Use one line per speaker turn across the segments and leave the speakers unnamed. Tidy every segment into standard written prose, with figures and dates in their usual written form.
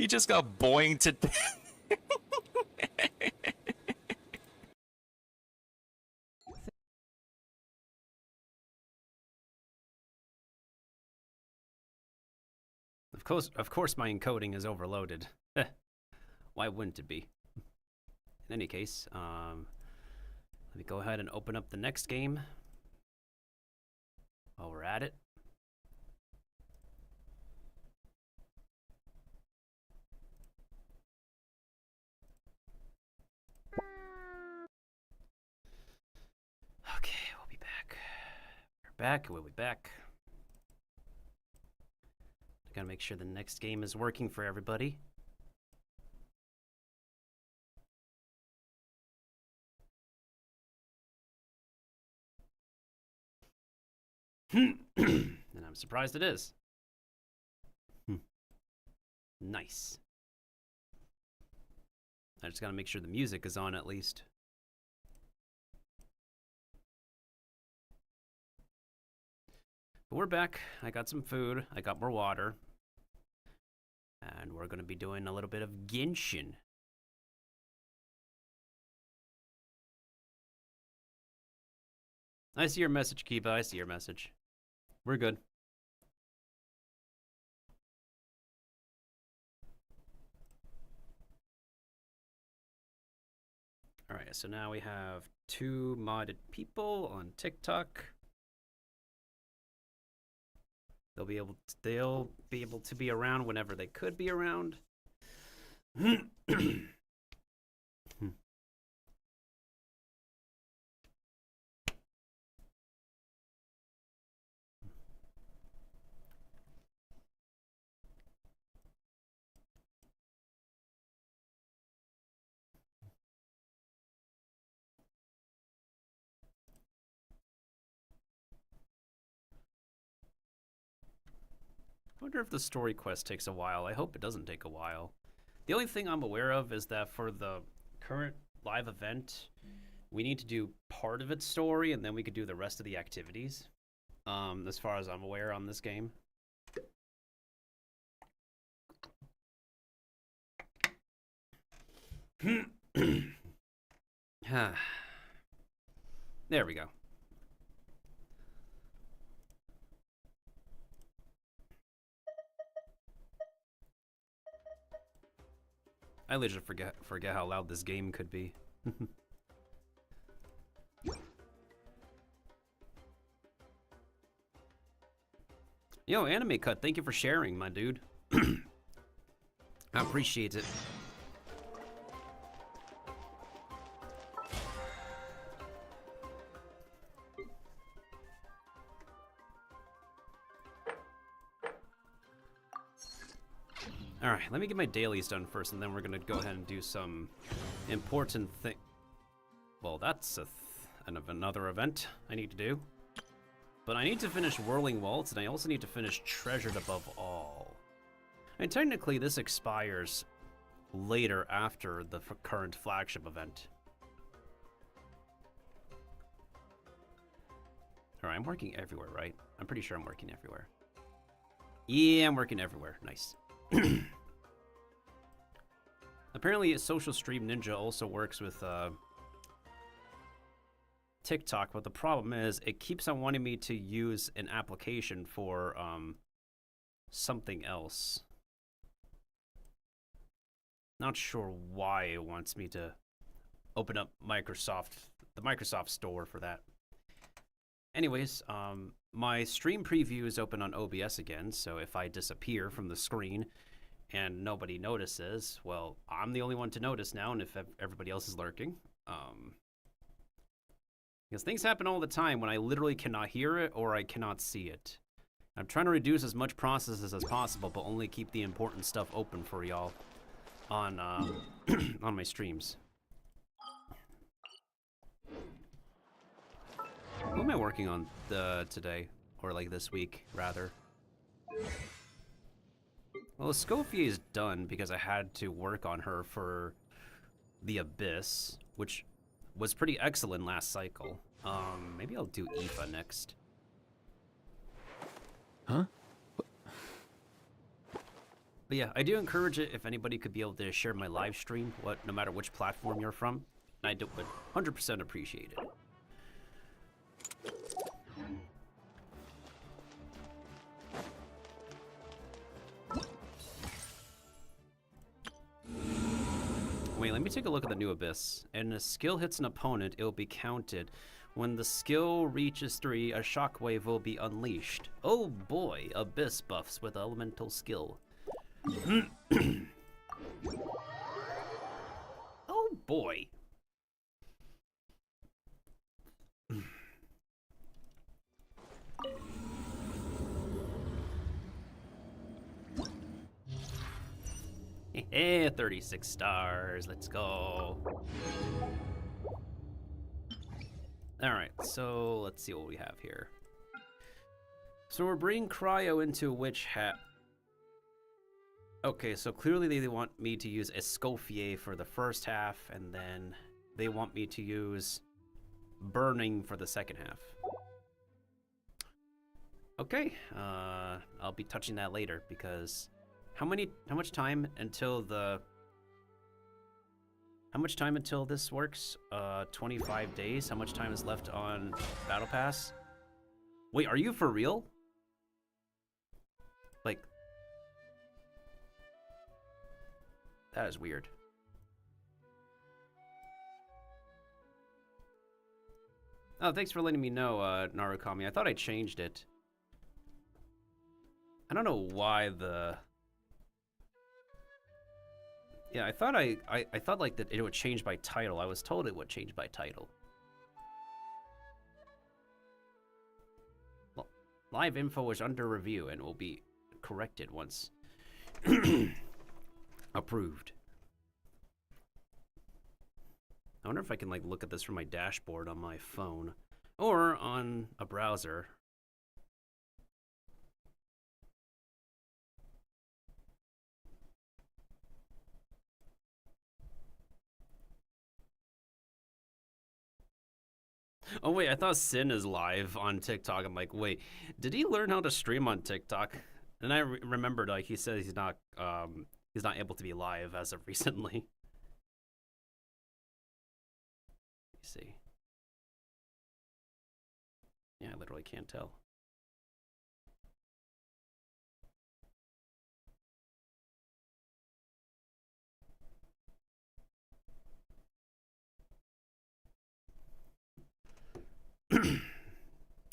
He just got boinged to
Of course my encoding is overloaded. Why wouldn't it be? In any case, let me go ahead and open up the next game while we're at it. Okay, we'll be back. We're back, we'll be back. Gotta make sure the next game is working for everybody. And I'm surprised it is. Nice. I just gotta make sure the music is on at least. But we're back. I got some food. I got more water. And we're gonna be doing a little bit of Genshin. I see your message, Kiba. I see your message. We're good. All right, so now we have 2 modded people on TikTok. They'll be able to be around whenever they could be around. I wonder if the story quest takes a while. I hope it doesn't take a while. The only thing I'm aware of is that for the current live event, we need to do part of its story and then we could do the rest of the activities. As far as I'm aware on this game. There we go. I literally forget how loud this game could be. Yo, Anime Cut, thank you for sharing, my dude. I appreciate it. Alright, let me get my dailies done first, and then we're gonna go ahead and do some important thing. Well, that's another event I need to do. But I need to finish Whirling Waltz, and I also need to finish Treasured Above All. And technically, this expires later after the current flagship event. Alright, I'm working everywhere, right? I'm pretty sure I'm working everywhere. Yeah, I'm working everywhere. Nice. Apparently, Social Stream Ninja also works with TikTok, but the problem is it keeps on wanting me to use an application for something else. Not sure why it wants me to open up the Microsoft store for that. Anyways, my stream preview is open on OBS again, so if I disappear from the screen and nobody notices, well, I'm the only one to notice now, and if everybody else is lurking. Because things happen all the time when I literally cannot hear it or I cannot see it. I'm trying to reduce as much processes as possible, but only keep the important stuff open for y'all on on my streams. What am I working on today? Or like this week, rather? Well, Escoffier is done because I had to work on her for the Abyss, which was pretty excellent last cycle. Maybe I'll do Aoife next.
Huh?
But yeah, I do encourage it if anybody could be able to share my live stream, no matter which platform you're from. I would 100% appreciate it. Wait, let me take a look at the new Abyss. And a skill hits an opponent, it will be counted. When the skill reaches 3, a shockwave will be unleashed. Oh boy, Abyss buffs with elemental skill. Oh boy. Hey, 36 stars, let's go. Alright, so let's see what we have here. So we're bringing Cryo into Witch Hat. Okay, so clearly they want me to use Escoffier for the first half, and then they want me to use Burning for the second half. Okay, I'll be touching that later, because how much time until this works? 25 days. How much time is left on Battle Pass? Wait, are you for real? Like, that is weird. Oh, thanks for letting me know, Narukami. I thought I changed it. I don't know why the... Yeah, I thought I thought like that it would change by title. I was told it would change by title. Well, live info is under review and will be corrected once approved. I wonder if I can like look at this from my dashboard on my phone or on a browser. Oh wait, I thought Sin is live on TikTok. I'm like, wait, did he learn how to stream on TikTok? And I remembered like he said he's not able to be live as of recently. Let me see. Yeah, I literally can't tell.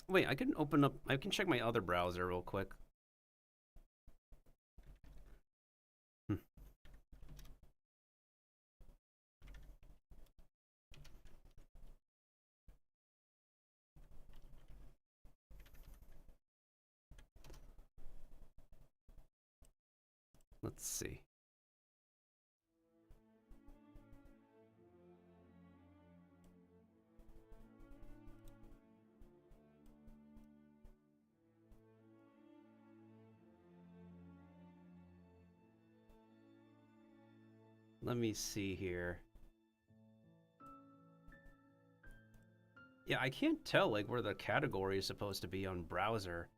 Wait, I can check my other browser real quick. Let's see. Let me see here. Yeah, I can't tell like where the category is supposed to be on browser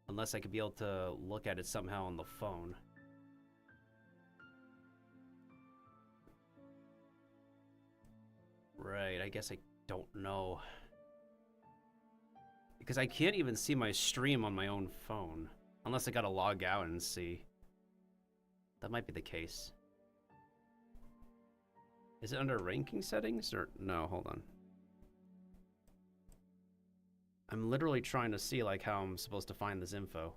unless I could be able to look at it somehow on the phone. Right, I guess I don't know. Because I can't even see my stream on my own phone. Unless I gotta log out and see. That might be the case. Is it under ranking settings or no? Hold on. I'm literally trying to see like how I'm supposed to find this info.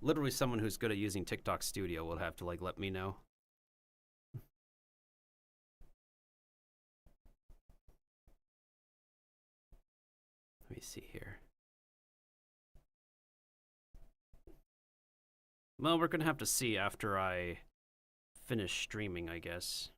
Literally someone who's good at using TikTok Studio will have to like let me know. Let me see here. Well, we're gonna have to see after I finish streaming, I guess.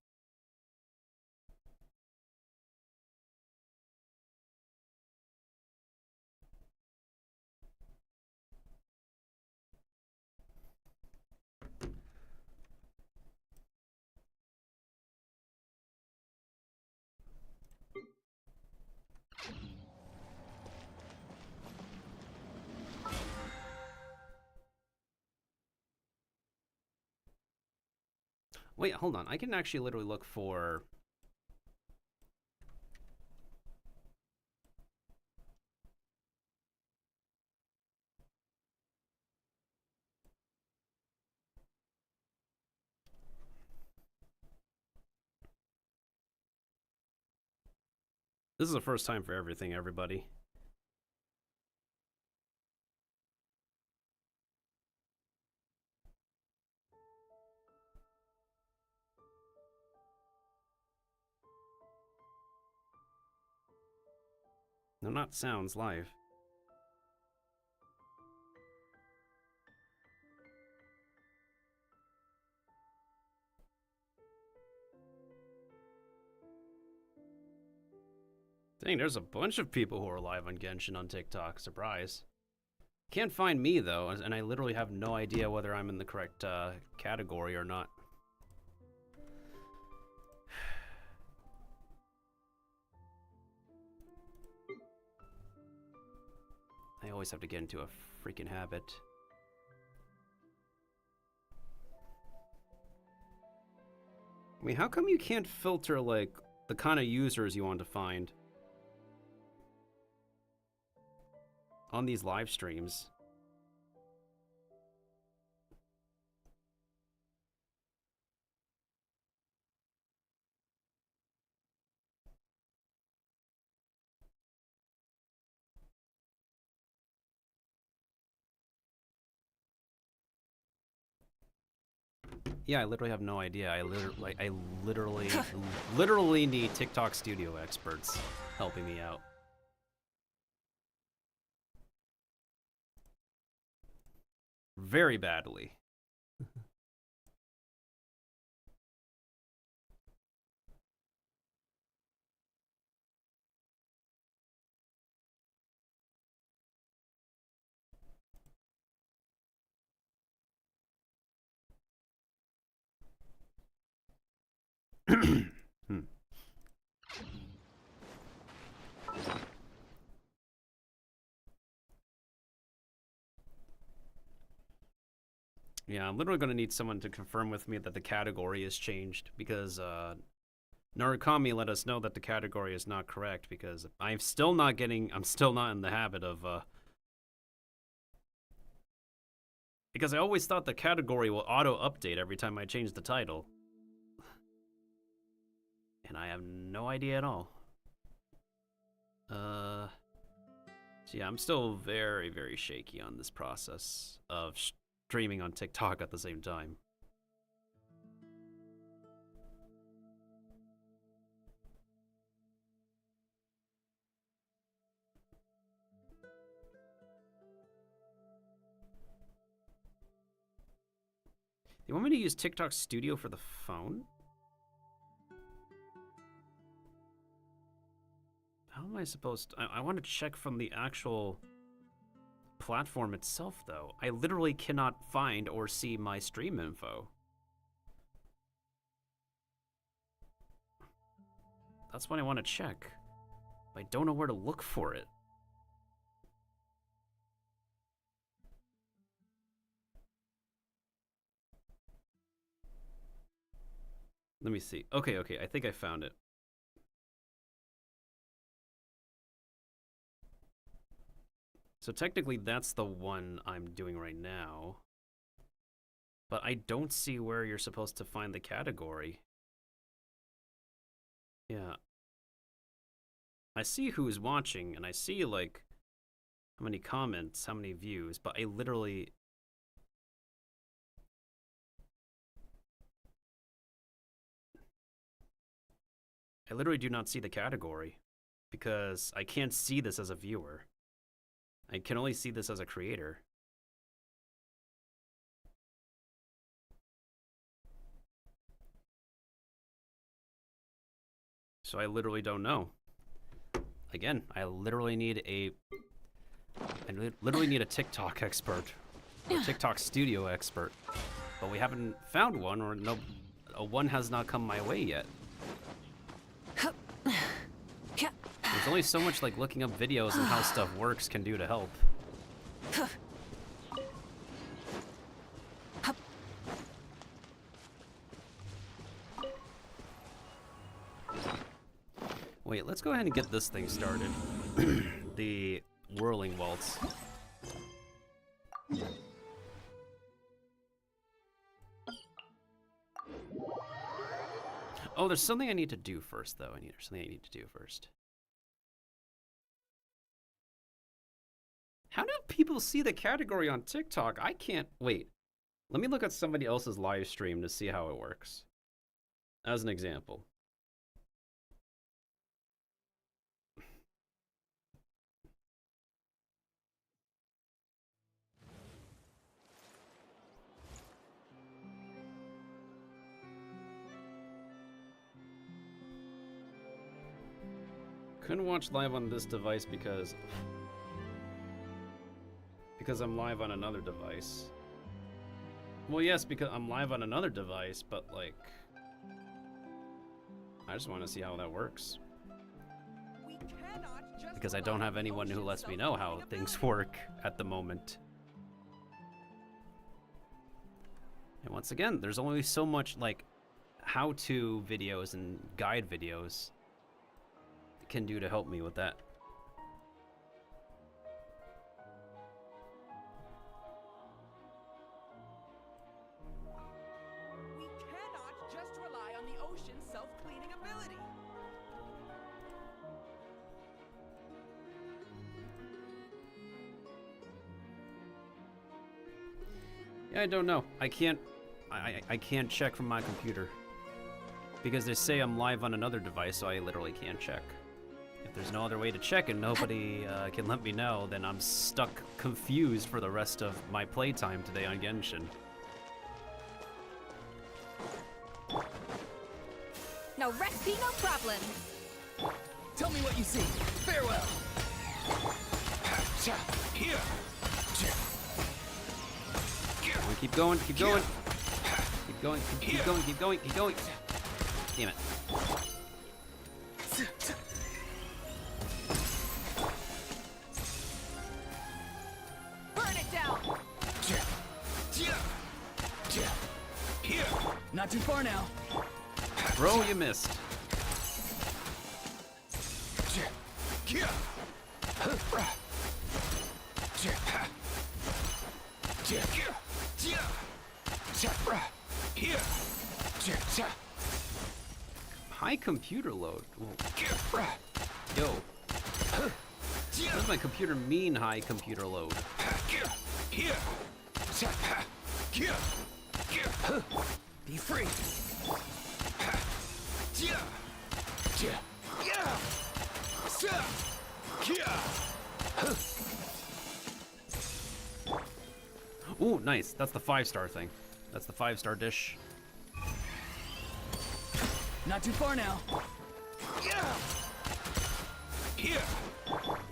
Wait, hold on. I can actually literally look for... This is the first time for everything, everybody. No, not sounds, live. Dang, there's a bunch of people who are live on Genshin on TikTok. Surprise. Can't find me, though, and I literally have no idea whether I'm in the correct category or not. I always have to get into a freaking habit. I mean, how come you can't filter, like, the kind of users you want to find on these live streams? Yeah, I literally have no idea. I literally need TikTok studio experts helping me out. Very badly. Yeah, I'm literally going to need someone to confirm with me that the category is changed, because Narukami let us know that the category is not correct, because I'm still not in the habit of, because I always thought the category will auto-update every time I change the title. And I have no idea at all. So yeah, I'm still very, very shaky on this process of streaming on TikTok at the same time. You want me to use TikTok Studio for the phone? How am I supposed to... I want to check from the actual platform itself, though. I literally cannot find or see my stream info. That's what I want to check. I don't know where to look for it. Let me see. Okay, I think I found it. So technically that's the one I'm doing right now. But I don't see where you're supposed to find the category. Yeah. I see who's watching, and I see, like, how many comments, how many views, but I literally... do not see the category, because I can't see this as a viewer. I can only see this as a creator. So I literally don't know. Again, I literally need a TikTok expert, or a TikTok studio expert, but we haven't found one, or one has not come my way yet. There's only so much, like, looking up videos and how stuff works can do to help. Wait, let's go ahead and get this thing started. The whirling waltz. Oh, there's something I need to do first, though. There's something I need to do first. How do people see the category on TikTok? I can't... Wait. Let me look at somebody else's live stream to see how it works. As an example. Couldn't watch live on this device because I'm live on another device. Well, yes, because I'm live on another device, but like, I just want to see how that works. Because I don't have anyone who lets me know how things work at the moment. And once again, there's only so much like how-to videos and guide videos can do to help me with that.
We cannot just rely on the ocean's self-cleaning ability.
Yeah, I don't know. I can't check from my computer. Because they say I'm live on another device, so I literally can't check. If there's no other way to check and nobody can let me know, then I'm stuck confused for the rest of my playtime today on Genshin.
No recipe, no problem.
Tell me what you see. Farewell.
Here. Keep going, keep going. Keep going, keep going, keep going, keep going. Damn it.
Burn it down.
Not too far now.
Bro, you missed. High computer load. Whoa. Yo. What does my computer mean, high computer load?
Be free.
Ooh, nice. That's the 5-star thing. That's the 5-star dish.
Not too far now.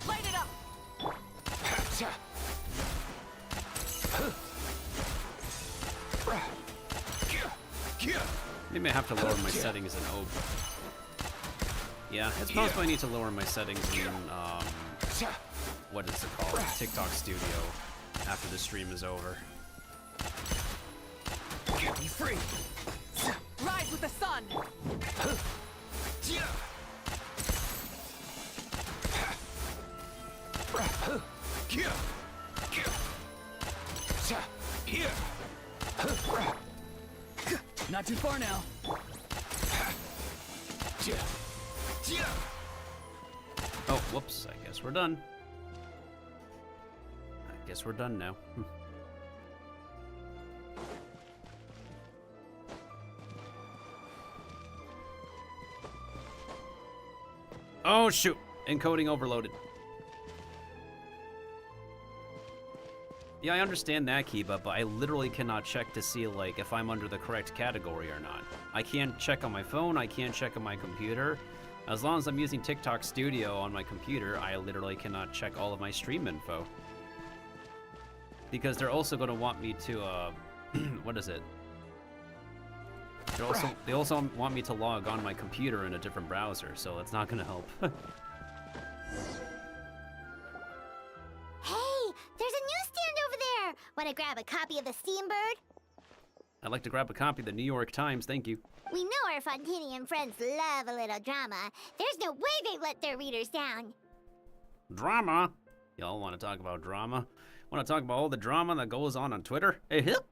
Light it up.
Maybe I have to lower my settings in OB. Yeah, it's possible I need to lower my settings in, what is it called? TikTok Studio after the stream is over.
Be free.
Rise with the sun.
Not too far now.
Oh, whoops. I guess we're done. I guess we're done now. Oh, shoot. Encoding overloaded. Yeah, I understand that, Kiba, but I literally cannot check to see, like, if I'm under the correct category or not. I can't check on my phone, I can't check on my computer. As long as I'm using TikTok Studio on my computer, I literally cannot check all of my stream info. Because they're also going to want me to, what is it? They also want me to log on my computer in a different browser, so it's not going to help.
Hey, there's a newsstand over there. Want to grab a copy of the Steambird?
I'd like to grab a copy of the New York Times, thank you.
We know our Fontanian friends love a little drama. There's no way they let their readers down.
Drama? Y'all want to talk about drama? Want to talk about all the drama that goes on Twitter? Hey, Hill?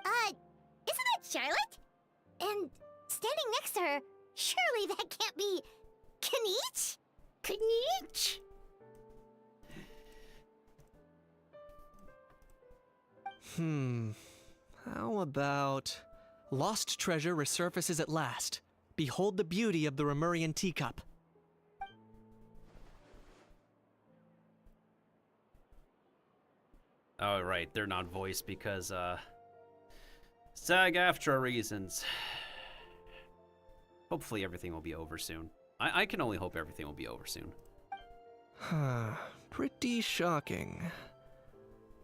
Isn't that Charlotte? And standing next to her, surely that can't be Kaniche? Kaniche?
How about... Lost treasure resurfaces at last. Behold the beauty of the Remurian teacup.
Oh, right, they're not voiced because, SAG-AFTRA reasons. Hopefully everything will be over soon. I can only hope everything will be over soon.
Pretty shocking.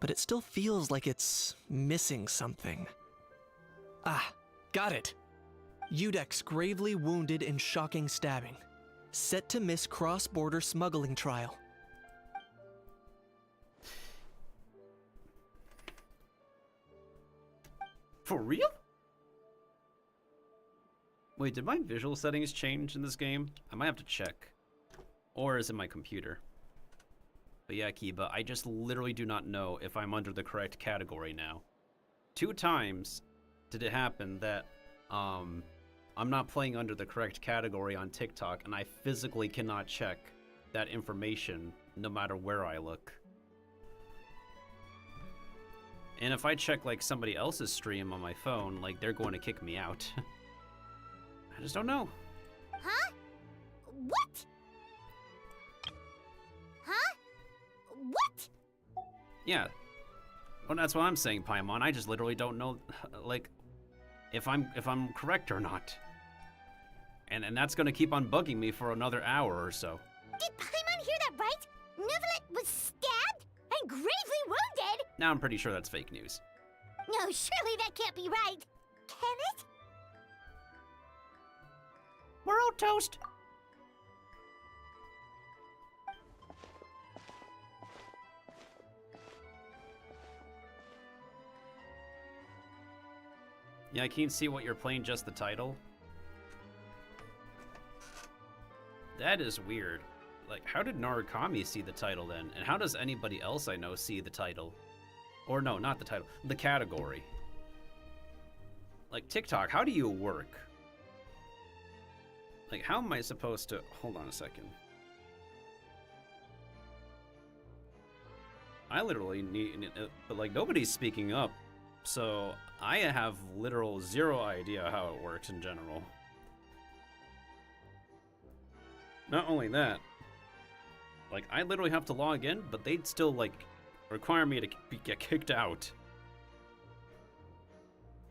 But it still feels like it's missing something. Ah, got it. Udex gravely wounded in shocking stabbing. Set to miss cross-border smuggling trial.
For real? Wait, did my visual settings change in this game? I might have to check. Or is it my computer? But yeah, Kiba, I just literally do not know if I'm under the correct category now. 2 times did it happen that I'm not playing under the correct category on TikTok, and I physically cannot check that information no matter where I look. And if I check like somebody else's stream on my phone, like they're going to kick me out. I just don't know.
Huh? What? Huh? What?
Yeah. Well, that's what I'm saying, Paimon. I just literally don't know, like, if I'm correct or not. And that's gonna keep on bugging me for another hour or so.
Did Paimon hear that right? Neuvillette was stabbed and gravely wounded?
Now I'm pretty sure that's fake news.
No, surely that can't be right. Can it?
World toast. Yeah, I can't see what you're playing, just the title. That is weird. Like, how did Narukami see the title then? And how does anybody else I know see the title? Or no, not the title, the category. Like, TikTok, how do you work? Like, how am I supposed to... Hold on a second. I literally need... But, like, nobody's speaking up. So, I have literal zero idea how it works in general. Not only that, like, I literally have to log in, but they'd still, like, require me to get kicked out.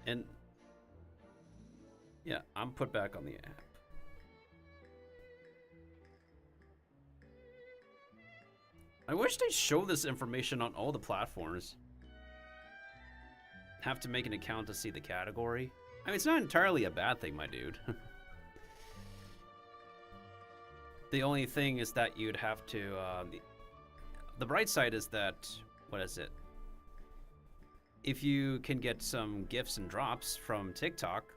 And, yeah, I'm put back on the app. I wish they'd show this information on all the platforms. Have to make an account to see the category. I mean, it's not entirely a bad thing, my dude. The only thing is that you'd have to, the bright side is that, what is it? If you can get some gifts and drops from TikTok,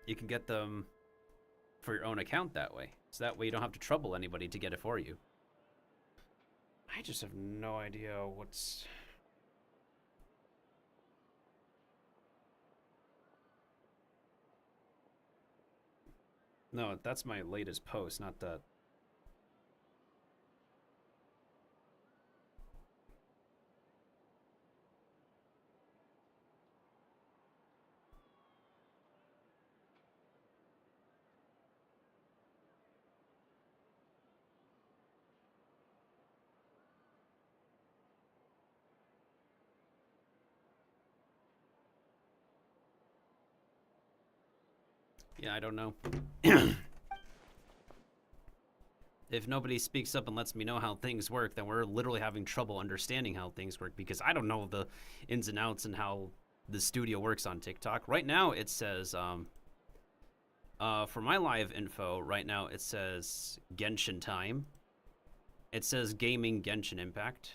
you can get them for your own account that way. So that way you don't have to trouble anybody to get it for you. I just have no idea what's... No, that's my latest post, not that. Yeah, I don't know. If nobody speaks up and lets me know how things work, then we're literally having trouble understanding how things work, because I don't know the ins and outs and how the studio works on TikTok. Right now it says, for my live info, right now it says Genshin time. It says gaming Genshin impact.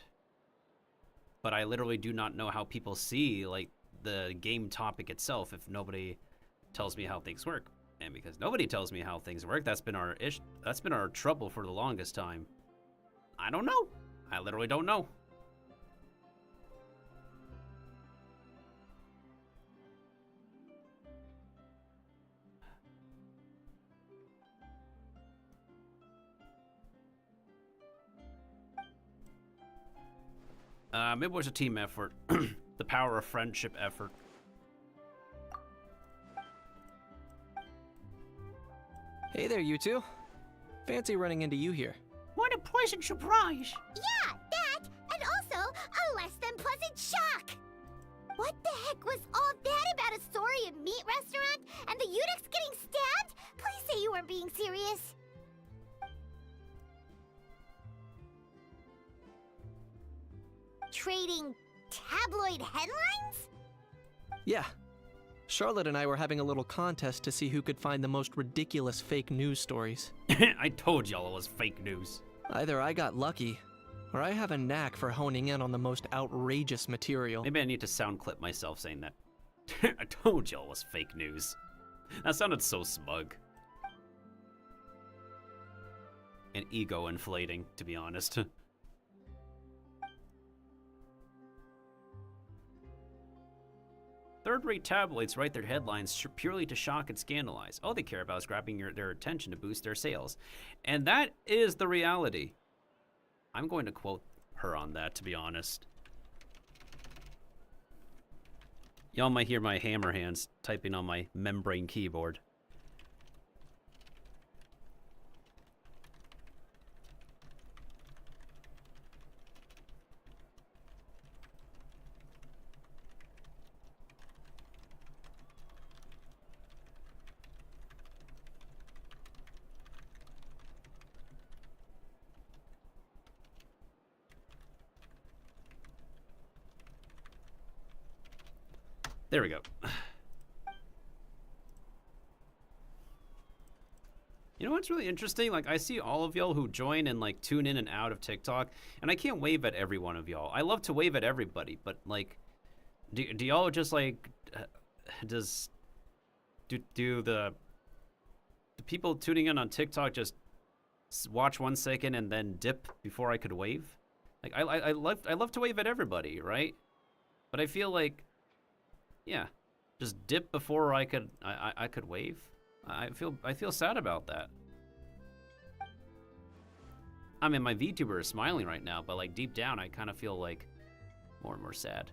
But I literally do not know how people see, like, the game topic itself if nobody tells me how things work. And because nobody tells me how things work, that's been our trouble for the longest time. I don't know. I literally don't know. Maybe it was a team effort. The power of friendship effort.
Hey there, you two. Fancy running into you here.
What a pleasant surprise!
Yeah, that, and also a less than pleasant shock! What the heck was all that about a Saurian meat restaurant and the eunuchs getting stabbed? Please say you weren't being serious. Trading tabloid headlines?
Yeah. Charlotte and I were having a little contest to see who could find the most ridiculous fake news stories.
I told y'all it was fake news.
Either I got lucky, or I have a knack for honing in on the most outrageous material.
Maybe I need to sound clip myself saying that. I told y'all it was fake news. That sounded so smug. And ego inflating, to be honest. Third-rate tabloids write their headlines purely to shock and scandalize. All they care about is grabbing their attention to boost their sales. And that is the reality. I'm going to quote her on that, to be honest. Y'all might hear my hammer hands typing on my membrane keyboard. There we go. You know what's really interesting? Like, I see all of y'all who join and, like, tune in and out of TikTok, and I can't wave at every one of y'all. I love to wave at everybody, but, like, do y'all just, like, do the people tuning in on TikTok just watch 1 second and then dip before I could wave? Like, I love to wave at everybody, right? But I feel like, yeah, just dip before I could wave. I feel sad about that. I mean, my VTuber is smiling right now, but like deep down, I kind of feel like more and more sad.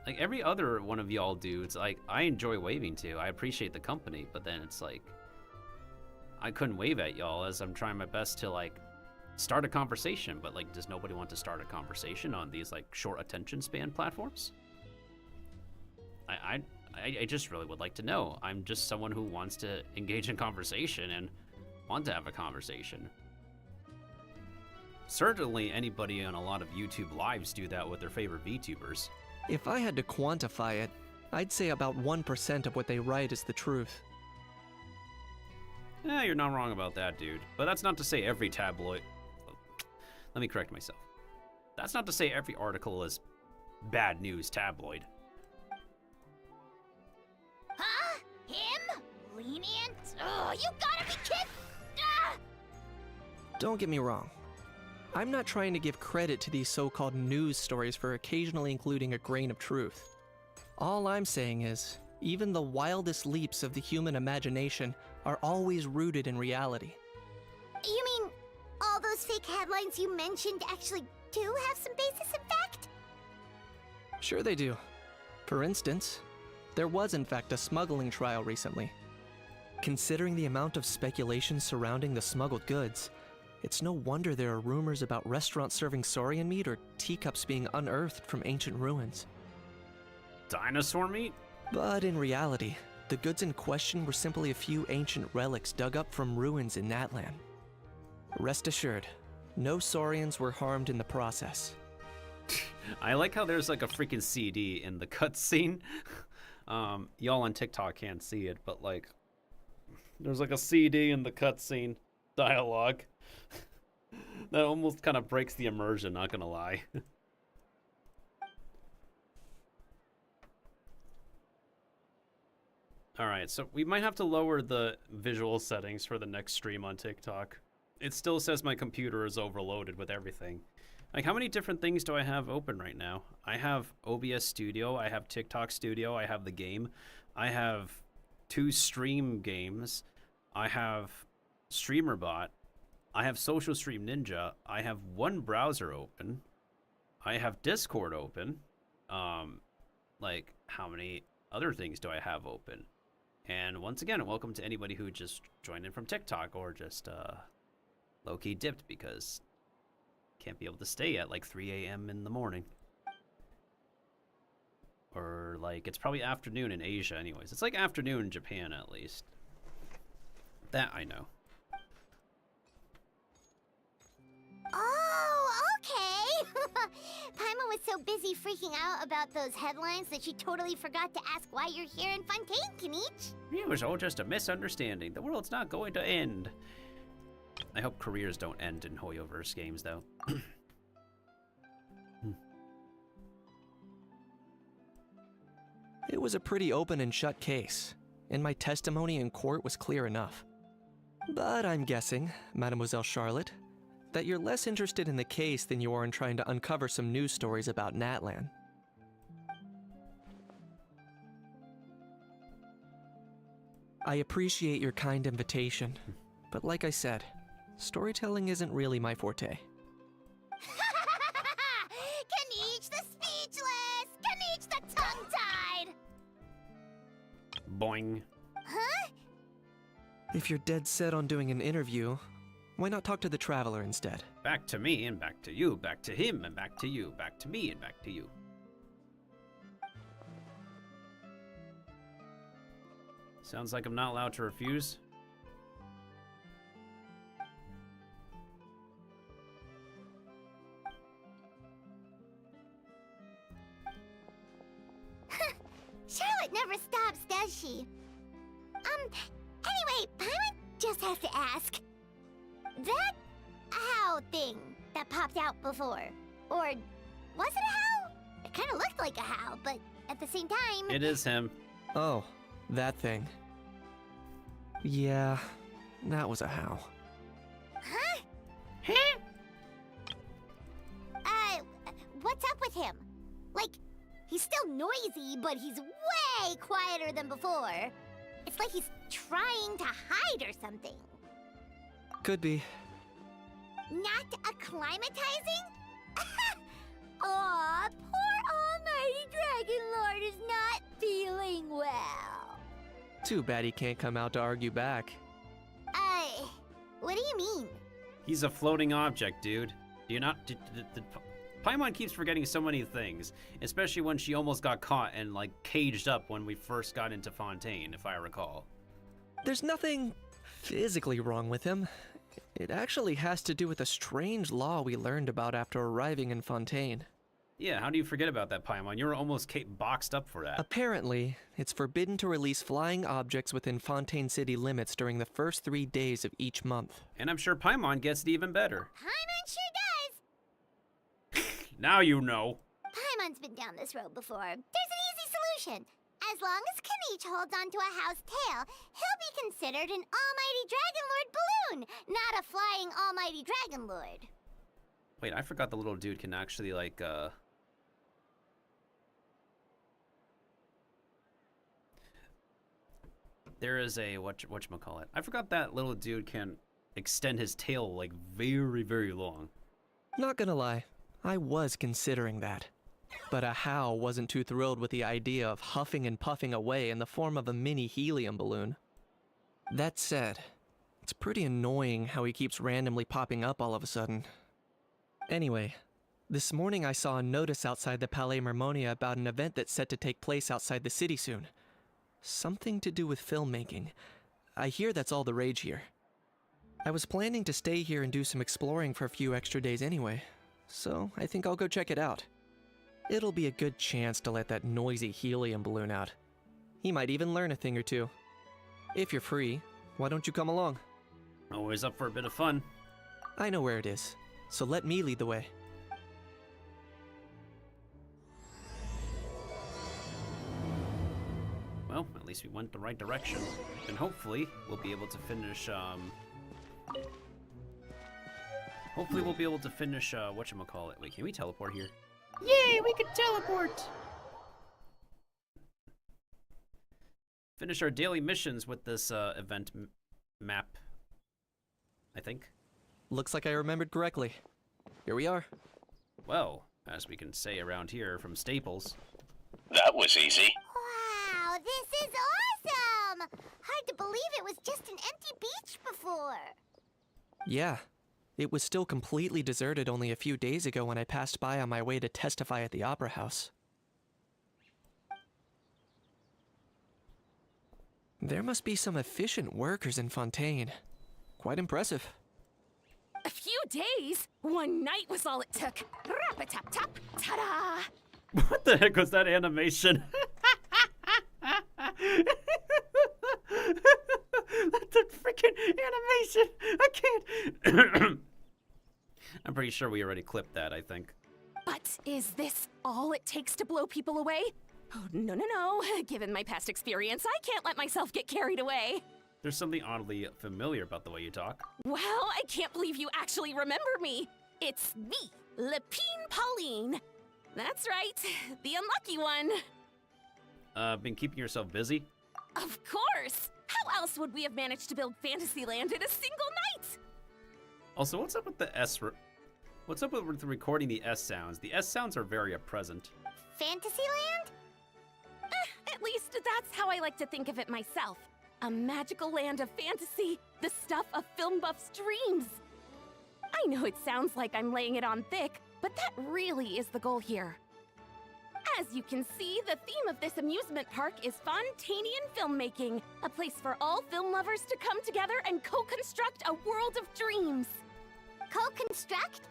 Like every other one of y'all dudes, like I enjoy waving to. I appreciate the company, but then it's like I couldn't wave at y'all as I'm trying my best to like start a conversation, but like does nobody want to start a conversation on these like short attention span platforms? I just really would like to know. I'm just someone who wants to engage in conversation and want to have a conversation. Certainly anybody on a lot of YouTube lives do that with their favorite VTubers.
If I had to quantify it, I'd say about 1% of what they write is the truth.
Yeah, you're not wrong about that, dude. But that's not to say every tabloid... Let me correct myself. That's not to say every article is bad news tabloid.
Huh? Him? Lenient? Oh, you gotta be kidding! Ah!
Don't get me wrong. I'm not trying to give credit to these so-called news stories for occasionally including a grain of truth. All I'm saying is, even the wildest leaps of the human imagination are always rooted in reality.
You mean all those fake headlines you mentioned actually do have some basis in fact?
Sure they do. For instance, there was in fact a smuggling trial recently. Considering the amount of speculation surrounding the smuggled goods, it's no wonder there are rumors about restaurants serving saurian meat or teacups being unearthed from ancient ruins.
Dinosaur meat?
But in reality, the goods in question were simply a few ancient relics dug up from ruins in that land. Rest assured, no saurians were harmed in the process.
I like how there's like a freaking CD in the cutscene. Y'all on TikTok can't see it, but like, there's like a CD in the cutscene dialogue. That almost kind of breaks the immersion, not gonna lie. Alright, so we might have to lower the visual settings for the next stream on TikTok. It still says my computer is overloaded with everything. Like, how many different things do I have open right now? I have OBS Studio, I have TikTok Studio, I have the game, I have 2 stream games, I have StreamerBot, I have Social Stream Ninja, I have 1 browser open, I have Discord open, like, how many other things do I have open? And once again, welcome to anybody who just joined in from TikTok or just low-key dipped because can't be able to stay at like 3 a.m. in the morning. Or like, it's probably afternoon in Asia anyways. It's like afternoon in Japan at least. That I know.
Oh, okay. Paimon was so busy freaking out about those headlines that she totally forgot to ask why you're here in Fontaine, Kanich.
It was all just a misunderstanding. The world's not going to end. I hope careers don't end in Hoyoverse games, though.
It was a pretty open and shut case, and my testimony in court was clear enough. But I'm guessing, Mademoiselle Charlotte, that you're less interested in the case than you are in trying to uncover some news stories about Natlan. I appreciate your kind invitation, but like I said, storytelling isn't really my forte.
Kanich the speechless! Kanich the tongue-tied!
Boing.
Huh?
If you're dead set on doing an interview, why not talk to the Traveler instead?
Back to me and back to you, back to him and back to you, back to me and back to you. Sounds like I'm not allowed to refuse.
Charlotte never stops, does she? Anyway, Paimon just has to ask. That how thing that popped out before, or was it a how? It kind of looked like a how, but at the same time...
It is him.
Oh, that thing. Yeah, that was a how.
Huh?
Huh?
What's up with him? Like, he's still noisy, but he's way quieter than before. It's like he's trying to hide or something.
Could be.
Not acclimatizing? Aw, poor Almighty Dragon Lord is not feeling well.
Too bad he can't come out to argue back.
What do you mean?
He's a floating object, dude. Do you not... Paimon keeps forgetting so many things, especially when she almost got caught and, like, caged up when we first got into Fontaine, if I recall.
There's nothing physically wrong with him. It actually has to do with a strange law we learned about after arriving in Fontaine.
Yeah, how do you forget about that, Paimon? You were almost boxed up for that.
Apparently, it's forbidden to release flying objects within Fontaine city limits during the first 3 days of each month.
And I'm sure Paimon gets it even better.
Paimon sure does.
Now you know.
Paimon's been down this road before. There's an easy solution. As long as Kanich holds onto a how's tail, he'll be considered an Almighty Dragon Lord balloon, not a flying Almighty Dragon Lord.
Wait, I forgot the little dude can actually, like, There is a, whatchamacallit. I forgot that little dude can extend his tail, like, very, very long.
Not gonna lie, I was considering that. But a how wasn't too thrilled with the idea of huffing and puffing away in the form of a mini helium balloon. That said, it's pretty annoying how he keeps randomly popping up all of a sudden. Anyway, this morning I saw a notice outside the Palais Mermonia about an event that's set to take place outside the city soon. Something to do with filmmaking. I hear that's all the rage here. I was planning to stay here and do some exploring for a few extra days anyway, so I think I'll go check it out. It'll be a good chance to let that noisy helium balloon out. He might even learn a thing or two. If you're free, why don't you come along?
Always up for a bit of fun.
I know where it is, so let me lead the way.
Well, at least we went the right direction. And hopefully, we'll be able to finish, Hopefully we'll be able to finish, whatchamacallit. Wait, can we teleport here? Yay, we can teleport! Finish our daily missions with this, event map, I think.
Looks like I remembered correctly. Here we are.
Well, as we can say around here from Staples.
That was easy.
Wow, this is awesome! Hard to believe it was just an empty beach before.
Yeah. It was still completely deserted only a few days ago when I passed by on my way to testify at the Opera House. There must be some efficient workers in Fontaine. Quite impressive.
A few days? One night was all it took. Rap-a-tap-tap, ta-da!
What the heck was that animation? That's a freaking animation! I can't! I'm pretty sure we already clipped that, I think.
But is this all it takes to blow people away? Oh, no, no, no. Given my past experience, I can't let myself get carried away.
There's something oddly familiar about the way you talk.
Well, I can't believe you actually remember me. It's me, Lepine Pauline. That's right, the unlucky one.
Been keeping yourself busy?
Of course! How else would we have managed to build Fantasyland in a single night?
Also, what's up with the what's up with recording the S sounds? The S sounds are very present.
Fantasyland?
At least that's how I like to think of it myself. A magical land of fantasy, the stuff of film buffs' dreams. I know it sounds like I'm laying it on thick, but that really is the goal here. As you can see, the theme of this amusement park is Fontainian filmmaking, a place for all film lovers to come together and co-construct a world of dreams.
Co-construct?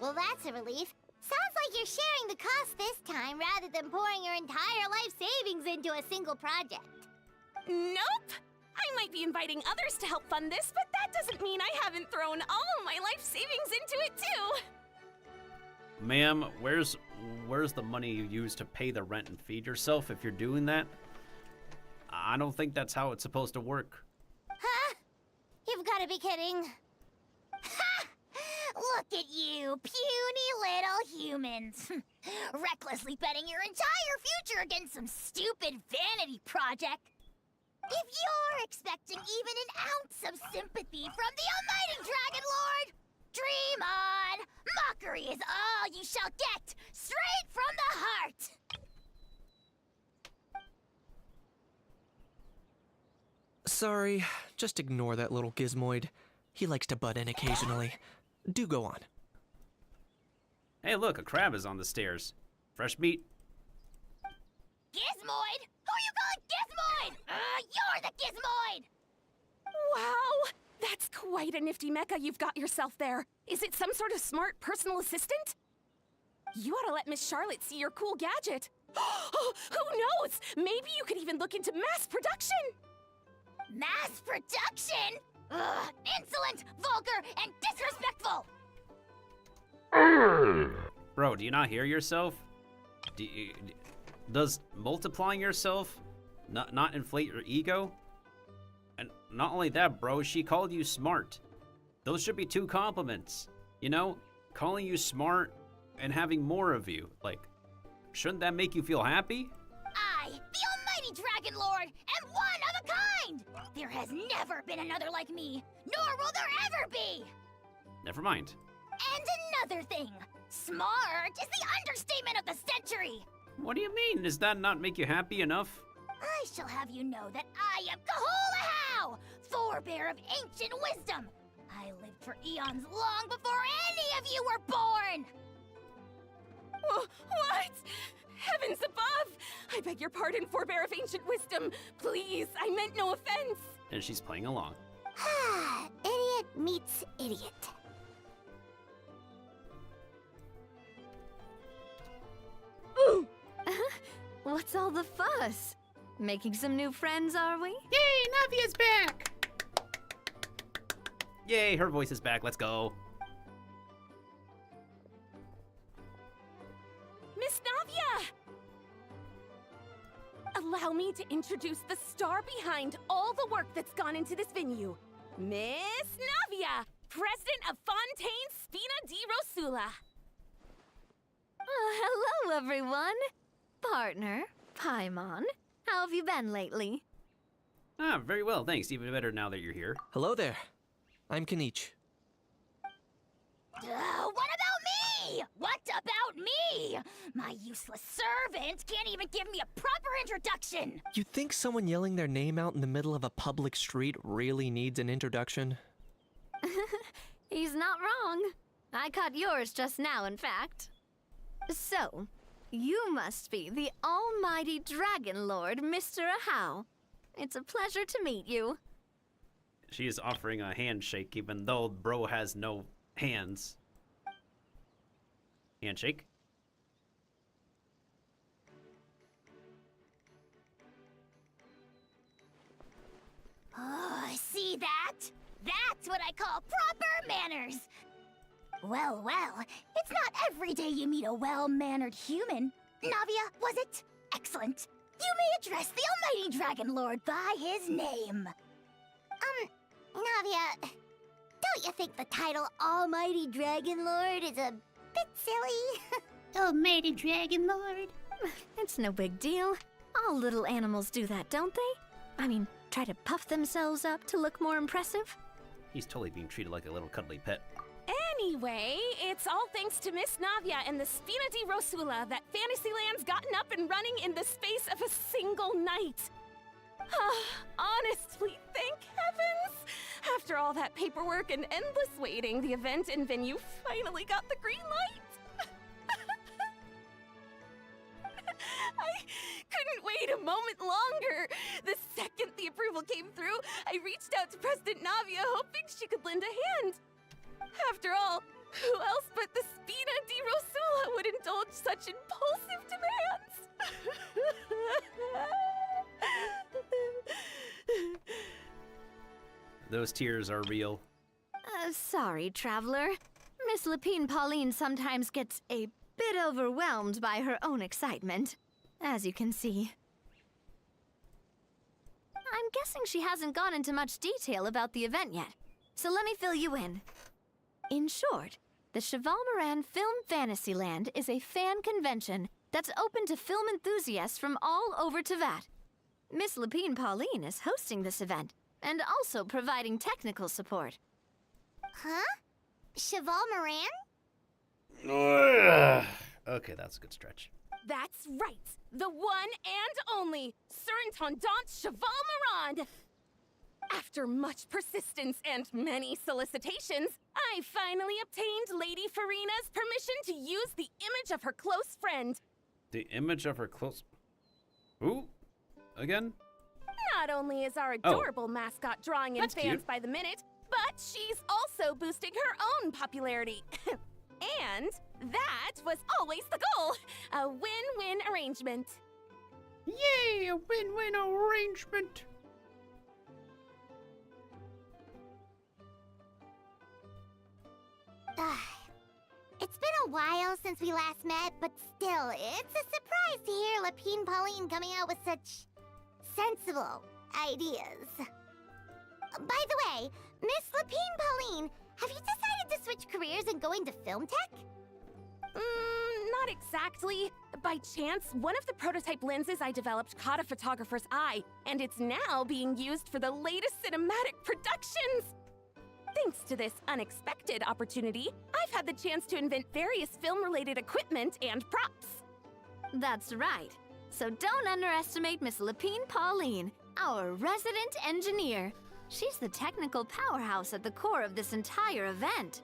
Well, that's a relief. Sounds like you're sharing the cost this time rather than pouring your entire life savings into a single project.
Nope! I might be inviting others to help fund this, but that doesn't mean I haven't thrown all my life savings into it too!
Ma'am, where's the money you use to pay the rent and feed yourself if you're doing that? I don't think that's how it's supposed to work.
Huh? You've got to be kidding. Ha! Look at you, puny little humans. Recklessly betting your entire future against some stupid vanity project. If you're expecting even an ounce of sympathy from the almighty Dragon Lord, dream on! Mockery is all you shall get, straight from the heart!
Sorry, just ignore that little gizmoid. He likes to butt in occasionally. Do go on.
Hey, look, a crab is on the stairs. Fresh meat.
Gizmoid? Who you calling Gizmoid? You're the Gizmoid!
Wow! That's quite a nifty mecha you've got yourself there. Is it some sort of smart personal assistant? You ought to let Miss Charlotte see your cool gadget. Who knows? Maybe you could even look into mass production.
Mass production? Ugh, insolent, vulgar, and disrespectful!
Bro, do you not hear yourself? Does multiplying yourself not inflate your ego? And not only that, bro, she called you smart. Those should be two compliments. You know, calling you smart and having more of you. Like, shouldn't that make you feel happy?
I, the almighty Dragon Lord, am one of a kind! There has never been another like me, nor will there ever be!
Never mind.
And another thing, smart is the understatement of the century!
What do you mean? Does that not make you happy enough?
I shall have you know that I am Kahulahau, forebear of ancient wisdom. I lived for eons long before any of you were born!
What? Heavens above! I beg your pardon, forebear of ancient wisdom. Please, I meant no offense.
And she's playing along.
Idiot meets idiot.
What's all the fuss? Making some new friends, are we?
Yay, Navia's back! Yay, her voice is back. Let's go.
Miss Navia! allow me to introduce the star behind all the work that's gone into this venue. Miss Navia, President of Fontaine Spina di Rosula.
Oh, hello, everyone. Partner, Paimon, how have you been lately?
Ah, very well, thanks. Even better now that you're here.
Hello there. I'm Kanich.
What about me? What about me? My useless servant can't even give me a proper introduction.
You think someone yelling their name out in the middle of a public street really needs an introduction?
He's not wrong. I caught yours just now, in fact. So, you must be the almighty Dragon Lord, Mr. Ahau. It's a pleasure to meet you.
She is offering a handshake even though bro has no hands. Handshake?
Oh, see that? That's what I call proper manners. Well, it's not every day you meet a well-mannered human. Navia, was it? Excellent. You may address the almighty Dragon Lord by his name. Navia, don't you think the title Almighty Dragon Lord is a bit silly?
Almighty Dragon Lord.
It's no big deal. All little animals do that, don't they? I mean, try to puff themselves up to look more impressive.
He's totally being treated like a little cuddly pet.
Anyway, it's all thanks to Miss Navia and the Spina di Rosula that Fantasyland's gotten up and running in the space of a single night. Honestly, thank heavens! After all that paperwork and endless waiting, the event and venue finally got the green light. I couldn't wait a moment longer. The second the approval came through, I reached out to President Navia hoping she could lend a hand. After all, who else but the Spina di Rosula would indulge such impulsive demands?
Those tears are real.
Sorry, traveler. Miss Lapine Pauline sometimes gets a bit overwhelmed by her own excitement, as you can see. I'm guessing she hasn't gone into much detail about the event yet, so let me fill you in. In short, the Chevalmoran Film Fantasyland is a fan convention that's open to film enthusiasts from all over Teyvat. Miss Lapine Pauline is hosting this event, and also providing technical support.
Huh? Cheval Moran?
Okay, that's a good stretch.
That's right, the one and only Surintendant Cheval Moran. After much persistence and many solicitations, I finally obtained Lady Farina's permission to use the image of her close friend.
The image of her close... Who? Again?
Not only is our adorable mascot drawing in
That's
fans
cute.
by the minute, but she's also boosting her own popularity. And that was always the goal, a win-win arrangement.
Yay, a win-win arrangement!
It's been a while since we last met, but still, it's a surprise to hear Lapine Pauline coming out with such sensible ideas. By the way, Miss Lapine Pauline, have you decided to switch careers and go into film tech?
Not exactly. By chance, one of the prototype lenses I developed caught a photographer's eye, and it's now being used for the latest cinematic productions. Thanks to this unexpected opportunity, I've had the chance to invent various film-related equipment and props.
That's right. So don't underestimate Miss Lapine Pauline, our resident engineer. She's the technical powerhouse at the core of this entire event.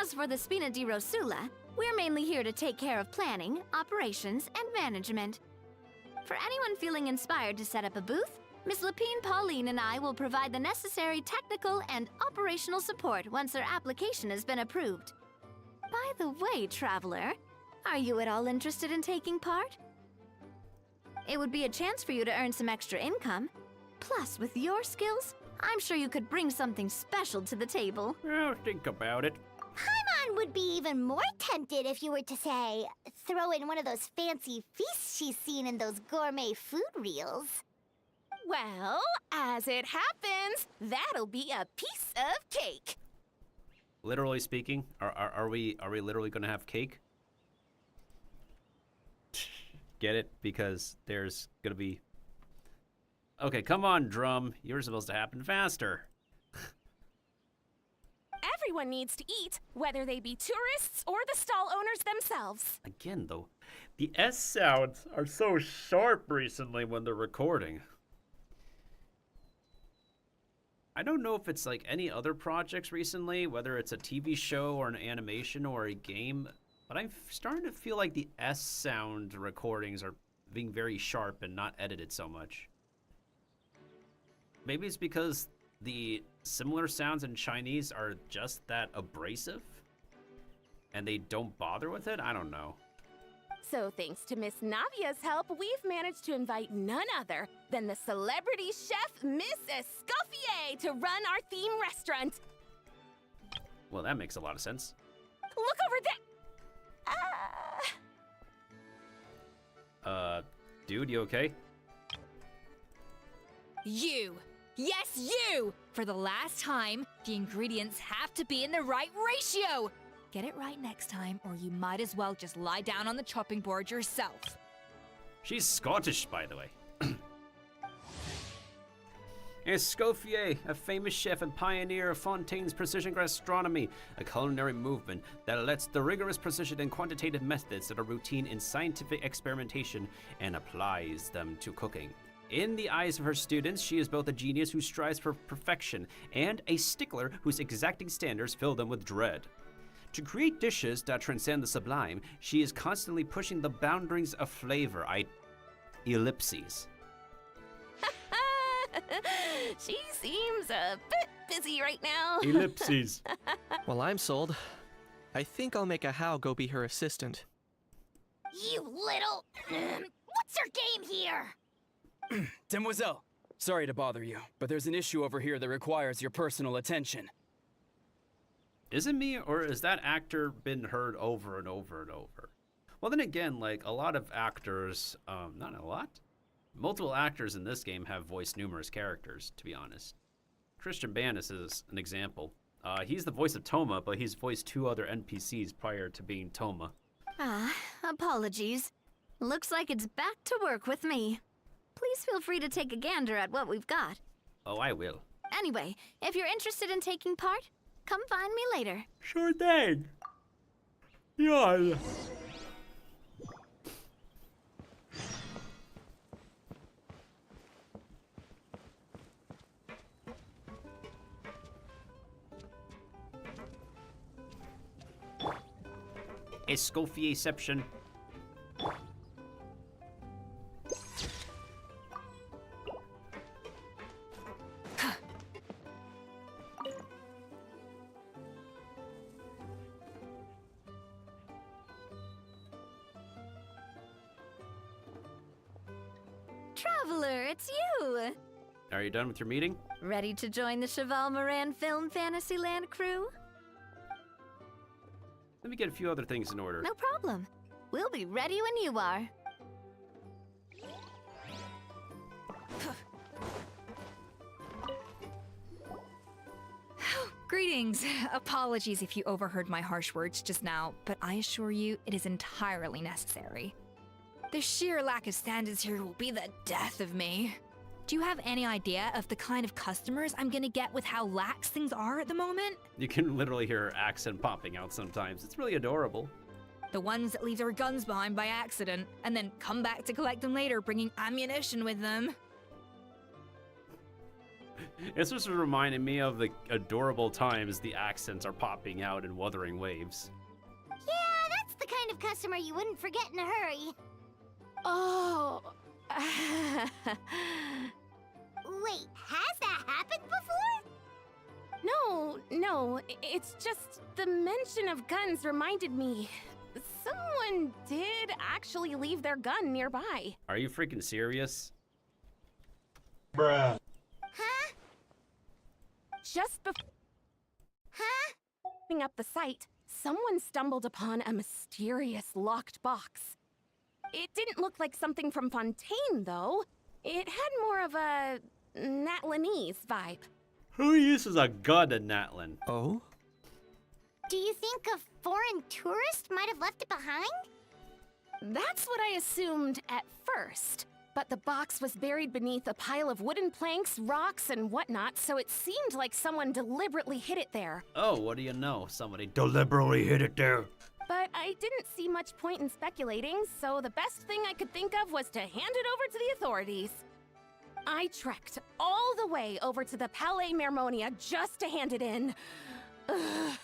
As for the Spina di Rosula, we're mainly here to take care of planning, operations, and management. For anyone feeling inspired to set up a booth, Miss Lapine Pauline and I will provide the necessary technical and operational support once their application has been approved. By the way, traveler, are you at all interested in taking part? It would be a chance for you to earn some extra income. Plus, with your skills, I'm sure you could bring something special to the table.
I'll think about it.
Paimon One would be even more tempted if you were to, say, throw in one of those fancy feasts she's seen in those gourmet food reels.
Well, as it happens, that'll be a piece of cake.
Literally speaking, are we literally gonna have cake? Get it? Because there's gonna be... Okay, come on, drum. You're supposed to happen faster.
Everyone needs to eat, whether they be tourists or the stall owners themselves.
Again, though, the S sounds are so sharp recently when they're recording. I don't know if it's like any other projects recently, whether it's a TV show or an animation or a game, but I'm starting to feel like the S sound recordings are being very sharp and not edited so much. Maybe it's because the similar sounds in Chinese are just that abrasive and they don't bother with it? I don't know.
So thanks to Miss Navia's help, we've managed to invite none other than the celebrity chef, Miss Escoffier, to run our theme restaurant.
Well, that makes a lot of sense.
Look over there!
Dude, you okay?
You! Yes, you! For the last time, the ingredients have to be in the right ratio! Get it right next time, or you might as well just lie down on the chopping board yourself.
She's Scottish, by the way. Escoffier, a famous chef and pioneer of Fontaine's precision gastronomy, a culinary movement that lets the rigorous precision and quantitative methods that are routine in scientific experimentation and applies them to cooking. In the eyes of her students, she is both a genius who strives for perfection and a stickler whose exacting standards fill them with dread. To create dishes that transcend the sublime, she is constantly pushing the boundaries of flavor. Ellipses.
She seems a bit busy right now.
Ellipses.
Well, I'm sold. I think I'll make a How go be her assistant.
You little... What's your game here?
Demoiselle, sorry to bother you, but there's an issue over here that requires your personal attention.
Is it me, or has that actor been heard over and over and over? Well, then again, like, a lot of actors, not a lot? Multiple actors in this game have voiced numerous characters, to be honest. Christian Banis is an example. He's the voice of Toma, but he's voiced 2 other NPCs prior to being Toma.
Apologies. Looks like it's back to work with me. Please feel free to take a gander at what we've got.
Oh, I will.
Anyway, if you're interested in taking part, come find me later.
Sure thing. Yeah. Escoffierception.
Traveler, it's you!
Are you done with your meeting?
Ready to join the Cheval Moran Film Fantasyland crew?
Let me get a few other things in order.
No problem. We'll be ready when you are.
Greetings. Apologies if you overheard my harsh words just now, but I assure you it is entirely necessary. The sheer lack of standards here will be the death of me. Do you have any idea of the kind of customers I'm gonna get with how lax things are at the moment?
You can literally hear her accent popping out sometimes. It's really adorable.
The ones that leave their guns behind by accident, and then come back to collect them later, bringing ammunition with them.
It's just reminding me of the adorable times the accents are popping out in Wuthering Waves.
Yeah, that's the kind of customer you wouldn't forget in a hurry.
Oh.
Wait, has that happened before?
No, it's just the mention of guns reminded me. Someone did actually leave their gun nearby.
Are you freaking serious?
Huh?
Just before up the site, someone stumbled upon a mysterious locked box. It didn't look like something from Fontaine, though. It had more of a Natlanese vibe.
Who uses a gun in Natlin?
Oh?
Do you think a foreign tourist might have left it behind?
That's what I assumed at first. But the box was buried beneath a pile of wooden planks, rocks, and whatnot, so it seemed like someone deliberately hid it there.
Oh, what do you know? Somebody deliberately hid it there.
But I didn't see much point in speculating, so the best thing I could think of was to hand it over to the authorities. I trekked all the way over to the Palais Mermonia just to hand it in. Ugh,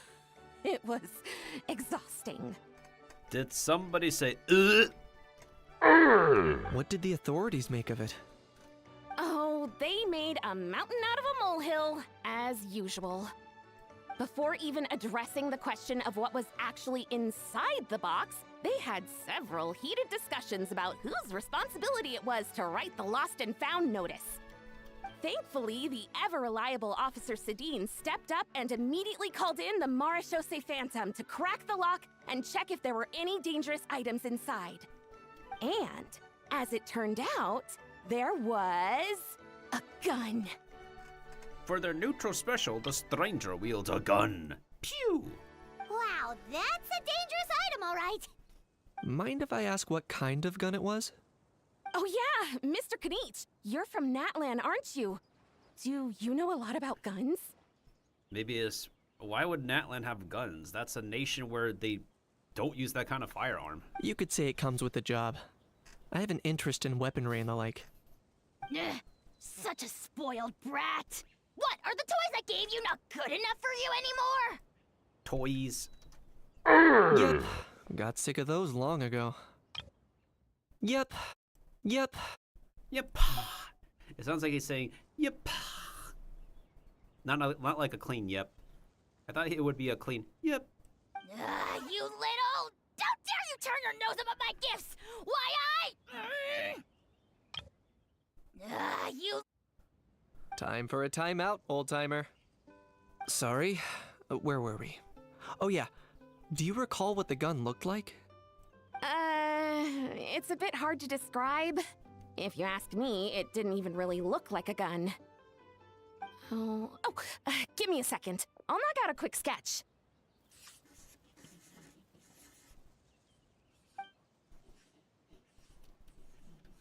it was exhausting.
Did somebody say, ugh?
What did the authorities make of it?
Oh, they made a mountain out of a molehill, as usual. Before even addressing the question of what was actually inside the box, they had several heated discussions about whose responsibility it was to write the lost and found notice. Thankfully, the ever-reliable Officer Sedine stepped up and immediately called in the Marechaussee Phantom to crack the lock and check if there were any dangerous items inside. And, as it turned out, there was a gun.
For their neutral special, the stranger wields a gun. Pew!
Wow, that's a dangerous item, all right.
Mind if I ask what kind of gun it was?
Oh yeah, Mr. Kanich, you're from Natlan, aren't you? Do you know a lot about guns?
Maybe it's... Why would Natlan have guns? That's a nation where they don't use that kind of firearm.
You could say it comes with the job. I have an interest in weaponry and the like.
Ugh, such a spoiled brat. What, are the toys I gave you not good enough for you anymore?
Toys.
Yep. Got sick of those long ago. Yep. Yep.
Yep. It sounds like he's saying, yep. Not like a clean yep. I thought it would be a clean yep.
You little... How dare you turn your nose up at my gifts! Why, you...
Time for a timeout, old-timer. Sorry, where were we? Oh yeah, do you recall what the gun looked like?
It's a bit hard to describe. If you ask me, it didn't even really look like a gun. Give me a second. I'll knock out a quick sketch.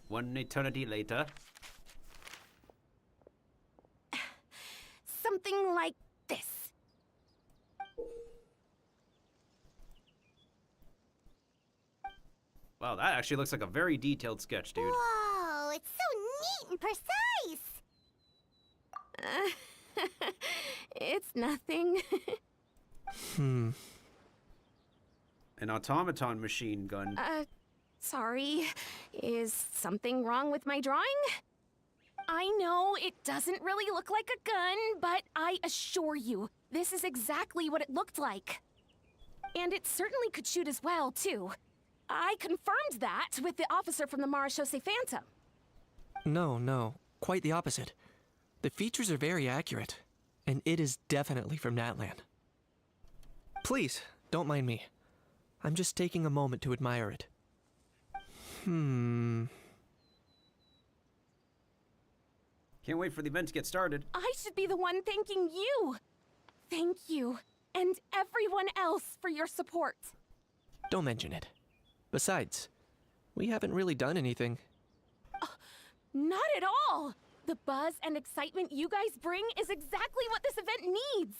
One eternity later.
Something like this.
Wow, that actually looks like a very detailed sketch, dude.
Whoa, it's so neat and precise!
It's nothing.
An automaton machine gun.
Sorry. Is something wrong with my drawing? I know it doesn't really look like a gun, but I assure you, this is exactly what it looked like. And it certainly could shoot as well, too. I confirmed that with the officer from the Marechaussee Phantom.
No, quite the opposite. The features are very accurate, and it is definitely from Natlan. Please, don't mind me. I'm just taking a moment to admire it.
Can't wait for the event to get started.
I should be the one thanking you. Thank you, and everyone else for your support.
Don't mention it. Besides, we haven't really done anything.
Not at all. The buzz and excitement you guys bring is exactly what this event needs.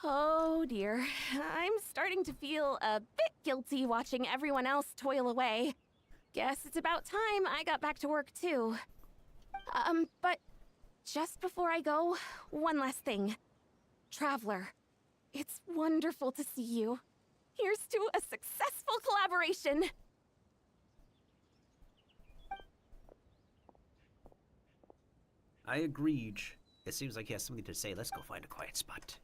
Oh dear, I'm starting to feel a bit guilty watching everyone else toil away. Guess it's about time I got back to work too. But just before I go, one last thing. Traveler, it's wonderful to see you. Here's to a successful collaboration.
I agreed. It seems like he has something to say. Let's go find a quiet spot.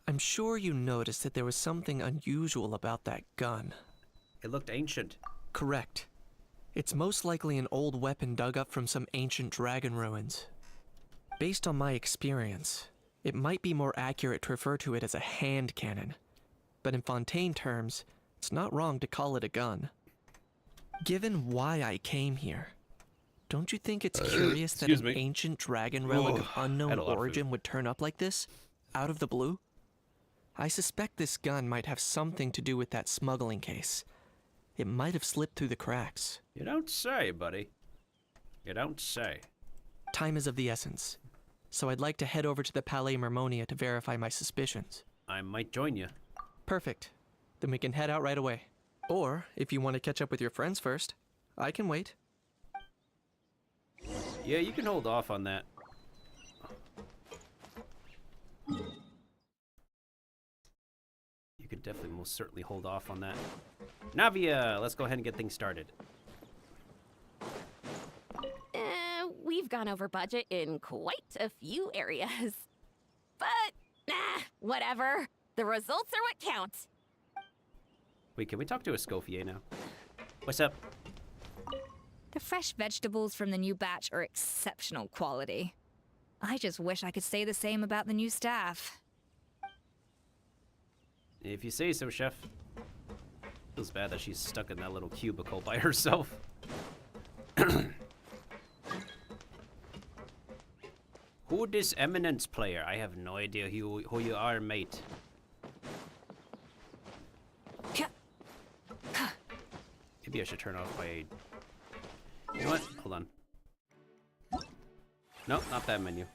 I'm sure you noticed that there was something unusual about that gun.
It looked ancient.
Correct. It's most likely an old weapon dug up from some ancient dragon ruins. Based on my experience, It might be more accurate to refer to it as a hand cannon, but in Fontaine terms, it's not wrong to call it a gun. Given why I came here, don't you think it's curious that an ancient dragon relic of unknown origin would turn up like this, out of the blue? I suspect this gun might have something to do with that smuggling case. It might have slipped through the cracks.
You don't say, buddy. You don't say.
Time is of the essence, so I'd like to head over to the Palais Mermonia to verify my suspicions.
I might join you.
Perfect. Then we can head out right away. Or, if you want to catch up with your friends first, I can wait.
Yeah, you can hold off on that. You could definitely most certainly hold off on that. Navia, let's go ahead and get things started.
We've gone over budget in quite a few areas. But, whatever. The results are what counts.
Wait, can we talk to Escoffier now? What's up?
The fresh vegetables from the new batch are exceptional quality. I just wish I could say the same about the new staff.
If you say so, chef. Feels bad that she's stuck in that little cubicle by herself. Who this Eminence player? I have no idea who you are, mate. Maybe I should turn off my... You know what? Hold on. Nope, not that menu.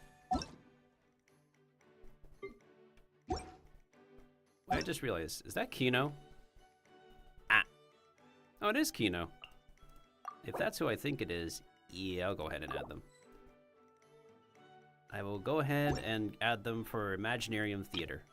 Wait, I just realized, is that Kino? Ah. Oh, it is Kino. If that's who I think it is, yeah, I'll go ahead and add them. I will go ahead and add them for Imaginarium Theater.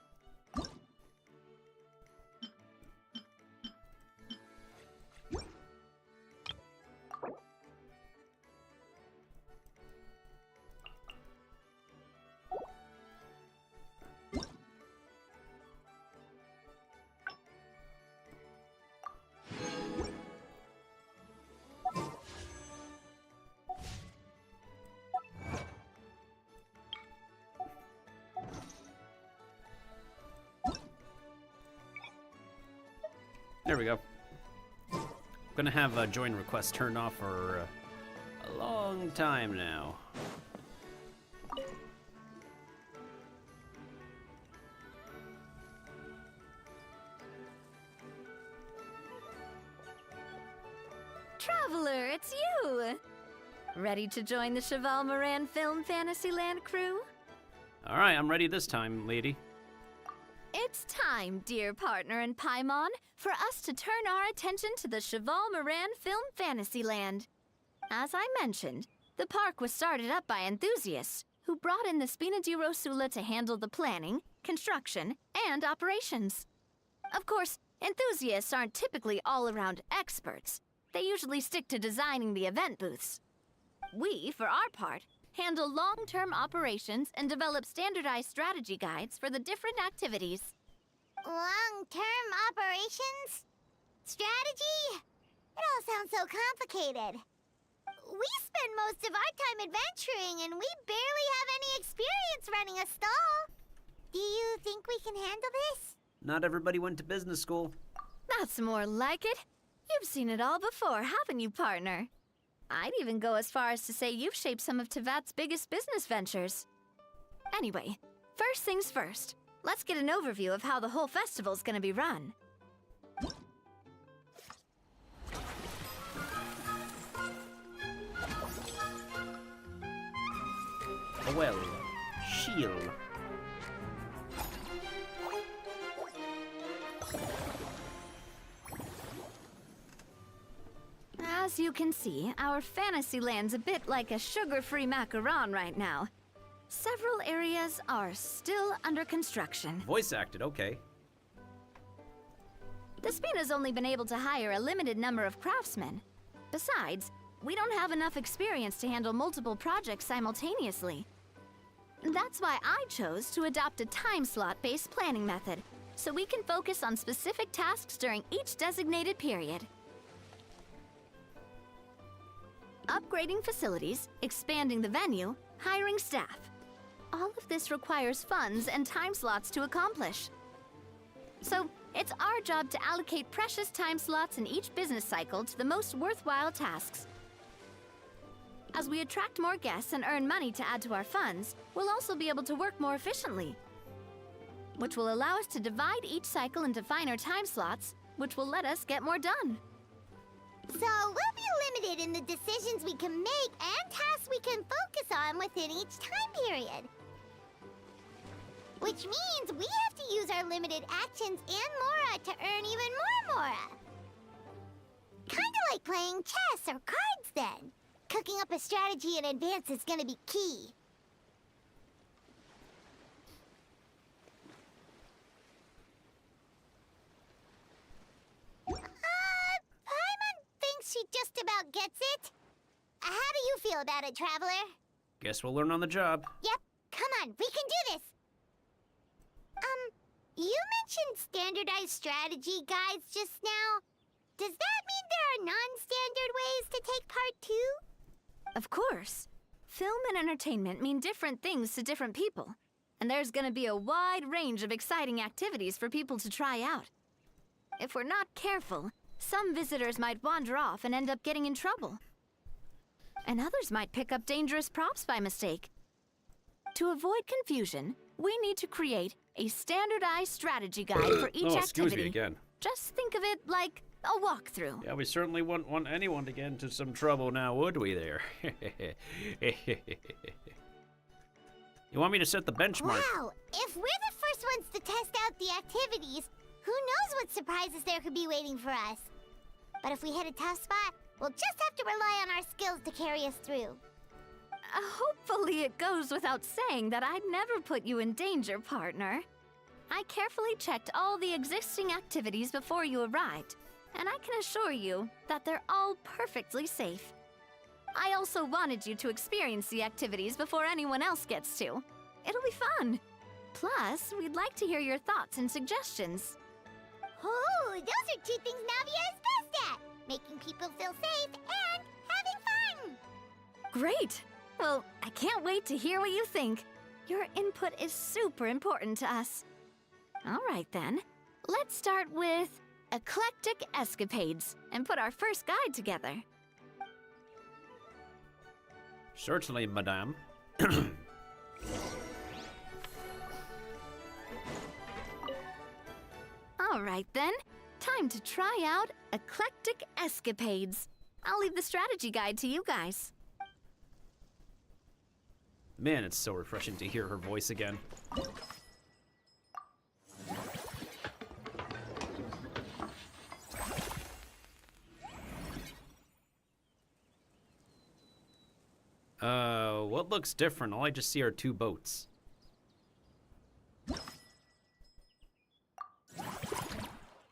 There we go. I'm gonna have a join request turned off for a long time now.
Traveler, it's you! Ready to join the Cheval Moran Film Fantasyland crew?
Alright, I'm ready this time, lady.
It's time, dear partner in Paimon, for us to turn our attention to the Cheval Moran Film Fantasyland. As I mentioned, the park was started up by enthusiasts who brought in the Spina di Rosula to handle the planning, construction, and operations. Of course, enthusiasts aren't typically all-around experts. They usually stick to designing the event booths. We, for our part, handle long-term operations and develop standardized strategy guides for the different activities.
Long-term operations? Strategy? It all sounds so complicated. We spend most of our time adventuring and we barely have any experience running a stall. Do you think we can handle this?
Not everybody went to business school.
That's more like it. You've seen it all before, haven't you, partner? I'd even go as far as to say you've shaped some of Tevat's biggest business ventures. Anyway, first things first. Let's get an overview of how the whole festival's gonna be run.
Well, shield.
As you can see, our Fantasyland's a bit like a sugar-free macaron right now. Several areas are still under construction.
Voice acted, okay.
The Spina's only been able to hire a limited number of craftsmen. Besides, we don't have enough experience to handle multiple projects simultaneously. That's why I chose to adopt a time slot-based planning method, so we can focus on specific tasks during each designated period. Upgrading facilities, expanding the venue, hiring staff. all of this requires funds and time slots to accomplish. So, it's our job to allocate precious time slots in each business cycle to the most worthwhile tasks. As we attract more guests and earn money to add to our funds, we'll also be able to work more efficiently, which will allow us to divide each cycle into finer time slots, which will let us get more done.
So we'll be limited in the decisions we can make and tasks we can focus on within each time period. Which means we have to use our limited actions and Mora to earn even more Mora. Kinda like playing chess or cards then. Cooking up a strategy in advance is gonna be key. Paimon thinks she just about gets it. How do you feel about it, Traveler?
Guess we'll learn on the job.
Yep, come on, we can do this. You mentioned standardized strategy guides just now. Does that mean there are non-standard ways to take part too?
Of course. Film and entertainment mean different things to different people, and there's gonna be a wide range of exciting activities for people to try out. If we're not careful, some visitors might wander off and end up getting in trouble. And others might pick up dangerous props by mistake. To avoid confusion, we need to create a standardized strategy guide for each
oh,
activity.
excuse me again.
Just think of it like a walkthrough.
Yeah, we certainly wouldn't want anyone to get into some trouble now, would we there? You want me to set the benchmark?
Wow, if we're the first ones to test out the activities, who knows what surprises there could be waiting for us. But if we hit a tough spot, we'll just have to rely on our skills to carry us through.
Hopefully it goes without saying that I'd never put you in danger, partner. I carefully checked all the existing activities before you arrived, and I can assure you that they're all perfectly safe. I also wanted you to experience the activities before anyone else gets to. It'll be fun. Plus, we'd like to hear your thoughts and suggestions.
Oh, those are two things Navia is best at! Making people feel safe and having fun!
Great! Well, I can't wait to hear what you think. Your input is super important to us. All right then, let's start with Eclectic Escapades and put our first guide together.
Certainly, madame.
All right then, time to try out Eclectic Escapades. I'll leave the strategy guide to you guys.
Man, it's so refreshing to hear her voice again. What looks different? All I just see are two boats.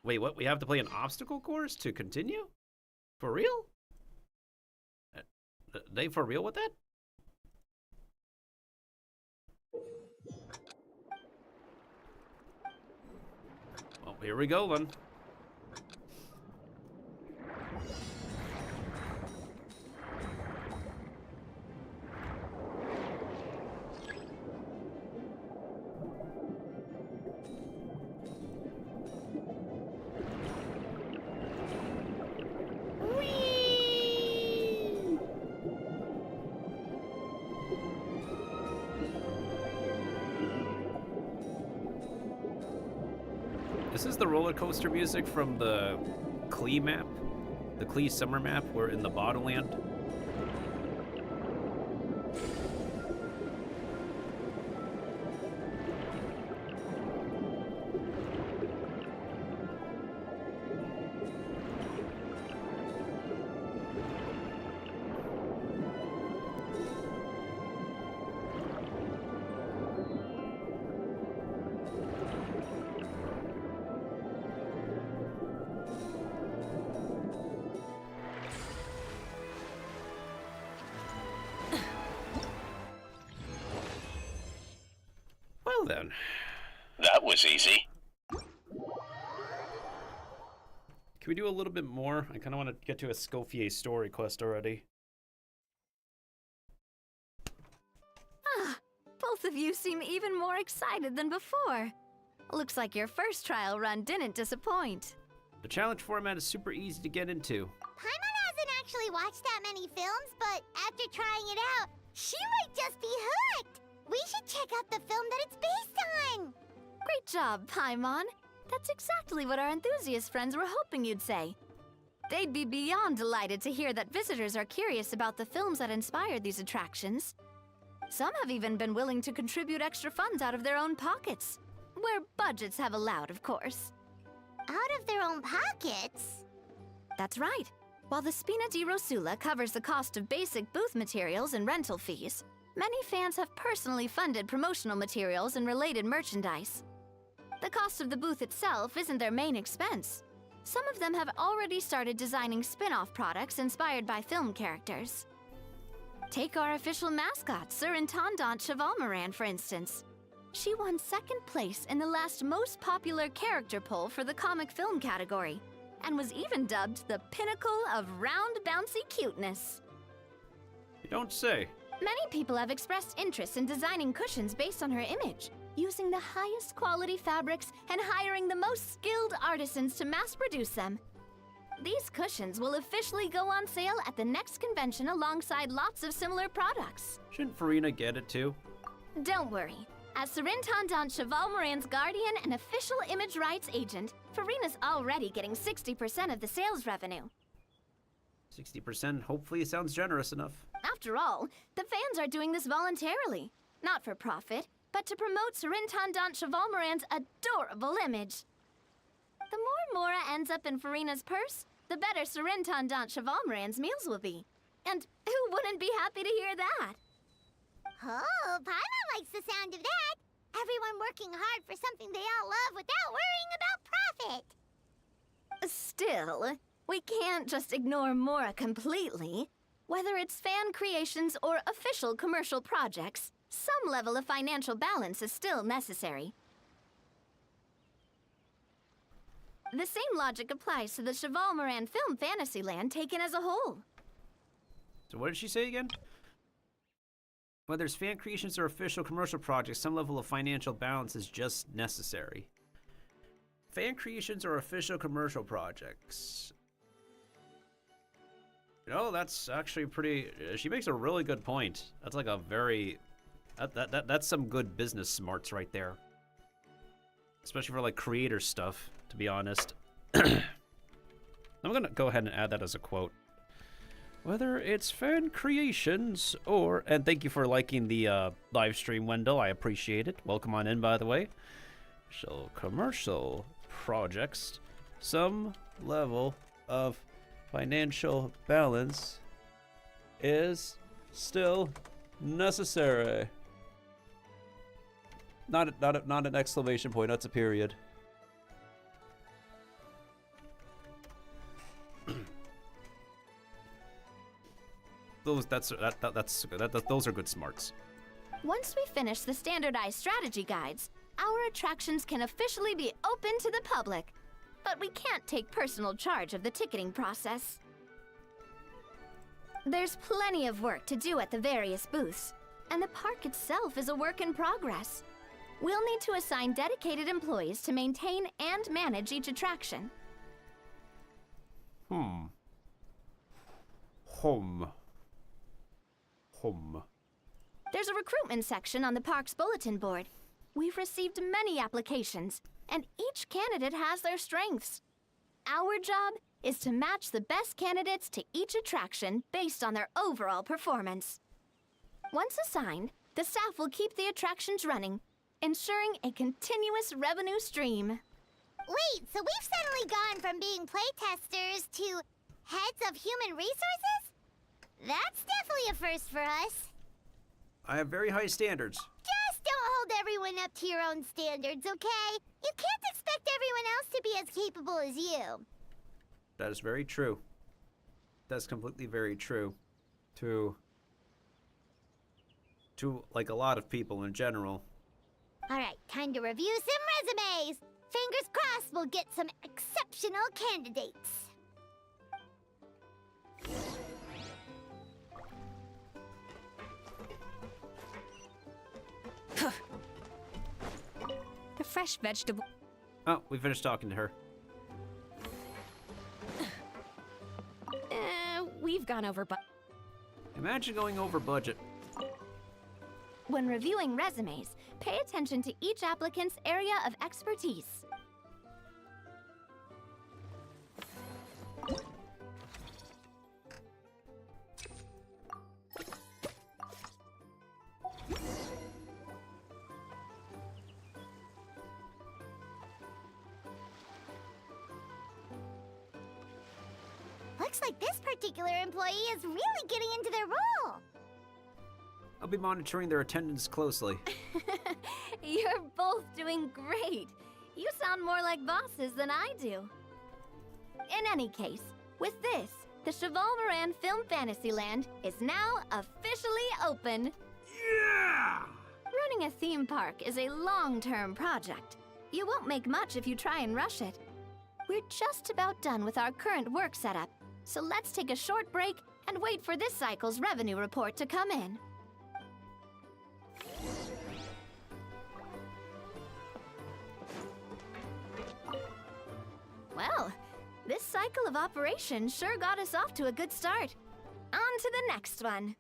Wait, what? We have to play an obstacle course to continue? For real? They for real with that? Well, here we go then. This is the roller coaster music from the Klee map, the Klee summer map. We're in the Bottomland. Well then.
That was easy.
Can we do a little bit more? I kind of want to get to Escoffier's story quest already.
Ah, Both of you seem even more excited than before. Looks like your first trial run didn't disappoint.
The challenge format is super easy to get into.
Paimon hasn't actually watched that many films, but after trying it out, she might just be hooked. We should check out the film that it's based on.
Great job, Paimon. That's exactly what our enthusiast friends were hoping you'd say. They'd be beyond delighted to hear that visitors are curious about the films that inspired these attractions. Some have even been willing to contribute extra funds out of their own pockets. Where budgets have allowed, of course.
Out of their own pockets?
That's right. While the Spina di Rosula covers the cost of basic booth materials and rental fees, many fans have personally funded promotional materials and related merchandise. The cost of the booth itself isn't their main expense. Some of them have already started designing spin-off products inspired by film characters. Take our official mascot, Surintendant Chevalmoran, for instance. She won second place in the last most popular character poll for the comic film category, and was even dubbed the pinnacle of round bouncy cuteness.
You don't say.
Many people have expressed interest in designing cushions based on her image, using the highest quality fabrics and hiring the most skilled artisans to mass produce them. These cushions will officially go on sale at the next convention alongside lots of similar products.
Shouldn't Farina get it too?
Don't worry. As Surintendant Chevalmoran's guardian and official image rights agent, Farina's already getting 60% of the sales revenue.
60% hopefully sounds generous enough.
After all, the fans are doing this voluntarily, not for profit, but to promote Surintendant Chevalmoran's adorable image. The more Mora ends up in Farina's purse, the better Surintendant Chevalmoran's meals will be. And who wouldn't be happy to hear that?
Oh, Paimon likes the sound of that. Everyone working hard for something they all love without worrying about profit.
Still, we can't just ignore Mora completely. Whether it's fan creations or official commercial projects, some level of financial balance is still necessary. The same logic applies to the Chevalmoran film Fantasyland taken as a whole.
So what did she say again? Whether it's fan creations or official commercial projects, some level of financial balance is just necessary. Fan creations or official commercial projects. You know, that's actually pretty... She makes a really good point. That's like a very... That's some good business smarts right there. Especially for like creator stuff, to be honest. I'm gonna go ahead and add that as a quote. Whether it's fan creations or... And thank you for liking the live stream, Wendell. I appreciate it. Welcome on in, by the way. So, commercial projects. Some level of financial balance is still necessary. Not an exclamation point. That's a period. Those are good smarts.
Once we finish the standardized strategy guides, our attractions can officially be open to the public. But we can't take personal charge of the ticketing process. There's plenty of work to do at the various booths, and the park itself is a work in progress. We'll need to assign dedicated employees to maintain and manage each attraction. There's a recruitment section on the park's bulletin board. We've received many applications, and each candidate has their strengths. Our job is to match the best candidates to each attraction based on their overall performance. Once assigned, the staff will keep the attractions running, ensuring a continuous revenue stream.
Wait, so we've suddenly gone from being playtesters to heads of human resources? That's definitely a first for us.
I have very high standards.
Just don't hold everyone up to your own standards, okay? You can't expect everyone else to be as capable as you.
That is very true. That's completely very true. To like a lot of people in general.
Alright, time to review some resumes. Fingers crossed we'll get some exceptional candidates.
fresh vegetable.
Oh, we finished talking to her.
We've gone over, but
Imagine going over budget.
When reviewing resumes, pay attention to each applicant's area of expertise.
Looks like this particular employee is really getting into their role.
I'll be monitoring their attendance closely.
You're both doing great. You sound more like bosses than I do. In any case, with this, the Cheval Moran Film Fantasyland is now officially open.
Yeah!
Running a theme park is a long-term project. You won't make much if you try and rush it. We're just about done with our current work setup, so let's take a short break and wait for this cycle's revenue report to come in. Well, this cycle of operation sure got us off to a good start. On to the next one.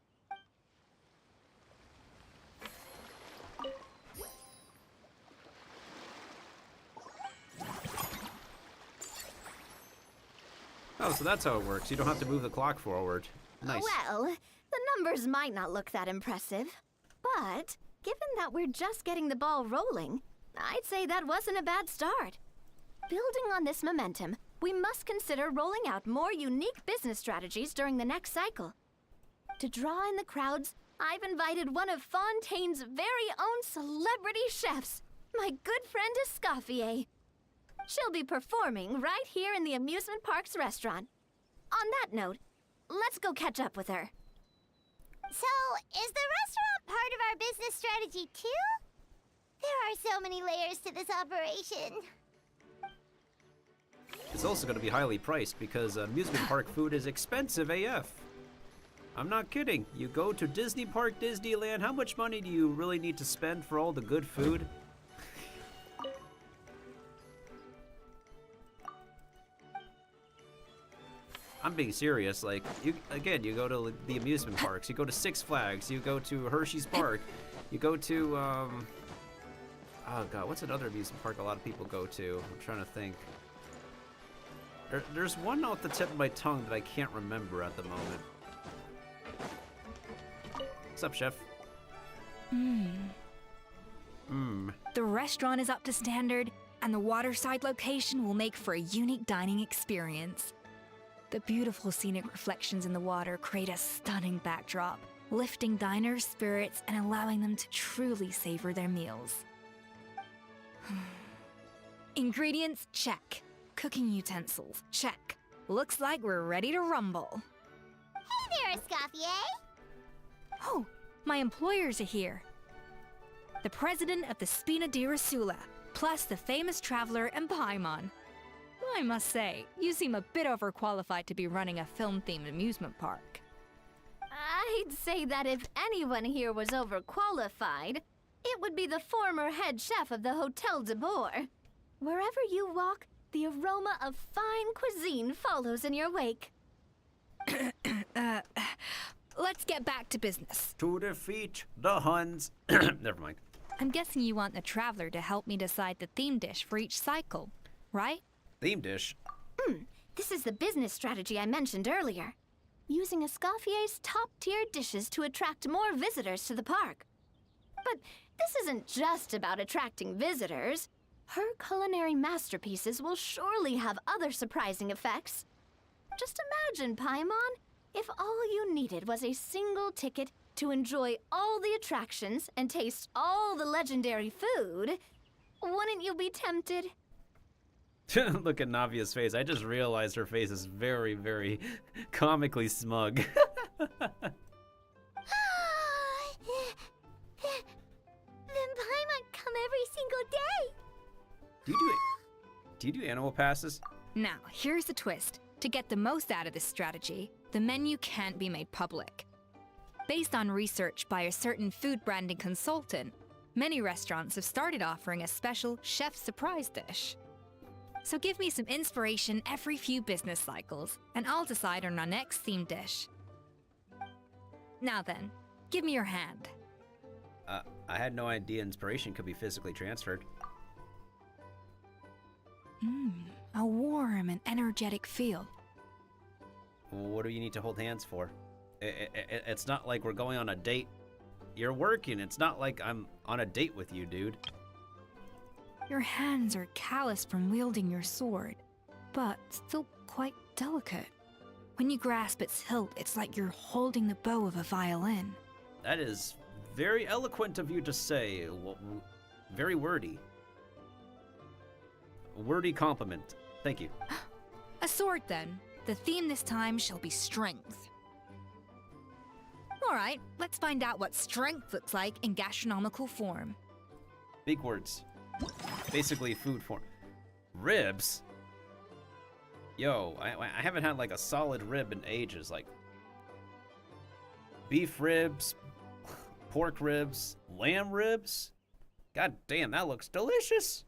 Oh, so that's how it works. You don't have to move the clock forward. Nice.
Well, the numbers might not look that impressive, but given that we're just getting the ball rolling, I'd say that wasn't a bad start. Building on this momentum, we must consider rolling out more unique business strategies during the next cycle. To draw in the crowds, I've invited one of Fontaine's very own celebrity chefs, my good friend Escoffier. She'll be performing right here in the amusement park's restaurant. On that note, let's go catch up with her.
So, is the restaurant part of our business strategy too? There are so many layers to this operation.
It's also going to be highly priced because amusement park food is expensive AF. I'm not kidding. You go to Disney Park, Disneyland, how much money do you really need to spend for all the good food? I'm being serious. Like, you go to the amusement parks, you go to Six Flags, you go to Hershey's Park, you go to, oh god, what's another amusement park a lot of people go to? I'm trying to think. There's one off the tip of my tongue that I can't remember at the moment. What's up, chef?
The restaurant is up to standard, and the waterside location will make for a unique dining experience. The beautiful scenic reflections in the water create a stunning backdrop, lifting diners' spirits and allowing them to truly savor their meals. Ingredients, check. Cooking utensils, check. Looks like we're ready to rumble.
Hey there, Escoffier!
Oh, my employers are here. The president of the Spina di Rasula, plus the famous traveler and Paimon. I must say, you seem a bit overqualified to be running a film-themed amusement park.
I'd say that if anyone here was overqualified, it would be the former head chef of the Hotel de Boer. Wherever you walk, the aroma of fine cuisine follows in your wake.
Let's get back to business.
To defeat the Huns. Never mind.
I'm guessing you want the traveler to help me decide the theme dish for each cycle, right?
Theme dish?
This is the business strategy I mentioned earlier. Using Escoffier's top-tier dishes to attract more visitors to the park. But this isn't just about attracting visitors. Her culinary masterpieces will surely have other surprising effects. Just imagine, Paimon, if all you needed was a single ticket to enjoy all the attractions and taste all the legendary food. Wouldn't you be tempted?
Look at Navia's face. I just realized her face is very, very comically smug.
Then Paimon come every single day!
Do you do animal passes?
Now, here's the twist. To get the most out of this strategy, the menu can't be made public. Based on research by a certain food branding consultant, Many restaurants have started offering a special chef surprise dish. So give me some inspiration every few business cycles, and I'll decide on our next themed dish. Now then, give me your hand.
I had no idea inspiration could be physically transferred.
A warm and energetic feel.
What do you need to hold hands for? It's not like we're going on a date. You're working. It's not like I'm on a date with you, dude.
Your hands are calloused from wielding your sword, but still quite delicate. When you grasp its hilt, it's like you're holding the bow of a violin.
That is very eloquent of you to say. Very wordy. Wordy compliment. Thank you.
A sword, then. The theme this time shall be strength. Alright, let's find out what strength looks like in gastronomical form.
Big words. Basically food form. Ribs? Yo, I haven't had like a solid rib in ages. Like beef ribs, pork ribs, lamb ribs. God damn, that looks delicious.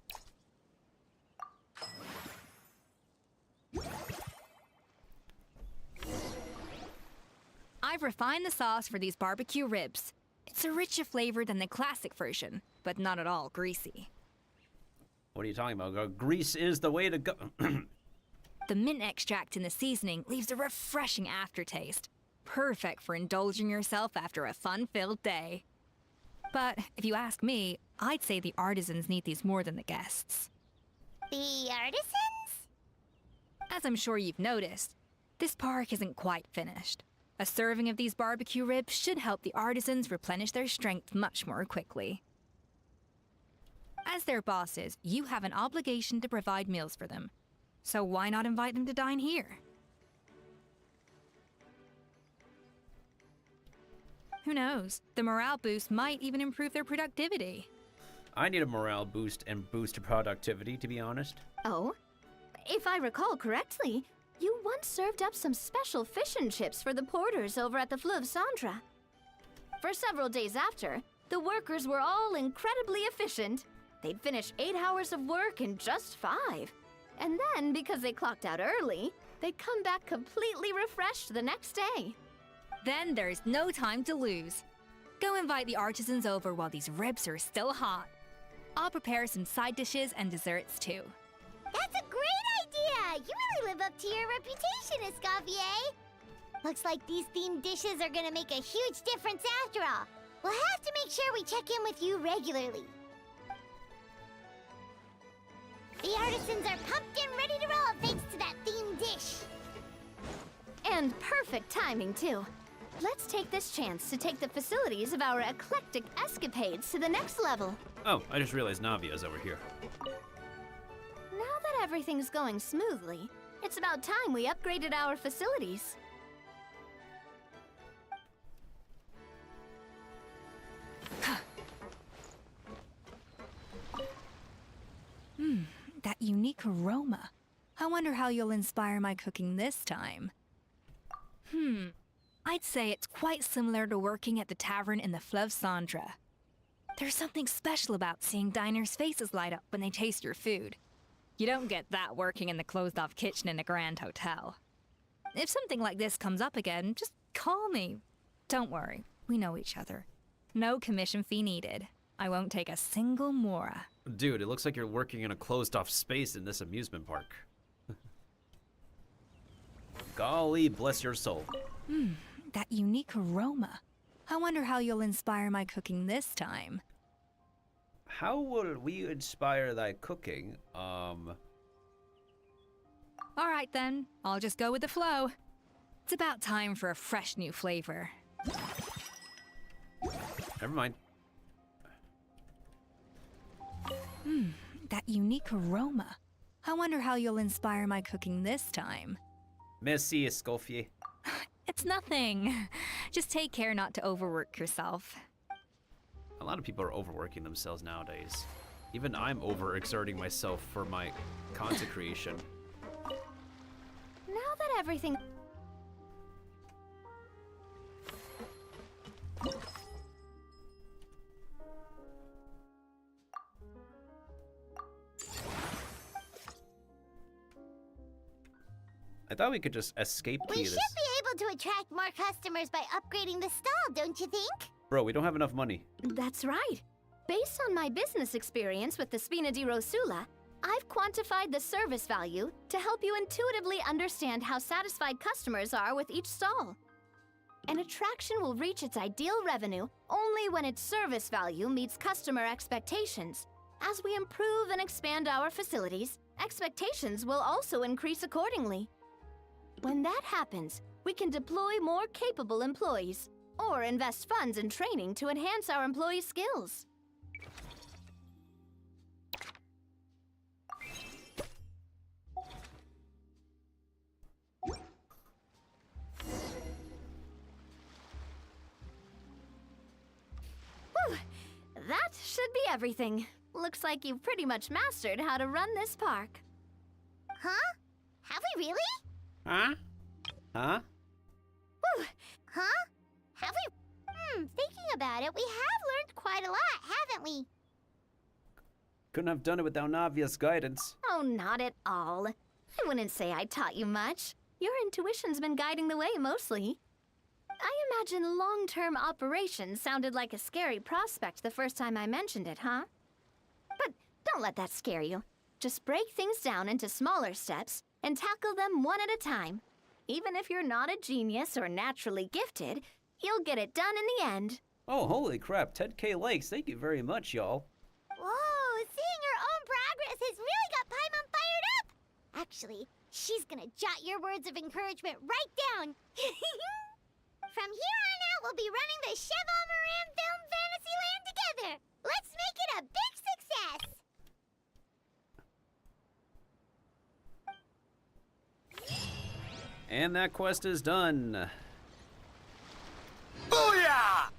I've refined the sauce for these barbecue ribs. It's a richer flavor than the classic version, but not at all greasy.
What are you talking about? Grease is the way to go.
The mint extract in the seasoning leaves a refreshing aftertaste, perfect for indulging yourself after a fun-filled day. But if you ask me, I'd say the artisans need these more than the guests.
The artisans?
As I'm sure you've noticed, this park isn't quite finished. A serving of these barbecue ribs should help the artisans replenish their strength much more quickly. As their bosses, you have an obligation to provide meals for them. So why not invite them to dine here? Who knows? The morale boost might even improve their productivity.
I need a morale boost and boost productivity, to be honest.
Oh? If I recall correctly, you once served up some special fish and chips for the porters over at the Fleuve Centre. For several days after, the workers were all incredibly efficient. They'd finish 8 hours of work in just 5. And then, because they clocked out early, they'd come back completely refreshed the next day.
Then there's no time to lose. Go invite the artisans over while these ribs are still hot. I'll prepare some side dishes and desserts too.
That's a great idea! You really live up to your reputation, Escoffier! Looks like these themed dishes are gonna make a huge difference after all. We'll have to make sure we check in with you regularly. The artisans are pumped and ready to roll thanks to that themed dish.
And perfect timing, too. Let's take this chance to take the facilities of our eclectic escapades to the next level.
Oh, I just realized Navia's over here.
Now that everything's going smoothly, it's about time we upgraded our facilities.
That unique aroma. I wonder how you'll inspire my cooking this time. I'd say it's quite similar to working at the tavern in the Fleuve Centre. There's something special about seeing diners' faces light up when they taste your food. You don't get that working in the closed-off kitchen in a grand hotel. If something like this comes up again, just call me. Don't worry, we know each other. No commission fee needed. I won't take a single mora.
Dude, it looks like you're working in a closed-off space in this amusement park. Golly, bless your soul.
That unique aroma. I wonder how you'll inspire my cooking this time.
How will we inspire thy cooking?
All right then, I'll just go with the flow. It's about time for a fresh new flavor.
Never mind.
That unique aroma. I wonder how you'll inspire my cooking this time.
Merci, Escoffier.
It's nothing. Just take care not to overwork yourself.
A lot of people are overworking themselves nowadays. Even I'm overexerting myself for my content creation.
Now that everything...
I thought we could just escape
We
key
should
this.
be able to attract more customers by upgrading the stall, don't you think?
Bro, we don't have enough money.
That's right. Based on my business experience with the Spina di Rosula, I've quantified the service value to help you intuitively understand how satisfied customers are with each stall. An attraction will reach its ideal revenue only when its service value meets customer expectations. As we improve and expand our facilities, expectations will also increase accordingly. When that happens, we can deploy more capable employees or invest funds in training to enhance our employees' skills. Whew. That should be everything. Looks like you've pretty much mastered how to run this park.
Huh? Have we really?
Huh? Huh?
Whew. Huh? Have we? Thinking about it, we have learned quite a lot, haven't we?
Couldn't have done it without Navia's guidance.
Oh, not at all. I wouldn't say I taught you much. Your intuition's been guiding the way mostly. I imagine long-term operations sounded like a scary prospect the first time I mentioned it, huh? But don't let that scare you. Just break things down into smaller steps and tackle them one at a time. Even if you're not a genius or naturally gifted, you'll get it done in the end.
Oh, holy crap. 10K likes. Thank you very much, y'all.
Whoa, seeing your own progress has really got Paimon fired up! Actually, she's gonna jot your words of encouragement right down. From here on out, we'll be running the Cheval Moran Film Fantasyland together. Let's make it a big success!
And that quest is done.
Booyah!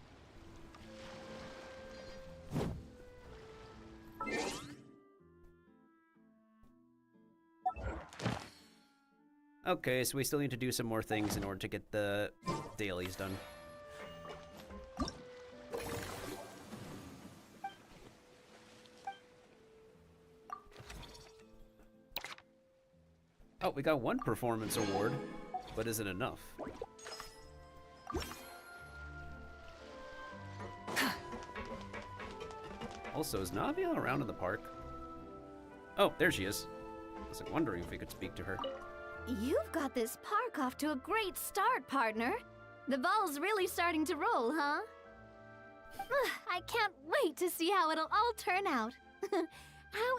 Okay, so we still need to do some more things in order to get the dailies done. Oh, we got one performance award, but is it enough? Also, is Navia around in the park? Oh, there she is. I was like wondering if we could speak to her.
You've got this park off to a great start, partner. The ball's really starting to roll, huh? I can't wait to see how it'll all turn out. How...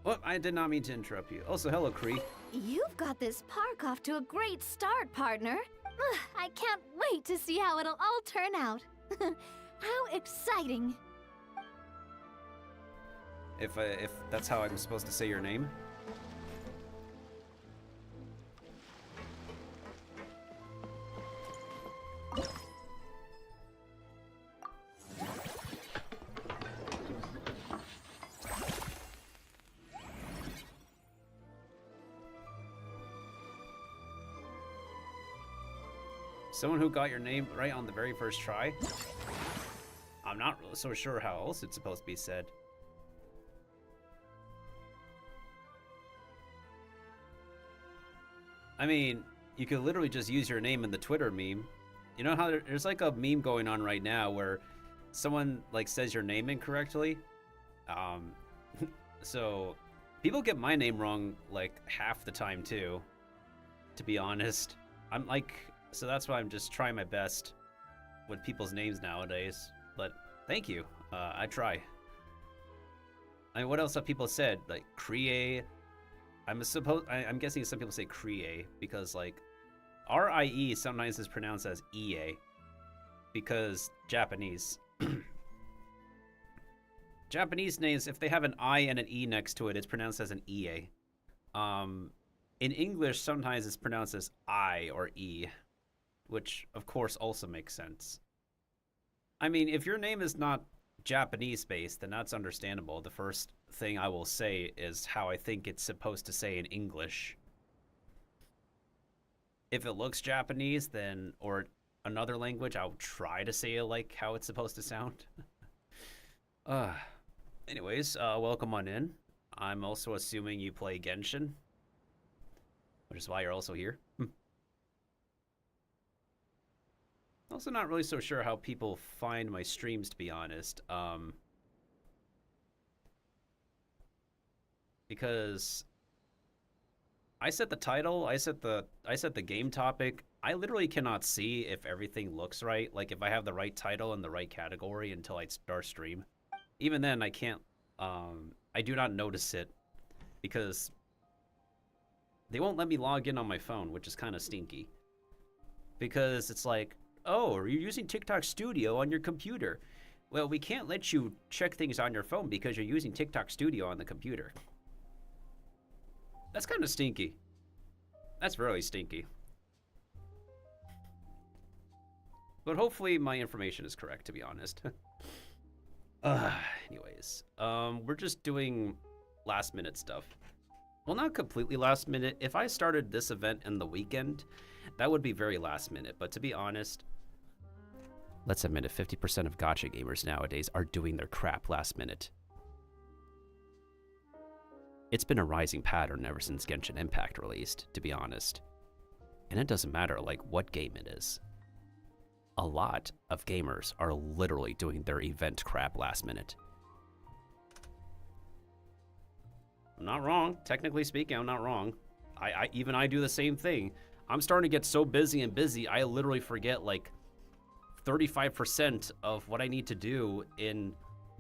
Well, I did not mean to interrupt you. Also, hello, Kree.
You've got this park off to a great start, partner. I can't wait to see how it'll all turn out. How exciting.
If that's how I'm supposed to say your name. Someone who got your name right on the very first try? I'm not really so sure how else it's supposed to be said. I mean, you could literally just use your name in the Twitter meme. You know how there's like a meme going on right now where someone like says your name incorrectly? So people get my name wrong like half the time too, to be honest. I'm like, so that's why I'm just trying my best with people's names nowadays. But thank you, I try. I mean, what else have people said? Like Kree. I'm guessing some people say Kree because like R-I-E sometimes is pronounced as E-A because Japanese. Japanese names, if they have an I and an E next to it, it's pronounced as an E-A. In English, sometimes it's pronounced as I or E, which of course also makes sense. I mean, if your name is not Japanese-based, then that's understandable. The first thing I will say is how I think it's supposed to say in English. If it looks Japanese, then, or another language, I'll try to say it like how it's supposed to sound. Anyways, welcome on in. I'm also assuming you play Genshin. which is why you're also here. Also not really so sure how people find my streams, to be honest. Because I set the title, I set the game topic. I literally cannot see if everything looks right, like if I have the right title and the right category until I start stream. Even then, I can't, I do not notice it because they won't let me log in on my phone, which is kind of stinky. Because it's like, oh, are you using TikTok Studio on your computer? Well, we can't let you check things on your phone because you're using TikTok Studio on the computer. That's kind of stinky. That's really stinky. But hopefully my information is correct, to be honest. Anyways, we're just doing last minute stuff. Well, not completely last minute. If I started this event in the weekend, that would be very last minute. But to be honest, let's admit it, 50% of gacha gamers nowadays are doing their crap last minute. It's been a rising pattern ever since Genshin Impact released, to be honest. And it doesn't matter like what game it is. A lot of gamers are literally doing their event crap last minute. I'm not wrong. Technically speaking, I'm not wrong. Even I do the same thing. I'm starting to get so busy and busy, I literally forget like 35% of what I need to do in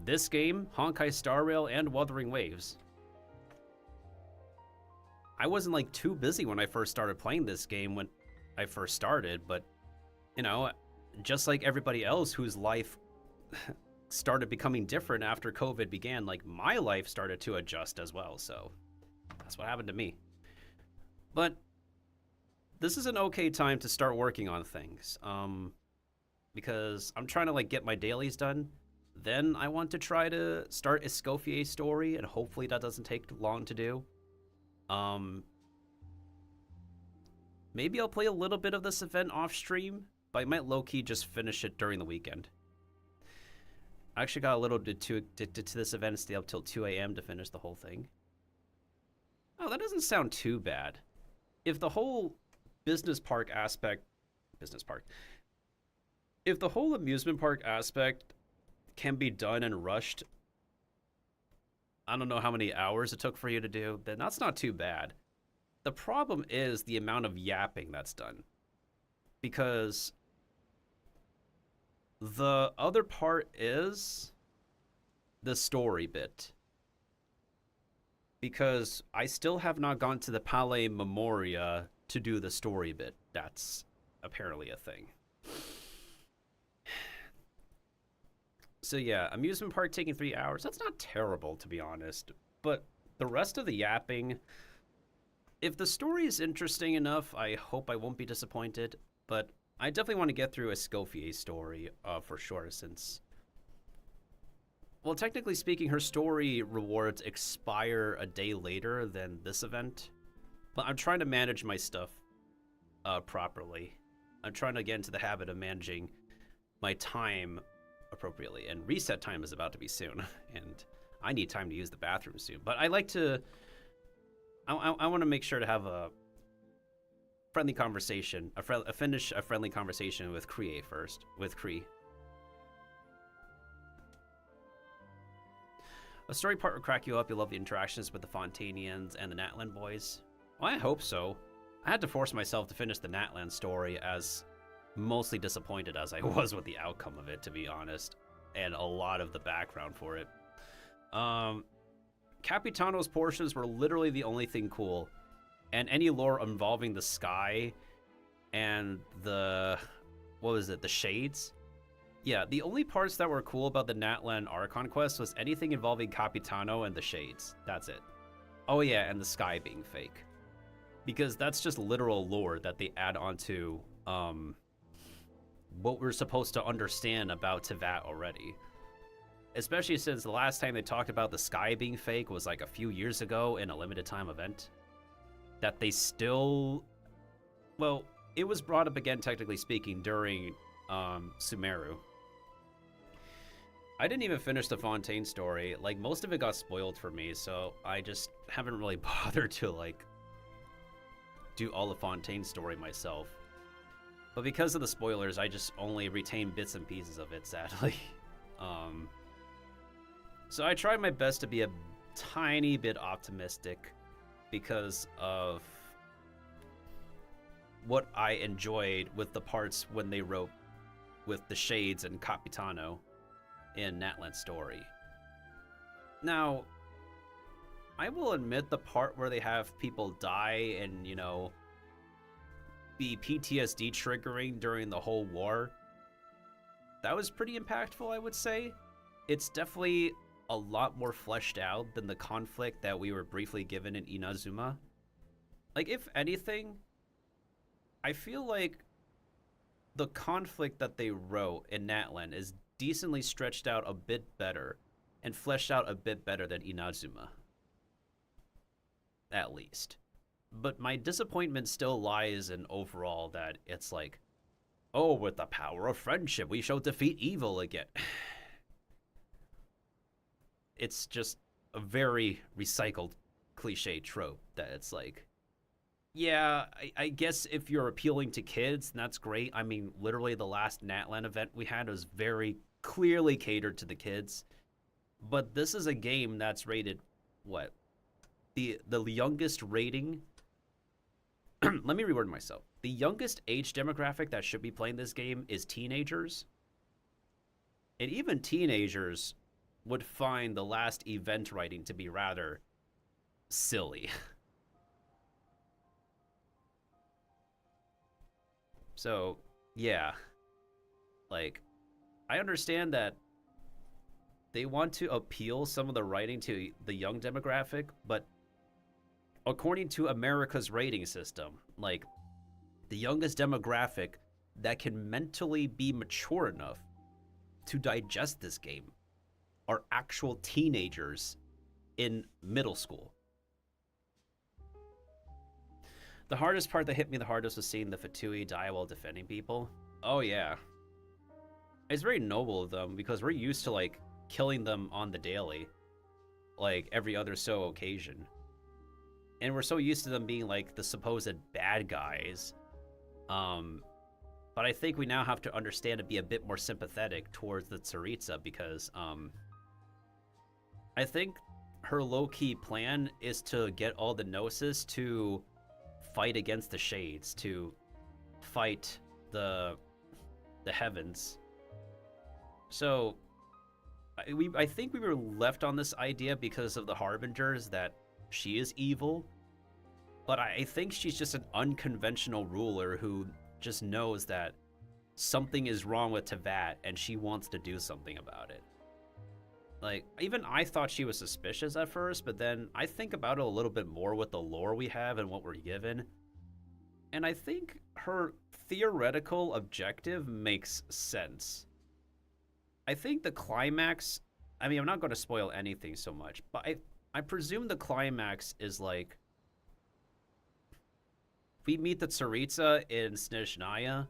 this game, Honkai Star Rail, and Wuthering Waves. I wasn't like too busy when I first started playing this game when I first started, but you know, just like everybody else whose life started becoming different after COVID began, like my life started to adjust as well, so that's what happened to me. But this is an okay time to start working on things, because I'm trying to like get my dailies done. Then I want to try to start Escoffier's story, and hopefully that doesn't take long to do. Maybe I'll play a little bit of this event off stream, but I might low-key just finish it during the weekend. I actually got a little bit too addicted to this event and stay up till 2 a.m. to finish the whole thing. Oh, that doesn't sound too bad. If the whole business park aspect... If the whole amusement park aspect can be done and rushed, I don't know how many hours it took for you to do, then that's not too bad. The problem is the amount of yapping that's done. Because the other part is the story bit. Because I still have not gone to the Palais Memoria to do the story bit. That's apparently a thing. So yeah, amusement park taking 3 hours. That's not terrible, to be honest. But the rest of the yapping, if the story is interesting enough, I hope I won't be disappointed. But I definitely want to get through Escoffier's story for sure, since... Well, technically speaking, her story rewards expire a day later than this event. But I'm trying to manage my stuff properly. I'm trying to get into the habit of managing my time appropriately, and reset time is about to be soon, and I need time to use the bathroom soon. But I like to, I want to make sure to have a friendly conversation, finish a friendly conversation with Kree first, with Kree. A story part will crack you up. You'll love the interactions with the Fontanians and the Natlan boys. Well, I hope so. I had to force myself to finish the Natlan story, as mostly disappointed as I was with the outcome of it, to be honest, and a lot of the background for it. Capitano's portions were literally the only thing cool, and any lore involving the sky and the, what was it, the shades? Yeah, the only parts that were cool about the Natlan Archon quest was anything involving Capitano and the shades. That's it. Oh yeah, and the sky being fake. Because that's just literal lore that they add onto what we're supposed to understand about Teyvat already. Especially since the last time they talked about the sky being fake was like a few years ago in a limited time event. That they still... Well, it was brought up again, technically speaking, during Sumeru. I didn't even finish the Fontaine story. Like, most of it got spoiled for me, so I just haven't really bothered to, like, do all of Fontaine's story myself. But because of the spoilers, I just only retain bits and pieces of it, sadly. So I tried my best to be a tiny bit optimistic because of what I enjoyed with the parts when they wrote with the Shades and Capitano in Natlan's story. Now, I will admit the part where they have people die and, you know, be PTSD triggering during the whole war, that was pretty impactful, I would say. It's definitely a lot more fleshed out than the conflict that we were briefly given in Inazuma. Like, if anything, I feel like the conflict that they wrote in Natlan is decently stretched out a bit better and fleshed out a bit better than Inazuma. At least. But my disappointment still lies in overall that it's like, oh, with the power of friendship, we shall defeat evil again. It's just a very recycled cliche trope that it's like, yeah, I guess if you're appealing to kids, that's great. I mean, literally the last Natlan event we had was very clearly catered to the kids. But this is a game that's rated, what? The youngest rating... Let me reword myself. The youngest age demographic that should be playing this game is teenagers. And even teenagers would find the last event writing to be rather silly. So, yeah. Like, I understand that they want to appeal some of the writing to the young demographic, but according to America's rating system, like, the youngest demographic that can mentally be mature enough to digest this game are actual teenagers in middle school. The hardest part that hit me the hardest was seeing the Fatui die while defending people. Oh yeah. It's very noble of them because we're used to, like, killing them on the daily, like every other so occasion. And we're so used to them being like the supposed bad guys. But I think we now have to understand and be a bit more sympathetic towards the Tsaritsa because I think her low-key plan is to get all the Gnosis to fight against the Shades, to fight the heavens. So I think we were left on this idea because of the Harbingers that she is evil, but I think she's just an unconventional ruler who just knows that something is wrong with Teyvat and she wants to do something about it. Like, even I thought she was suspicious at first, but then I think about it a little bit more with the lore we have and what we're given, and I think her theoretical objective makes sense. I think the climax, I mean, I'm not going to spoil anything so much, but I presume the climax is like, we meet the Tsaritsa in Snezhnaya,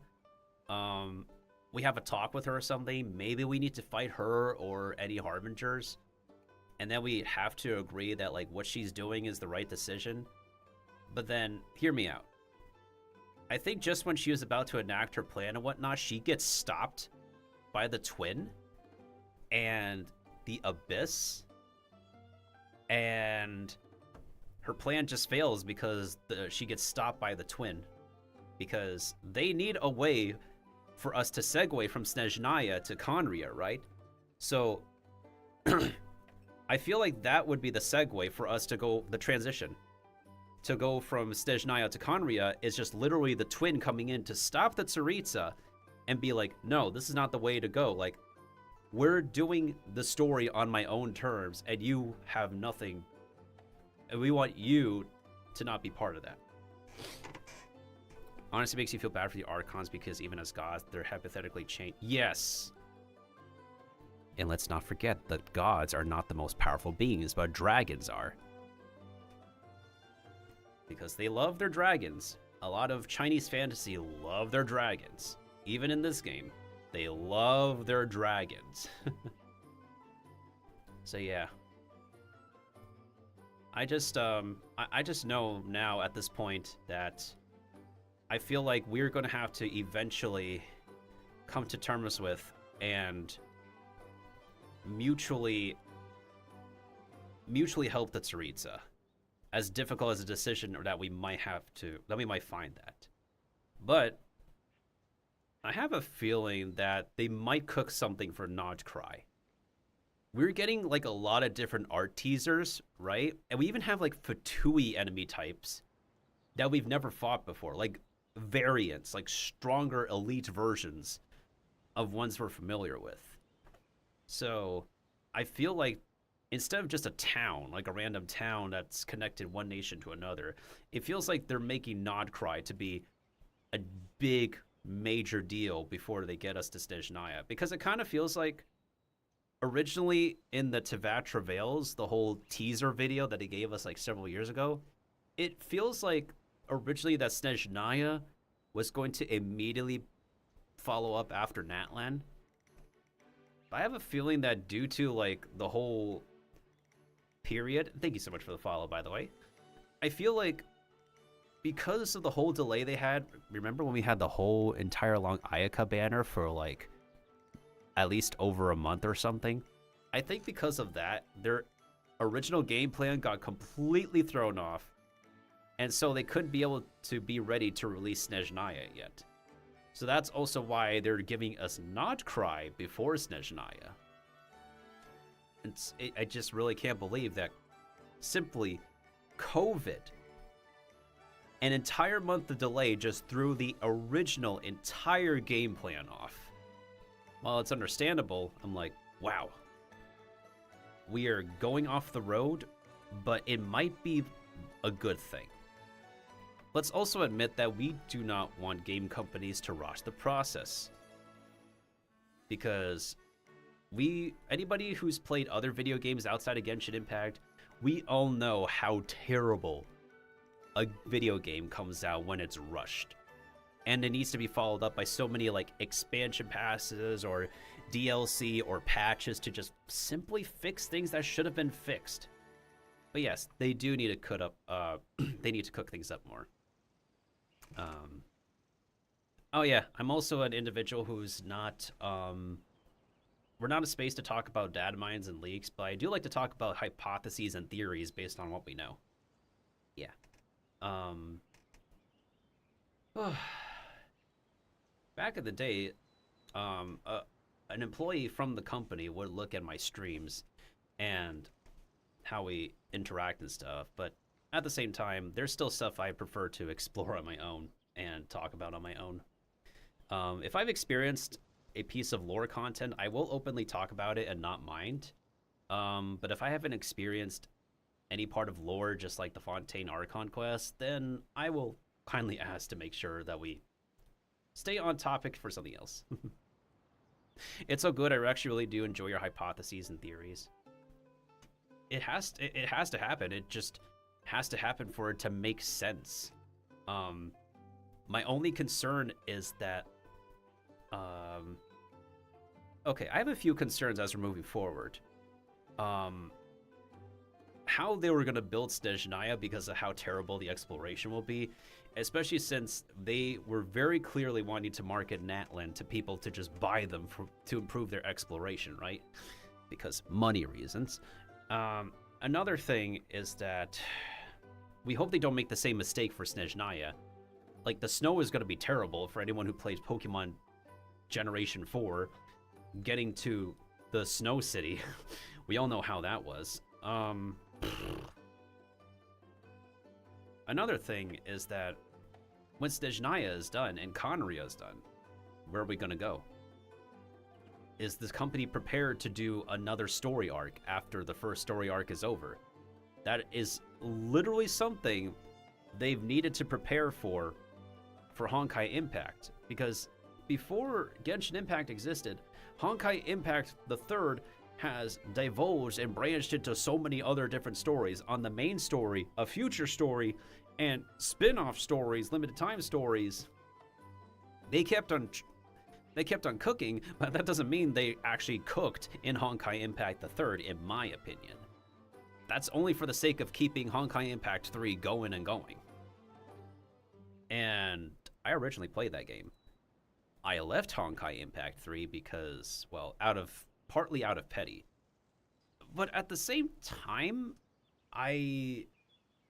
we have a talk with her or something, maybe we need to fight her or any Harbingers, and then we have to agree that, like, what she's doing is the right decision. But then, hear me out. I think just when she was about to enact her plan and whatnot, she gets stopped by the Twin and the Abyss, and her plan just fails because she gets stopped by the Twin, because they need a way for us to segue from Snezhnaya to Conria, right? So I feel like that would be the segue for us to go, the transition to go from Snezhnaya to Conria is just literally the Twin coming in to stop the Tsaritsa and be like, no, this is not the way to go. Like, we're doing the story on my own terms, and you have nothing, and we want you to not be part of that. Honestly, it makes you feel bad for the Archons because even as gods, they're hypothetically changed. Yes! And let's not forget that gods are not the most powerful beings, but dragons are. Because they love their dragons. A lot of Chinese fantasy love their dragons. Even in this game, they love their dragons. So yeah. I just know now at this point that I feel like we're going to have to eventually come to terms with and mutually help the Tsaritsa. As difficult as a decision that we might find that. But I have a feeling that they might cook something for Nodcry. We're getting like a lot of different art teasers, right? And we even have like Fatui enemy types that we've never fought before. Like variants, like stronger elite versions of ones we're familiar with. So I feel like instead of just a town, like a random town that's connected one nation to another, it feels like they're making Nodcry to be a big, major deal before they get us to Snezhnaya. Because it kind of feels like originally in the Tevat Travails, the whole teaser video that they gave us like several years ago, it feels like originally that Snezhnaya was going to immediately follow up after Natlan. I have a feeling that due to like the whole period, thank you so much for the follow, by the way, I feel like because of the whole delay they had, remember when we had the whole entire long Ayaka banner for like at least over a month or something? I think because of that, their original game plan got completely thrown off, and so they couldn't be able to be ready to release Snezhnaya yet. So that's also why they're giving us Nodcry before Snezhnaya. I just really can't believe that simply COVID, an entire month of delay, just threw the original entire game plan off. While it's understandable, I'm like, wow. We are going off the road, but it might be a good thing. Let's also admit that we do not want game companies to rush the process. Because anybody who's played other video games outside of Genshin Impact, we all know how terrible a video game comes out when it's rushed. And it needs to be followed up by so many like expansion passes or DLC or patches to just simply fix things that should have been fixed. But yes, they do need to cook things up more. Oh yeah, I'm also an individual who's not we're not a space to talk about data mines and leaks, but I do like to talk about hypotheses and theories based on what we know. Yeah. Back in the day, an employee from the company would look at my streams and how we interact and stuff, but at the same time, there's still stuff I prefer to explore on my own and talk about on my own. If I've experienced a piece of lore content, I will openly talk about it and not mind. But if I haven't experienced any part of lore, just like the Fontaine Archon quest, then I will kindly ask to make sure that we stay on topic for something else. It's so good. I actually really do enjoy your hypotheses and theories. It has to happen. It just has to happen for it to make sense. My only concern is that okay, I have a few concerns as we're moving forward. How they were going to build Snezhnaya because of how terrible the exploration will be, especially since they were very clearly wanting to market Natlan to people to just buy them to improve their exploration, right? Because money reasons. Another thing is that we hope they don't make the same mistake for Snezhnaya. Like, the snow is going to be terrible for anyone who plays Pokemon Generation 4. Getting to the Snow City, we all know how that was. Another thing is that when Snezhnaya is done and Conria is done, where are we going to go? Is this company prepared to do another story arc after the first story arc is over? That is literally something they've needed to prepare for Honkai Impact, because before Genshin Impact existed, Honkai Impact the Third has divulged and branched into so many other different stories. On the main story, a future story, and spin-off stories, limited time stories. They kept on cooking, but that doesn't mean they actually cooked in Honkai Impact the Third, in my opinion. That's only for the sake of keeping Honkai Impact 3 going and going. And I originally played that game. I left Honkai Impact 3 because, well, partly out of petty. But at the same time, I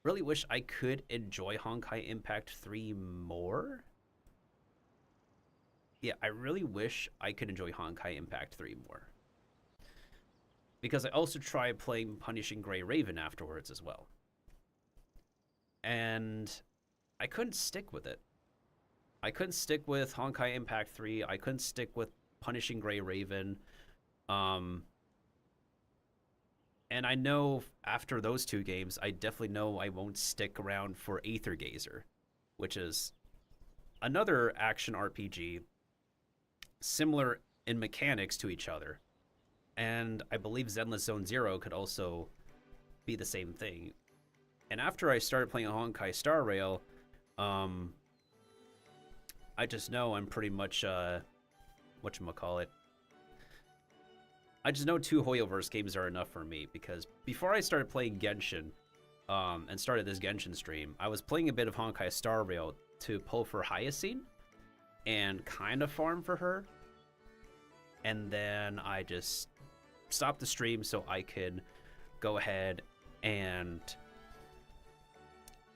really wish I could enjoy Honkai Impact 3 more. Yeah, I really wish I could enjoy Honkai Impact 3 more. Because I also tried playing Punishing Gray Raven afterwards as well. And I couldn't stick with it. I couldn't stick with Honkai Impact 3. I couldn't stick with Punishing Gray Raven. And I know after those two games, I definitely know I won't stick around for Aether Gazer, which is another action RPG similar in mechanics to each other. And I believe Zenless Zone Zero could also be the same thing. And after I started playing Honkai Star Rail, I just know I'm pretty much, whatchamacallit. I just know 2 Hoyoverse games are enough for me, because before I started playing Genshin, and started this Genshin stream, I was playing a bit of Honkai Star Rail to pull for Hyacine, and kind of farm for her. And then I just stopped the stream so I could go ahead and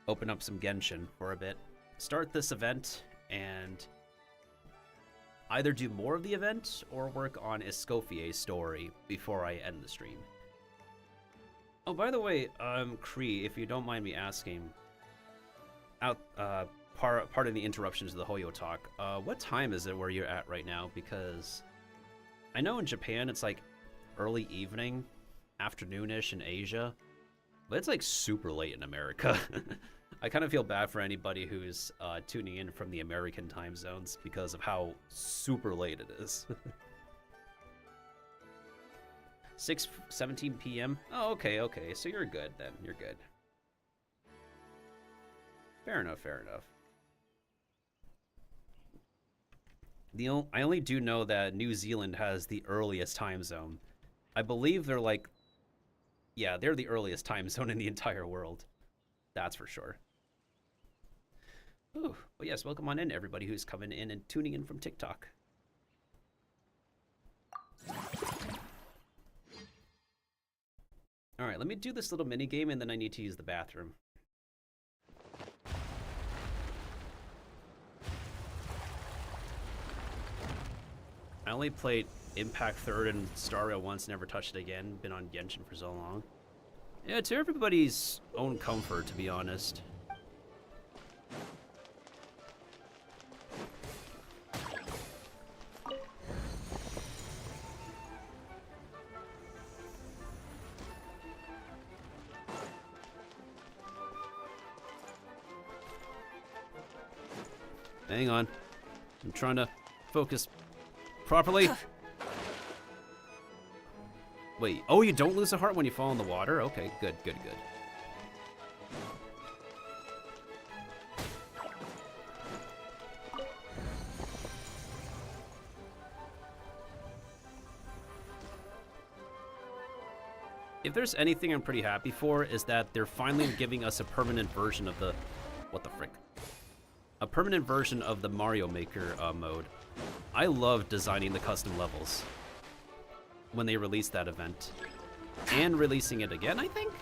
open up some Genshin for a bit, start this event, and either do more of the event or work on Escoffier's story before I end the stream. Oh, by the way, Kree, if you don't mind me asking, pardon the interruptions of the Hoyo talk, what time is it where you're at right now? Because I know in Japan it's like early evening, afternoonish in Asia, but it's like super late in America. I kind of feel bad for anybody who's tuning in from the American time zones because of how super late it is. 6:17 p.m. Oh, okay. So you're good then. You're good. Fair enough. I only do know that New Zealand has the earliest time zone. I believe they're like, yeah, they're the earliest time zone in the entire world. That's for sure. Ooh, but yes, welcome on in, everybody who's coming in and tuning in from TikTok. All right, let me do this little mini game, and then I need to use the bathroom. I only played Impact 3rd and Star Rail once, never touched it again. Been on Genshin for so long. Yeah, to everybody's own comfort, to be honest. Hang on. I'm trying to focus properly. Wait, oh, you don't lose a heart when you fall in the water? Okay, good. If there's anything I'm pretty happy for, is that they're finally giving us a permanent version of the... What the frick? A permanent version of the Mario Maker mode. I love designing the custom levels when they released that event. And releasing it again, I think?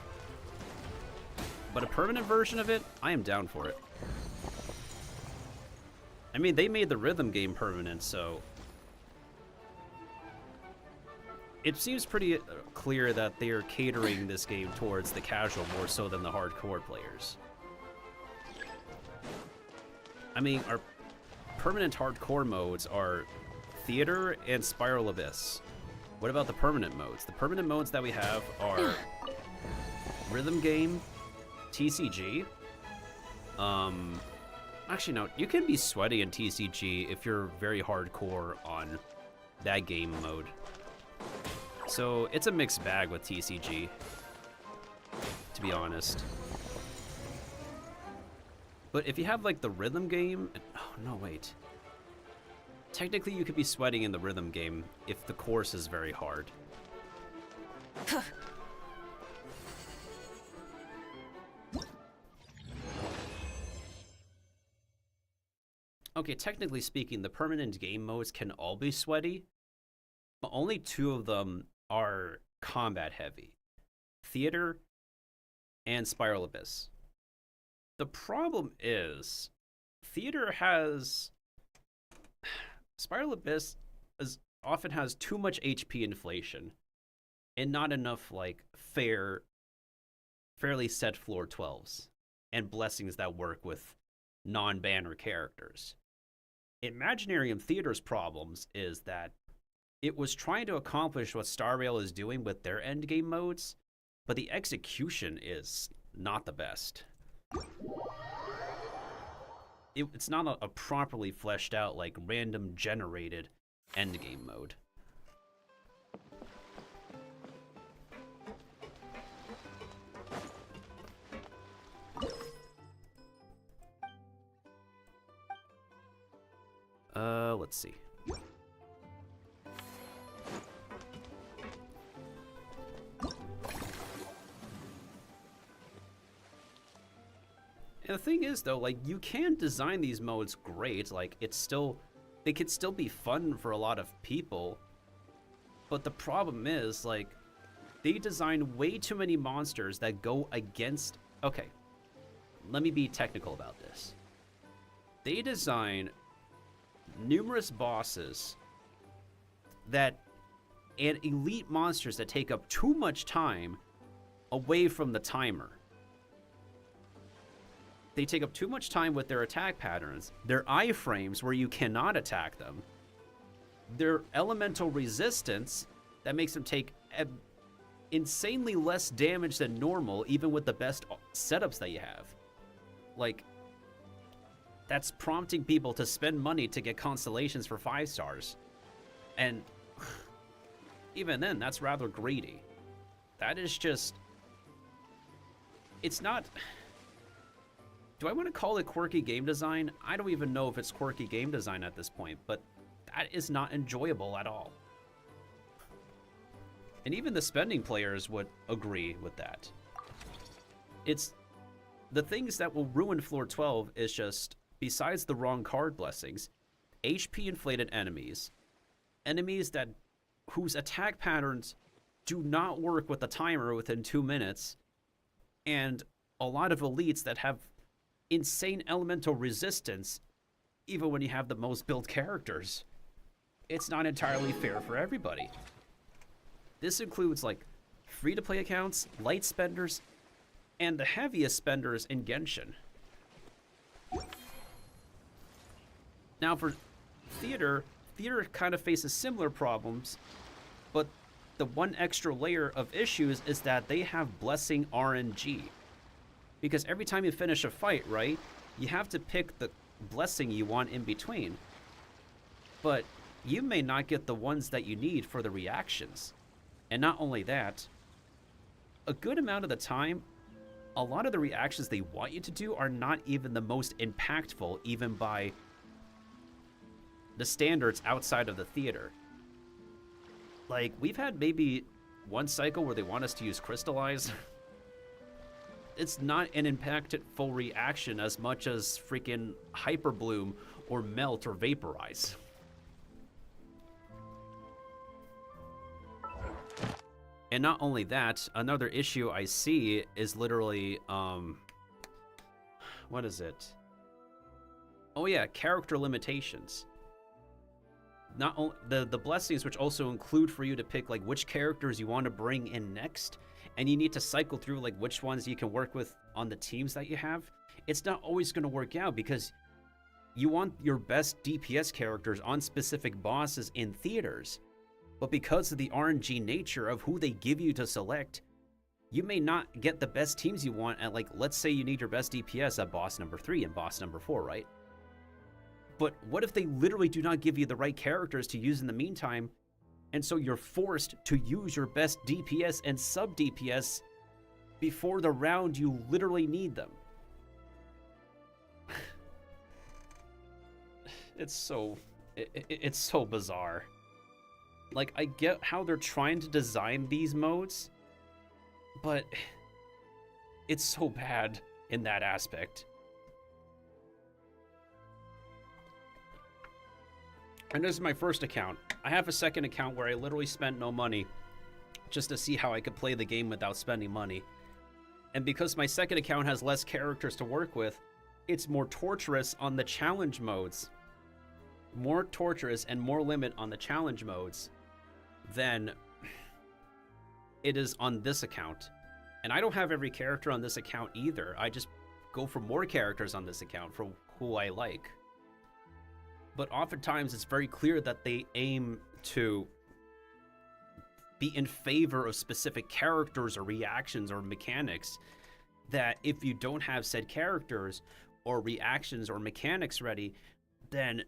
But a permanent version of it, I am down for it. I mean, they made the rhythm game permanent, so... It seems pretty clear that they are catering this game towards the casual more so than the hardcore players. I mean, our permanent hardcore modes are Theater and Spiral Abyss. What about the permanent modes? The permanent modes that we have are Rhythm Game, TCG. Actually, no, you can be sweaty in TCG if you're very hardcore on that game mode. So it's a mixed bag with TCG, to be honest. But if you have like the rhythm game, oh no, wait. Technically you could be sweating in the rhythm game if the course is very hard. Okay, technically speaking, the permanent game modes can all be sweaty, but only 2 of them are combat heavy. Theater and Spiral Abyss. The problem is, Theater has... Spiral Abyss often has too much HP inflation and not enough, like, fairly set floor 12s and blessings that work with non-banner characters. Imaginarium Theater's problems is that it was trying to accomplish what Star Rail is doing with their endgame modes, but the execution is not the best. It's not a properly fleshed out, like, random generated endgame mode. Let's see. And the thing is, though, like, you can design these modes great. Like, they could still be fun for a lot of people. But the problem is, like, they design way too many monsters that go against... Okay, let me be technical about this. They design numerous bosses and elite monsters that take up too much time away from the timer. They take up too much time with their attack patterns, their iframes where you cannot attack them, their elemental resistance that makes them take insanely less damage than normal, even with the best setups that you have. Like, that's prompting people to spend money to get constellations for 5 stars. And even then, that's rather greedy. That is just... It's not... Do I want to call it quirky game design? I don't even know if it's quirky game design at this point, but that is not enjoyable at all. And even the spending players would agree with that. It's... The things that will ruin Floor 12 is just, besides the wrong card blessings, HP-inflated enemies whose attack patterns do not work with the timer within 2 minutes, and a lot of elites that have insane elemental resistance even when you have the most built characters. It's not entirely fair for everybody. This includes, like, free-to-play accounts, light spenders, and the heaviest spenders in Genshin. Now for Theater kind of faces similar problems, but the one extra layer of issues is that they have blessing RNG. Because every time you finish a fight, right, you have to pick the blessing you want in between. But you may not get the ones that you need for the reactions. And not only that, a good amount of the time, a lot of the reactions they want you to do are not even the most impactful, even by the standards outside of the theater. Like, we've had maybe one cycle where they want us to use Crystallize. It's not an impactful reaction as much as freaking Hyper Bloom or Melt or Vaporize. And not only that, another issue I see is literally, what is it? Oh yeah, character limitations. Not only the blessings, which also include for you to pick like which characters you want to bring in next, and you need to cycle through like which ones you can work with on the teams that you have. It's not always going to work out because you want your best DPS characters on specific bosses in theaters. But because of the RNG nature of who they give you to select, you may not get the best teams you want at, like, let's say you need your best DPS at boss number 3 and boss number 4, right? But what if they literally do not give you the right characters to use in the meantime, and so you're forced to use your best DPS and sub-DPS before the round you literally need them? It's so bizarre. Like, I get how they're trying to design these modes, but it's so bad in that aspect. And this is my first account. I have a second account where I literally spent no money just to see how I could play the game without spending money. And because my second account has less characters to work with, it's more torturous on the challenge modes. More torturous and more limit on the challenge modes than it is on this account. And I don't have every character on this account either. I just go for more characters on this account for who I like. But oftentimes it's very clear that they aim to be in favor of specific characters or reactions or mechanics, that if you don't have said characters or reactions or mechanics ready, then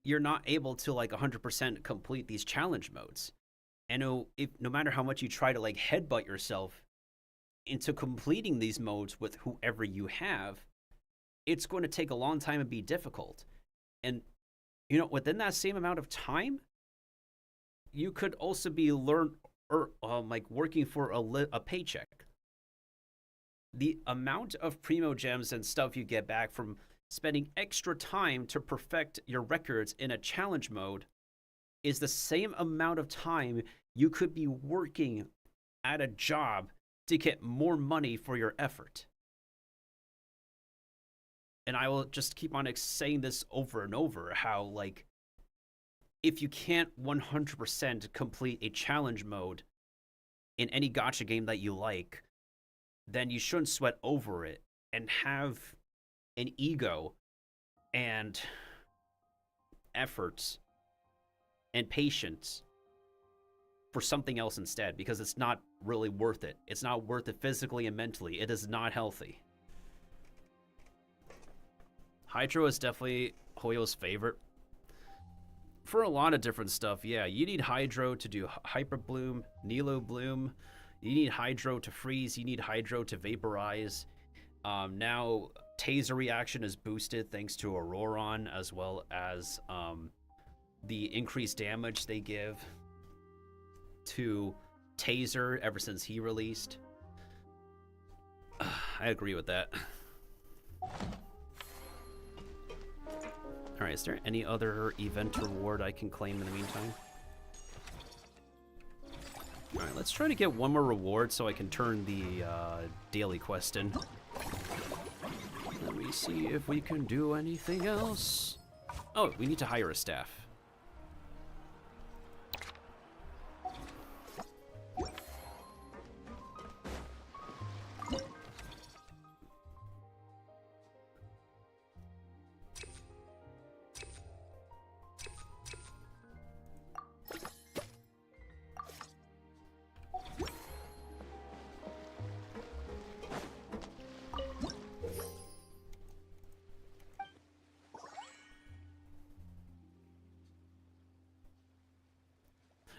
you're not able to like 100% complete these challenge modes. And no matter how much you try to like headbutt yourself into completing these modes with whoever you have, it's going to take a long time and be difficult. And you know, within that same amount of time, you could also be like working for a paycheck. The amount of primo gems and stuff you get back from spending extra time to perfect your records in a challenge mode is the same amount of time you could be working at a job to get more money for your effort. And I will just keep on saying this over and over, how like, if you can't 100% complete a challenge mode in any gacha game that you like, then you shouldn't sweat over it and have an ego and efforts and patience for something else instead, because it's not really worth it. It's not worth it physically and mentally. It is not healthy. Hydro is definitely Hoyo's favorite. For a lot of different stuff, yeah, you need Hydro to do Hyper Bloom, Nilo Bloom. You need Hydro to freeze. You need Hydro to vaporize. Now, Taser reaction is boosted thanks to Auroron, as well as the increased damage they give to Taser ever since he released. I agree with that. Alright, is there any other event reward I can claim in the meantime? Alright, let's try to get one more reward so I can turn the daily quest in. Let me see if we can do anything else. Oh, we need to hire a staff.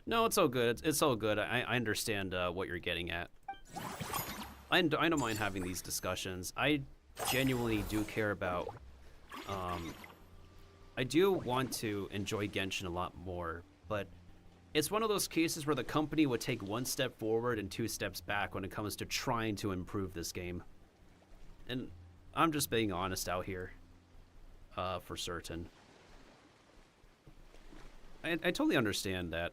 No, it's all good. It's all good. I understand what you're getting at. I don't mind having these discussions. I genuinely do care about... I do want to enjoy Genshin a lot more, but it's one of those cases where the company would take one step forward and 2 steps back when it comes to trying to improve this game. And I'm just being honest out here, for certain. I totally understand that.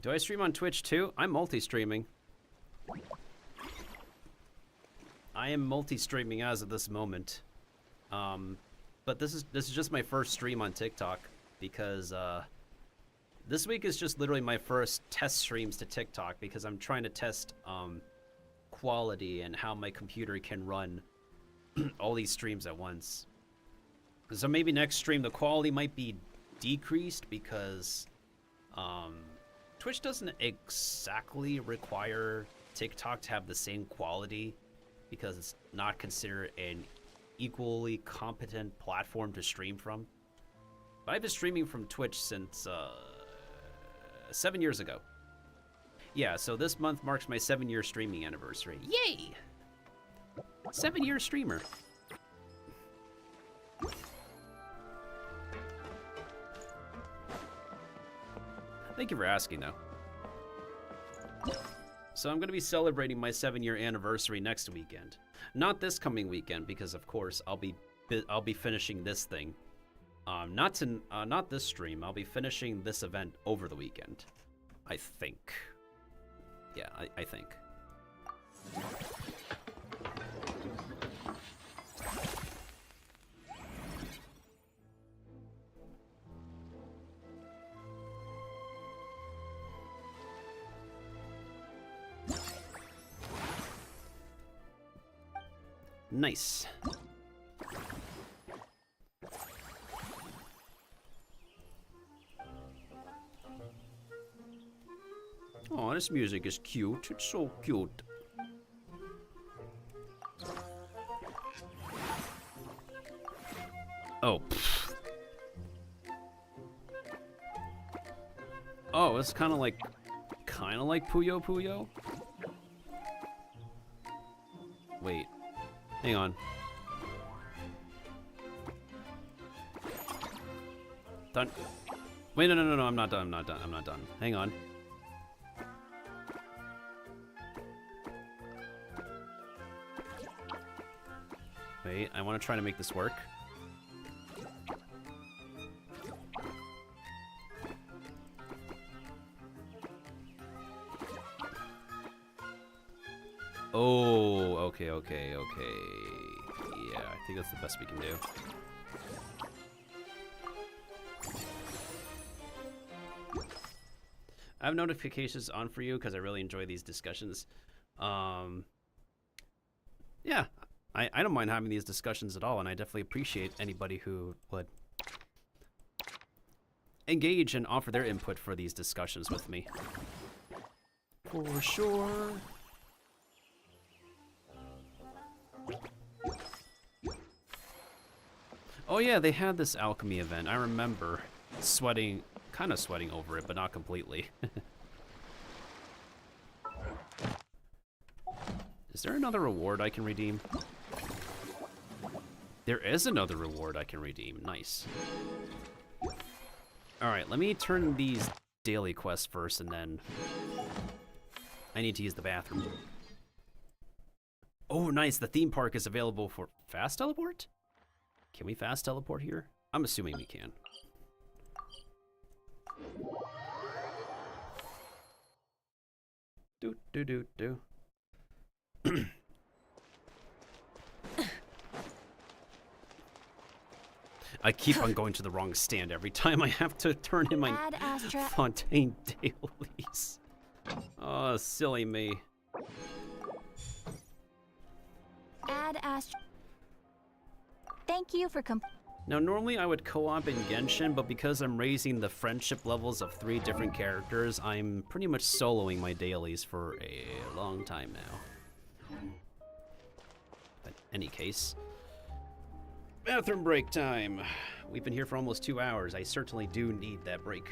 Do I stream on Twitch too? I'm multi-streaming. I am multi-streaming as of this moment. But this is just my first stream on TikTok because this week is just literally my first test streams to TikTok because I'm trying to test quality and how my computer can run all these streams at once. So maybe next stream the quality might be decreased because Twitch doesn't exactly require TikTok to have the same quality because it's not considered an equally competent platform to stream from. But I've been streaming from Twitch since 7 years ago. Yeah, so this month marks my 7-year streaming anniversary. Yay! 7-year streamer. Thank you for asking, though. So I'm going to be celebrating my 7-year anniversary next weekend. Not this coming weekend, because of course I'll be finishing this thing. Not this stream. I'll be finishing this event over the weekend. I think. Yeah, I think. Nice. Oh, this music is cute. It's so cute. Oh. Pfft. Oh, it's kind of like Puyo Puyo. Wait. Hang on. Done. Wait, no, I'm not done, I'm not done. Hang on. Wait, I want to try to make this work. Oh, okay. Yeah, I think that's the best we can do. I have notifications on for you because I really enjoy these discussions. Yeah, I don't mind having these discussions at all, and I definitely appreciate anybody who would engage and offer their input for these discussions with me. For sure. Oh yeah, they had this alchemy event. I remember sweating, kind of sweating over it, but not completely. Is there another reward I can redeem? There is another reward I can redeem. Nice. Alright, let me turn these daily quests first, and then I need to use the bathroom. Oh, nice. The theme park is available for fast teleport? Can we fast teleport here? I'm assuming we can. Do. I keep on going to the wrong stand every time I have to turn in my Fontaine dailies. Oh, silly me.
Thank you for
Now, normally I would co-op in Genshin, but because I'm raising the friendship levels of 3 different characters, I'm pretty much soloing my dailies for a long time now. But in any case, bathroom break time. We've been here for almost 2 hours. I certainly do need that break.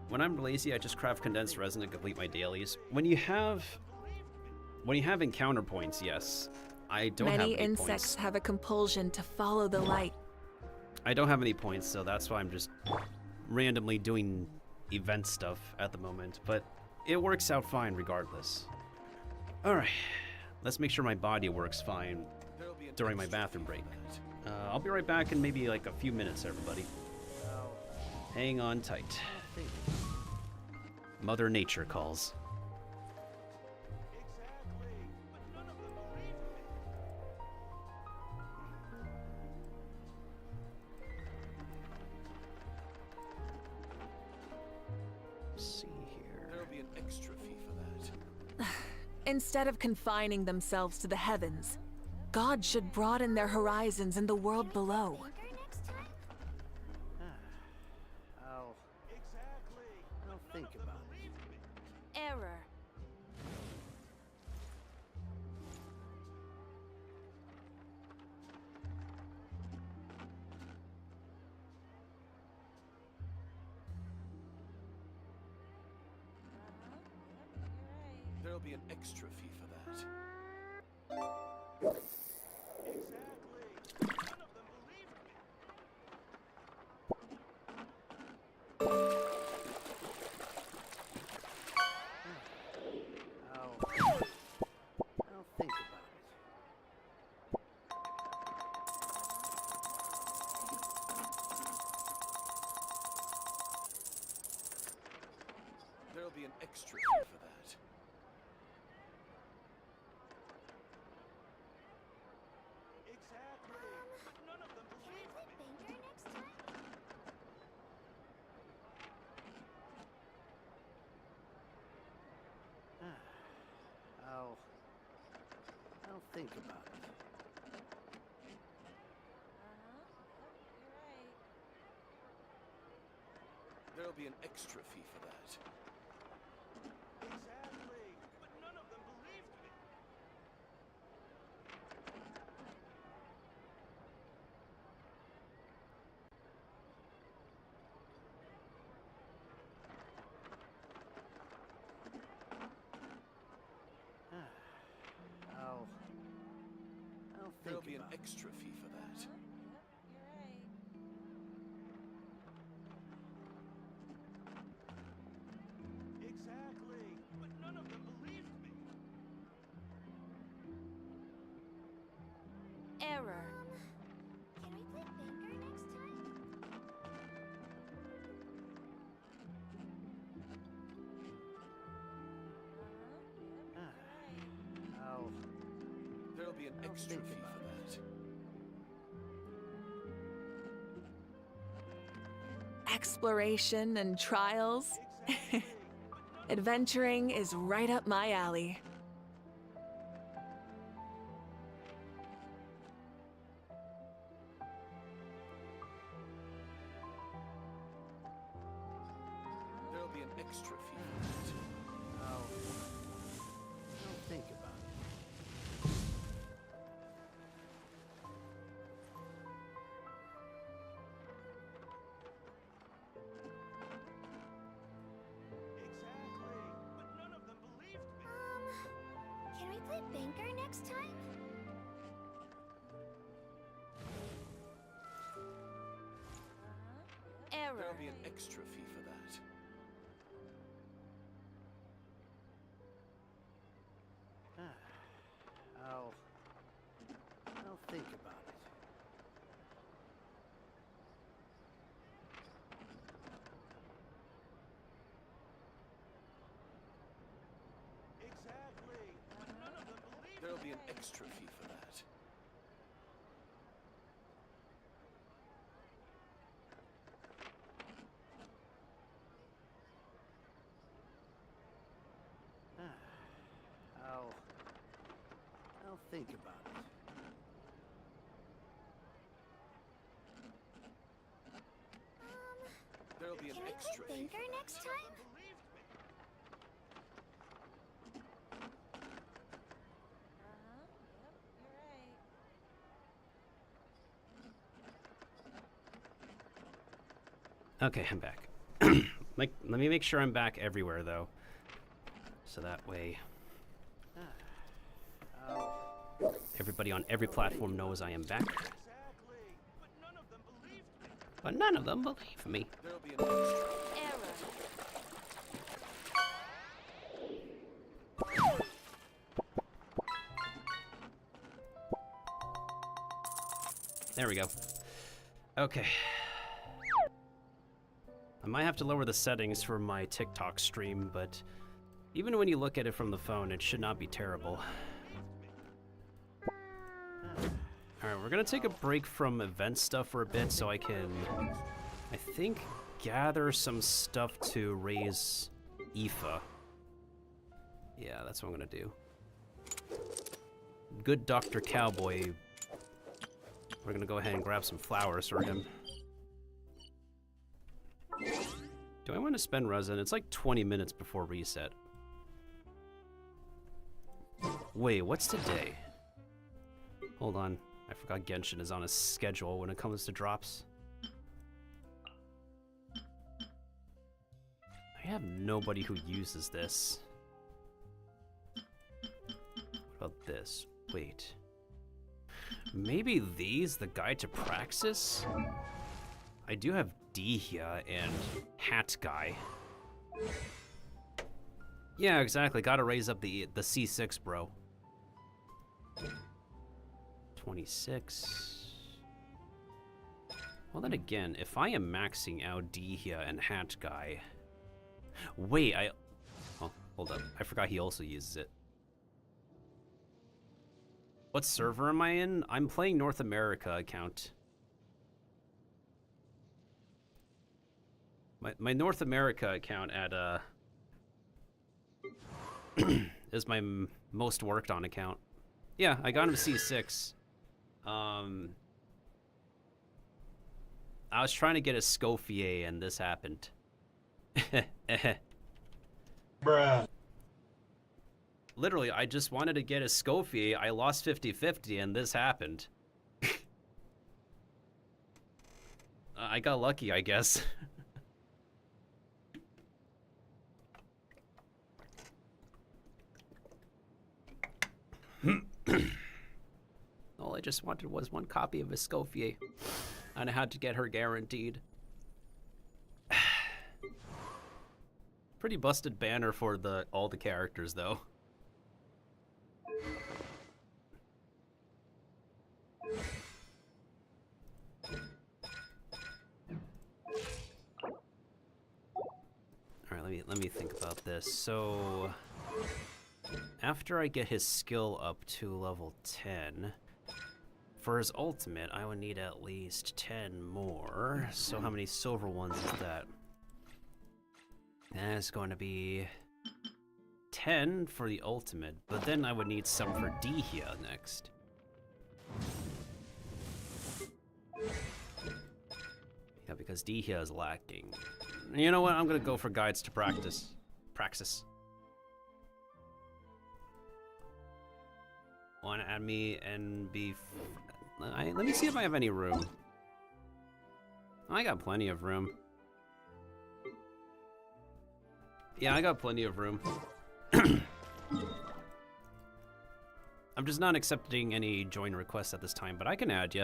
When I'm lazy, I just craft condensed resin to complete my dailies. When you have encounter points, yes. I don't have any
Many insects have a compulsion to follow the light.
I don't have any points, so that's why I'm just randomly doing event stuff at the moment, but it works out fine regardless. Alright, let's make sure my body works fine during my bathroom break. I'll be right back in maybe like a few minutes, everybody. Hang on tight. Mother Nature calls.
Instead of confining themselves to the heavens, God should broaden their horizons in the world below.
I'll think about it.
Error.
There'll be an extra fee for that. I'll think about it. There'll be an extra fee for that. Exactly. But none of them believe me.
Banker next time?
I'll think about it. There'll be an extra fee for that. Exactly. But none of them believed me. I'll think There'll be an extra fee for that. Exactly. But none of them believed me.
Error.
Can we play banker next time?
There'll be an extra fee for that.
Exploration and trials. Adventuring is right up my alley.
There'll be an extra fee for that. I'll think about it. Exactly. But none of them believed me.
Can we play banker next time?
Error.
There'll be an extra fee for that. I'll think about it. Exactly. But none of them believe There'll be an extra fee for that. I'll think about it. There'll be an
Can we
extra
play
fee
banker
for that.
next time?
Okay, I'm back. Let me make sure I'm back everywhere, though. So that way everybody on every platform knows I am back. But none of them believe me.
There'll be an extra.
Error.
There we go. Okay. I might have to lower the settings for my TikTok stream, but even when you look at it from the phone, it should not be terrible. Alright, we're gonna take a break from event stuff for a bit so I can, I think, gather some stuff to raise Aoife. Yeah, that's what I'm gonna do. Good Dr. Cowboy. We're gonna go ahead and grab some flowers for him. Do I want to spend resin? It's like 20 minutes before reset. Wait, what's today? Hold on. I forgot Genshin is on a schedule when it comes to drops. I have nobody who uses this. about this? Wait. Maybe these, the guide to Praxis? I do have Dehya and Hat Guy. Yeah, exactly. Gotta raise up the C6, bro. 26. Well, then again, if I am maxing out Dehya and Hat Guy... Wait, oh, hold up. I forgot he also uses it. What server am I in? I'm playing North America account. My North America account at, is my most worked on account. Yeah, I got him C6. I was trying to get a Escoffier and this happened.
Bruh.
Literally, I just wanted to get a Escoffier. I lost 50-50 and this happened. I got lucky, I guess. All I just wanted was one copy of Escoffier, and I had to get her guaranteed. Pretty busted banner for all the characters, though. All right, let me think about this. So after I get his skill up to level 10, for his ultimate, I would need at least 10 more. So how many silver ones is that? That's going to be 10 for the ultimate, but then I would need some for Dehya next. Yeah, because Dehya is lacking. You know what? I'm gonna go for guides to Praxis. Want to add me and be... let me see if I have any room. I got plenty of room. Yeah, I got plenty of room. I'm just not accepting any join requests at this time, but I can add you.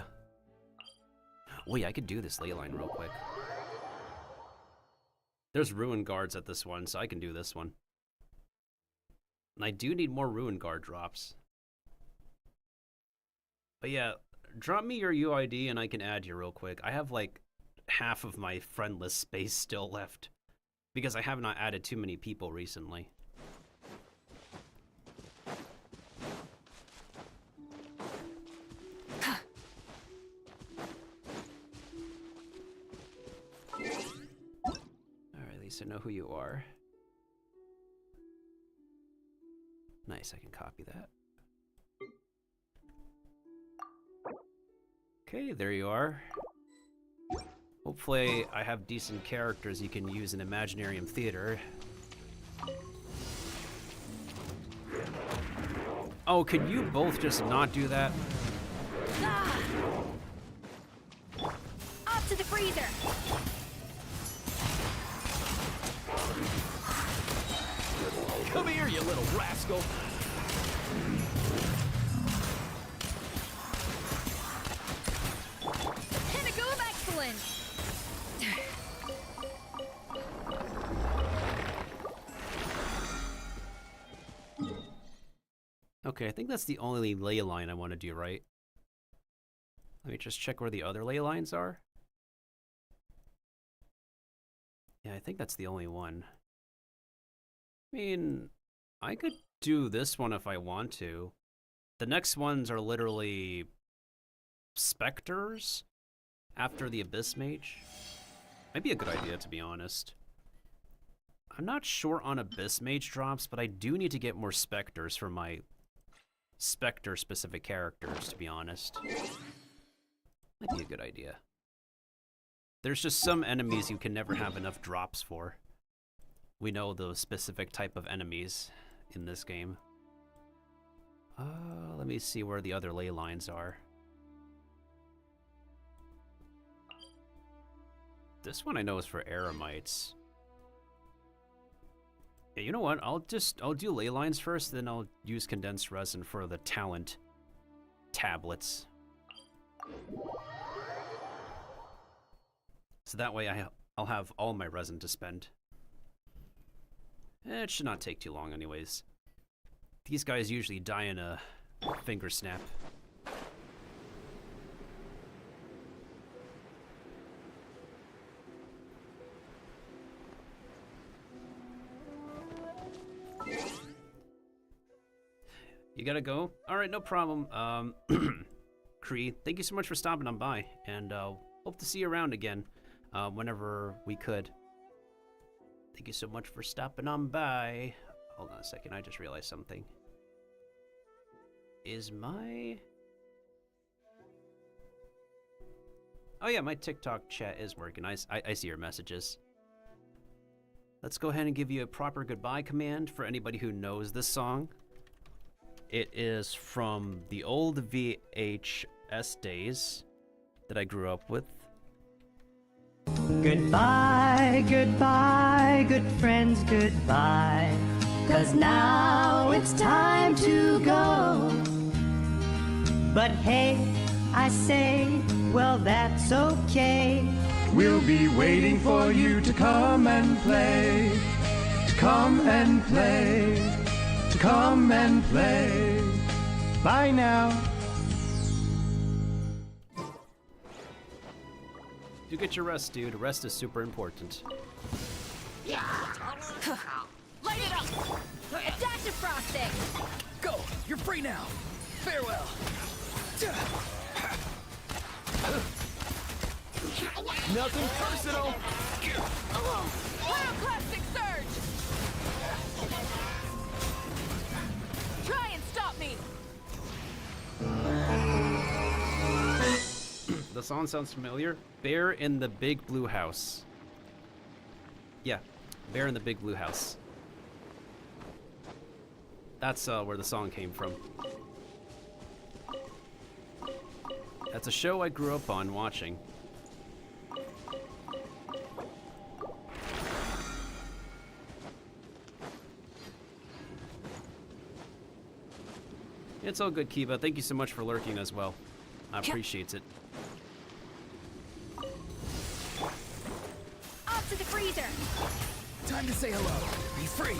Wait, I could do this ley line real quick. There's ruin guards at this one, so I can do this one. And I do need more ruin guard drops. But yeah, drop me your UID and I can add you real quick. I have like half of my friend list space still left because I have not added too many people recently. Alright, at least I know who you are. Nice, I can copy that. Okay, there you are. Hopefully I have decent characters you can use in Imaginarium Theater. Oh, could you both just not do that?
Ah! Up to the freezer!
Come here, you little rascal!
Pinnacle of excellence!
Okay, I think that's the only ley line I want to do, right? Let me just check where the other ley lines are. Yeah, I think that's the only one. I mean, I could do this one if I want to. The next ones are literally specters after the Abyss Mage. Might be a good idea, to be honest. I'm not sure on Abyss Mage drops, but I do need to get more specters for my Spectre-specific characters, to be honest. Might be a good idea. There's just some enemies you can never have enough drops for. We know those specific type of enemies in this game. Let me see where the other ley lines are. This one I know is for Eremites. Yeah, you know what? I'll do ley lines first, then I'll use condensed resin for the talent tablets. So that way I'll have all my resin to spend. It should not take too long anyways. These guys usually die in a finger snap. You gotta go? Alright, no problem. Kree, thank you so much for stopping on by, and hope to see you around again whenever we could. Thank you so much for stopping on by. Hold on a second, I just realized something. Is my... Oh yeah, my TikTok chat is working. I see your messages. Let's go ahead and give you a proper goodbye command for anybody who knows this song. It is from the old VHS days that I grew up with.
Goodbye, goodbye, good friends, goodbye. 'Cause now it's time to go. But hey, I say, well, that's okay.
We'll be waiting for you to come and play. To come and play. To come and play. Bye now.
Do get your rest, dude. Rest is super important.
Light it up! Attack the frosting!
Go! You're free now! Farewell!
Nothing personal.
Pyroclastic surge! Try and stop me!
The song sounds familiar. Bear in the Big Blue House. Yeah, Bear in the Big Blue House. That's where the song came from. That's a show I grew up on watching. It's all good, Kiba. Thank you so much for lurking as well. I appreciate it.
Off to the freezer!
Time to say hello. Be free.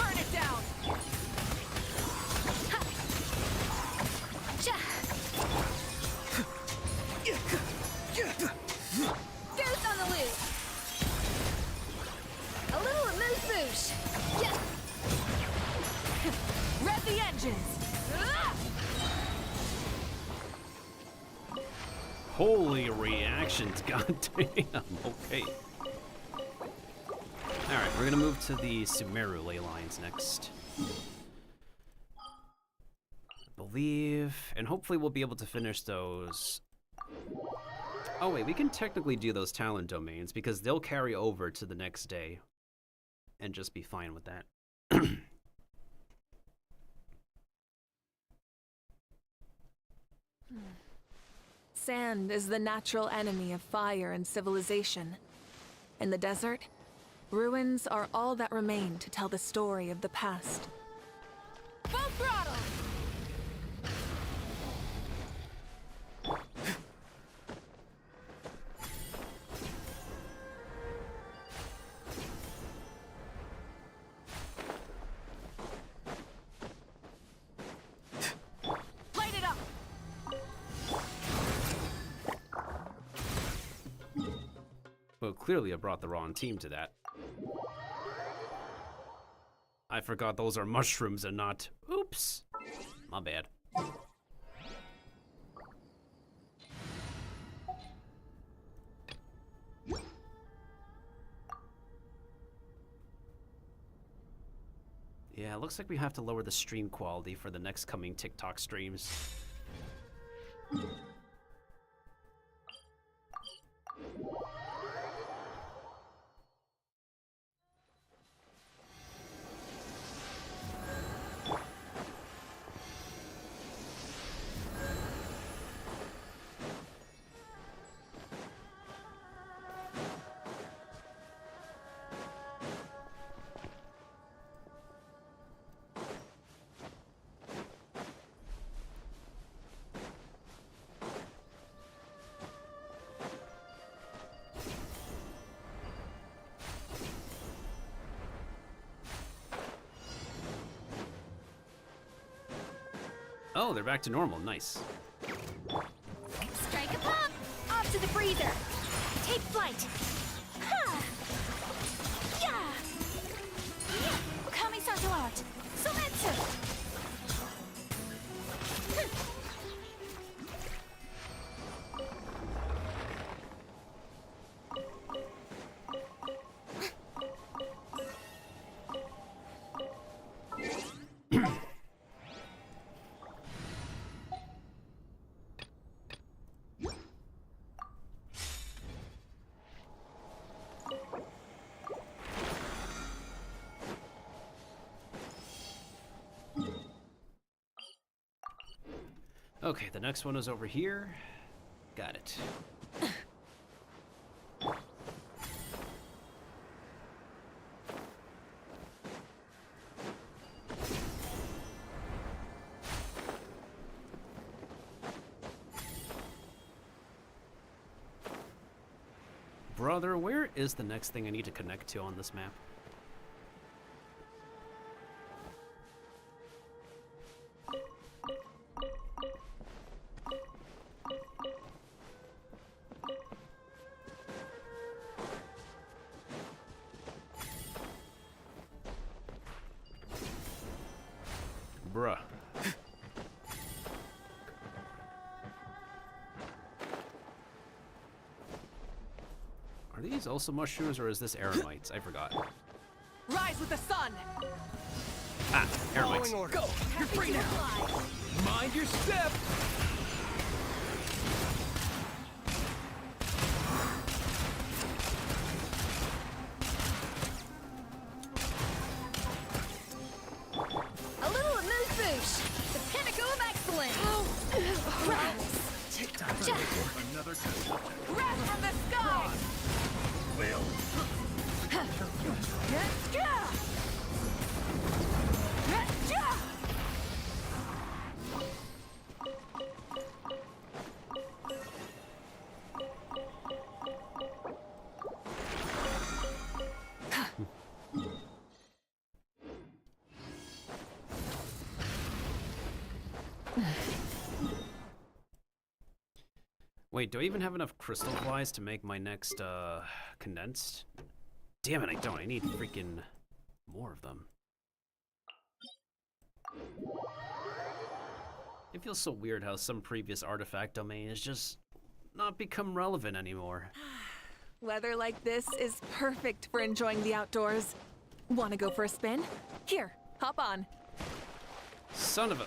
Burn it down!
Goose on the loose! A little amuse-bouche! Yeah.
Rev the engines!
Holy reactions, goddamn. Okay. Alright, we're gonna move to the Sumeru ley lines next. I believe, and hopefully we'll be able to finish those. Oh wait, we can technically do those talent domains because they'll carry over to the next day and just be fine with that.
Sand is the natural enemy of fire and civilization. In the desert, ruins are all that remain to tell the story of the past.
Full throttle! Light it up!
Well, clearly I brought the wrong team to that. I forgot those are mushrooms and not... Oops. My bad. Yeah, it looks like we have to lower the stream quality for the next coming TikTok streams. Oh, they're back to normal. Nice.
Strike a pop! Off to the freezer! Take flight! Ha! Yeah! Kami-santo out! Sometsu!
Okay, the next one is over here. Got it. Brother, where is the next thing I need to connect to on this map? Bruh. Are these also mushrooms or is this aramites? I forgot.
Rise with the sun!
Ah, aramites.
Go! You're free now! Mind your step!
A little amuse-bouche! The pinnacle of excellence!
Take time to make another test.
Wrath from the sky!
Will.
Wait, do I even have enough crystal flies to make my next, condensed? Damn it, I don't. I need freaking more of them. It feels so weird how some previous artifact domain has just not become relevant anymore.
Weather like this is perfect for enjoying the outdoors. Wanna go for a spin? Here, hop on.
Son of a...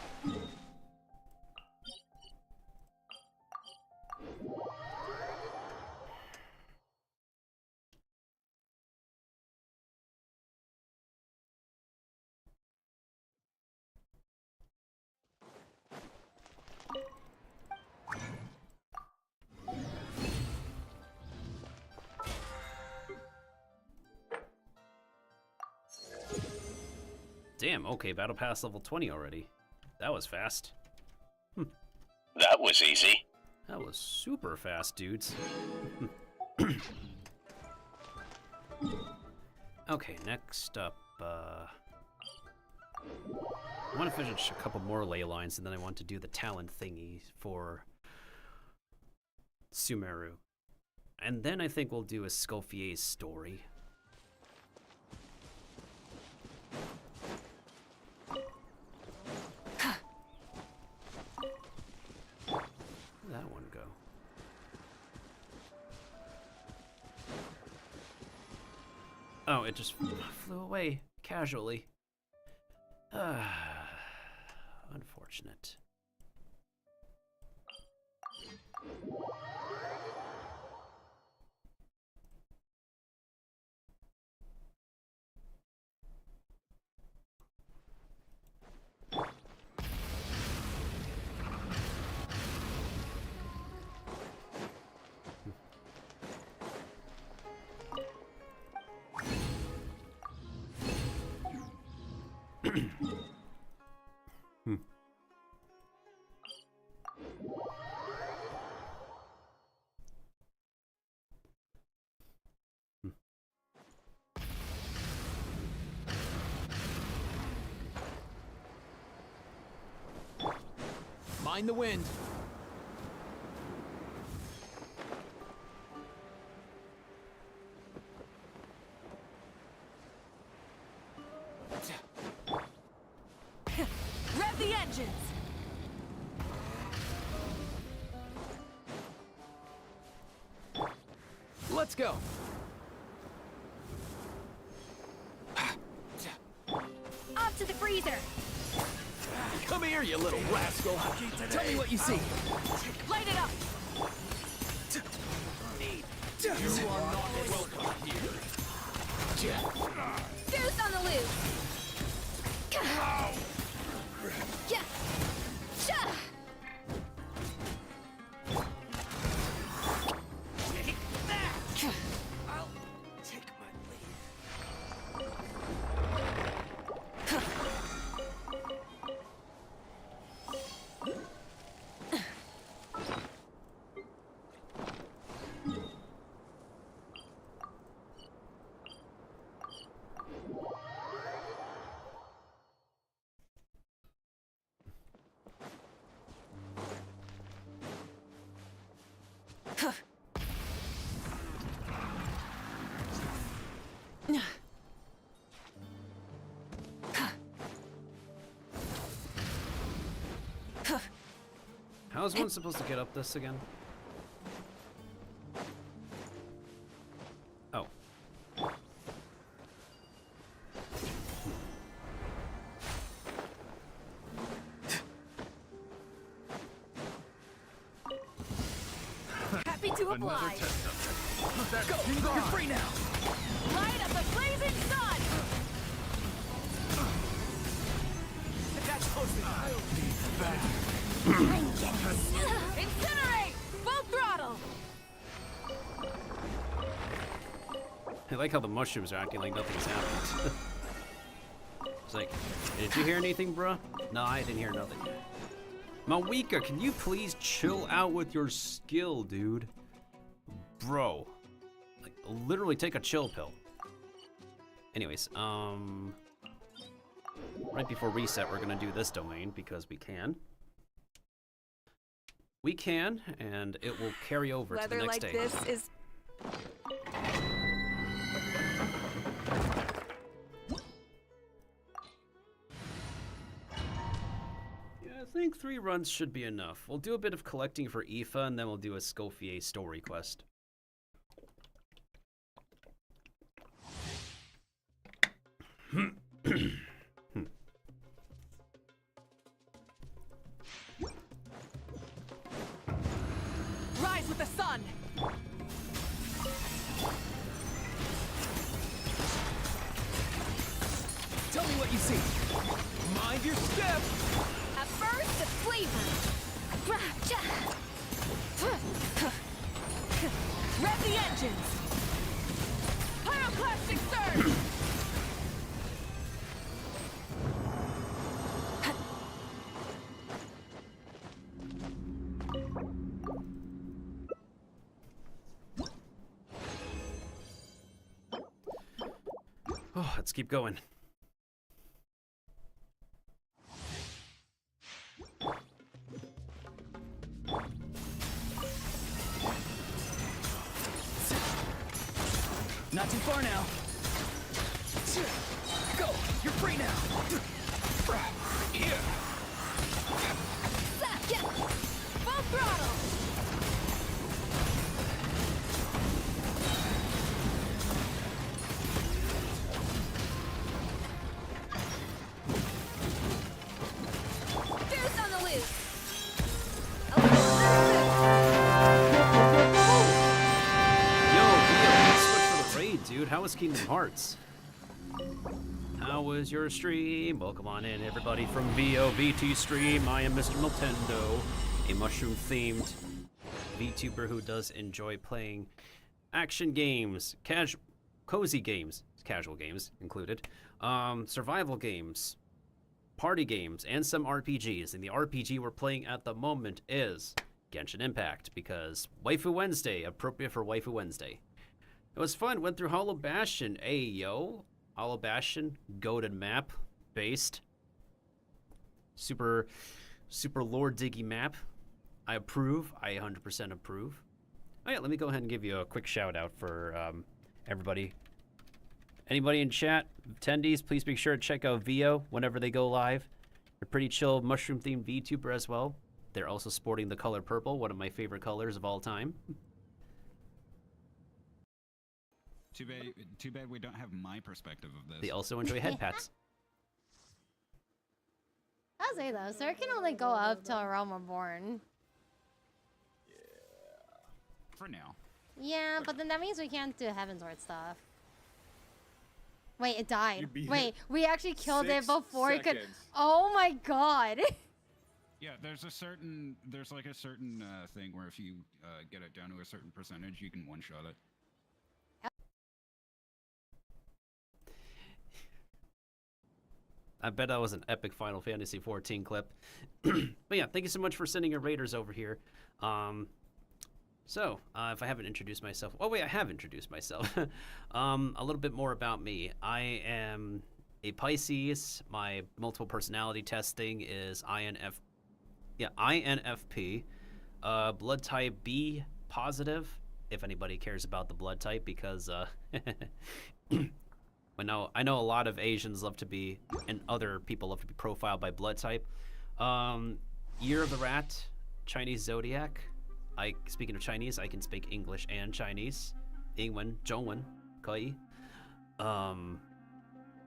Damn, okay, Battle Pass level 20 already. That was fast.
That was easy.
That was super fast, dudes. Okay, next up, I want to finish a couple more ley lines, and then I want to do the talent thingy for Sumeru. And then I think we'll do Escoffier's story. Where'd that one go? Oh, it just flew away casually. Unfortunate.
Mind the wind.
Rev the engines!
Let's go.
Off to the freezer.
Come here, you little rascal. Tell me what you see.
Light it up!
You are not welcome here.
Goose on the loose. Yeah. Sha.
I'll take my leave.
How is one supposed to get up this again? Oh.
Happy to oblige!
Go! You're free now!
Light up the blazing sun!
That's close enough.
Incinerate! Full throttle!
I like how the mushrooms are acting like nothing's happened. It's like, did you hear anything, bruh? No, I didn't hear nothing. Mawika, can you please chill out with your skill, dude? Bro. Like, literally take a chill pill. Anyways, right before reset, we're gonna do this domain because we can. We can, and it will carry over to the next day.
Weather like this is...
Yeah, I think 3 runs should be enough. We'll do a bit of collecting for Aoife, and then we'll do a Escoffier story quest.
Rise with the sun!
Tell me what you see. Mind your step.
A burst of flavor.
Rev the engines! Pyroclastic surge!
Oh, let's keep going.
Not too far now. Go! You're free now.
Full throttle!
Goose on the loose.
Dude, how was Kingdom Hearts? How was your stream? Welcome on in, everybody, from VOBT stream. I am Mr. Miltendo, a mushroom-themed VTuber who does enjoy playing action games, cozy games, casual games included, survival games, party games, and some RPGs. And the RPG we're playing at the moment is Genshin Impact, because Waifu Wednesday, appropriate for Waifu Wednesday. It was fun. Went through Hollow Bastion. Hey, yo. Hollow Bastion, goated map, based. Super super lore diggy map. I approve. I 100% approve. Oh yeah, let me go ahead and give you a quick shout out for everybody. Anybody in chat, attendees, please be sure to check out VO whenever they go live. They're pretty chill mushroom-themed VTuber as well. They're also sporting the color purple, one of my favorite colors of all time.
Too bad we don't have my perspective of this.
They also enjoy head pats.
I'll say though, Sir can only go up till a Realm Reborn.
For now.
Yeah, but then that means we can't do Heavensward stuff. Wait, it died. Wait, we actually killed it before it could. Oh my god.
Yeah, there's like a certain thing where if you get it down to a certain percentage, you can one-shot it.
I bet that was an epic Final Fantasy XIV clip. But yeah, thank you so much for sending your raiders over here. So, if I haven't introduced myself... Oh, wait, I have introduced myself. A little bit more about me. I am a Pisces. My multiple personality testing is INFP. Blood type B positive, if anybody cares about the blood type, because... I know a lot of Asians love to be, and other people love to be profiled by blood type. Year of the Rat, Chinese Zodiac. Speaking of Chinese, I can speak English and Chinese. Ingwen, Zhongwen, Koi.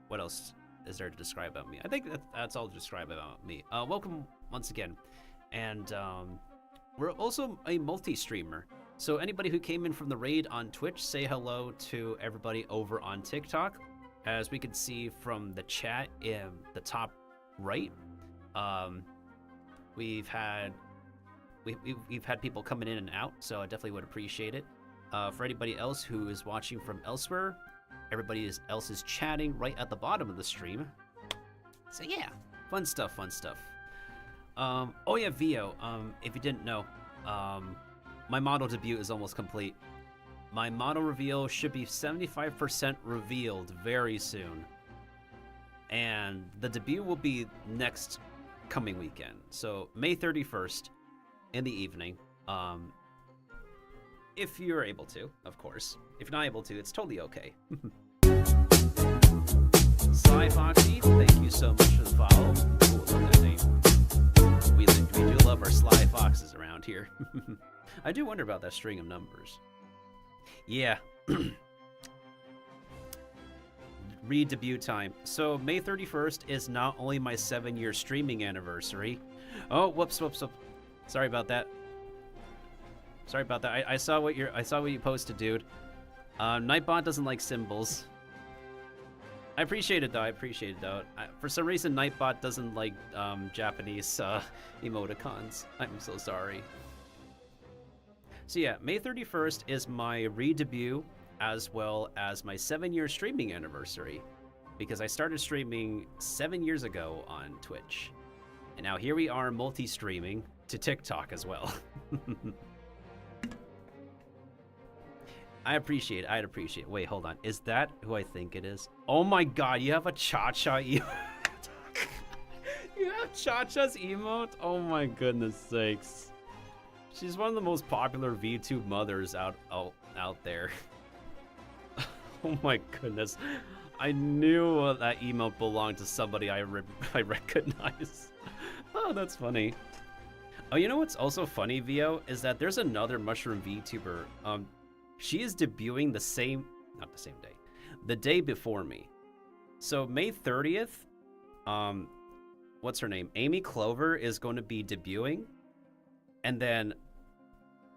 What else is there to describe about me? I think that's all to describe about me. Welcome once again. And we're also a multi-streamer. So anybody who came in from the raid on Twitch, say hello to everybody over on TikTok. As we can see from the chat in the top right, we've had people coming in and out, so I definitely would appreciate it. For anybody else who is watching from elsewhere, everybody else is chatting right at the bottom of the stream. So yeah, fun stuff, fun stuff. Oh yeah, VO, if you didn't know, my model debut is almost complete. My model reveal should be 75% revealed very soon. And the debut will be next coming weekend. So May 31st in the evening. If you're able to, of course. If you're not able to, it's totally okay. Sly Foxy, thank you so much for the follow. Ooh, love that name. We do love our Sly Foxes around here. I do wonder about that string of numbers. Yeah. Re-debut time. So May 31st is not only my 7-year streaming anniversary. Oh, whoops. Sorry about that. I saw what you posted, dude. Nightbot doesn't like symbols. I appreciate it though. For some reason, Nightbot doesn't like Japanese emoticons. I'm so sorry. So yeah, May 31st is my re-debut, as well as my 7-year streaming anniversary, because I started streaming 7 years ago on Twitch, and now here we are multi-streaming to TikTok as well. I'd appreciate it. Wait, hold on. Is that who I think it is? Oh my god, you have a Cha-Cha emote. You have Cha-Cha's emote? Oh my goodness sakes. She's one of the most popular VTube mothers out there. Oh my goodness. I knew that emote belonged to somebody I recognize. Oh, that's funny. Oh, you know what's also funny, VO, is that there's another mushroom VTuber. She is debuting not the same day, the day before me. So May 30th, what's her name? Amy Clover is going to be debuting. And then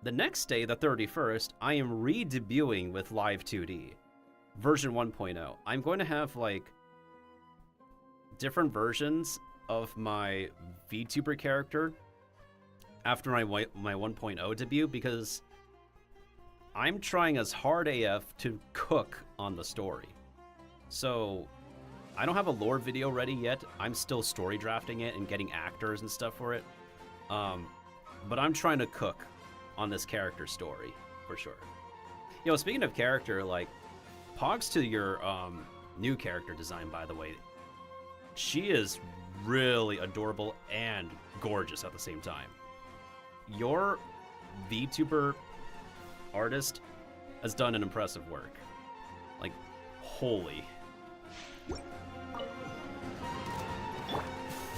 the next day, the 31st, I am re-debuting with Live 2D, version 1.0. I'm going to have like different versions of my VTuber character after my 1.0 debut, because I'm trying as hard AF to cook on the story. So I don't have a lore video ready yet. I'm still story drafting it and getting actors and stuff for it. But I'm trying to cook on this character story, for sure. You know, speaking of character, like, pogs to your new character design, by the way. She is really adorable and gorgeous at the same time. Your VTuber artist has done an impressive work. Like, holy.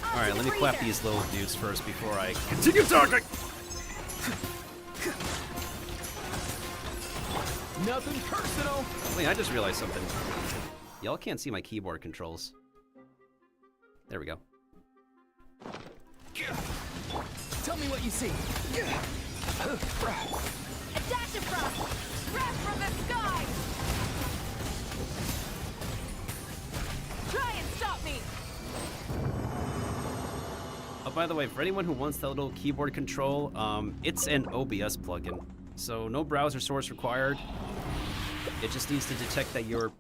Alright, let me clap these little dudes first before I continue talking!
Nothing personal!
Wait, I just realized something. Y'all can't see my keyboard controls. There we go.
Tell me what you see.
A dash of frost! Wrath from the sky! Try and stop me!
Oh, by the way, for anyone who wants that little keyboard control, it's an OBS plugin. So no browser source required. It just needs to detect that you're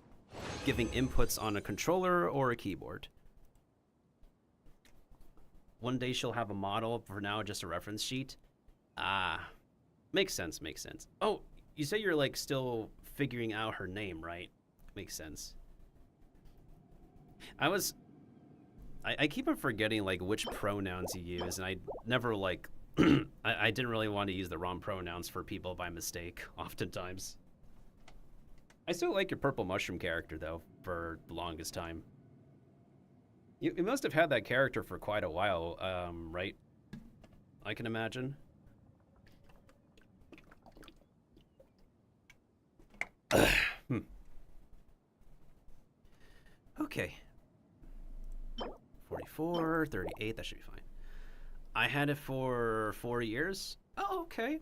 giving inputs on a controller or a keyboard. One day she'll have a model, for now just a reference sheet. Ah, makes sense, makes sense. Oh, you say you're like still figuring out her name, right? Makes sense. I keep on forgetting like which pronouns you use, and I never like, I didn't really want to use the wrong pronouns for people by mistake, oftentimes. I still like your purple mushroom character though, for the longest time. You must have had that character for quite a while, right? I can imagine. Okay. 44, 38, that should be fine. I had it for 4 years. Oh, okay.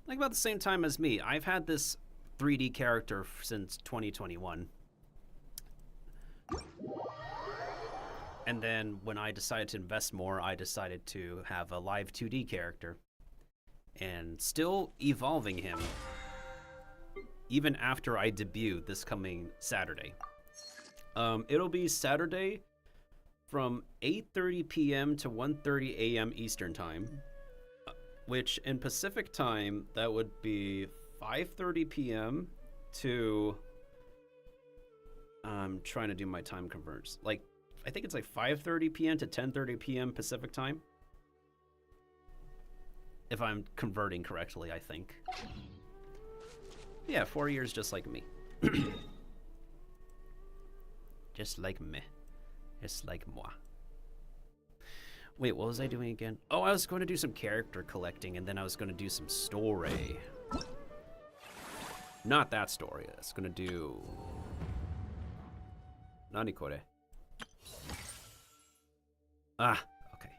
Like about the same time as me. I've had this 3D character since 2021. And then when I decided to invest more, I decided to have a live 2D character. And still evolving him, even after I debut this coming Saturday. It'll be Saturday from 8:30 p.m. to 1:30 a.m. Eastern Time, which in Pacific Time, that would be 5:30 p.m. to... I'm trying to do my time converts. Like, I think it's like 5:30 p.m. to 10:30 p.m. Pacific Time. If I'm converting correctly, I think. Yeah, 4 years just like me. Just like me. Just like moi. Wait, what was I doing again? Oh, I was going to do some character collecting, and then I was going to do some story. Not that story. I was going to do... Nani kore? Ah, okay.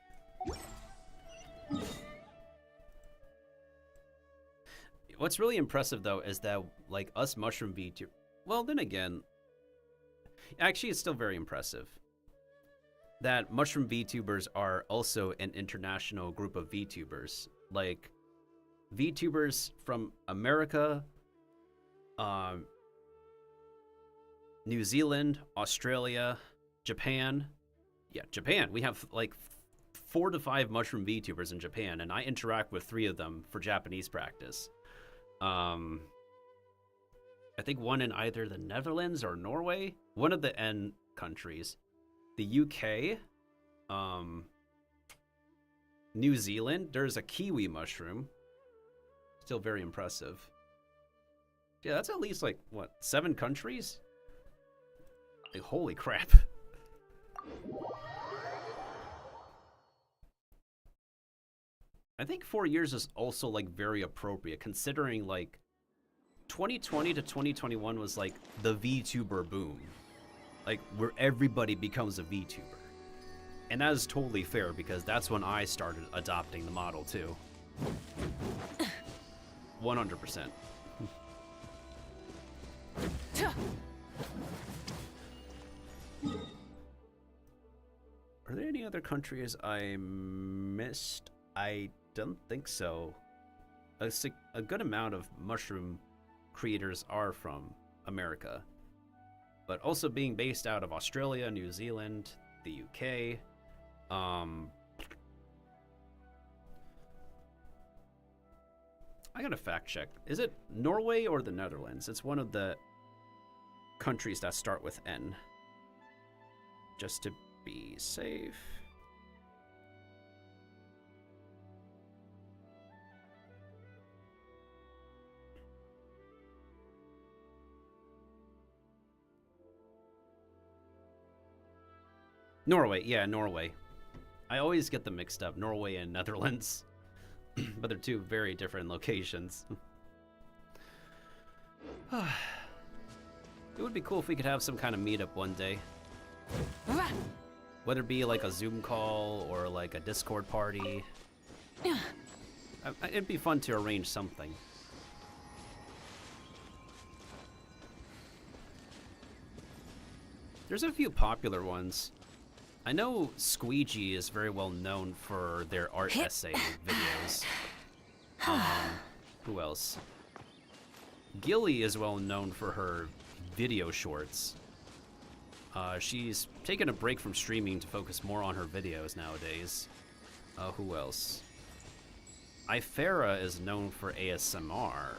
What's really impressive, though, is that, like, us Mushroom VTubers... Well, then again... Actually, it's still very impressive that Mushroom VTubers are also an international group of VTubers. Like, VTubers from America, New Zealand, Australia, Japan. Yeah, Japan. We have, like, 4 to 5 Mushroom VTubers in Japan, and I interact with 3 of them for Japanese practice. I think one in either the Netherlands or Norway. One of the N countries. The UK. New Zealand. There's a kiwi mushroom. Still very impressive. Yeah, that's at least like, what, 7 countries? Like, holy crap. I think 4 years is also like very appropriate considering like 2020 to 2021 was like the VTuber boom. Like where everybody becomes a VTuber. And that is totally fair because that's when I started adopting the model too. 100%. Are there any other countries I missed? I don't think so. A good amount of mushroom creators are from America, but also being based out of Australia, New Zealand, the UK. I gotta fact check. Is it Norway or the Netherlands? It's one of the countries that start with N. Just to be safe. Norway, yeah, Norway. I always get them mixed up, Norway and Netherlands. But they're two very different locations. It would be cool if we could have some kind of meetup one day. Whether it be like a Zoom call or like a Discord party. It'd be fun to arrange something. There's a few popular ones. I know Squeegee is very well known for their art essay videos. Who else? Gilly is well known for her video shorts. She's taken a break from streaming to focus more on her videos nowadays. Who else? Ifera is known for ASMR.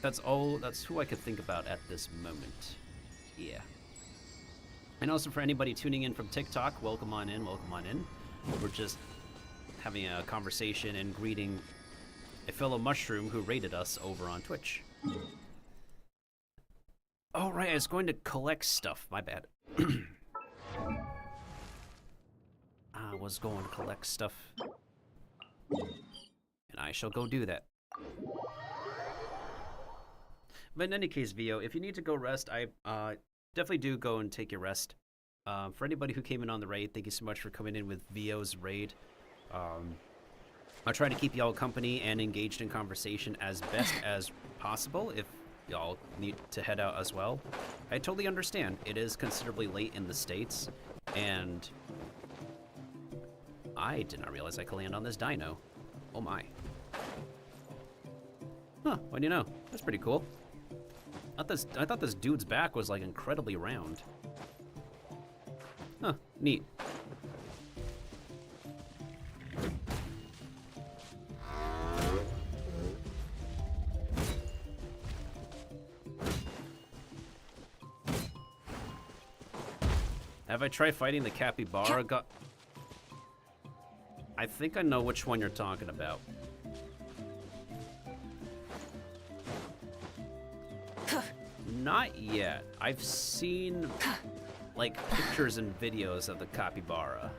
That's who I could think about at this moment. Yeah. And also for anybody tuning in from TikTok, welcome on in, welcome on in. We're just having a conversation and greeting a fellow mushroom who rated us over on Twitch. Oh right, I was going to collect stuff, my bad. I was going to collect stuff. And I shall go do that. But in any case, Vio, if you need to go rest, I definitely do go and take your rest. For anybody who came in on the raid, thank you so much for coming in with Vio's raid. I'll try to keep y'all company and engaged in conversation as best as possible if y'all need to head out as well. I totally understand. It is considerably late in the States, and I did not realize I could land on this dino. Oh my. Huh, what do you know? That's pretty cool. I thought this dude's back was like incredibly round. Huh, neat. Have I tried fighting the capybara? I think I know which one you're talking about. Not yet. I've seen like pictures and videos of the capybara.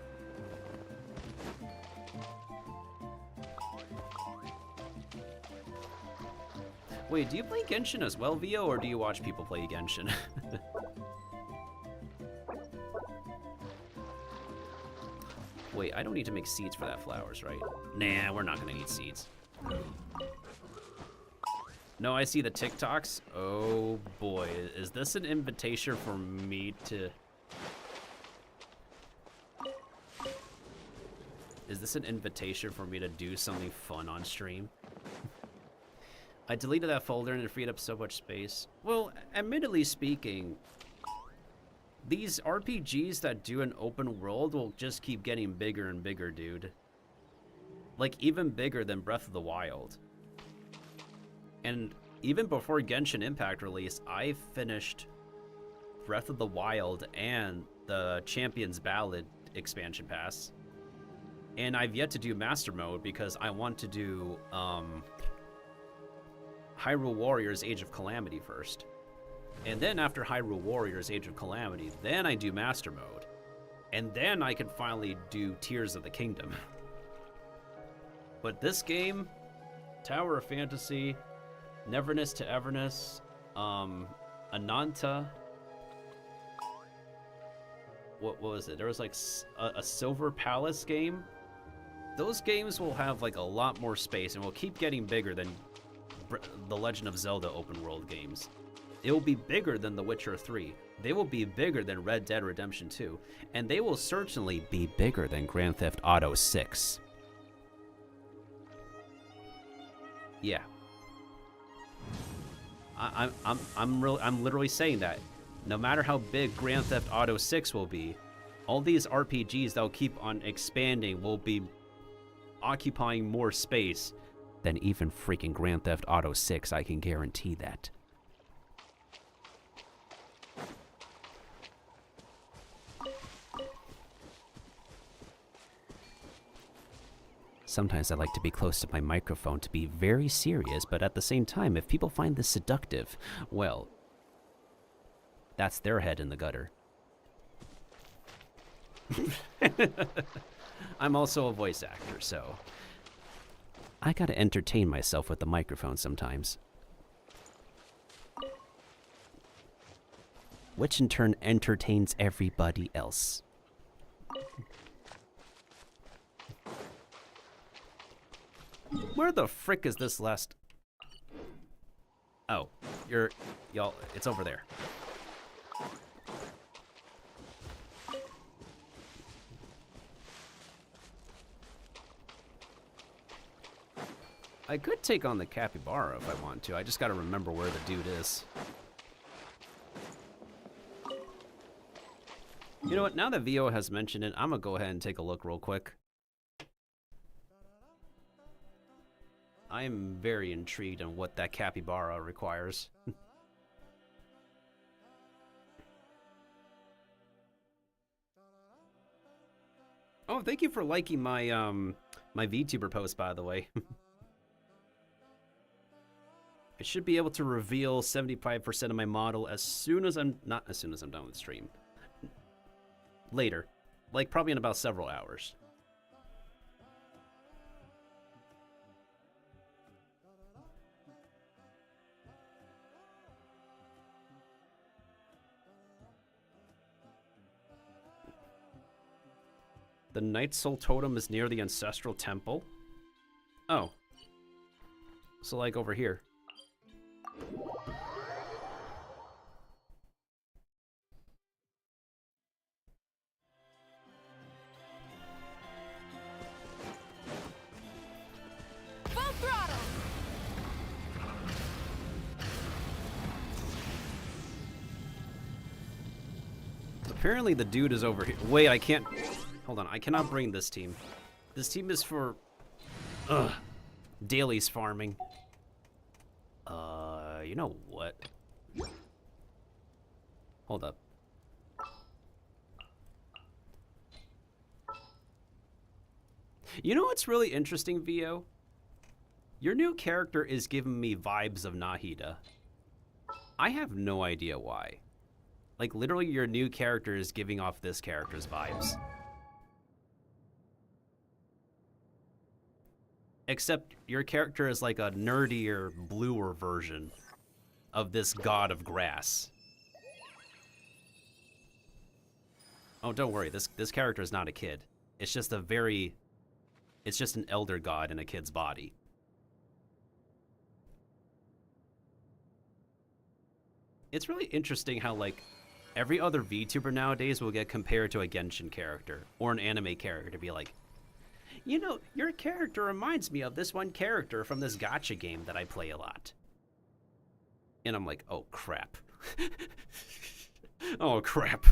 Wait, do you play Genshin as well, Vio, or do you watch people play Genshin? Wait, I don't need to make seeds for that flowers, right? Nah, we're not gonna need seeds. No, I see the TikToks. Oh boy, is this an invitation for me to... Is this an invitation for me to do something fun on stream? I deleted that folder and it freed up so much space. Well, admittedly speaking, these RPGs that do an open world will just keep getting bigger and bigger, dude. Like, even bigger than Breath of the Wild. And even before Genshin Impact release, I finished Breath of the Wild and the Champion's Ballad expansion pass. And I've yet to do Master Mode because I want to do Hyrule Warriors Age of Calamity first. And then after Hyrule Warriors Age of Calamity, then I do Master Mode. And then I can finally do Tears of the Kingdom. But this game, Tower of Fantasy, Neverness to Everness, Ananta. What was it? There was like a Silver Palace game. Those games will have like a lot more space and will keep getting bigger than the Legend of Zelda open world games. It will be bigger than The Witcher 3. They will be bigger than Red Dead Redemption 2. And they will certainly be bigger than Grand Theft Auto 6. Yeah. I'm literally saying that. No matter how big Grand Theft Auto 6 will be, all these RPGs that will keep on expanding will be occupying more space than even freaking Grand Theft Auto 6, I can guarantee that. Sometimes I like to be close to my microphone to be very serious, but at the same time, if people find this seductive, well, that's their head in the gutter. I'm also a voice actor, so I gotta entertain myself with the microphone sometimes. Which in turn entertains everybody else. Where the frick is this last... Oh, y'all, it's over there. I could take on the capybara if I want to. I just gotta remember where the dude is. You know what? Now that VO has mentioned it, I'm gonna go ahead and take a look real quick. I am very intrigued on what that capybara requires. Oh, thank you for liking my my VTuber post, by the way. I should be able to reveal 75% of my model as soon as I'm done with the stream. Later, like probably in about several hours. The Night Soul Totem is near the Ancestral Temple. Oh. So like over here.
Full throttle!
Apparently the dude is over here. Wait, I can't... Hold on, I cannot bring this team. This team is for... dailies farming. You know what? Hold up. You know what's really interesting, VO? Your new character is giving me vibes of Nahida. I have no idea why. Like, literally, your new character is giving off this character's vibes. Except your character is like a nerdier, bluer version of this god of grass. Oh, don't worry. This character is not a kid. It's just a very... It's just an elder god in a kid's body. It's really interesting how, like, every other VTuber nowadays will get compared to a Genshin character or an anime character to be like, you know, your character reminds me of this one character from this gacha game that I play a lot. And I'm like, oh, crap. Oh, crap.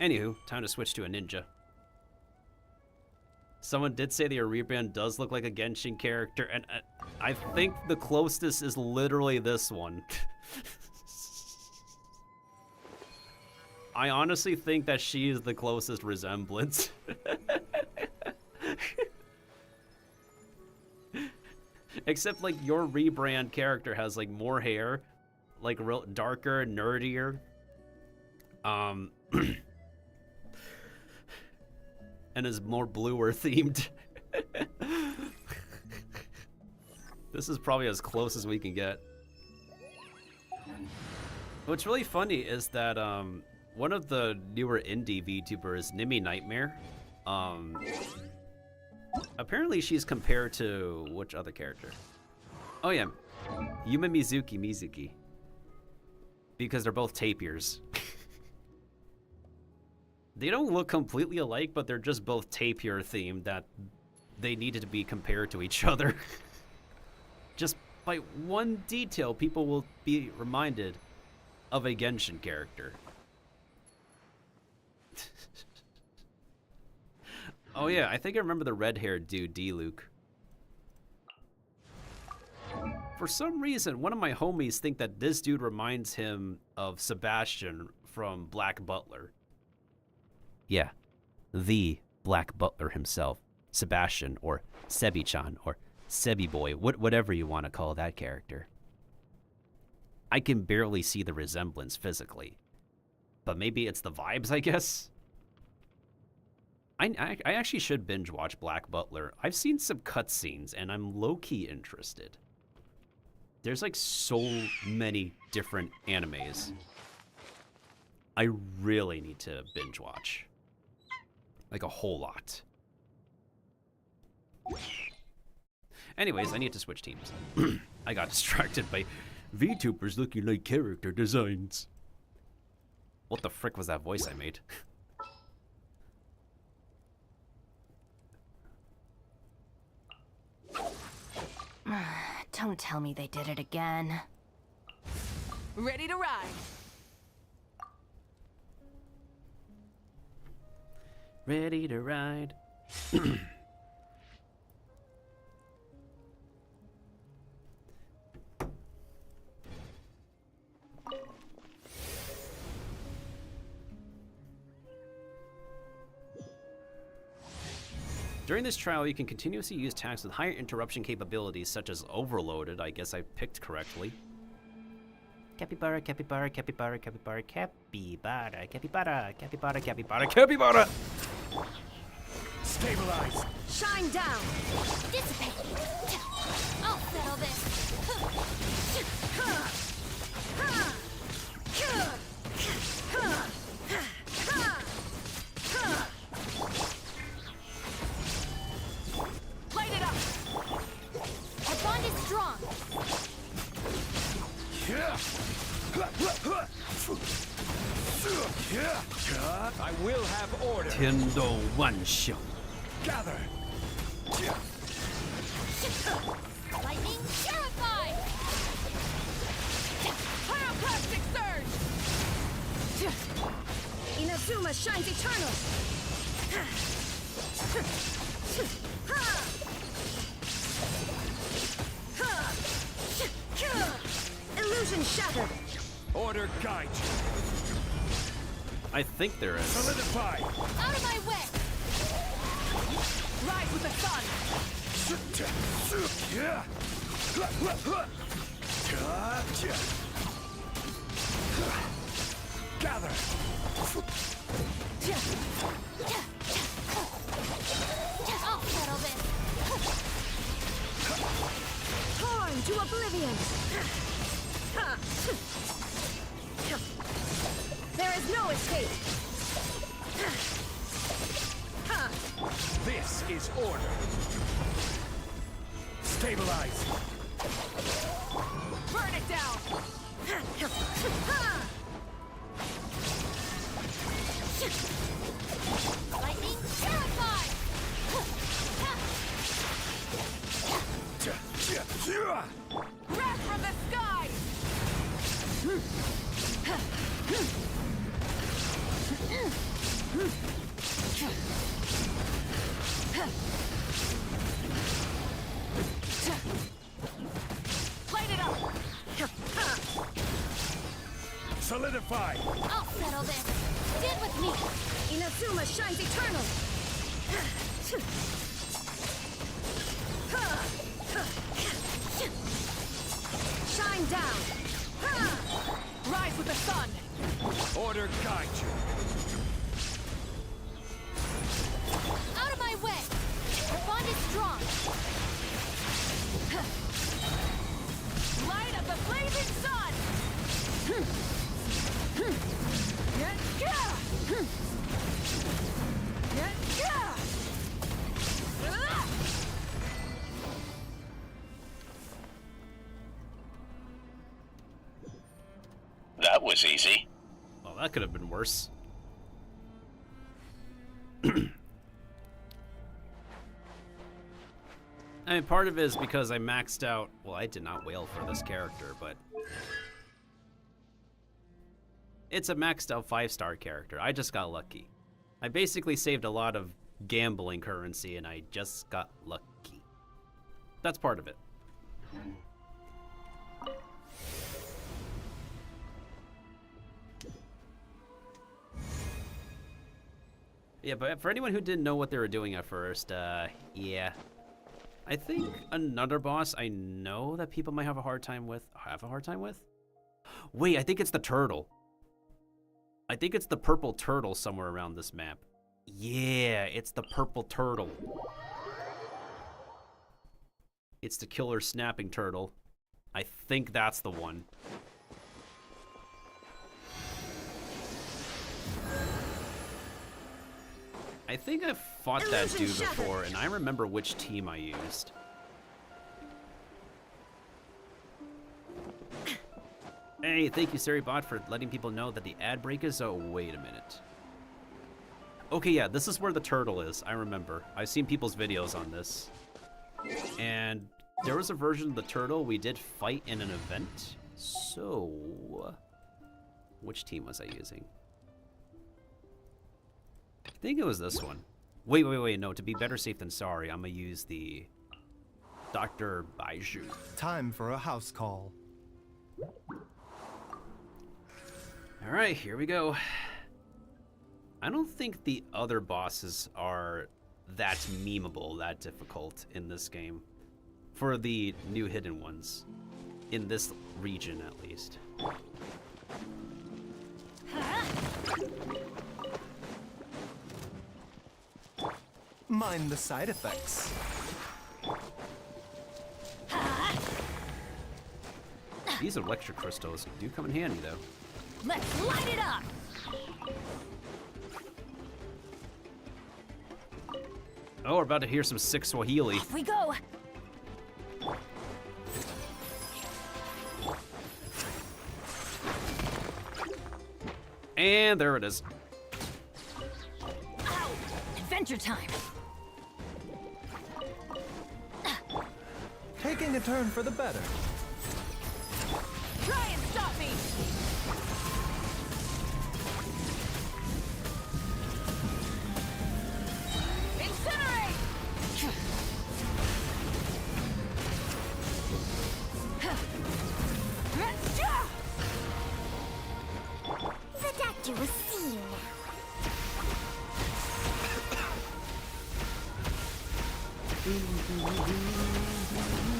Anywho, time to switch to a ninja. Someone did say the rebrand does look like a Genshin character, and I think the closest is literally this one. I honestly think that she is the closest resemblance. Except, like, your rebrand character has, like, more hair, like, real darker, nerdier. And is more bluer themed. This is probably as close as we can get. What's really funny is that one of the newer indie VTubers, Nimi Nightmare, apparently she's compared to which other character? Oh yeah, Yuma Mizuki. Because they're both tapirs. They don't look completely alike, but they're just both tapir themed that they needed to be compared to each other. Just by one detail, people will be reminded of a Genshin character. Oh yeah, I think I remember the red-haired dude, D-Luke. For some reason, one of my homies think that this dude reminds him of Sebastian from Black Butler. Yeah, the Black Butler himself. Sebastian or Sebi-chan or Sebi-boy, whatever you want to call that character. I can barely see the resemblance physically, but maybe it's the vibes, I guess. I actually should binge watch Black Butler. I've seen some cutscenes and I'm low-key interested. There's like so many different animes. I really need to binge watch. Like a whole lot. Anyways, I need to switch teams. I got distracted by VTubers looking like character designs. What the frick was that voice I made?
Don't tell me they did it again.
Ready to ride.
Ready to ride. During this trial, you can continuously use tags with higher interruption capabilities, such as Overloaded. I guess I picked correctly. Capybara, capybara, capybara, capybara, capybara, capybara, capybara, capybara, capybara!
Stabilize!
Shine down! Dissipate! I'll settle this!
Light it up!
Our bond is strong!
I will have order.
Tendo one shot.
Gather.
Lightning purify!
Pyroclastic surge!
Inazuma shines eternal! Illusion shattered!
Order guide you.
I think there is.
Solidify.
Out of my way!
Rise with the sun!
Gather.
I'll settle this! Torn to oblivion! There is no escape!
This is order. Stabilize.
Burn it down!
Lightning purify!
Wrath from the sky! Light it up!
Solidify.
I'll settle this! Stand with me! Inazuma shines eternal! Shine down!
Rise with the sun!
Order guide you.
Out of my way! Our bond is strong!
Light of the blazing sun!
That was easy.
Well, that could have been worse. I mean, part of it is because I maxed out... Well, I did not wail for this character, but... It's a maxed out 5-star character. I just got lucky. I basically saved a lot of gambling currency, and I just got lucky. That's part of it. Yeah, but for anyone who didn't know what they were doing at first, yeah. I think another boss I know that people might have a hard time with. Wait, I think it's the turtle. I think it's the purple turtle somewhere around this map. Yeah, it's the purple turtle. It's the killer snapping turtle. I think that's the one. I think I've fought that dude before, and I remember which team I used. Hey, thank you, Seribot, for letting people know that the ad break is... Oh, wait a minute. Okay, yeah, this is where the turtle is. I remember. I've seen people's videos on this. And there was a version of the turtle we did fight in an event. So... which team was I using? I think it was this one. Wait, no, to be better safe than sorry, I'm gonna use the Dr. Baiju.
Time for a house call.
Alright, here we go. I don't think the other bosses are that memeable, that difficult in this game. For the new hidden ones. In this region, at least.
Mind the side effects.
These electric crystals do come in handy, though.
Let's light it up!
Oh, we're about to hear some sick Swahili.
Off we go!
And there it is.
Ow! Adventure time!
Taking a turn for the better.
Try and stop me! Incinerate!
The doctor was seen.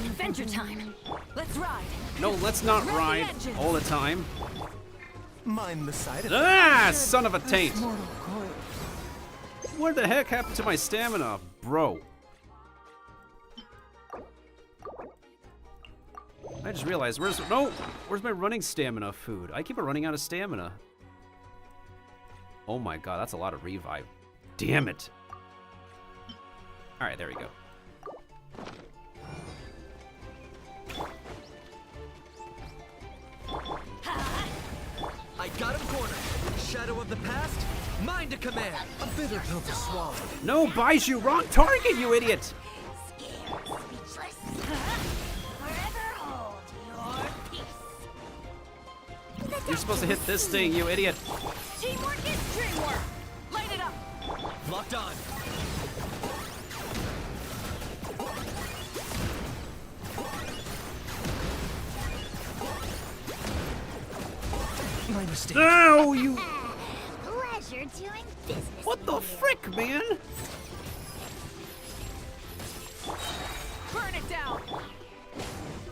Adventure time! Let's ride!
No, let's not
Rev the
ride
engines.
all the time.
Mind the side effects.
Ah, son of a taint! What the heck happened to my stamina, bro? I just realized, where's my running stamina food? I keep running out of stamina. Oh my god, that's a lot of revive. Damn it. Alright, there we go.
I got him cornered. Shadow of the past, mine to command.
A bitter pill to swallow.
No, Baiju, wrong target, you idiot!
Speechless. Forever hold your peace.
You're supposed to hit this thing, you idiot.
Teamwork is dreamwork! Light it up!
Locked on.
My mistake.
No, you...
Pleasure doing business.
What the frick, man?
Burn it down!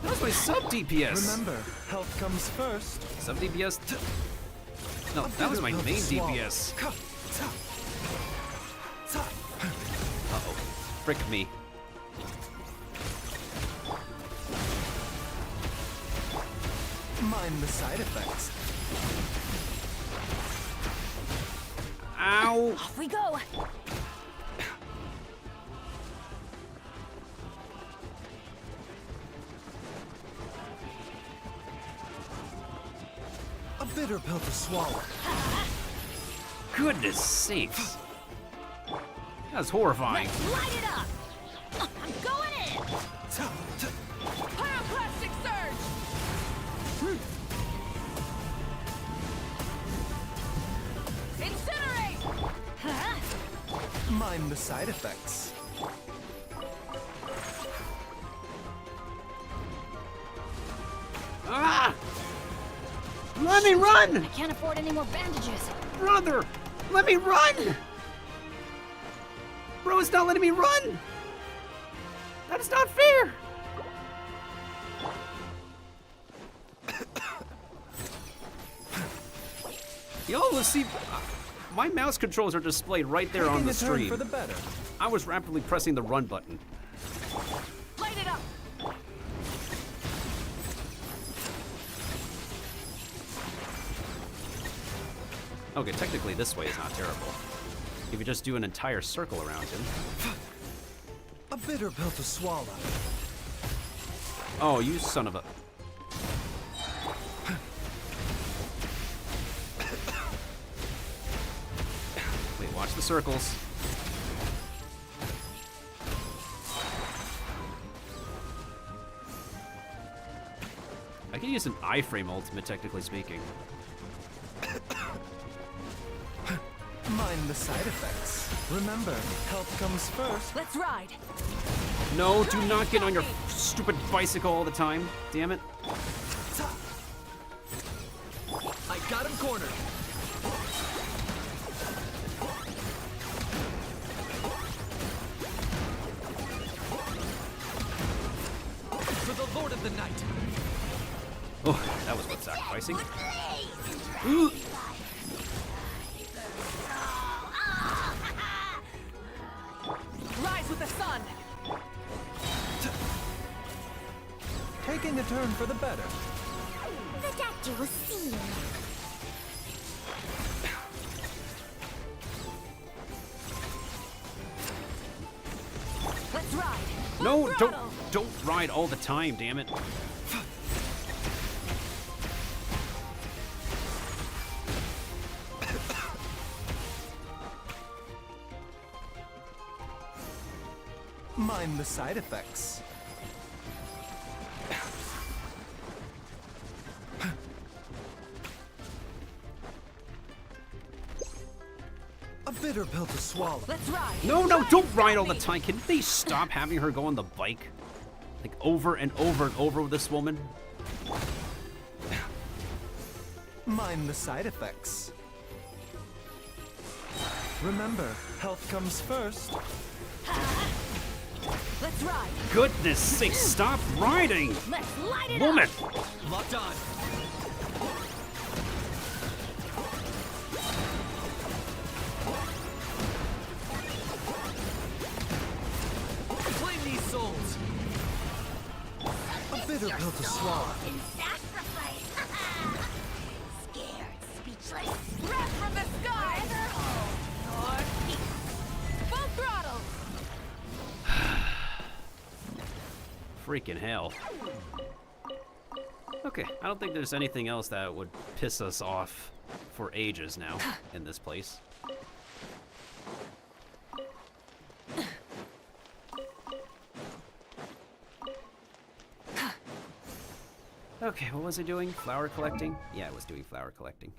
That was my sub DPS.
Remember, health comes first.
Sub DPS. No, that was my main DPS. Uh-oh. Frick me.
Mind the side effects.
Ow!
Off we go!
A bitter pill to swallow.
Goodness sakes. That's horrifying.
Let's light it up! I'm going in! Pyroclastic surge! Incinerate!
Mind the side effects.
Ah! Let me run!
I can't afford any more bandages.
Brother! Let me run! Bro, it's not letting me run! That is not fair! Y'all will see, my mouse controls are displayed right there on the stream.
For the better.
I was rapidly pressing the run button.
Light it up!
Okay, technically this way is not terrible. If you just do an entire circle around him.
A bitter pill to swallow.
Oh, you son of a... Wait, watch the circles. I can use an iframe ultimate, technically speaking.
Mind the side effects. Remember, health comes first.
Let's ride!
No, do not get on your stupid bicycle all the time. Damn it.
I got him cornered. For the Lord of the Night.
Oh, that was worth sacrificing. Ooh.
Rise with the sun!
Taking a turn for the better.
The doctor will see you.
Let's ride!
No, don't ride all the time, damn it.
Mind the side effects. A bitter pill to swallow.
Let's ride!
No, don't ride all the time. Can they stop having her go on the bike? Like over and over and over with this woman?
Mind the side effects. Remember, health comes first.
Let's ride!
Goodness sakes, stop riding!
Let's light it
Woman!
up!
Locked on. Claim these souls. A bitter pill to swallow.
Sacrifice. Scared, speechless.
Breath from the sky! North peak! Full throttle!
Freaking hell. Okay, I don't think there's anything else that would piss us off for ages now in this place. Okay, what was I doing? Flower collecting? Yeah, I was doing flower collecting.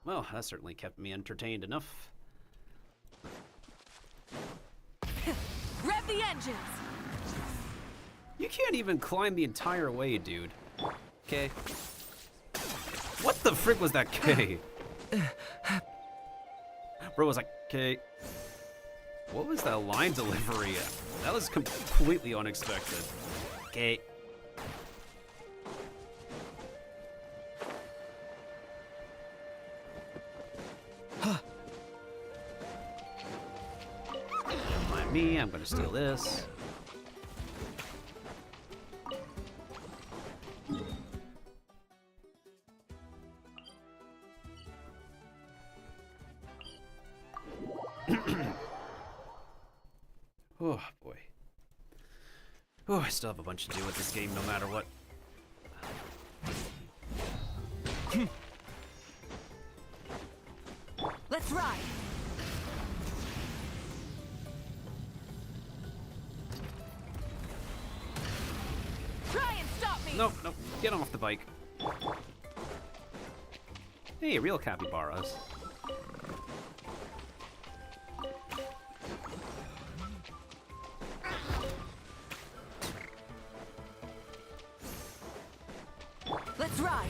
Well, that certainly kept me entertained enough.
Rev the engines!
You can't even climb the entire way, dude. Okay. What the frick was that K? Bro was like, K. What was that line delivery? That was completely unexpected. K. Don't mind me, I'm gonna steal this. Oh boy. Oh, I still have a bunch to do with this game no matter what.
Let's ride! Try and stop me!
Nope, nope. Get off the bike. Hey, real capybaras.
Let's ride.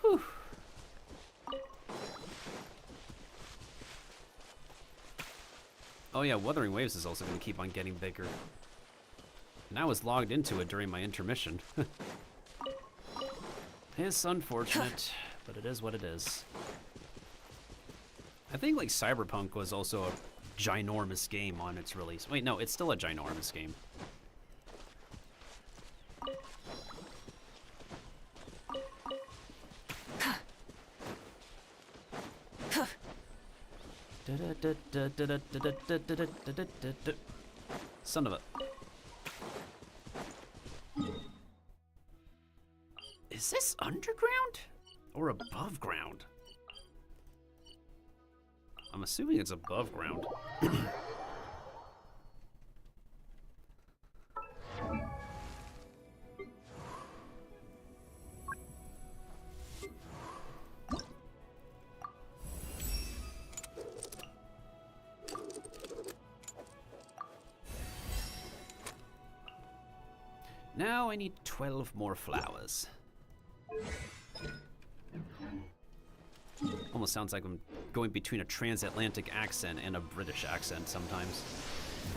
Whew. Oh yeah, Wuthering Waves is also going to keep on getting bigger. And I was logged into it during my intermission. It's unfortunate, but it is what it is. I think like Cyberpunk was also a ginormous game on its release. Wait, no, it's still a ginormous game. Son of a... Is this underground or above ground? I'm assuming it's above ground. Now I need 12 more flowers. Almost sounds like I'm going between a transatlantic accent and a British accent sometimes.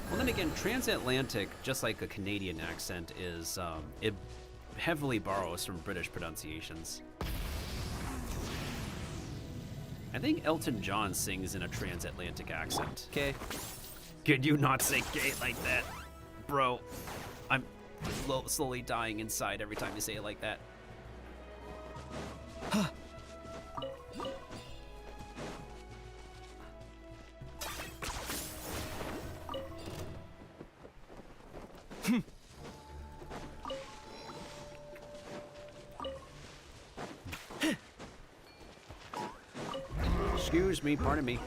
Well, then again, transatlantic, just like a Canadian accent, is it heavily borrows from British pronunciations. I think Elton John sings in a transatlantic accent.
Okay.
Could you not say gay like that, bro? I'm slowly dying inside every time you say it like that. Huh. Excuse me, pardon me.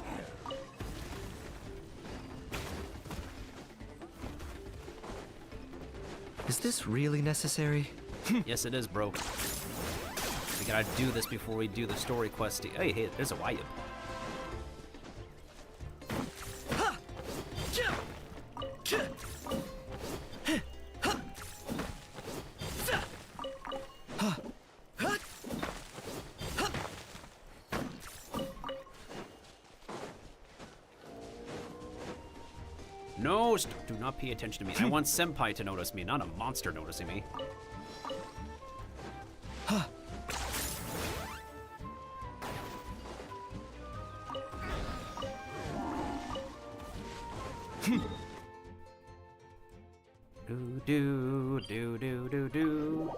Is this really necessary?
Yes, it is, bro. We gotta do this before we do the story quest. Hey, there's a Wyab. No, do not pay attention to me. I want Senpai to notice me, not a monster noticing me. Do do do do do do.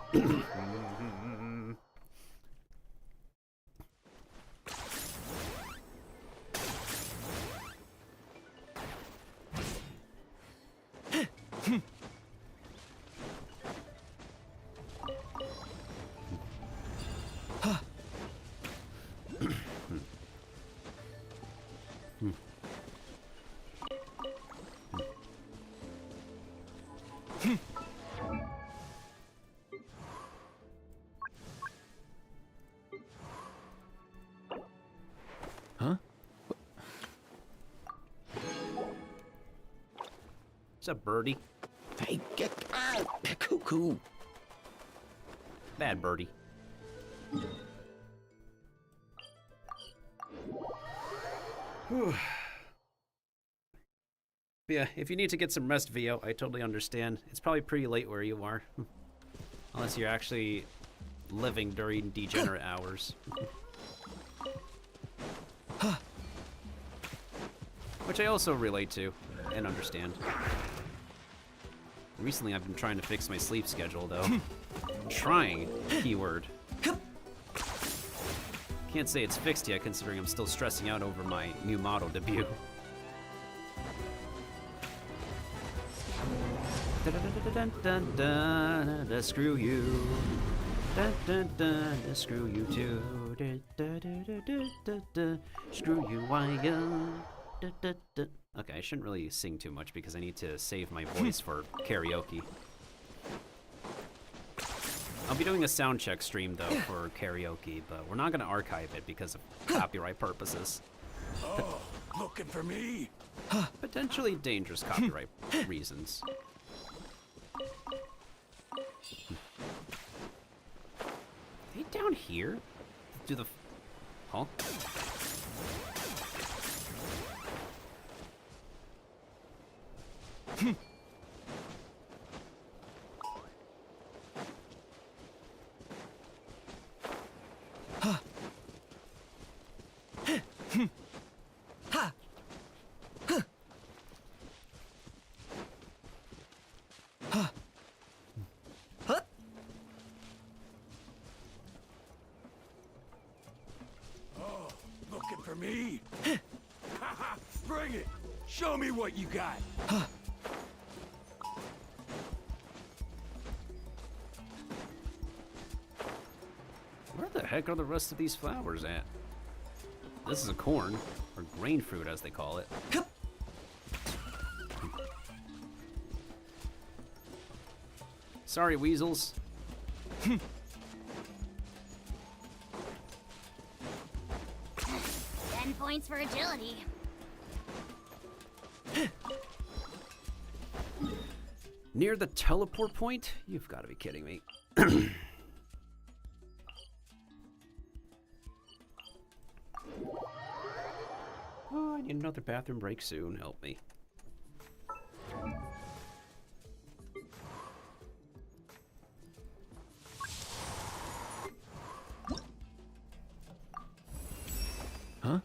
What's up, birdie?
Hey, get out! Cuckoo!
Bad birdie. Yeah, if you need to get some rest, Vio, I totally understand. It's probably pretty late where you are. Unless you're actually living during degenerate hours. Which I also relate to and understand. Recently, I've been trying to fix my sleep schedule, though. Trying, keyword. Can't say it's fixed yet, considering I'm still stressing out over my new model debut. Screw you. Screw you too. Screw you, why? Okay, I shouldn't really sing too much because I need to save my voice for karaoke. I'll be doing a sound check stream though for karaoke, but we're not gonna archive it because of copyright purposes.
Oh, looking for me?
Potentially dangerous copyright reasons. Are they down here? Do the... Huh?
Oh, looking for me? Bring it! Show me what you got!
Where the heck are the rest of these flowers at? This is a corn, or grain fruit as they call it. Sorry, weasels.
10 points for agility.
Near the teleport point? You've got to be kidding me. Oh, I need another bathroom break soon. Help me.
Huh?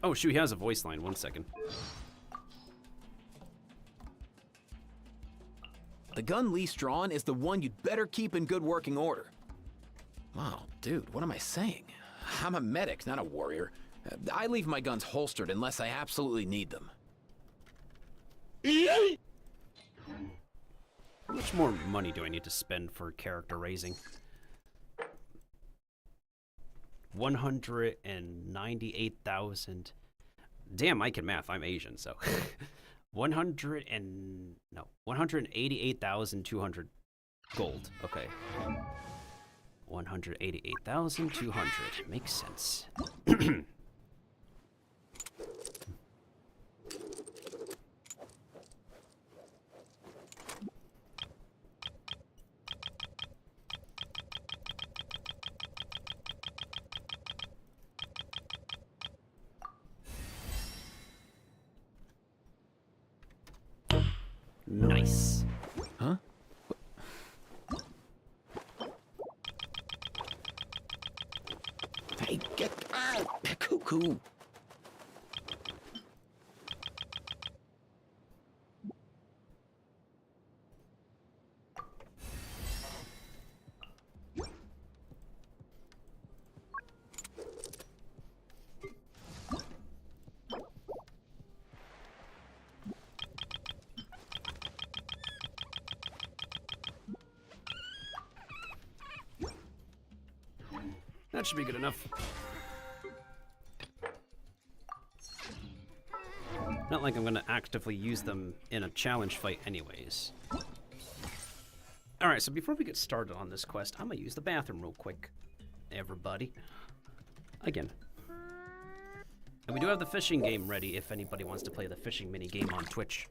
Oh, shoot, he has a voice line. 1 second.
The gun least drawn is the one you'd better keep in good working order. Wow, dude, what am I saying? I'm a medic, not a warrior. I leave my guns holstered unless I absolutely need them.
How much more money do I need to spend for character raising? 198,000. Damn, I can math. I'm Asian, so 188,200 gold. Okay. 188,200 makes sense. Nice.
Huh? Hey, get out! Cuckoo!
That should be good enough. Not like I'm gonna actively use them in a challenge fight anyways. Alright, so before we get started on this quest, I'm gonna use the bathroom real quick. Everybody. Again. And we do have the fishing game ready if anybody wants to play the fishing mini game on Twitch.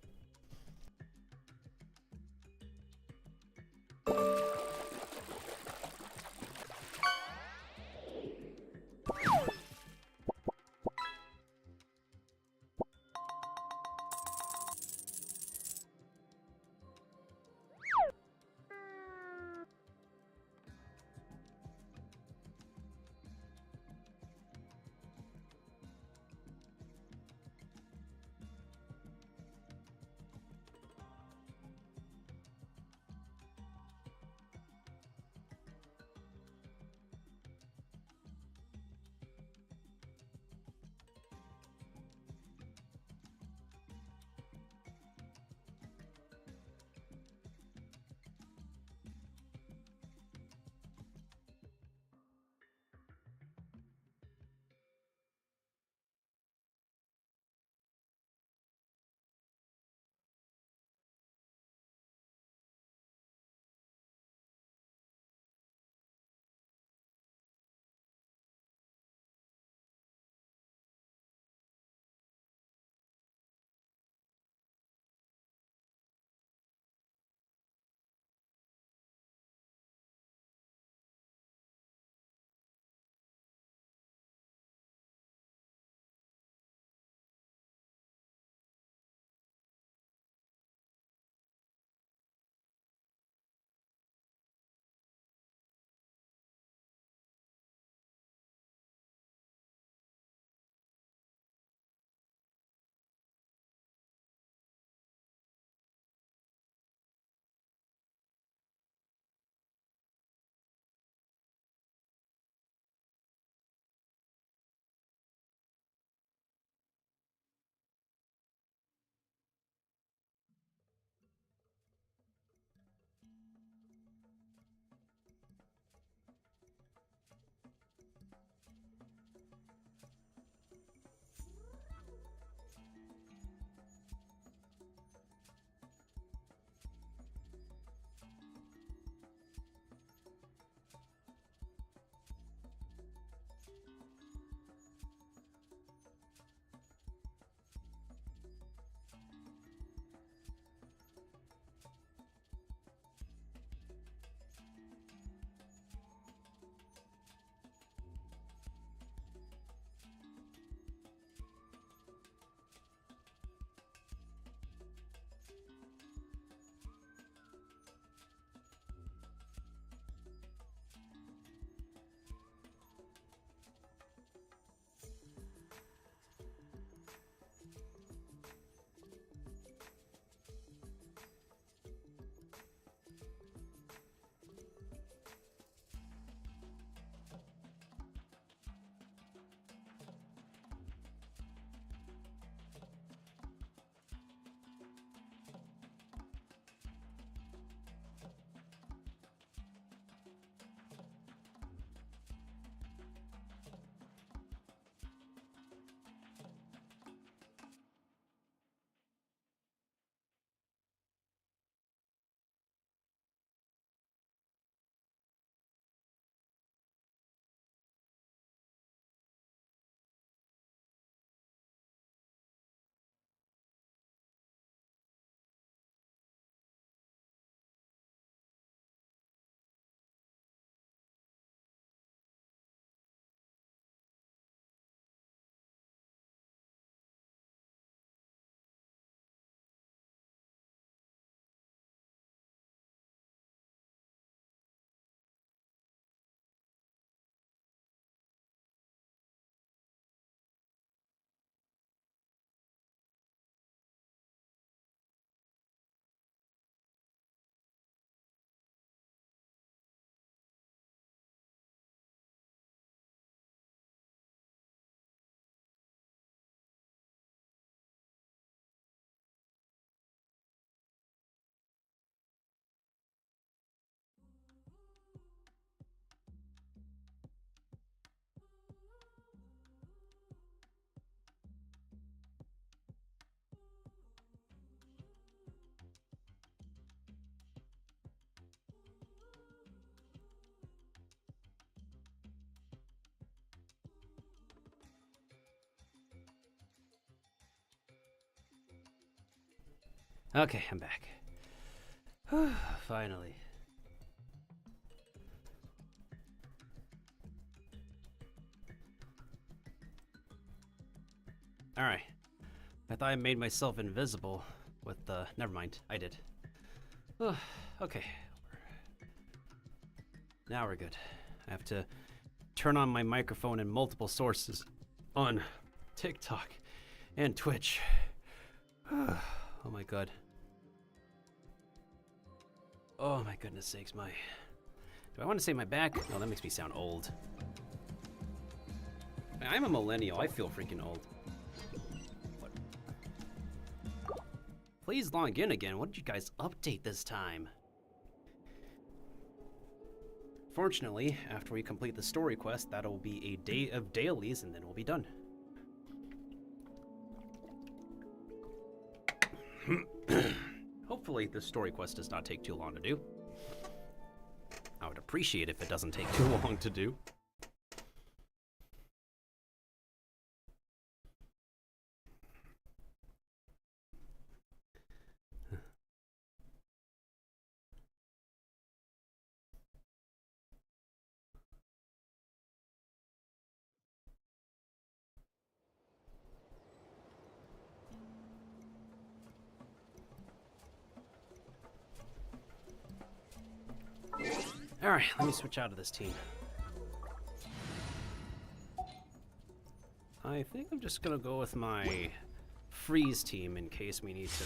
Okay, I'm back. Finally. Alright. I thought I made myself invisible with the... Never mind, I did. Okay. Now we're good. I have to turn on my microphone in multiple sources on TikTok and Twitch. Oh my god. Oh my goodness sakes, my... Do I want to say my back? No, that makes me sound old. I'm a millennial, I feel freaking old. What? Please log in again. What did you guys update this time? Fortunately, after we complete the story quest, that'll be a day of dailies and then we'll be done. Hopefully this story quest does not take too long to do. I would appreciate if it doesn't take too long to do. Alright, let me switch out of this team. I think I'm just gonna go with my freeze team in case we need to.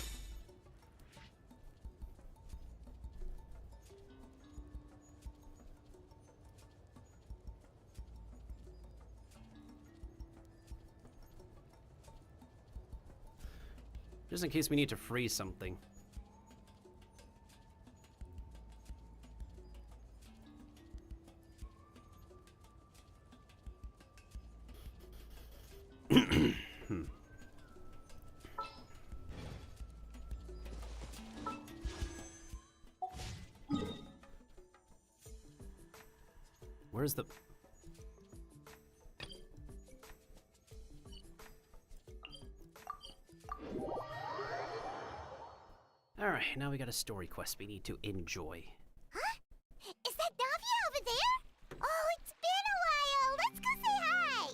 Just in case we need to freeze something. Where's the... Alright, now we got a story quest we need to enjoy.
Huh? Is that Navia over there? Oh, it's been a while. Let's go say hi.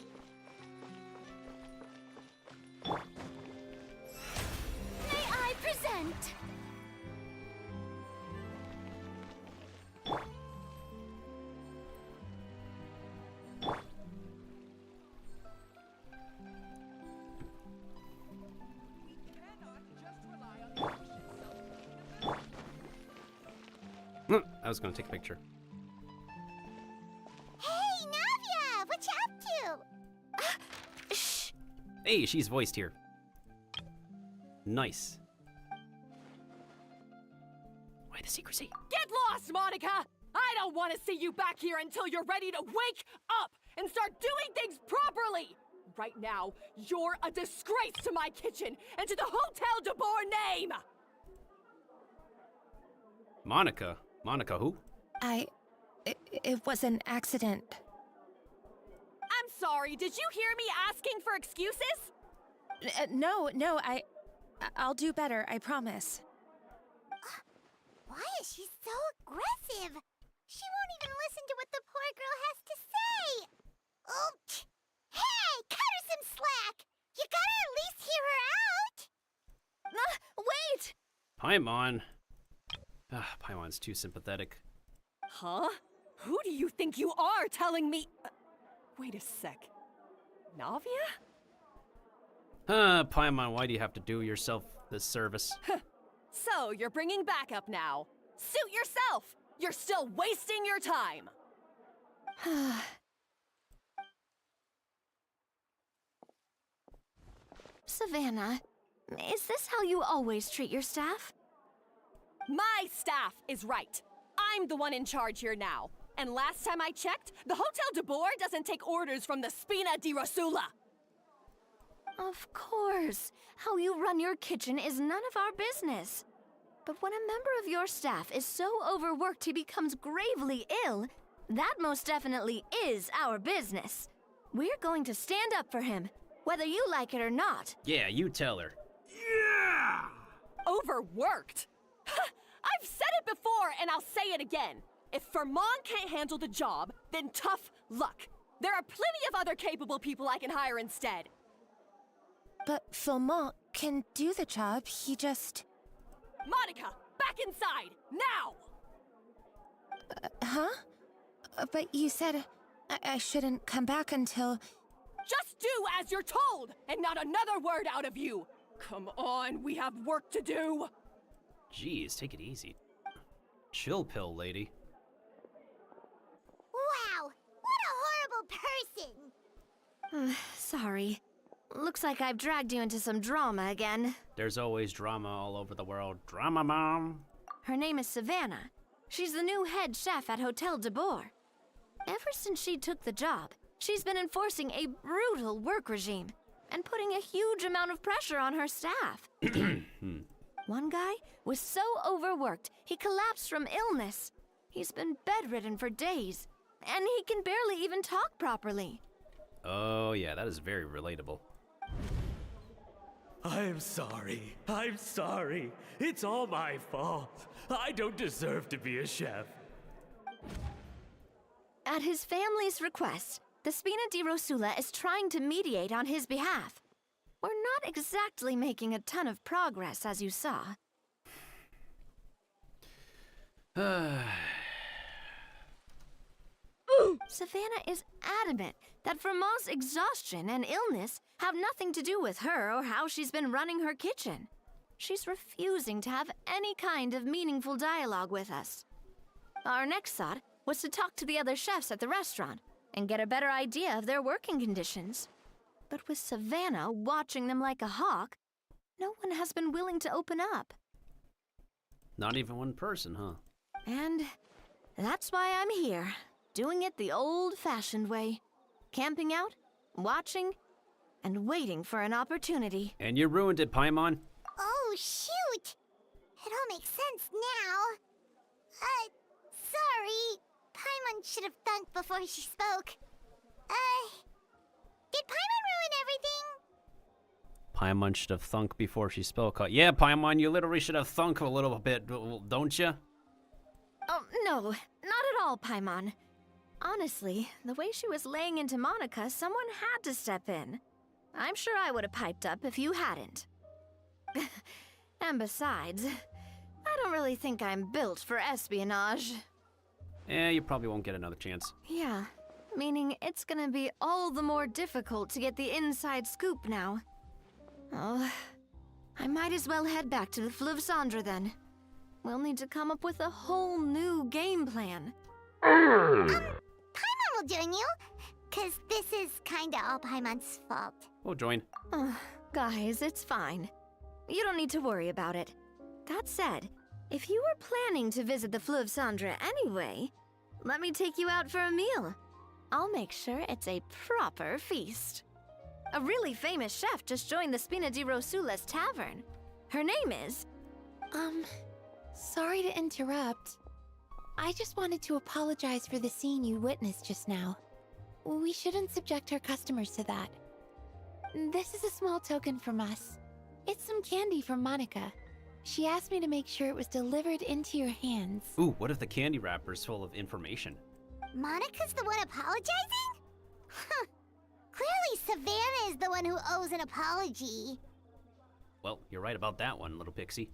May I present?
I was gonna take a picture.
Hey, Navia! What you up to?
Shh! Hey, she's voiced here. Nice. Why the secrecy?
Get lost, Monica! I don't want to see you back here until you're ready to wake up and start doing things properly! Right now, you're a disgrace to my kitchen and to the Hotel de Boer name!
Monica? Monica who?
It was an accident.
I'm sorry, did you hear me asking for excuses?
No, I'll do better, I promise.
Why is she so aggressive? She won't even listen to what the poor girl has to say. Oh, hey, cut her some slack. You gotta at least hear her out.
Wait!
Paimon. Paimon's too sympathetic.
Huh? Who do you think you are telling me? Wait a sec. Navia?
Paimon, why do you have to do yourself this service?
So, you're bringing backup now. Suit yourself! You're still wasting your time!
Savannah, is this how you always treat your staff?
My staff is right. I'm the one in charge here now. And last time I checked, the Hotel de Boer doesn't take orders from the Spina di Rosula.
Of course. How you run your kitchen is none of our business. But when a member of your staff is so overworked he becomes gravely ill, that most definitely is our business. We're going to stand up for him, whether you like it or not.
Yeah, you tell her.
Over Overworked? I've said it before, and I'll say it again. If Vermont can't handle the job, then tough luck. There are plenty of other capable people I can hire instead.
But Vermont can do the job, he just...
Monica, back inside, now!
Huh? But you said I shouldn't come back until...
Just do as you're told, and not another word out of you! Come on, we have work to do!
Jeez, take it easy. Chill pill, lady.
Wow, what a horrible person!
Sorry. Looks like I've dragged you into some drama again.
There's always drama all over the world. Drama, Mom!
Her name is Savannah. She's the new head chef at Hotel de Boer. Ever since she took the job, she's been enforcing a brutal work regime and putting a huge amount of pressure on her staff. One guy was so overworked, he collapsed from illness. He's been bedridden for days, and he can barely even talk properly.
Oh yeah, that is very relatable.
I'm sorry. I'm sorry. It's all my fault. I don't deserve to be a chef.
At his family's request, the Spina di Rosula is trying to mediate on his behalf. We're not exactly making a ton of progress, as you saw. Savannah is adamant that Vermont's exhaustion and illness have nothing to do with her or how she's been running her kitchen. She's refusing to have any kind of meaningful dialogue with us. Our next thought was to talk to the other chefs at the restaurant and get a better idea of their working conditions. But with Savannah watching them like a hawk, no one has been willing to open up.
Not even one person, huh?
And that's why I'm here, doing it the old-fashioned way. Camping out, watching, and waiting for an opportunity.
And you ruined it, Paimon.
Oh, shoot! It all makes sense now. Sorry. Paimon should have thunked before she spoke. Did Paimon ruin everything?
Paimon should have thunk before she spoke. Yeah, Paimon, you literally should have thunk a little bit, don't you?
Oh, no, not at all, Paimon. Honestly, the way she was laying into Monica, someone had to step in. I'm sure I would have piped up if you hadn't. And besides, I don't really think I'm built for espionage.
Yeah, you probably won't get another chance.
Yeah, meaning it's gonna be all the more difficult to get the inside scoop now. Oh, I might as well head back to the Fleuve Cendre then. We'll need to come up with a whole new game plan.
Paimon will join you, cause this is kinda all Paimon's fault.
We'll join.
Guys, it's fine. You don't need to worry about it. That said, if you were planning to visit the Fleuve Cendre anyway, let me take you out for a meal. I'll make sure it's a proper feast. A really famous chef just joined the Spina di Rosula's tavern. Her name is...
Sorry to interrupt. I just wanted to apologize for the scene you witnessed just now. We shouldn't subject our customers to that. This is a small token from us. It's some candy from Monica. She asked me to make sure it was delivered into your hands.
Ooh, what if the candy wrapper's full of information?
Monica's the one apologizing? Huh. Clearly Savannah is the one who owes an apology.
Well, you're right about that one, little pixie.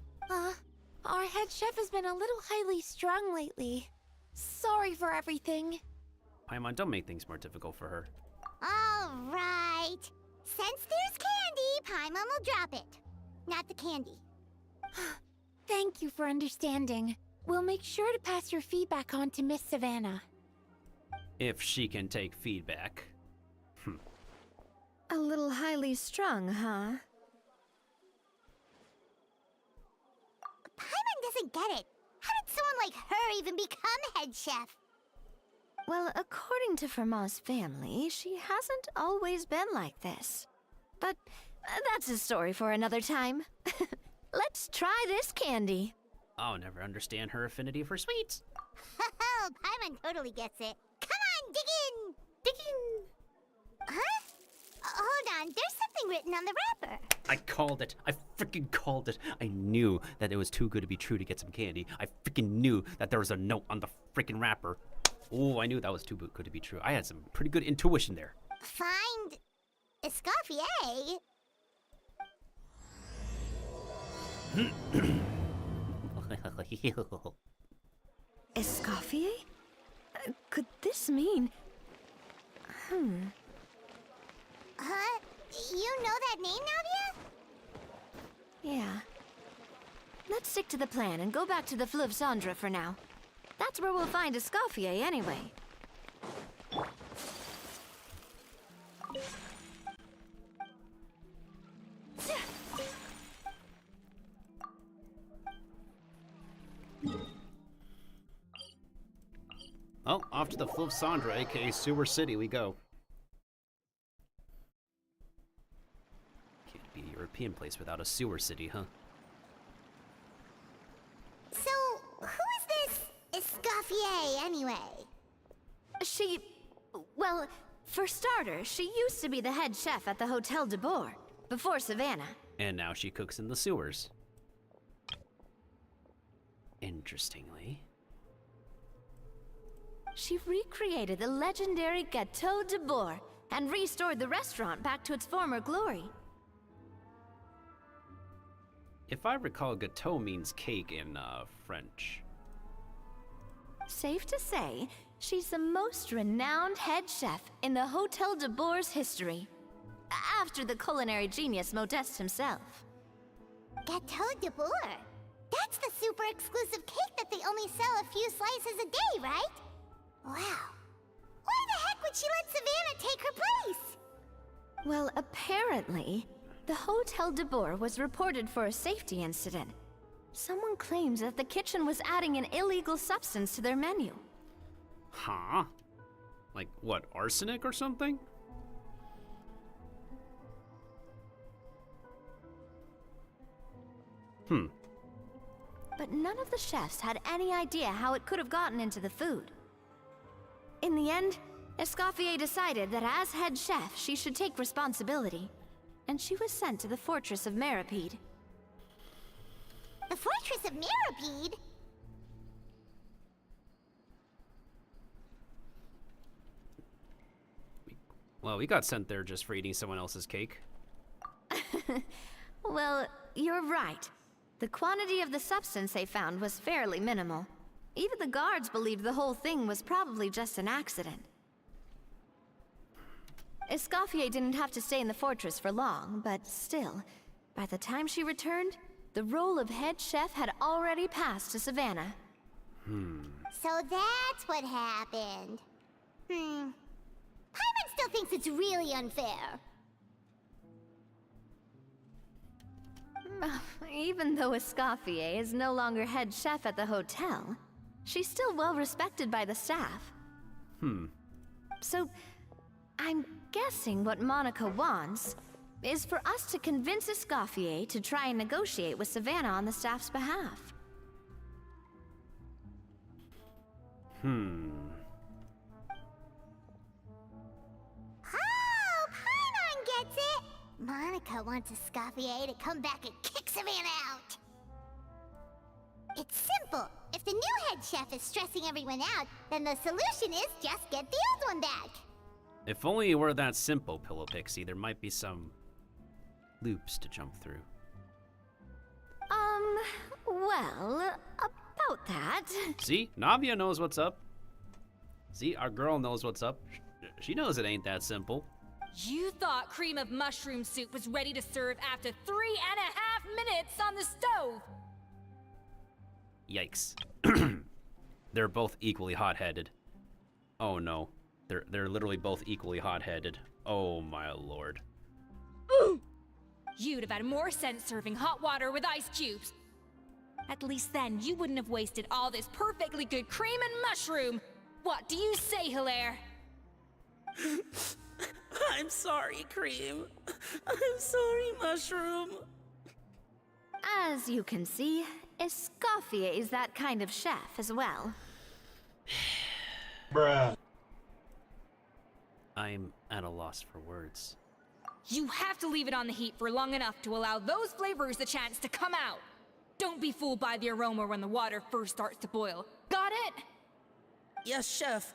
Our head chef has been a little highly strung lately. Sorry for everything.
Paimon, don't make things more difficult for her.
Alright. Since there's candy, Paimon will drop it. Not the candy.
Thank you for understanding. We'll make sure to pass your feedback on to Miss Savannah.
If she can take feedback.
A little highly strung, huh?
Paimon doesn't get it. How did someone like her even become head chef?
Well, according to Vermont's family, she hasn't always been like this. But that's a story for another time. Let's try this candy.
I'll never understand her affinity for sweets.
Paimon totally gets it. Come on, dig in! Dig in! Huh? Hold on, there's something written on the wrapper.
I called it. I freaking called it. I knew that it was too good to be true to get some candy. I freaking knew that there was a note on the freaking wrapper. Oh, I knew that was too good to be true. I had some pretty good intuition there.
Find Escoffier?
Escoffier? Could this mean...
Huh? You know that name, Navia?
Yeah. Let's stick to the plan and go back to the Fleuve Cendre for now. That's where we'll find Escoffier anyway.
Oh, off to the Fleuve Cendre, aka Sewer City, we go. Can't be a European place without a sewer city, huh?
So, who is this Escoffier, anyway?
Well, for starters, she used to be the head chef at the Hotel de Boer, before Savannah.
And now she cooks in the sewers. Interestingly.
She recreated the legendary Gâteau de Boer and restored the restaurant back to its former glory.
If I recall, gâteau means cake in French.
Safe to say, she's the most renowned head chef in the Hotel de Boer's history. After the culinary genius Modeste himself.
Gâteau de Boer? That's the super exclusive cake that they only sell a few slices a day, right? Wow. Why the heck would she let Savannah take her place?
Well, apparently, the Hotel de Boer was reported for a safety incident. Someone claims that the kitchen was adding an illegal substance to their menu.
Huh? Like, what, arsenic or something?
But none of the chefs had any idea how it could have gotten into the food. In the end, Escoffier decided that as head chef, she should take responsibility, and she was sent to the Fortress of Meripede.
The Fortress of Meripede?
Well, we got sent there just for eating someone else's cake.
Well, you're right. The quantity of the substance they found was fairly minimal. Even the guards believed the whole thing was probably just an accident. Escoffier didn't have to stay in the fortress for long, but still, by the time she returned, the role of head chef had already passed to Savannah.
So that's what happened. Paimon still thinks it's really unfair.
Even though Escoffier is no longer head chef at the hotel, she's still well respected by the staff. So, I'm guessing what Monica wants is for us to convince Escoffier to try and negotiate with Savannah on the staff's behalf.
Oh, Paimon gets it! Monica wants Escoffier to come back and kick Savannah out! It's simple. If the new head chef is stressing everyone out, then the solution is just get the old one back.
If only it were that simple, Pillow Pixie, there might be some loops to jump through.
Well, about that...
See? Navia knows what's up. See? Our girl knows what's up. She knows it ain't that simple.
You thought cream of mushroom soup was ready to serve after 3.5 minutes on the stove!
Yikes. They're both equally hot-headed. Oh no. They're literally both equally hot-headed. Oh my lord.
You'd have had more sense serving hot water with ice cubes. At least then you wouldn't have wasted all this perfectly good cream and mushroom. What do you say, Hilaire?
I'm sorry, Cream. I'm sorry, Mushroom.
As you can see, Escoffier is that kind of chef as well.
I'm at a loss for words.
You have to leave it on the heat for long enough to allow those flavors the chance to come out. Don't be fooled by the aroma when the water first starts to boil. Got it?
Yes, chef.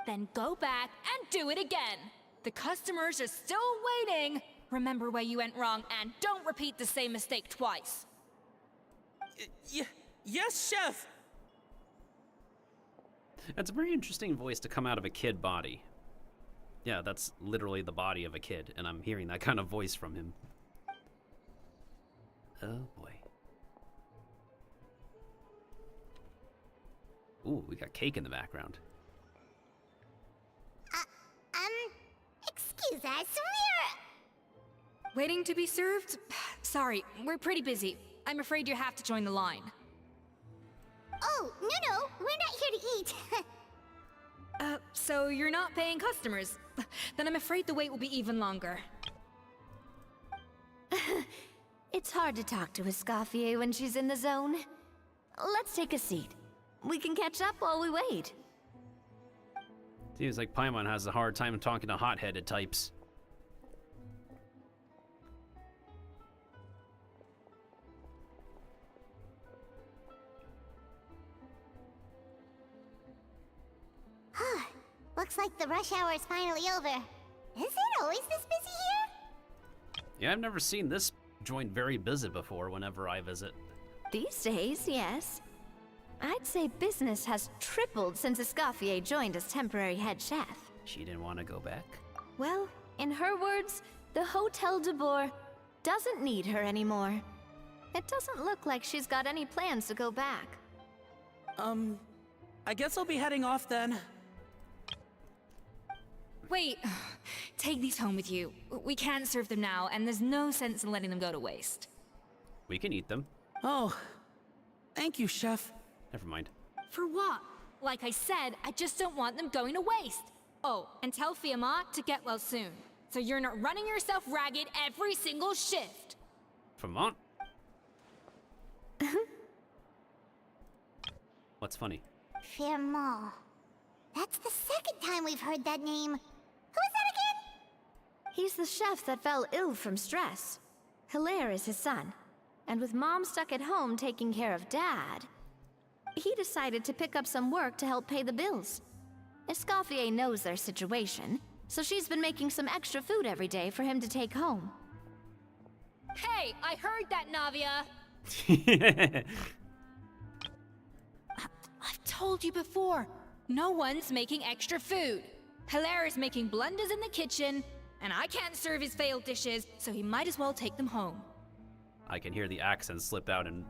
Then go back and do it again. The customers are still waiting. Remember where you went wrong and don't repeat the same mistake twice.
Yes, chef.
That's a very interesting voice to come out of a kid body. Yeah, that's literally the body of a kid, and I'm hearing that kind of voice from him. Oh boy. Ooh, we got cake in the background.
Excuse us,
Waiting to be served? Sorry, we're pretty busy. I'm afraid you have to join the line.
Oh, no, we're not here to eat.
So you're not paying customers? Then I'm afraid the wait will be even longer.
It's hard to talk to Escoffier when she's in the zone. Let's take a seat. We can catch up while we wait.
Seems like Paimon has a hard time talking to hot-headed types.
Looks like the rush hour is finally over. Is it always this busy here?
Yeah, I've never seen this joint very busy before whenever I visit.
These days, yes. I'd say business has tripled since Escoffier joined as temporary head chef.
She didn't want to go back?
Well, in her words, the Hotel de Boer doesn't need her anymore. It doesn't look like she's got any plans to go back.
I guess I'll be heading off then.
Wait, take these home with you. We can't serve them now, and there's no sense in letting them go to waste.
We can eat them.
Oh, thank you, chef.
Never mind.
For what? Like I said, I just don't want them going to waste. Oh, and tell Fiamma to get well soon, so you're not running yourself ragged every single shift.
Fiamma? What's funny?
Fiamma. That's the second time we've heard that name. Who is that again?
He's the chef that fell ill from stress. Hilaire is his son. And with Mom stuck at home taking care of Dad, he decided to pick up some work to help pay the bills. Escoffier knows their situation, so she's been making some extra food every day for him to take home.
Hey, I heard that, Navia! I've told you before, no one's making extra food. Hilaire is making blunders in the kitchen, and I can't serve his failed dishes, so he might as well take them home.
I can hear the accent slip out in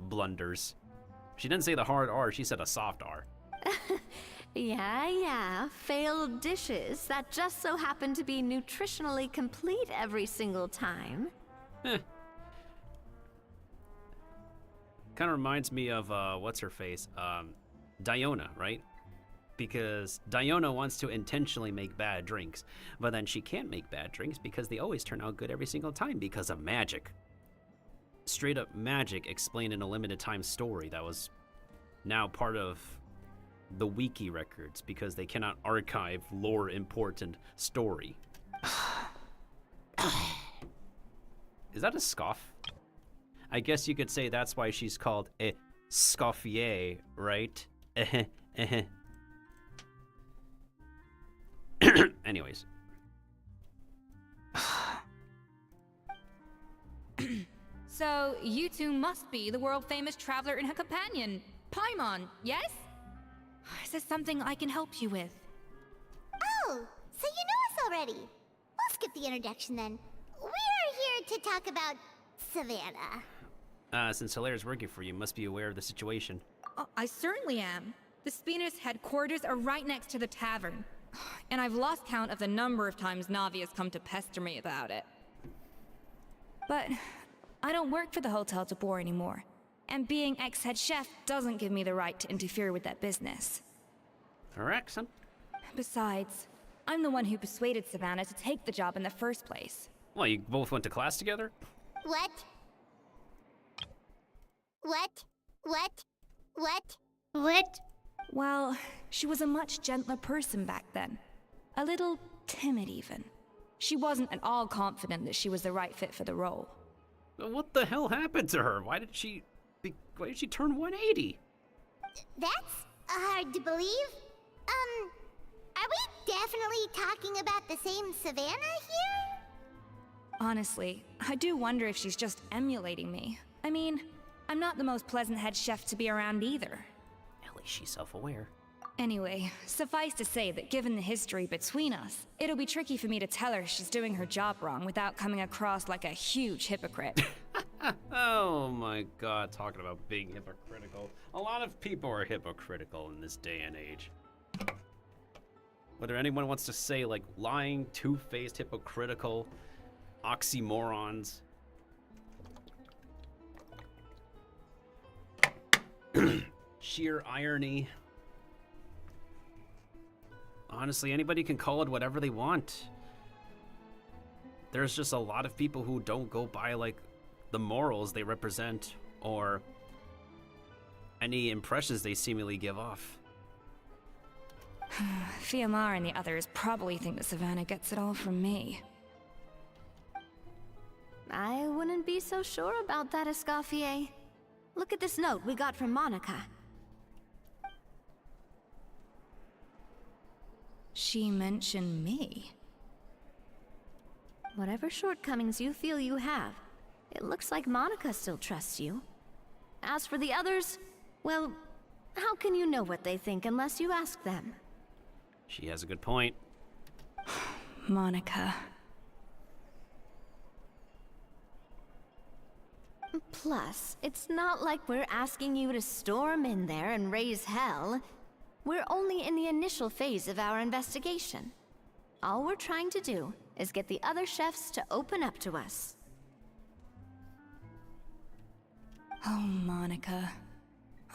blunders. She didn't say the hard R, she said a soft R.
Yeah, failed dishes that just so happen to be nutritionally complete every single time.
Kind of reminds me of, what's-her-face? Diona, right? Because Diona wants to intentionally make bad drinks, but then she can't make bad drinks because they always turn out good every single time because of magic. Straight up magic explained in a limited time story that was now part of the wiki records because they cannot archive lore important story. Is that a scoff? I guess you could say that's why she's called Escoffier, right? Anyways.
So, you two must be the world-famous traveler and her companion, Paimon, yes? Is there something I can help you with?
Oh, so you know us already. We'll skip the introduction then. We're here to talk about Savannah.
Since Hilaire's working for you, must be aware of the situation.
I certainly am. The Spina's headquarters are right next to the tavern. And I've lost count of the number of times Navi has come to pester me about it. But I don't work for the Hotel de Boer anymore. And being ex-head chef doesn't give me the right to interfere with that business.
Correct, son?
Besides, I'm the one who persuaded Savannah to take the job in the first place.
Well, you both went to class together?
What?
Well, she was a much gentler person back then. A little timid, even. She wasn't at all confident that she was the right fit for the role.
What the hell happened to her? Why did she turn 180?
That's hard to believe. Are we definitely talking about the same Savannah here?
Honestly, I do wonder if she's just emulating me. I mean, I'm not the most pleasant head chef to be around either.
At least she's self-aware.
Anyway, suffice to say that given the history between us, it'll be tricky for me to tell her she's doing her job wrong without coming across like a huge hypocrite.
Oh my god, talking about being hypocritical. A lot of people are hypocritical in this day and age. Whether anyone wants to say, like, lying, two-faced, hypocritical, oxymorons. Sheer irony. Honestly, anybody can call it whatever they want. There's just a lot of people who don't go by, like, the morals they represent or any impressions they seemingly give off.
Fiamar and the others probably think that Savannah gets it all from me.
I wouldn't be so sure about that, Escoffier. Look at this note we got from Monica.
She mentioned me.
Whatever shortcomings you feel you have, it looks like Monica still trusts you. As for the others, well, how can you know what they think unless you ask them?
She has a good point.
Monica.
Plus, it's not like we're asking you to storm in there and raise hell. We're only in the initial phase of our investigation. All we're trying to do is get the other chefs to open up to us.
Oh, Monica.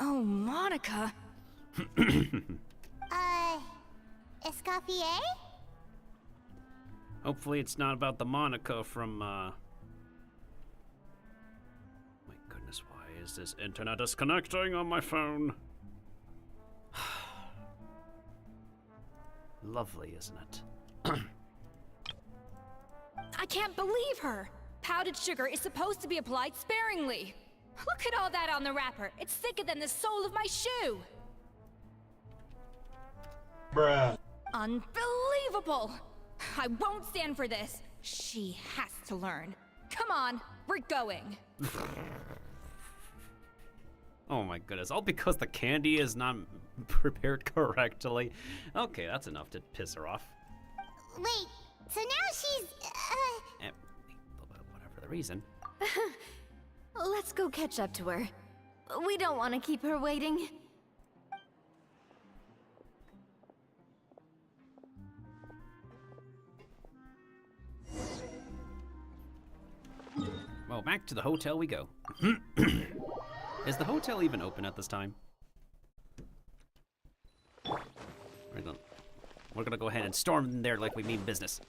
Oh, Monica!
Escoffier?
Hopefully it's not about the Monica from, My goodness, why is this internet disconnecting on my phone? Lovely, isn't it?
I can't believe her! Powdered sugar is supposed to be applied sparingly. Look at all that on the wrapper. It's thicker than the sole of my shoe.
Bruh.
Unbelievable! I won't stand for this. She has to learn. Come on, we're going.
Oh my goodness, all because the candy is not prepared correctly. Okay, that's enough to piss her off.
Wait, so now she's,
Whatever the reason.
Let's go catch up to her. We don't want to keep her waiting.
Well, back to the hotel we go. Is the hotel even open at this time? We're gonna go ahead and storm in there like we mean business.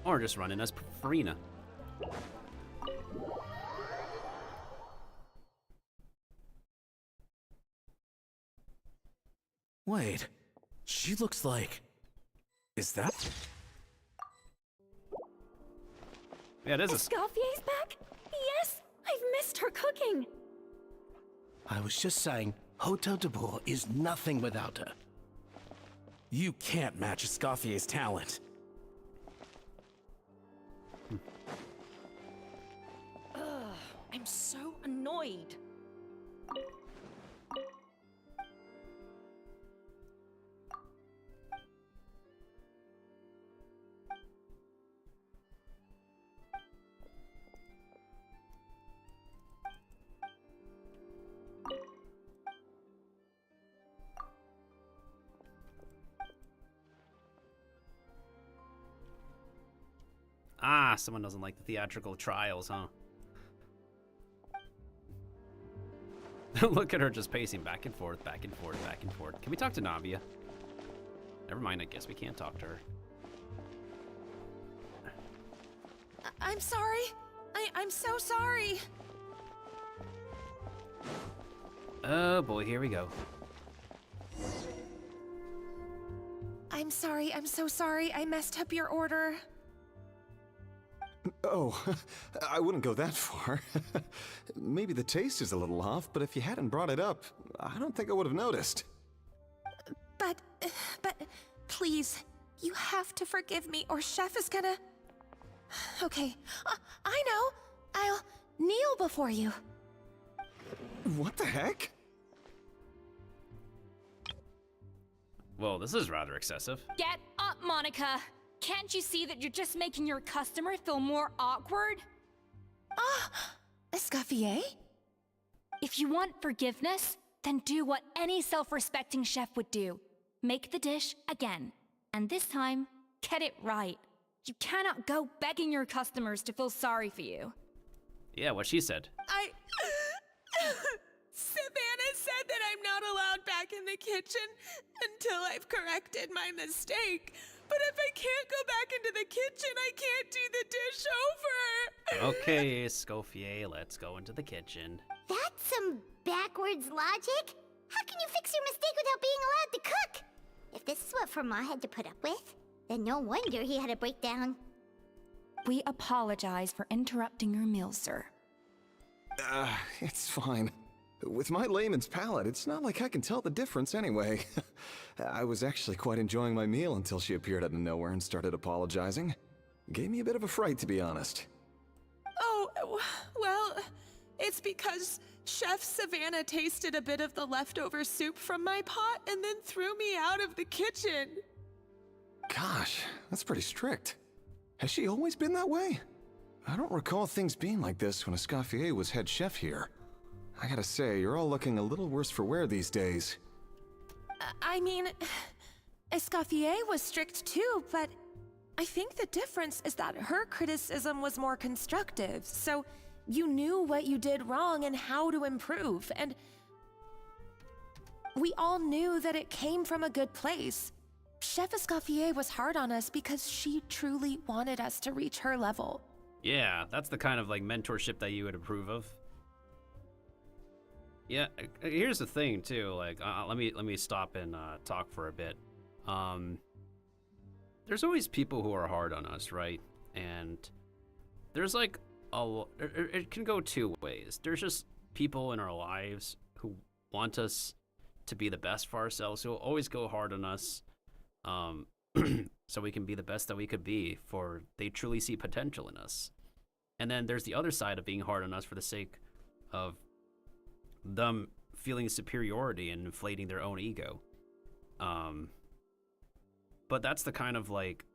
Or just run in as Farina.
Wait, she looks like... Is that...
Yeah, it is
Escoffier's back? Yes! I've missed her cooking!
I was just saying, Hotel de Bourg is nothing without her. You can't match Escoffier's talent.
Ugh, I'm so annoyed.
Ah, someone doesn't like the theatrical trials, huh? Look at her just pacing back and forth, back and forth, back and forth. Can we talk to Navia? Never mind, I guess we can't talk to her.
I'm sorry. I'm so sorry.
Oh boy, here we go.
I'm sorry, I'm so sorry. I messed up your order.
Oh, I wouldn't go that far. Maybe the taste is a little off, but if you hadn't brought it up, I don't think I would have noticed.
But, please, you have to forgive me or Chef is gonna... Okay, I know. I'll kneel before you.
What the heck?
Well, this is rather excessive.
Get up, Monica! Can't you see that you're just making your customer feel more awkward?
Escoffier?
If you want forgiveness, then do what any self-respecting chef would do. Make the dish again. And this time, get it right. You cannot go begging your customers to feel sorry for you.
Yeah, what she said.
Savannah said that I'm not allowed back in the kitchen until I've corrected my mistake. But if I can't go back into the kitchen, I can't do the dish over.
Okay, Escoffier, let's go into the kitchen.
That's some backwards logic. How can you fix your mistake without being allowed to cook? If this is what Fermat had to put up with, then no wonder he had a breakdown.
We apologize for interrupting your meal, sir.
It's fine. With my layman's palate, it's not like I can tell the difference anyway. I was actually quite enjoying my meal until she appeared out of nowhere and started apologizing. Gave me a bit of a fright, to be honest.
Oh, well, it's because Chef Savannah tasted a bit of the leftover soup from my pot and then threw me out of the kitchen.
Gosh, that's pretty strict. Has she always been that way? I don't recall things being like this when Escoffier was head chef here. I gotta say, you're all looking a little worse for wear these days.
I mean, Escoffier was strict too, but I think the difference is that her criticism was more constructive, so you knew what you did wrong and how to improve, and we all knew that it came from a good place. Chef Escoffier was hard on us because she truly wanted us to reach her level.
Yeah, that's the kind of like mentorship that you would approve of. Yeah, here's the thing too. Like, let me stop and talk for a bit. There's always people who are hard on us, right? And there's like it can go two ways. There's just people in our lives who want us to be the best for ourselves, who will always go hard on us, so we can be the best that we could be. For they truly see potential in us. And then there's the other side of being hard on us for the sake of them feeling superiority and inflating their own ego. But that's the kind of like,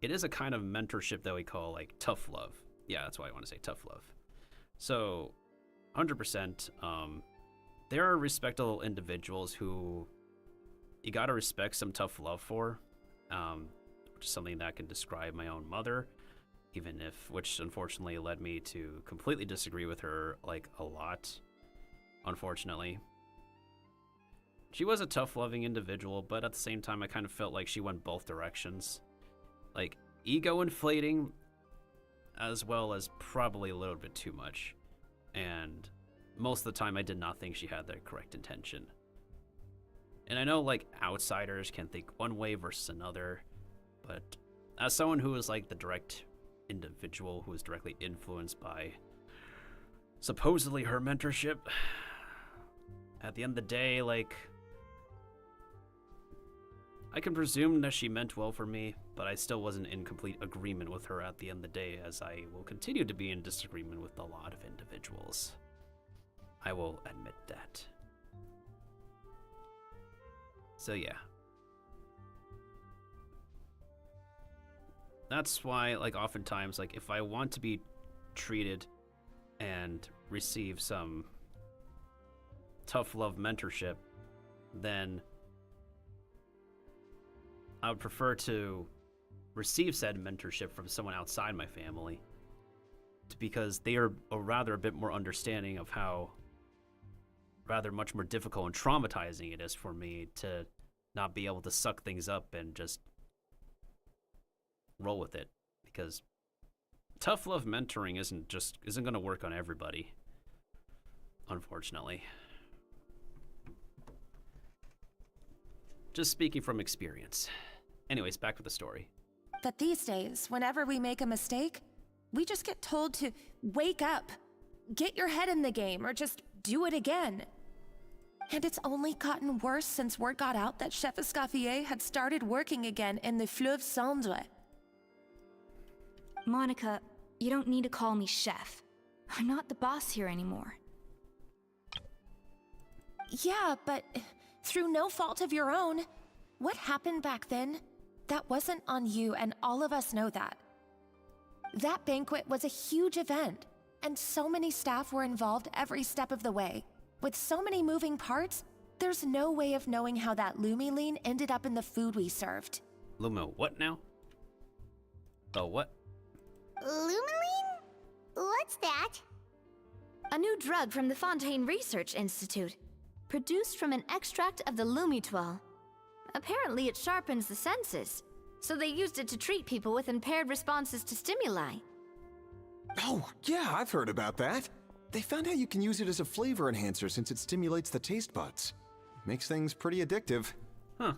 it is a kind of mentorship that we call like tough love. Yeah, that's why I want to say tough love. So 100%, there are respectable individuals who you gotta respect some tough love for, which is something that can describe my own mother, which unfortunately led me to completely disagree with her like a lot. Unfortunately, she was a tough-loving individual, but at the same time, I kind of felt like she went both directions, like ego inflating, as well as probably a little bit too much. And most of the time, I did not think she had the correct intention. And I know like outsiders can think one way versus another, but as someone who is like the direct individual who is directly influenced by supposedly her mentorship, at the end of the day, like, I can presume that she meant well for me, but I still wasn't in complete agreement with her at the end of the day, as I will continue to be in disagreement with a lot of individuals. I will admit that. So yeah. That's why, like, oftentimes, like, if I want to be treated and receive some tough love mentorship, then I would prefer to receive said mentorship from someone outside my family, because they are rather a bit more understanding of how rather much more difficult and traumatizing it is for me to not be able to suck things up and just roll with it, because tough love mentoring isn't going to work on everybody, unfortunately. Just speaking from experience. Anyways, back to the story.
But these days, whenever we make a mistake, we just get told to wake up, get your head in the game, or just do it again. And it's only gotten worse since word got out that Chef Escoffier had started working again in the Fleuve Cendre.
Monica, you don't need to call me chef. I'm not the boss here anymore.
Yeah, but through no fault of your own, what happened back then, that wasn't on you, and all of us know that. That banquet was a huge event, and so many staff were involved every step of the way. With so many moving parts, there's no way of knowing how that Lumiline ended up in the food we served.
Lumo, what now? Oh, what?
Lumiline? What's that?
A new drug from the Fontaine Research Institute, produced from an extract of the Lumitoile. Apparently it sharpens the senses, so they used it to treat people with impaired responses to stimuli.
Oh, yeah, I've heard about that. They found out you can use it as a flavor enhancer since it stimulates the taste buds. Makes things pretty addictive.
Huh.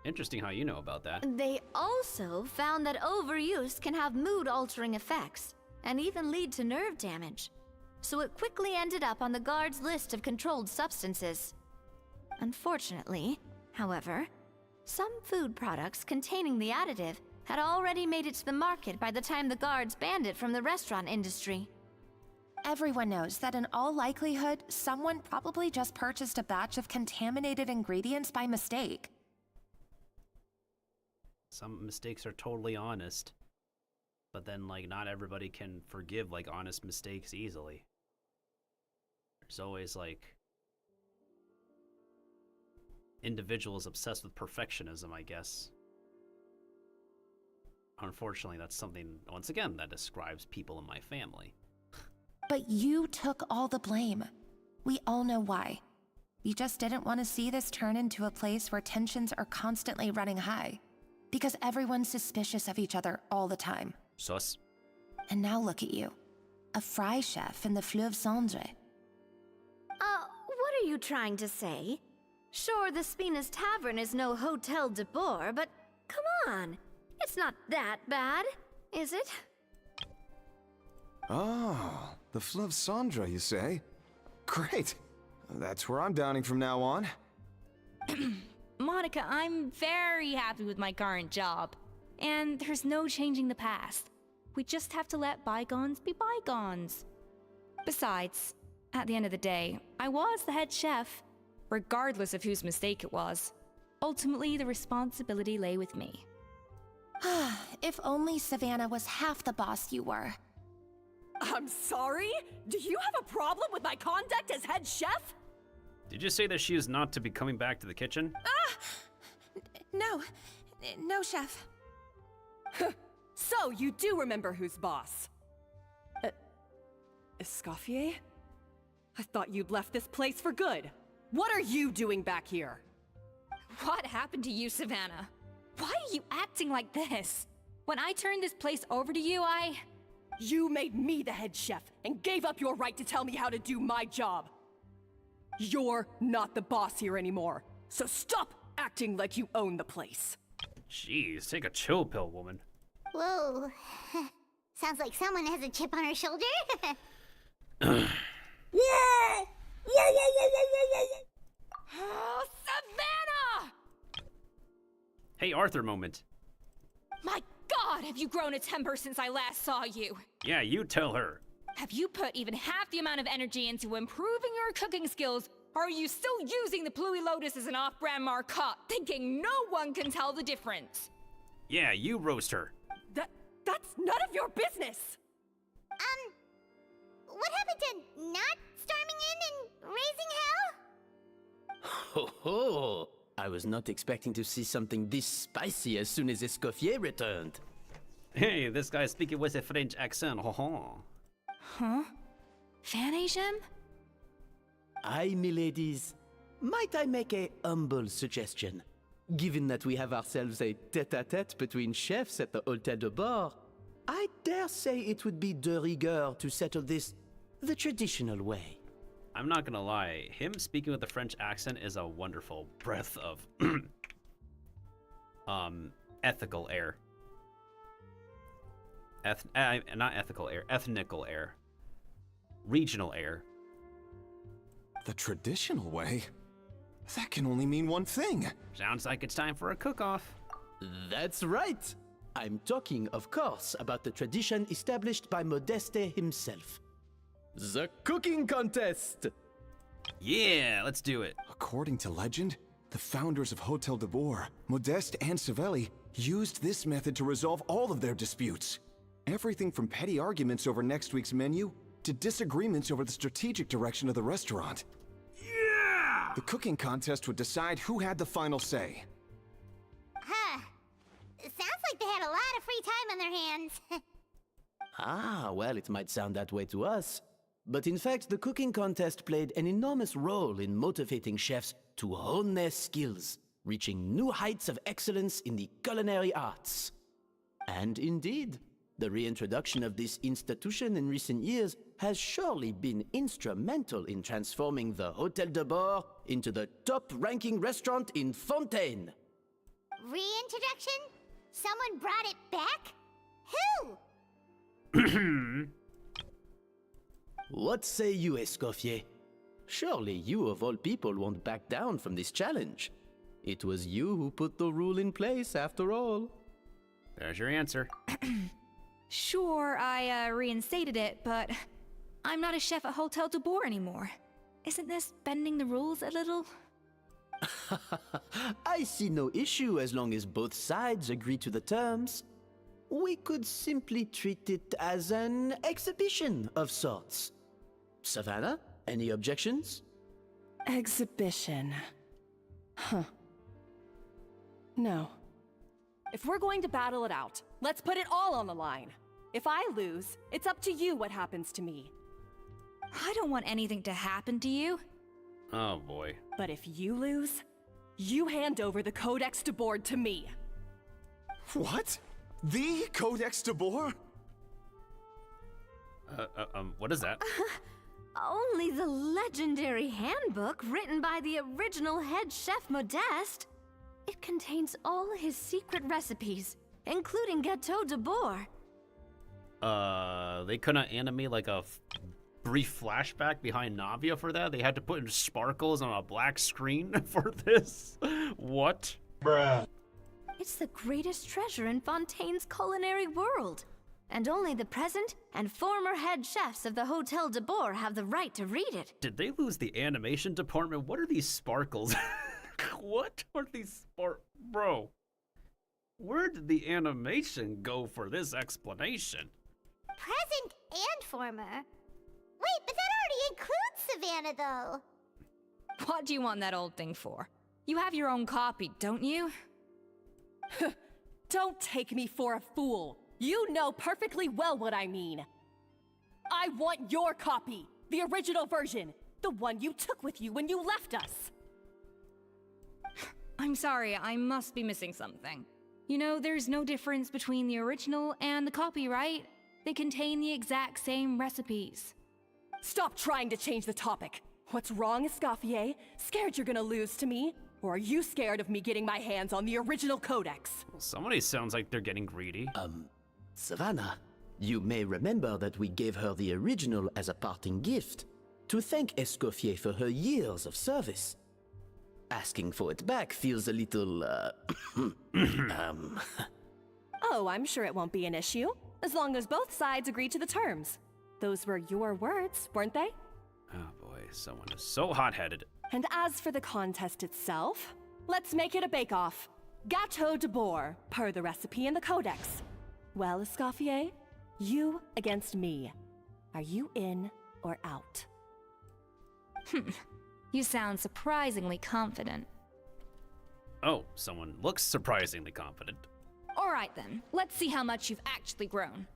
Interesting how you know about that.
They also found that overuse can have mood-altering effects, and even lead to nerve damage. So it quickly ended up on the guard's list of controlled substances. Unfortunately, however, some food products containing the additive had already made it to the market by the time the guards banned it from the restaurant industry.
Everyone knows that in all likelihood, someone probably just purchased a batch of contaminated ingredients by mistake.
Some mistakes are totally honest. But then, like, not everybody can forgive, like, honest mistakes easily. There's always, like, individuals obsessed with perfectionism, I guess. Unfortunately, that's something, once again, that describes people in my family.
But you took all the blame. We all know why. You just didn't want to see this turn into a place where tensions are constantly running high. Because everyone's suspicious of each other all the time.
Sus.
And now look at you. A fry chef in the Fleuve Cendre.
What are you trying to say? Sure, the Spina's Tavern is no Hotel de Boer, but come on. It's not that bad, is it?
Oh, the Fleuve Cendre, you say? Great. That's where I'm dining from now on.
Monica, I'm very happy with my current job. And there's no changing the past. We just have to let bygones be bygones. Besides, at the end of the day, I was the head chef, regardless of whose mistake it was. Ultimately, the responsibility lay with me.
If only Savannah was half the boss you were.
I'm sorry? Do you have a problem with my conduct as head chef?
Did you say that she is not to be coming back to the kitchen?
No, chef.
So, you do remember who's boss? Escoffier? I thought you'd left this place for good. What are you doing back here?
What happened to you, Savannah? Why are you acting like this? When I turned this place over to you,
You made me the head chef and gave up your right to tell me how to do my job. You're not the boss here anymore, so stop acting like you own the place.
Jeez, take a chill pill, woman.
Whoa. Sounds like someone has a chip on her shoulder.
Oh, Savannah!
Hey, Arthur moment.
My God, have you grown a temper since I last saw you?
Yeah, you tell her.
Have you put even half the amount of energy into improving your cooking skills, or are you still using the Pluie Lotus as an off-brand marcotte, thinking no one can tell the difference?
Yeah, you roast her.
That's none of your business!
What happened to not storming in and raising hell?
Ho ho! I was not expecting to see something this spicy as soon as Escoffier returned.
Hey, this guy's speaking with a French accent,
Huh? Fan Asian?
Aye, miladies. Might I make a humble suggestion? Given that we have ourselves a tete-a-tete between chefs at the Hotel de Boer, I dare say it would be de rigueur to settle this the traditional way.
I'm not gonna lie, him speaking with a French accent is a wonderful breath of ethical air. Not ethical air, ethnical air. Regional air.
The traditional way? That can only mean one thing.
Sounds like it's time for a cook-off.
That's right. I'm talking, of course, about the tradition established by Modeste himself. The cooking contest!
Yeah, let's do it.
According to legend, the founders of Hotel de Boer, Modeste and Savelli, used this method to resolve all of their disputes. Everything from petty arguments over next week's menu to disagreements over the strategic direction of the restaurant. Yeah! The cooking contest would decide who had the final say.
Huh. Sounds like they had a lot of free time on their hands.
Ah, well, it might sound that way to us. But in fact, the cooking contest played an enormous role in motivating chefs to hone their skills, reaching new heights of excellence in the culinary arts. And indeed, the reintroduction of this institution in recent years has surely been instrumental in transforming the Hotel de Boer into the top-ranking restaurant in Fontaine.
Reintroduction? Someone brought it back? Who?
What say you, Escoffier? Surely you of all people won't back down from this challenge. It was you who put the rule in place, after all.
There's your answer.
Sure, I reinstated it, but I'm not a chef at Hotel de Boer anymore. Isn't this bending the rules a little?
I see no issue as long as both sides agree to the terms. We could simply treat it as an exhibition of sorts. Savannah, any objections?
Exhibition. Huh. No. If we're going to battle it out, let's put it all on the line. If I lose, it's up to you what happens to me.
I don't want anything to happen to you.
Oh boy.
But if you lose, you hand over the Codex de Boer to me.
What? The Codex de Boer?
What is that?
Only the legendary handbook written by the original head chef Modeste. It contains all his secret recipes, including Gâteau de Boer.
They couldn't animate like a brief flashback behind Navia for that? They had to put in sparkles on a black screen for this? What? Bruh.
It's the greatest treasure in Fontaine's culinary world. And only the present and former head chefs of the Hotel de Boer have the right to read it.
Did they lose the animation department? What are these sparkles? What are these Bro, where did the animation go for this explanation?
Present and former? Wait, but that already includes Savannah, though.
What do you want that old thing for? You have your own copy, don't you?
Don't take me for a fool. You know perfectly well what I mean. I want your copy, the original version, the one you took with you when you left us.
I'm sorry, I must be missing something. You know, there's no difference between the original and the copy, right? They contain the exact same recipes.
Stop trying to change the topic. What's wrong, Escoffier? Scared you're gonna lose to me? Or are you scared of me getting my hands on the original codex?
Well, somebody sounds like they're getting greedy.
Savannah, you may remember that we gave her the original as a parting gift, to thank Escoffier for her years of service. Asking for it back feels a little,
Oh, I'm sure it won't be an issue, as long as both sides agree to the terms. Those were your words, weren't they?
Oh boy, someone is so hot-headed.
And as for the contest itself, let's make it a bake-off. Gâteau de Boer, per the recipe in the codex. Well, Escoffier, you against me. Are you in or out?
You sound surprisingly confident.
Oh, someone looks surprisingly confident.
All right then, let's see how much you've actually grown.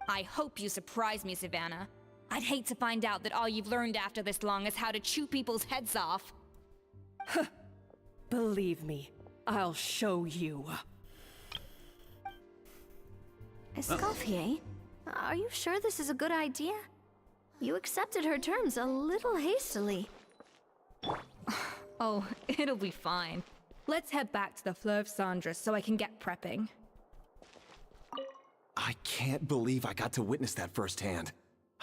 I hope you surprise me, Savannah. I'd hate to find out that all you've learned after this long is how to chew people's heads off.
Believe me, I'll show you.
Escoffier, are you sure this is a good idea? You accepted her terms a little hastily.
Oh, it'll be fine. Let's head back to the Fleuve Cendres so I can get prepping.
I can't believe I got to witness that firsthand.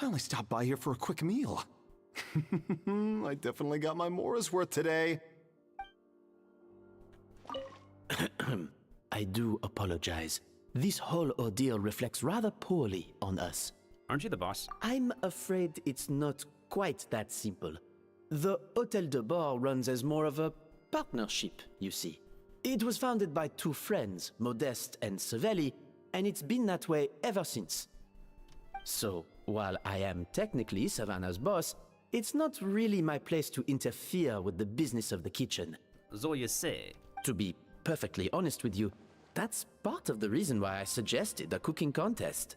I only stopped by here for a quick meal. I definitely got my Mora's worth today.
I do apologize. This whole ordeal reflects rather poorly on us.
Aren't you the boss?
I'm afraid it's not quite that simple. The Hôtel de Bord runs as more of a partnership, you see. It was founded by two friends, Modeste and Savelli, and it's been that way ever since. So, while I am technically Savannah's boss, it's not really my place to interfere with the business of the kitchen.
So you say.
To be perfectly honest with you, that's part of the reason why I suggested a cooking contest.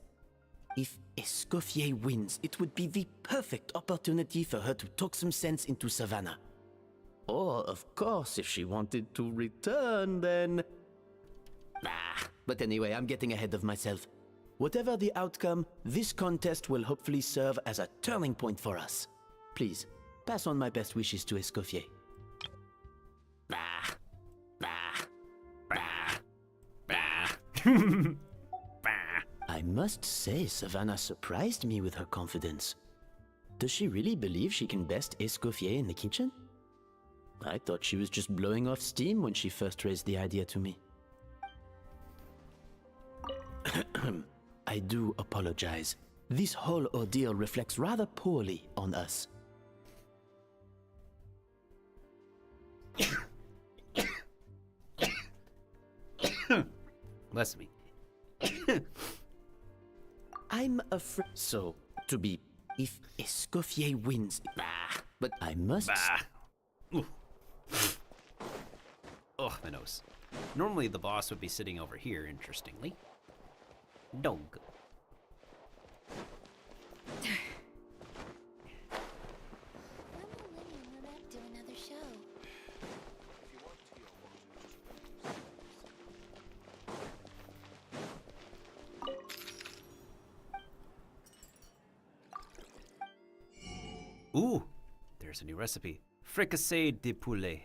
If Escoffier wins, it would be the perfect opportunity for her to talk some sense into Savannah. Or, of course, if she wanted to return, then... But anyway, I'm getting ahead of myself. Whatever the outcome, this contest will hopefully serve as a turning point for us. Please, pass on my best wishes to Escoffier. I must say, Savannah surprised me with her confidence. Does she really believe she can best Escoffier in the kitchen? I thought she was just blowing off steam when she first raised the idea to me. I do apologize. This whole ordeal reflects rather poorly on us.
Bless me.
I'm afraid. So, to be. If Escoffier wins. But I must.
Oh, my nose. Normally the boss would be sitting over here, interestingly. Dog.
Do another show.
Ooh, there's a new recipe. Fricassee de poulet.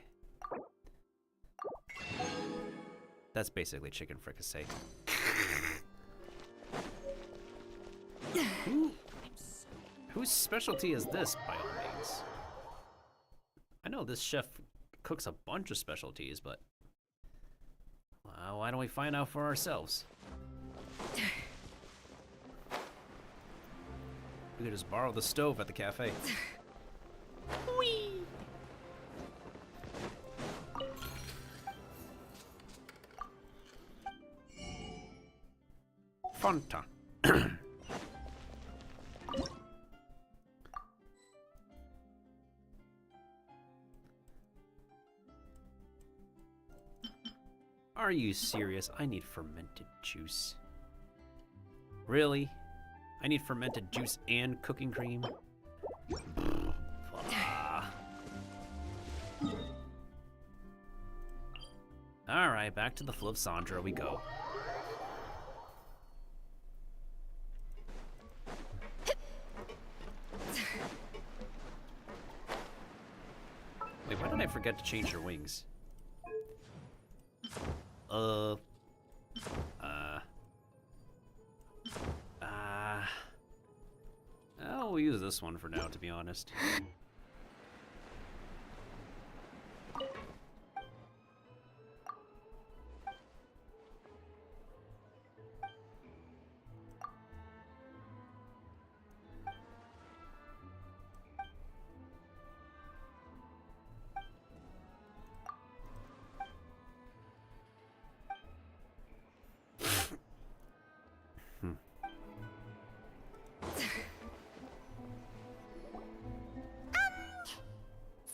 That's basically chicken fricassee. Whose specialty is this, by all means? I know this chef cooks a bunch of specialties, but why don't we find out for ourselves? We could just borrow the stove at the cafe.
Whee!
Fanta. Are you serious? I need fermented juice. Really? I need fermented juice and cooking cream? Alright, back to the Fleuve Cendres we go. Wait, why did I forget to change your wings? We'll use this one for now, to be honest.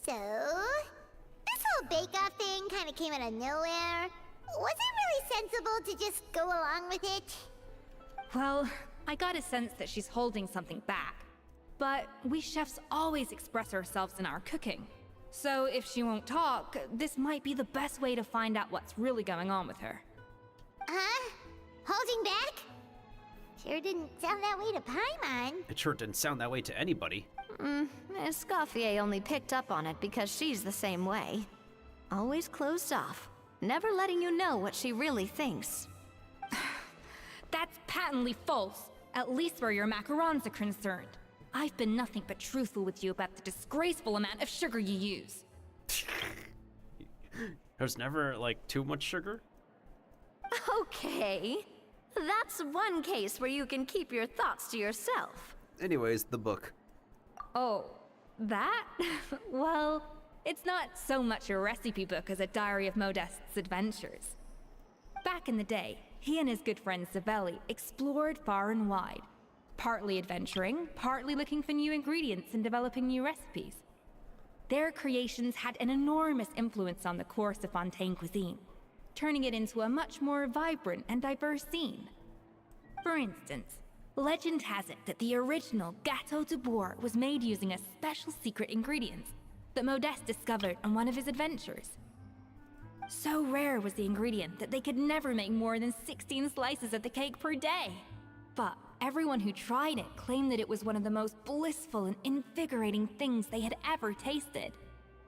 So, this whole bake-off thing kind of came out of nowhere. Was it really sensible to just go along with it?
Well, I got a sense that she's holding something back. But we chefs always express ourselves in our cooking. So if she won't talk, this might be the best way to find out what's really going on with her.
Huh? Holding back? Sure didn't sound that way to Paimon.
It sure didn't sound that way to anybody.
Escoffier only picked up on it because she's the same way. Always closed off, never letting you know what she really thinks.
That's patently false, at least where your macarons are concerned. I've been nothing but truthful with you about the disgraceful amount of sugar you use.
There's never, like, too much sugar?
Okay. That's one case where you can keep your thoughts to yourself.
Anyways, the book.
Oh, that? Well, it's not so much a recipe book as a diary of Modest's adventures. Back in the day, he and his good friend Savelli explored far and wide, partly adventuring, partly looking for new ingredients and developing new recipes. Their creations had an enormous influence on the course of Fontaine cuisine, turning it into a much more vibrant and diverse scene. For instance, legend has it that the original Gâteau de Bourg was made using a special secret ingredient that Modeste discovered on one of his adventures. So rare was the ingredient that they could never make more than 16 slices of the cake per day. But everyone who tried it claimed that it was one of the most blissful and invigorating things they had ever tasted.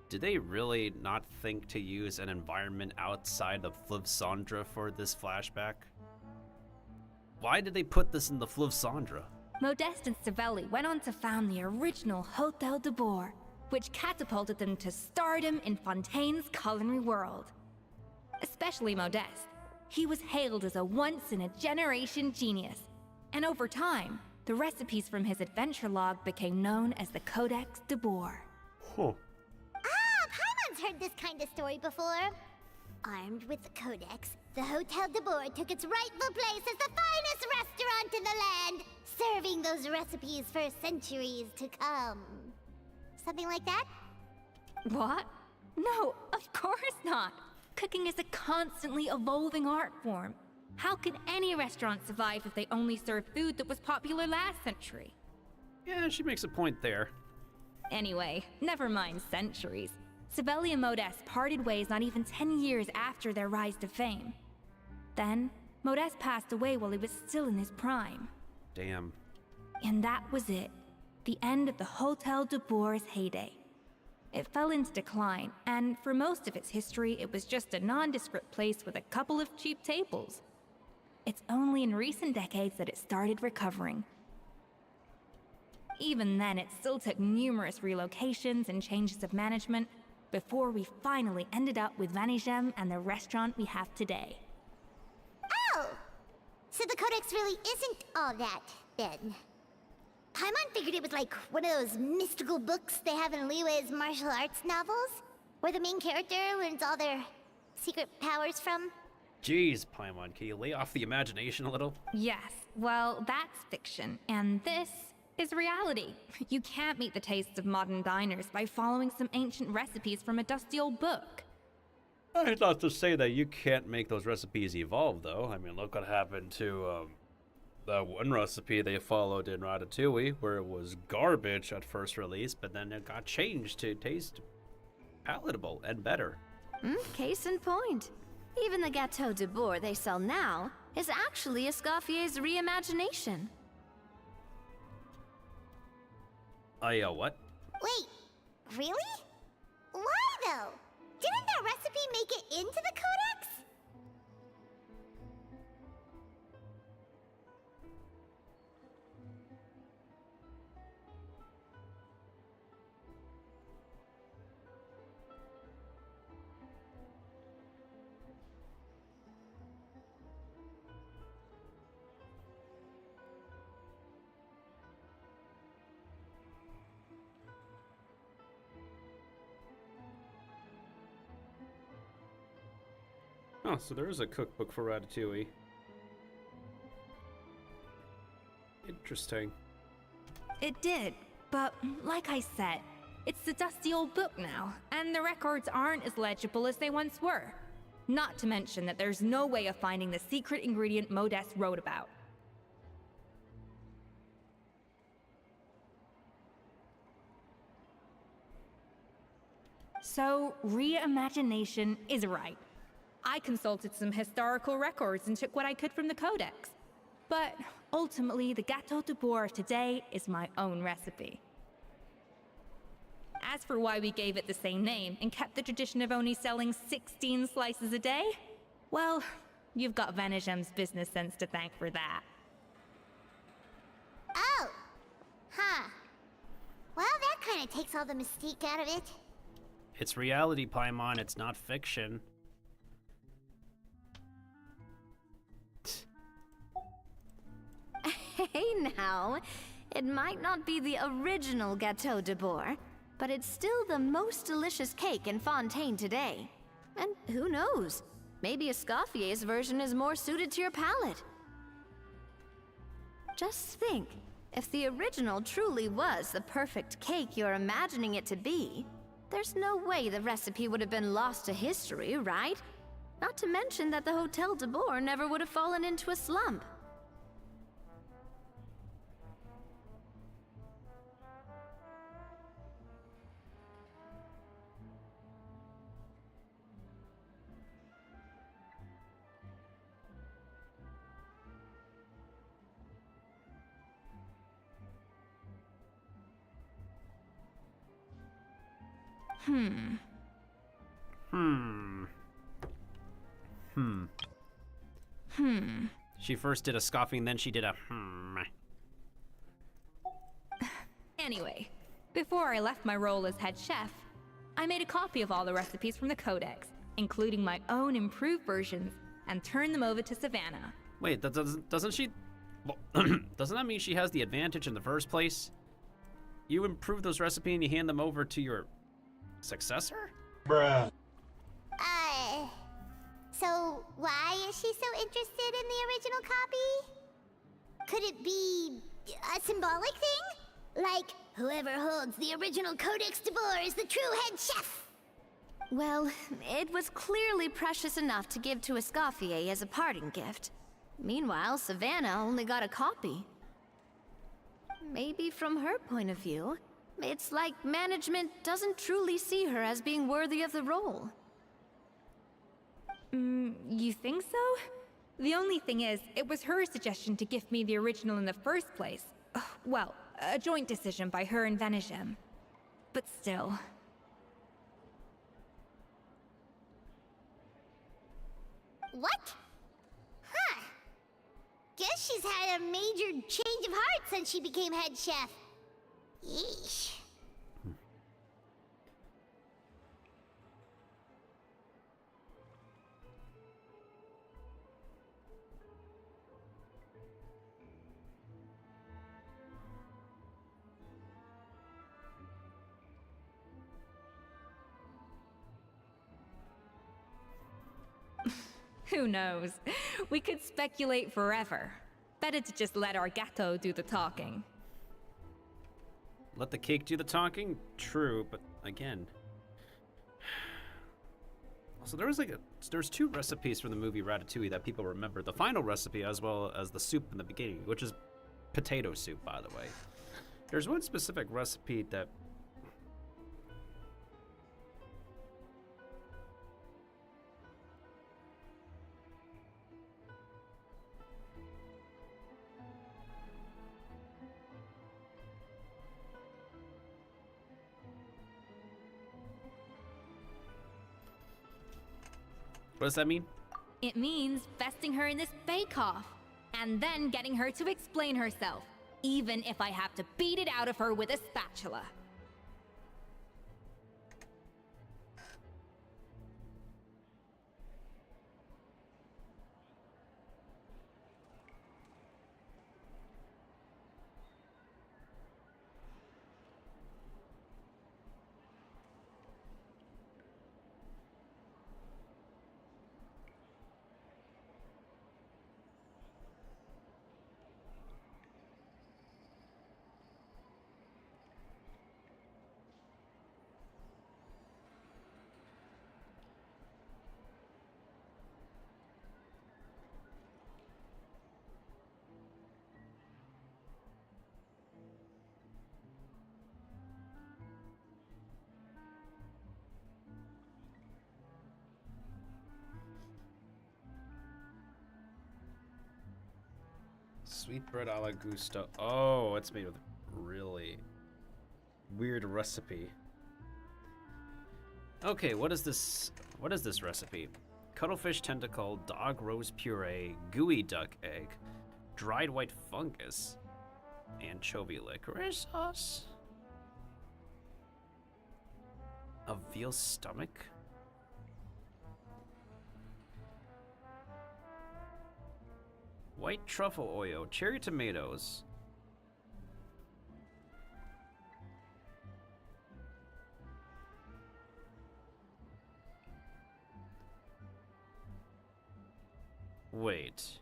Did they really not think to use an environment outside of Fleuve Cendres for this flashback? Why did they put this in the Fleuve Cendres?
Modeste and Savelli went on to found the original Hôtel de Bourg, which catapulted them to stardom in Fontaine's culinary world. Especially Modeste. He was hailed as a once-in-a-generation genius, and over time, the recipes from his adventure log became known as the Codex de Bourg.
Huh.
Paimon's heard this kind of story before. Armed with the Codex, the Hôtel de Bourg took its rightful place as the finest restaurant in the land, serving those recipes for centuries to come. Something like that?
What? No, of course not. Cooking is a constantly evolving art form. How can any restaurant survive if they only serve food that was popular last century?
Yeah, she makes a point there.
Anyway, never mind centuries. Savelli and Modeste parted ways not even 10 years after their rise to fame. Then, Modeste passed away while he was still in his prime.
Damn.
And that was it. The end of the Hôtel de Bourg's heyday. It fell into decline, and for most of its history, it was just a nondescript place with a couple of cheap tables. It's only in recent decades that it started recovering. Even then, it still took numerous relocations and changes of management before we finally ended up with Vanigem and the restaurant we have today.
Oh! So the Codex really isn't all that, then. Paimon figured it was like one of those mystical books they have in Liyue's martial arts novels, where the main character learns all their secret powers from.
Jeez, Paimon, can you lay off the imagination a little?
Yes, well, that's fiction, and this is reality. You can't meet the tastes of modern diners by following some ancient recipes from a dusty old book.
It's not to say that you can't make those recipes evolve, though. I mean, look what happened to that one recipe they followed in Ratatouille, where it was garbage at first release, but then it got changed to taste palatable and better.
Case in point. Even the Gâteau de Bourg they sell now is actually Escoffier's reimagination.
What?
Wait, really? Why though? Didn't that recipe make it into the Codex?
Oh, so there is a cookbook for Ratatouille. Interesting.
It did, but like I said, it's a dusty old book now, and the records aren't as legible as they once were. Not to mention that there's no way of finding the secret ingredient Modeste wrote about. So, reimagination is right. I consulted some historical records and took what I could from the Codex. But ultimately, the gâteau de bois of today is my own recipe. As for why we gave it the same name and kept the tradition of only selling 16 slices a day, well, you've got Vanishem's business sense to thank for that.
Oh! Huh. Well, that kind of takes all the mystique out of it.
It's reality, Paimon. It's not fiction.
Hey now, it might not be the original Gâteau de Bois, but it's still the most delicious cake in Fontaine today. And who knows, maybe Escoffier's version is more suited to your palate. Just think, if the original truly was the perfect cake you're imagining it to be, there's no way the recipe would have been lost to history, right? Not to mention that the Hotel de Bois never would have fallen into a slump.
She first did a scoffing, then she did a
Anyway, before I left my role as head chef, I made a copy of all the recipes from the codex, including my own improved versions, and turned them over to Savannah.
Wait, doesn't she... Well, doesn't that mean she has the advantage in the first place? You improve those recipes and you hand them over to your successor?
Bruh.
So why is she so interested in the original copy? Could it be a symbolic thing? Like, whoever holds the original Codex de Bois is the true head chef?
Well, it was clearly precious enough to give to Escoffier as a parting gift. Meanwhile, Savannah only got a copy. Maybe from her point of view, it's like management doesn't truly see her as being worthy of the role.
You think so? The only thing is, it was her suggestion to give me the original in the first place. Well, a joint decision by her and Vanisham. But still.
What? Huh. Guess she's had a major change of heart since she became head chef. Yeesh.
Who knows? We could speculate forever. Better to just let our gâteau do the talking.
Let the cake do the talking? True, but again... Also, there's two recipes from the movie Ratatouille that people remember. The final recipe as well as the soup in the beginning, which is potato soup, by the way. There's one specific recipe that... What does that mean?
It means besting her in this bake-off, and then getting her to explain herself, even if I have to beat it out of her with a spatula.
Sweet bread a la gusto. Oh, it's made with a really weird recipe. Okay, what is this? What is this recipe? Cuttlefish tentacle, dog rose puree, gooey duck egg, dried white fungus, anchovy licorice sauce? A veal stomach? White truffle oil, cherry tomatoes. Wait.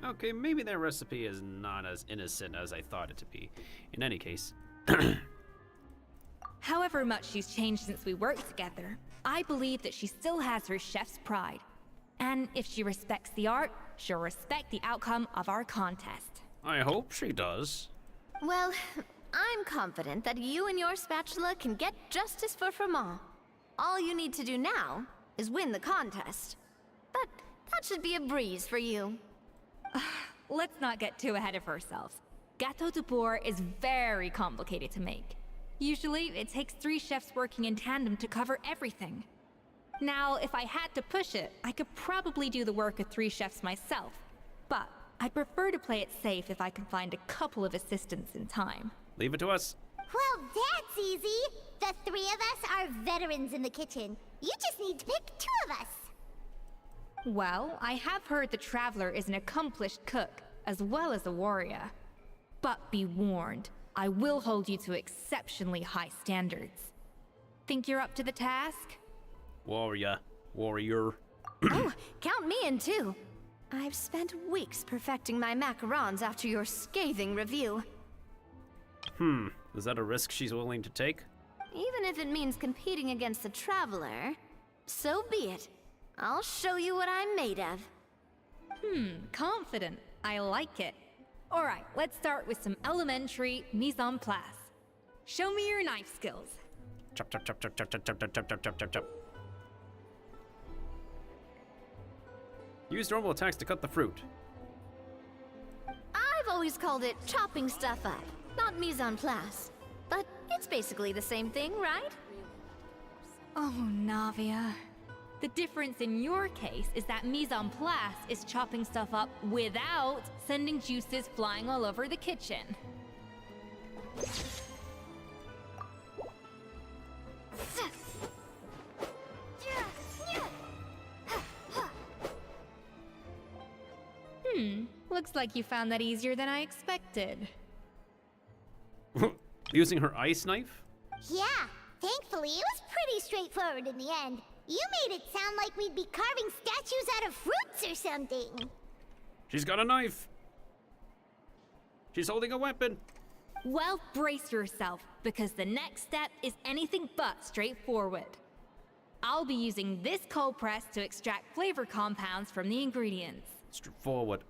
Okay, maybe their recipe is not as innocent as I thought it to be. In any case.
However much she's changed since we worked together, I believe that she still has her chef's pride. And if she respects the art, she'll respect the outcome of our contest.
I hope she does.
Well, I'm confident that you and your spatula can get justice for Froment. All you need to do now is win the contest. But that should be a breeze for you.
Let's not get too ahead of ourselves. Gâteau de bourg is very complicated to make. Usually, it takes 3 chefs working in tandem to cover everything. Now, if I had to push it, I could probably do the work of 3 chefs myself. But I'd prefer to play it safe if I can find a couple of assistants in time.
Leave it to us.
Well, that's easy. The 3 of us are veterans in the kitchen. You just need to pick 2 of us.
Well, I have heard the Traveler is an accomplished cook, as well as a warrior. But be warned, I will hold you to exceptionally high standards. Think you're up to the task?
Warrior.
Oh, count me in too. I've spent weeks perfecting my macarons after your scathing review.
Is that a risk she's willing to take?
Even if it means competing against the Traveler, so be it. I'll show you what I'm made of.
Confident. I like it. Alright, let's start with some elementary mise en place. Show me your knife skills.
Chop, chop, chop, chop, chop, chop, chop, chop, chop, chop, chop, chop. Use normal attacks to cut the fruit.
I've always called it chopping stuff up, not mise en place. But it's basically the same thing, right?
Oh, Navia. The difference in your case is that mise en place is chopping stuff up without sending juices flying all over the kitchen. Looks like you found that easier than I expected.
Using her ice knife?
Yeah, thankfully it was pretty straightforward in the end. You made it sound like we'd be carving statues out of fruits or something.
She's got a knife. She's holding a weapon.
Well, brace yourself, because the next step is anything but straightforward. I'll be using this cold press to extract flavor compounds from the ingredients.
Forward.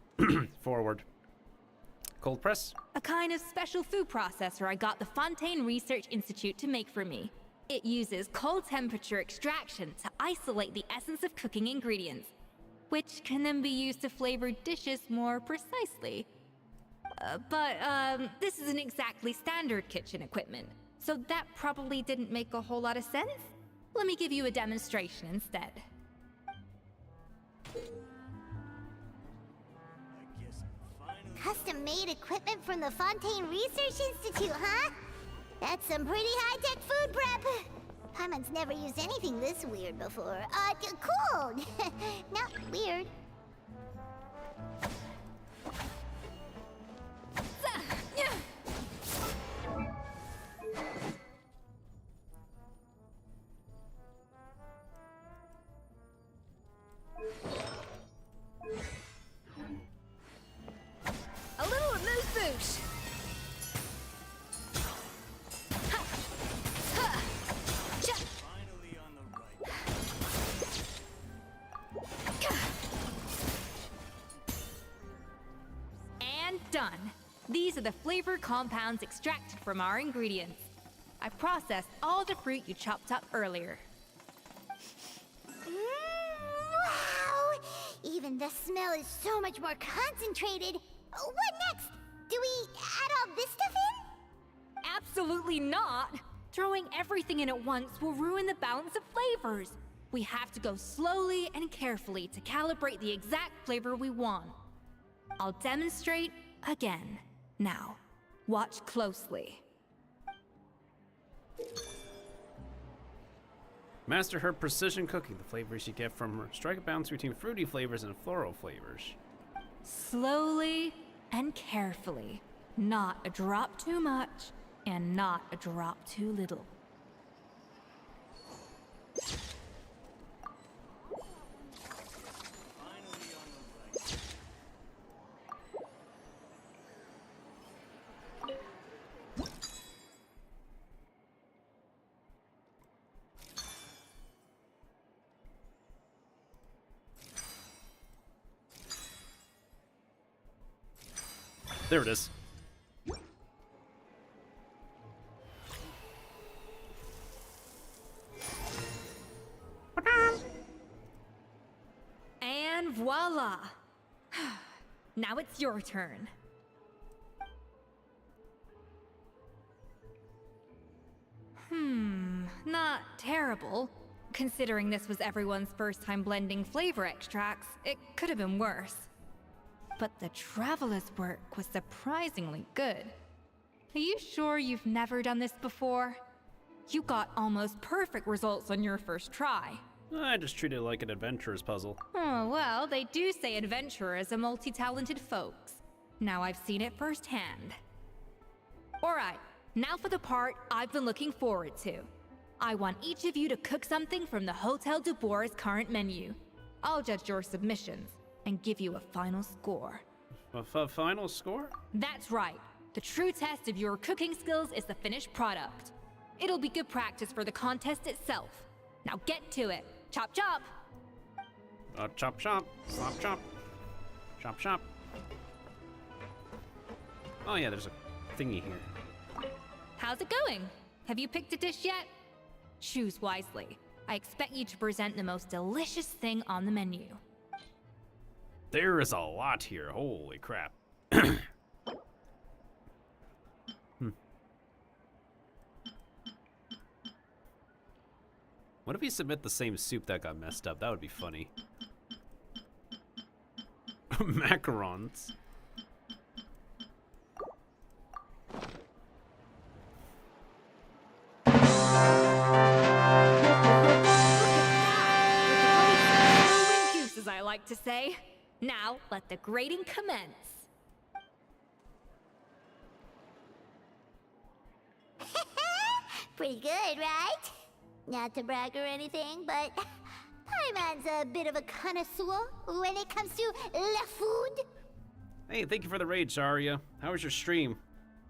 Forward. Cold press?
A kind of special food processor I got the Fontaine Research Institute to make for me. It uses cold temperature extraction to isolate the essence of cooking ingredients, which can then be used to flavor dishes more precisely. But this isn't exactly standard kitchen equipment, so that probably didn't make a whole lot of sense. Let me give you a demonstration instead.
Custom-made equipment from the Fontaine Research Institute, huh? That's some pretty high-tech food prep. Paimon's never used anything this weird before. Cool! Not weird.
A little amuse-bouche.
These are the flavor compounds extracted from our ingredients. I processed all the fruit you chopped up earlier.
Wow! Even the smell is so much more concentrated. What next? Do we add all this stuff in?
Absolutely not! Throwing everything in at once will ruin the balance of flavors. We have to go slowly and carefully to calibrate the exact flavor we want. I'll demonstrate again. Now, watch closely.
Master her precision cooking, the flavors you get from her. Strike a balance between fruity flavors and floral flavors.
Slowly and carefully. Not a drop too much, and not a drop too little.
There it is.
And voila! Now it's your turn. Not terrible. Considering this was everyone's first time blending flavor extracts, it could have been worse. But the Traveler's work was surprisingly good. Are you sure you've never done this before? You got almost perfect results on your first try.
I just treat it like an adventurer's puzzle.
Oh, well, they do say adventurers are multi-talented folks. Now I've seen it firsthand. Alright, now for the part I've been looking forward to. I want each of you to cook something from the Hotel de Boer's current menu. I'll judge your submissions and give you a final score.
A final score?
That's right. The true test of your cooking skills is the finished product. It'll be good practice for the contest itself. Now get to it. Chop chop!
Chop chop. Slop chop. Chop chop. Oh yeah, there's a thingy here.
How's it going? Have you picked a dish yet? Choose wisely. I expect you to present the most delicious thing on the menu.
There is a lot here. Holy crap. What if we submit the same soup that got messed up? That would be funny. Macarons.
Juice, as I like to say. Now, let the grating commence.
Pretty good, right? Not to brag or anything, but Paimon's a bit of a connoisseur when it comes to la food.
Hey, thank you for the raid, Zarya. How was your stream?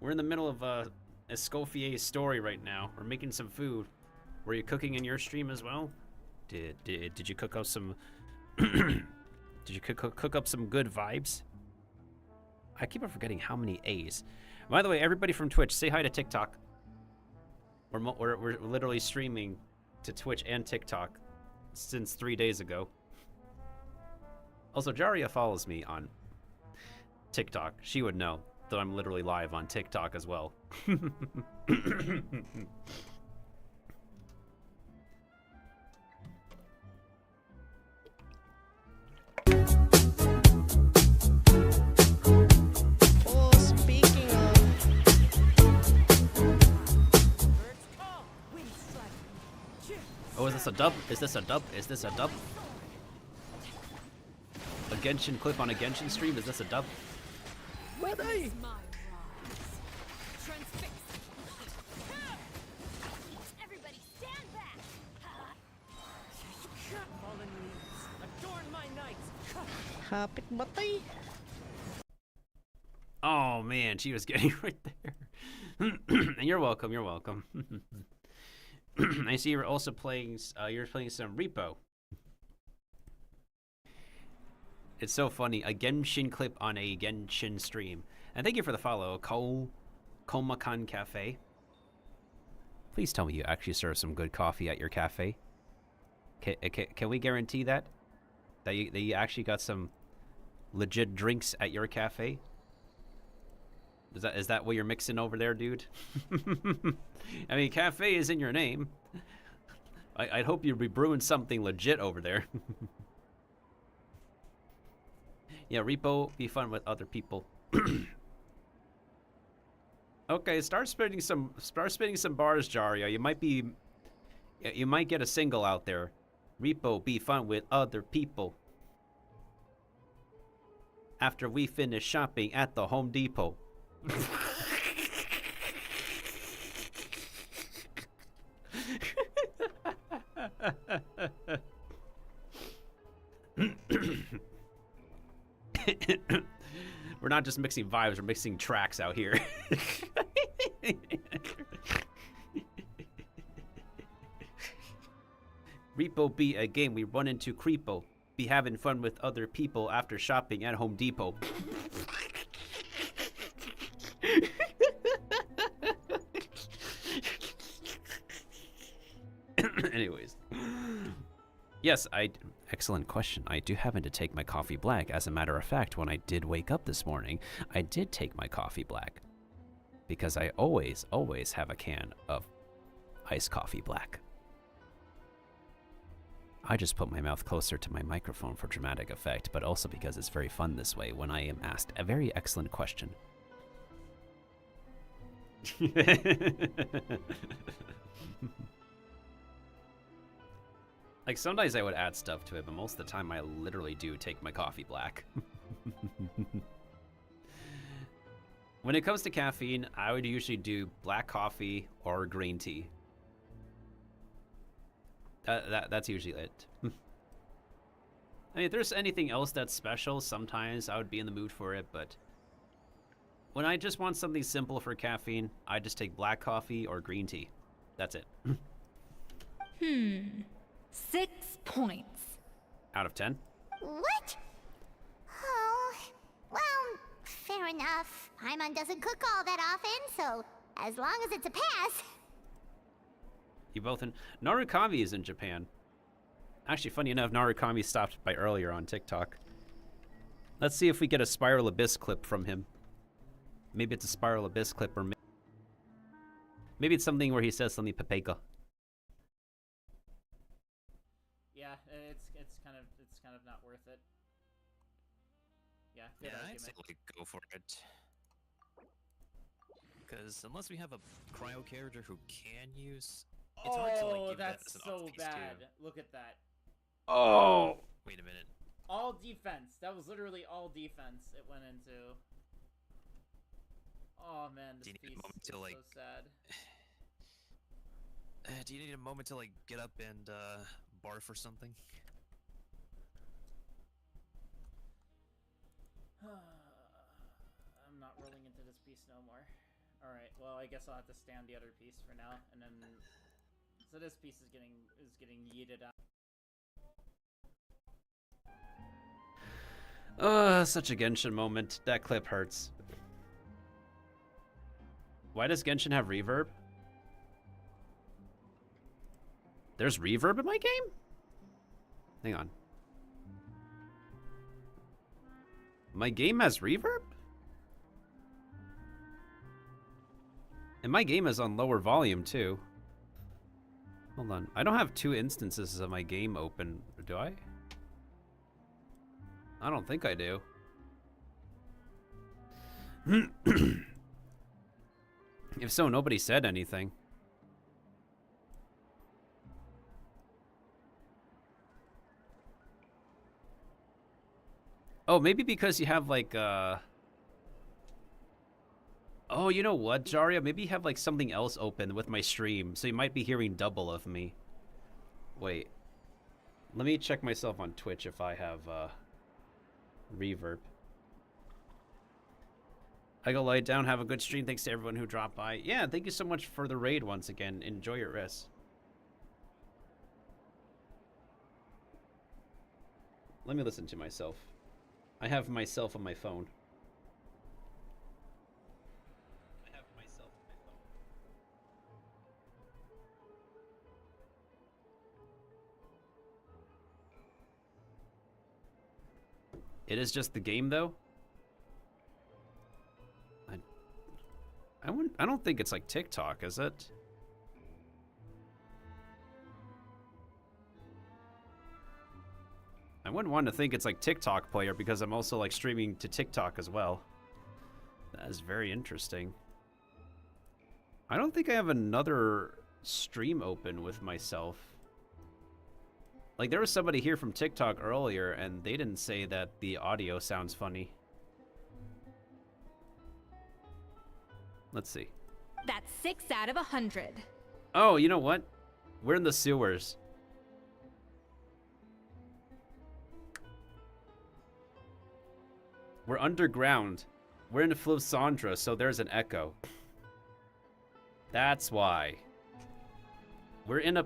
We're in the middle of Escoffier's story right now. We're making some food. Were you cooking in your stream as well? Did you cook up some Did you cook up some good vibes? I keep on forgetting how many A's. By the way, everybody from Twitch, say hi to TikTok. We're literally streaming to Twitch and TikTok since 3 days ago. Also, Zarya follows me on TikTok. She would know that I'm literally live on TikTok as well. Oh, is this a dub? Is this a dub? Is this a dub? A Genshin clip on a Genshin stream? Is this a dub?
Everybody stand back!
Fallen leaves, adorn my night.
Happy birthday.
Oh man, she was getting right there. And you're welcome, you're welcome. I see you're also playing, you're playing some Repo. It's so funny, a Genshin clip on a Genshin stream. And thank you for the follow, Komakan Cafe. Please tell me you actually serve some good coffee at your cafe. Can we guarantee that? That you actually got some legit drinks at your cafe? Is that what you're mixing over there, dude? I mean, cafe is in your name. I'd hope you'd be brewing something legit over there. Yeah, repo, be fun with other people. Okay, start spitting some bars, Jaria. You might get a single out there. Repo, be fun with other people. After we finish shopping at the Home Depot. We're not just mixing vibes, we're mixing tracks out here. Repo be a game we run into Creepo. Be having fun with other people after shopping at Home Depot. Anyways. Yes, excellent question. I do happen to take my coffee black. As a matter of fact, when I did wake up this morning, I did take my coffee black. Because I always have a can of iced coffee black. I just put my mouth closer to my microphone for dramatic effect, but also because it's very fun this way when I am asked a very excellent question. Like, sometimes I would add stuff to it, but most of the time I literally do take my coffee black. When it comes to caffeine, I would usually do black coffee or green tea. That's usually it. I mean, if there's anything else that's special, sometimes I would be in the mood for it, but when I just want something simple for caffeine, I just take black coffee or green tea. That's it.
6 points.
Out of 10?
What? Oh, well, fair enough. Paimon doesn't cook all that often, so as long as it's a pass.
You both in... Narukami is in Japan. Actually, funny enough, Narukami stopped by earlier on TikTok. Let's see if we get a Spiral Abyss clip from him. Maybe it's a Spiral Abyss clip, or maybe it's something where he says something Pepeka.
Yeah, it's kind of not worth it. Yeah, good
I'd say
argument.
go for it. Because unless we have a cryo character who can use, it's hard to give that
that's
as an
so
off-piece
bad.
too.
Look at that.
Oh!
Wait a minute.
All defense. That was literally all defense it went into. Oh man, this piece is so sad.
Do you need a moment to like get up and barf or something?
I'm not rolling into this piece no more. Alright, well I guess I'll have to stay on the other piece for now, and then so this piece is getting yeeted out.
Such a Genshin moment. That clip hurts. Why does Genshin have reverb? There's reverb in my game? Hang on. My game has reverb? And my game is on lower volume too. Hold on. I don't have 2 instances of my game open, do I? I don't think I do. If so, nobody said anything. Oh, maybe because you have like oh, you know what, Jaria? Maybe you have like something else open with my stream, so you might be hearing double of me. Wait. Let me check myself on Twitch if I have reverb. I go lie down, have a good stream. Thanks to everyone who dropped by. Yeah, thank you so much for the raid once again. Enjoy your rest. Let me listen to myself. I have myself on my phone. It is just the game, though. I don't think it's like TikTok, is it? I wouldn't want to think it's like TikTok player because I'm also like streaming to TikTok as well. That is very interesting. I don't think I have another stream open with myself. Like, there was somebody here from TikTok earlier, and they didn't say that the audio sounds funny. Let's see.
That's 6 out of 100.
Oh, you know what? We're in the sewers. We're underground. We're in Flosandra, so there's an echo. That's why. We're in a...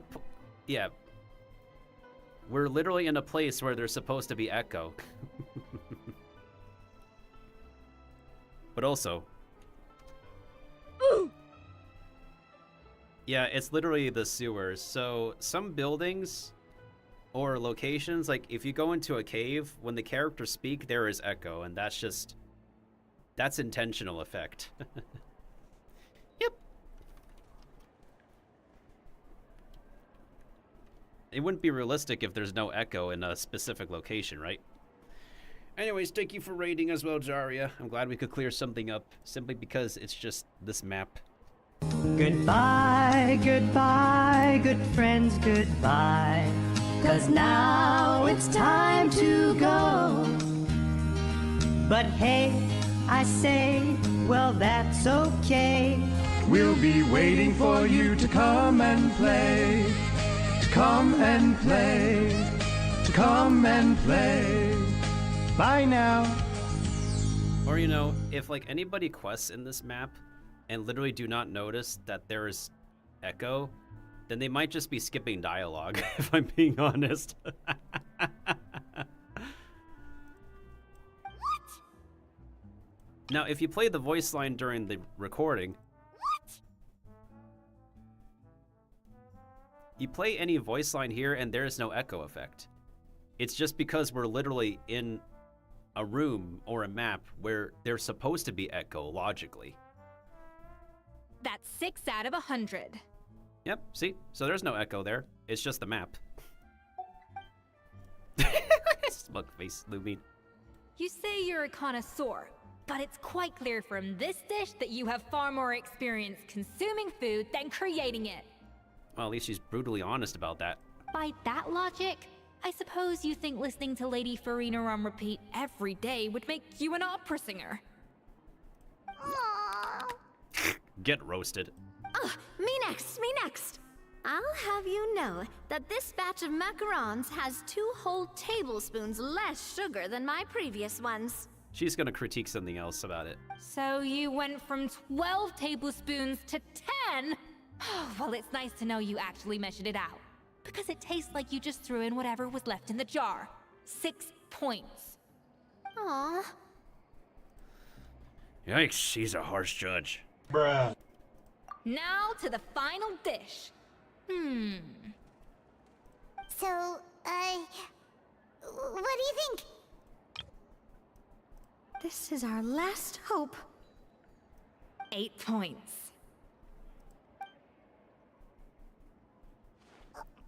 Yeah. We're literally in a place where there's supposed to be echo. But also... Yeah, it's literally the sewers. So some buildings or locations, like if you go into a cave, when the characters speak, there is echo, and that's just... That's intentional effect. Yep. It wouldn't be realistic if there's no echo in a specific location, right? Anyways, thank you for raiding as well, Jaria. I'm glad we could clear something up, simply because it's just this map.
Goodbye, goodbye, good friends, goodbye. 'Cause now it's time to go. But hey, I say, well, that's okay.
We'll be waiting for you to come and play. To come and play. To come and play. Bye now.
Or, you know, if like anybody quests in this map and literally do not notice that there is echo, then they might just be skipping dialogue, if I'm being honest. Now, if you play the voice line during the recording, you play any voice line here and there is no echo effect. It's just because we're literally in a room or a map where there's supposed to be echo, logically.
That's 6 out of 100.
Yep, see? So there's no echo there. It's just the map. Smug face, Lumine.
You say you're a connoisseur, but it's quite clear from this dish that you have far more experience consuming food than creating it.
Well, at least she's brutally honest about that.
By that logic, I suppose you think listening to Lady Farina on repeat every day would make you an opera singer.
Get roasted.
Me next, me next. I'll have you know that this batch of macarons has 2 whole tablespoons less sugar than my previous ones.
She's gonna critique something else about it.
So you went from 12 tablespoons to 10? Well, it's nice to know you actually measured it out. Because it tastes like you just threw in whatever was left in the jar. 6 points.
Aww.
Yikes, she's a harsh judge.
Bruh.
Now to the final dish.
So, what do you think?
This is our last hope.
8 points.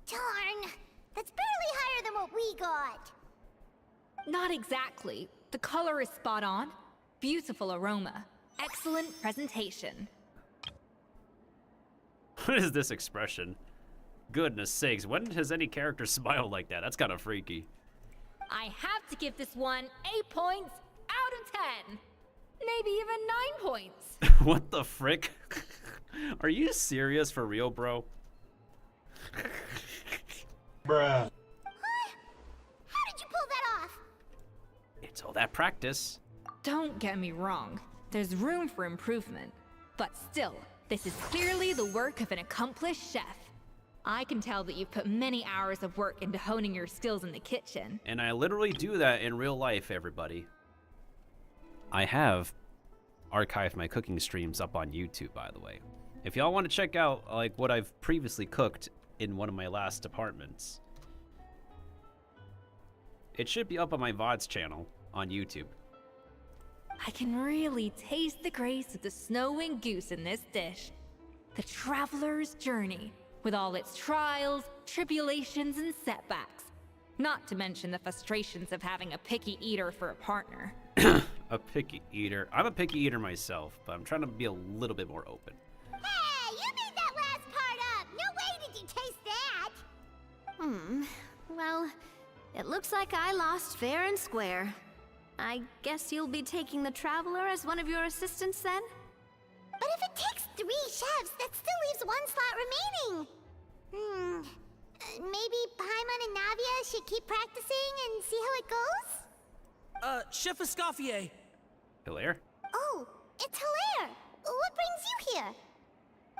Darn! That's barely higher than what we got.
Not exactly. The color is spot on. Beautiful aroma. Excellent presentation.
What is this expression? Goodness sakes, when has any character smiled like that? That's kind of freaky.
I have to give this one 8 points out of 10. Maybe even 9 points.
What the frick? Are you serious for real, bro?
Bruh.
How did you pull that off?
It's all that practice.
Don't get me wrong. There's room for improvement. But still, this is clearly the work of an accomplished chef. I can tell that you've put many hours of work into honing your skills in the kitchen.
And I literally do that in real life, everybody. I have archived my cooking streams up on YouTube, by the way. If y'all want to check out like what I've previously cooked in one of my last apartments, it should be up on my VODS channel. on YouTube.
I can really taste the grace of the snowing goose in this dish. The traveler's journey, with all its trials, tribulations, and setbacks. Not to mention the frustrations of having a picky eater for a partner.
A picky eater. I'm a picky eater myself, but I'm trying to be a little bit more open.
Hey, you made that last part up! No way did you taste that!
Well, it looks like I lost fair and square. I guess you'll be taking the Traveler as one of your assistants then?
But if it takes 3 chefs, that still leaves 1 slot remaining. Maybe Paimon and Navia should keep practicing and see how it goes?
Chef Escoffier.
Hilaire?
Oh, it's Hilaire! What brings you here?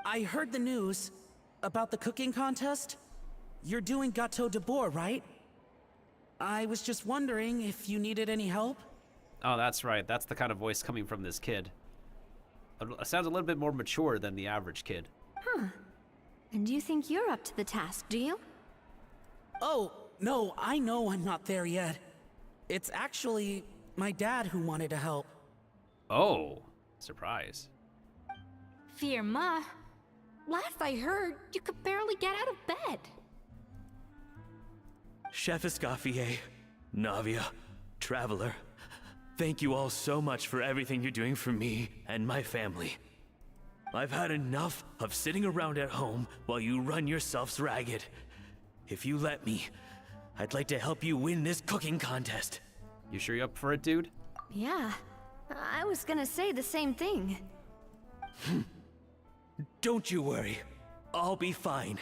I heard the news about the cooking contest. You're doing Gâteau de Bois, right? I was just wondering if you needed any help.
Oh, that's right. That's the kind of voice coming from this kid. It sounds a little bit more mature than the average kid.
Huh. And you think you're up to the task, do you?
Oh, no, I know I'm not there yet. It's actually my dad who wanted to help.
Oh, surprise.
Firma, last I heard, you could barely get out of bed.
Chef Escoffier, Navia, Traveler, thank you all so much for everything you're doing for me and my family. I've had enough of sitting around at home while you run yourselves ragged. If you let me, I'd like to help you win this cooking contest.
You sure you're up for it, dude?
Yeah, I was gonna say the same thing.
Don't you worry. I'll be fine.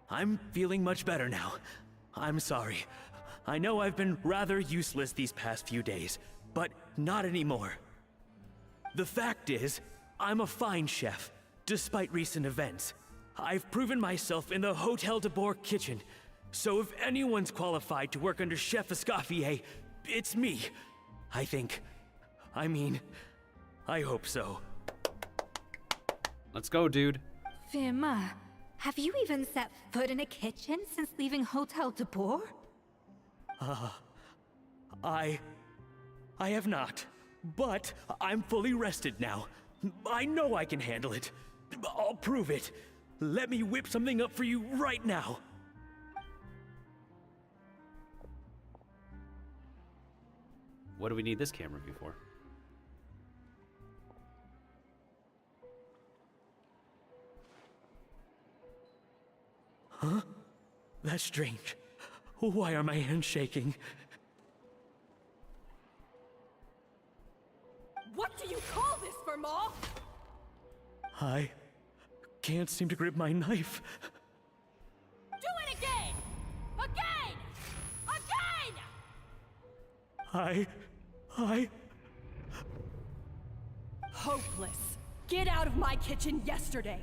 I'm feeling much better now. I'm sorry. I know I've been rather useless these past few days, but not anymore. The fact is, I'm a fine chef, despite recent events. I've proven myself in the Hotel de Bois kitchen, so if anyone's qualified to work under Chef Escoffier, it's me. I think. I mean, I hope so.
Let's go, dude.
Firma, have you even set foot in a kitchen since leaving Hotel de Bois?
I have not, but I'm fully rested now. I know I can handle it. I'll prove it. Let me whip something up for you right now.
What do we need this camera view for?
Huh? That's strange. Why are my hands shaking?
What do you call this, Firma?
I can't seem to grip my knife.
Do it again! Again! Again!
I...
Hopeless. Get out of my kitchen yesterday.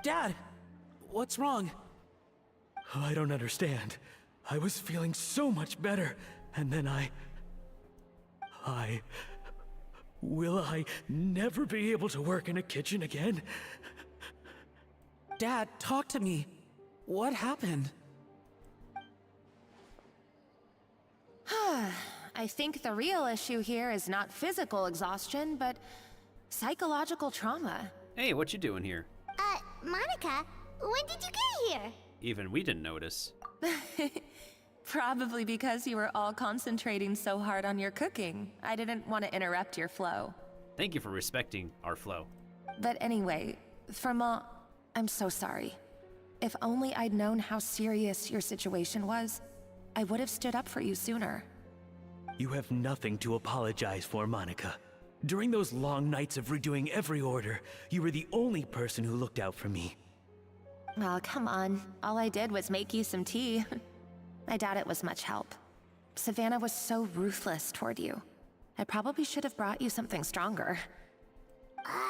Dad, what's wrong?
I don't understand. I was feeling so much better, and then Will I never be able to work in a kitchen again?
Dad, talk to me. What happened?
I think the real issue here is not physical exhaustion, but psychological trauma.
Hey, what you doing here?
Monica, when did you get here?
Even we didn't notice.
Probably because you were all concentrating so hard on your cooking. I didn't want to interrupt your flow.
Thank you for respecting our flow.
But anyway, Firma, I'm so sorry. If only I'd known how serious your situation was, I would have stood up for you sooner.
You have nothing to apologize for, Monica. During those long nights of redoing every order, you were the only person who looked out for me.
Oh, come on. All I did was make you some tea. I doubt it was much help. Savannah was so ruthless toward you. I probably should have brought you something stronger.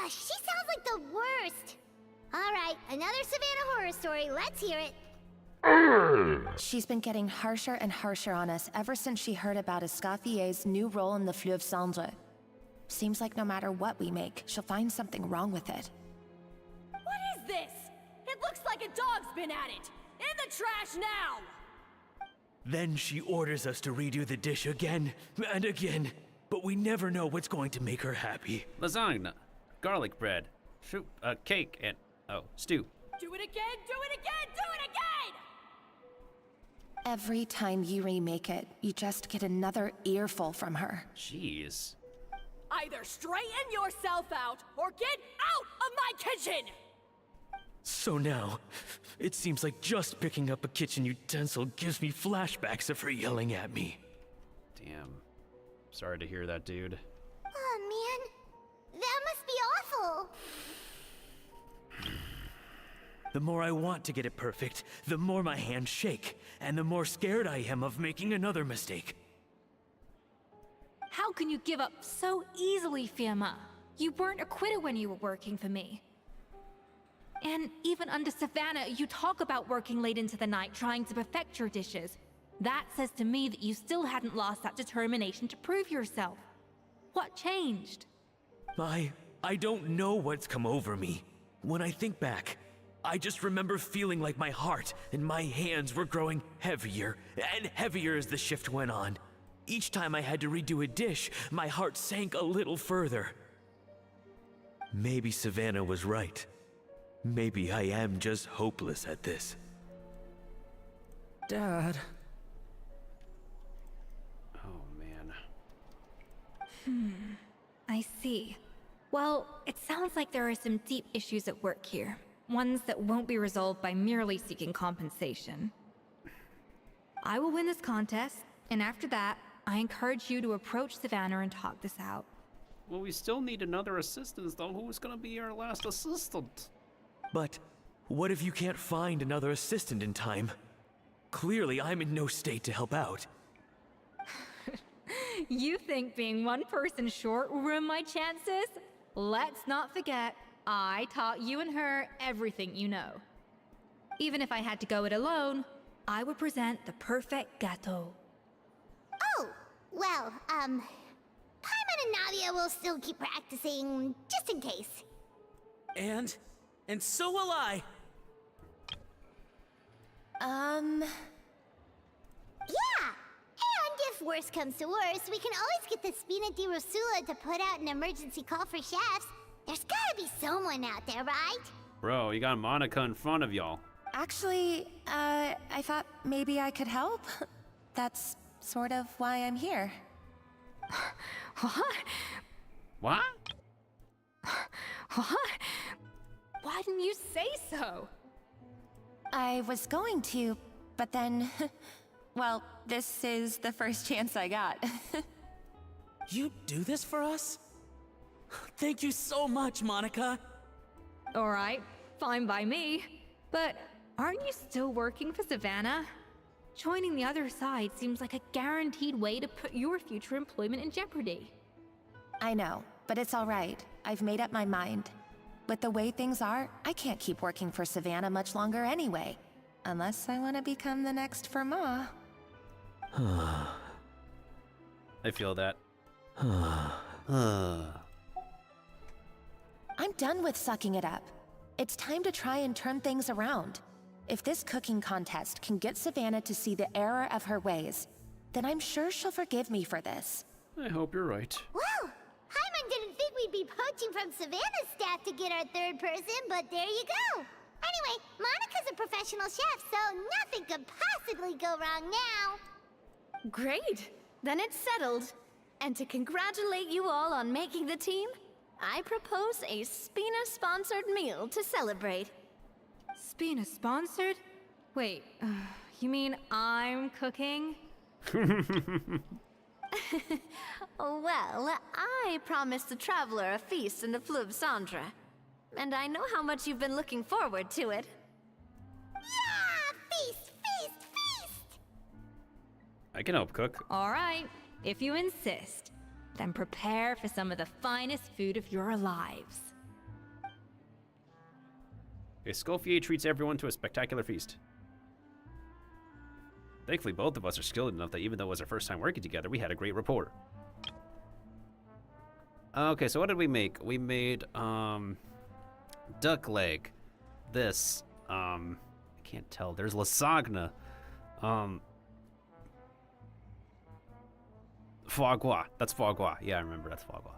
She sounds like the worst. All right, another Savannah horror story. Let's hear it.
She's been getting harsher and harsher on us ever since she heard about Escoffier's new role in the Fleuve Cendre. Seems like no matter what we make, she'll find something wrong with it.
What is this? It looks like a dog's been at it! In the trash now!
Then she orders us to redo the dish again and again, but we never know what's going to make her happy.
Lasagna, garlic bread, soup, cake, and, stew.
Do it again, do it again, do it again!
Every time you remake it, you just get another earful from her.
Jeez.
Either straighten yourself out, or get out of my kitchen!
So now, it seems like just picking up a kitchen utensil gives me flashbacks of her yelling at me.
Damn. Sorry to hear that, dude.
Oh man, that must be awful.
The more I want to get it perfect, the more my hands shake, and the more scared I am of making another mistake.
How can you give up so easily, Firma? You weren't a quitter when you were working for me. And even under Savannah, you talk about working late into the night trying to perfect your dishes. That says to me that you still hadn't lost that determination to prove yourself. What changed?
I don't know what's come over me. When I think back, I just remember feeling like my heart and my hands were growing heavier and heavier as the shift went on. Each time I had to redo a dish, my heart sank a little further. Maybe Savannah was right. Maybe I am just hopeless at this.
Dad.
Oh, man.
I see. Well, it sounds like there are some deep issues at work here. Ones that won't be resolved by merely seeking compensation. I will win this contest, and after that, I encourage you to approach Savannah and talk this out.
Well, we still need another assistant, though. Who's gonna be our last assistant?
But what if you can't find another assistant in time? Clearly, I'm in no state to help out.
You think being one person short will ruin my chances? Let's not forget, I taught you and her everything you know. Even if I had to go it alone, I would present the perfect gâteau.
Oh, well, Paimon and Nadia will still keep practicing, just in case.
And so will I.
Yeah! And if worse comes to worse, we can always get the Spina di Rosula to put out an emergency call for chefs. There's gotta be someone out there, right?
Bro, you got Monica in front of y'all.
Actually, I thought maybe I could help. That's sort of why I'm here.
What?
What?
What? Why didn't you say so?
I was going to, but then... well, this is the first chance I got.
You do this for us? Thank you so much, Monica.
Alright, fine by me. But aren't you still working for Savannah? Joining the other side seems like a guaranteed way to put your future employment in jeopardy.
I know, but it's alright. I've made up my mind. With the way things are, I can't keep working for Savannah much longer anyway. Unless I want to become the next Firma.
I feel that.
I'm done with sucking it up. It's time to try and turn things around. If this cooking contest can get Savannah to see the error of her ways, then I'm sure she'll forgive me for this.
I hope you're right.
Well, Paimon didn't think we'd be poaching from Savannah's staff to get our third person, but there you go. Anyway, Monica's a professional chef, so nothing could possibly go wrong now.
Great! Then it's settled. And to congratulate you all on making the team, I propose a Spina-sponsored meal to celebrate.
Spina-sponsored? Wait, you mean I'm cooking?
Well, I promised the traveler a feast in the Fleuve Cendre. And I know how much you've been looking forward to it.
Yeah! Feast, feast, feast!
I can help cook.
Alright, if you insist. Then prepare for some of the finest food of your lives.
Escoffier treats everyone to a spectacular feast. Thankfully, both of us are skilled enough that even though it was our first time working together, we had a great rapport. Okay, so what did we make? We made, duck leg. This, can't tell. There's lasagna. Foie gras. That's foie gras. Yeah, I remember that's foie gras.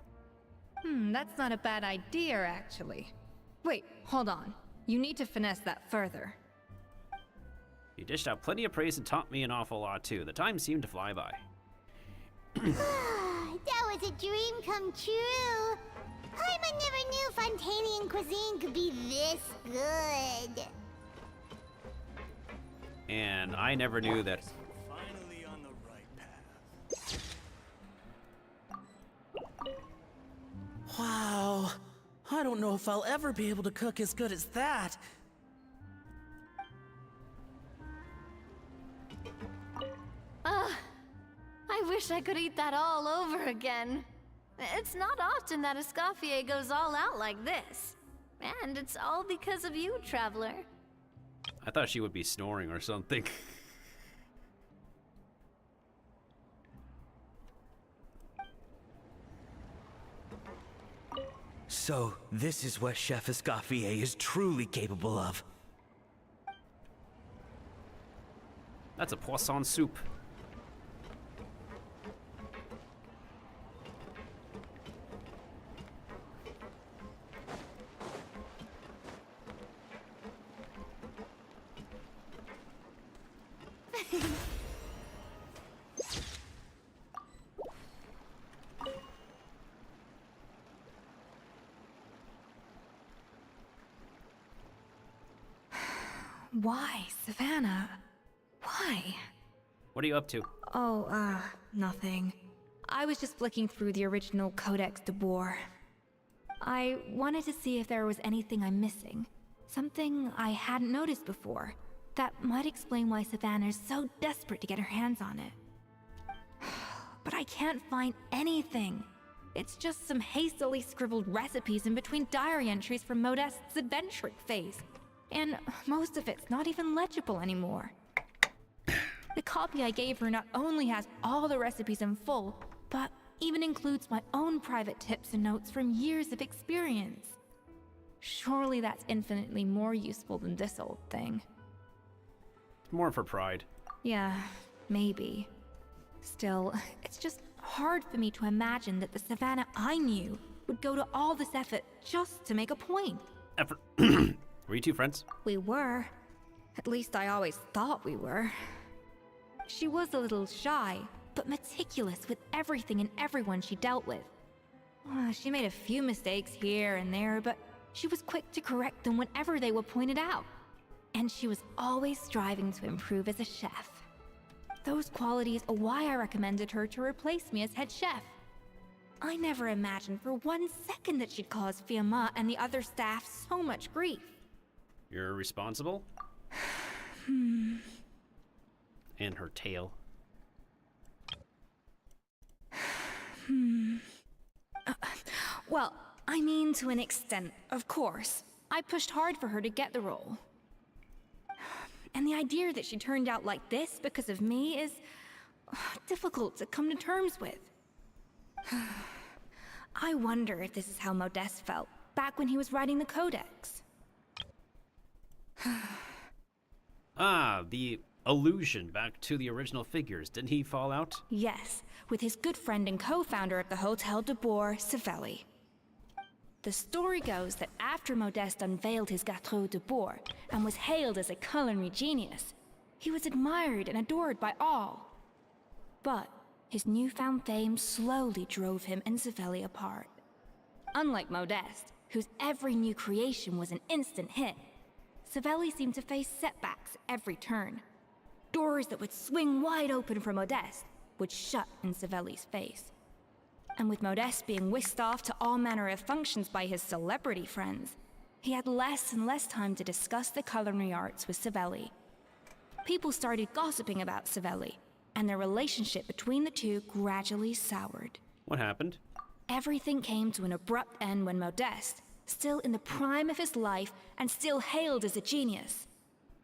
That's not a bad idea, actually. Wait, hold on. You need to finesse that further.
You dished out plenty of praise and taught me an awful lot, too. The time seemed to fly by.
That was a dream come true. I never knew Fontanian cuisine could be this good.
And I never knew that.
Finally on the right path.
Wow. I don't know if I'll ever be able to cook as good as that.
I wish I could eat that all over again. It's not often that Escoffier goes all out like this. And it's all because of you, Traveler.
I thought she would be snoring or something.
So, this is what Chef Escoffier is truly capable of.
That's a poisson soup.
Why, Savannah? Why?
What are you up to?
Oh, nothing. I was just flicking through the original Codex de Boer. I wanted to see if there was anything I'm missing. Something I hadn't noticed before. That might explain why Savannah's so desperate to get her hands on it. But I can't find anything. It's just some hastily scribbled recipes in between diary entries from Modest's adventuring phase. And most of it's not even legible anymore. The copy I gave her not only has all the recipes in full, but even includes my own private tips and notes from years of experience. Surely that's infinitely more useful than this old thing.
More for pride.
Yeah, maybe. Still, it's just hard for me to imagine that the Savannah I knew would go to all this effort just to make a point.
Effort. Were you two friends?
We were. At least I always thought we were. She was a little shy, but meticulous with everything and everyone she dealt with. She made a few mistakes here and there, but she was quick to correct them whenever they were pointed out. And she was always striving to improve as a chef. Those qualities are why I recommended her to replace me as head chef. I never imagined for 1 second that she'd cause Fiamma and the other staff so much grief.
You're responsible? And her tail.
Well, I mean to an extent, of course. I pushed hard for her to get the role. And the idea that she turned out like this because of me is difficult to come to terms with. I wonder if this is how Modeste felt back when he was writing the Codex.
The allusion back to the original figures. Didn't he fall out?
Yes, with his good friend and co-founder of the Hotel de Boer, Savelli. The story goes that after Modeste unveiled his Gâteau de Boer and was hailed as a culinary genius, he was admired and adored by all. But his newfound fame slowly drove him and Savelli apart. Unlike Modeste, whose every new creation was an instant hit, Savelli seemed to face setbacks every turn. Doors that would swing wide open for Modeste would shut in Savelli's face. And with Modeste being whisked off to all manner of functions by his celebrity friends, he had less and less time to discuss the culinary arts with Savelli. People started gossiping about Savelli, and their relationship between the two gradually soured.
What happened?
Everything came to an abrupt end when Modeste, still in the prime of his life and still hailed as a genius,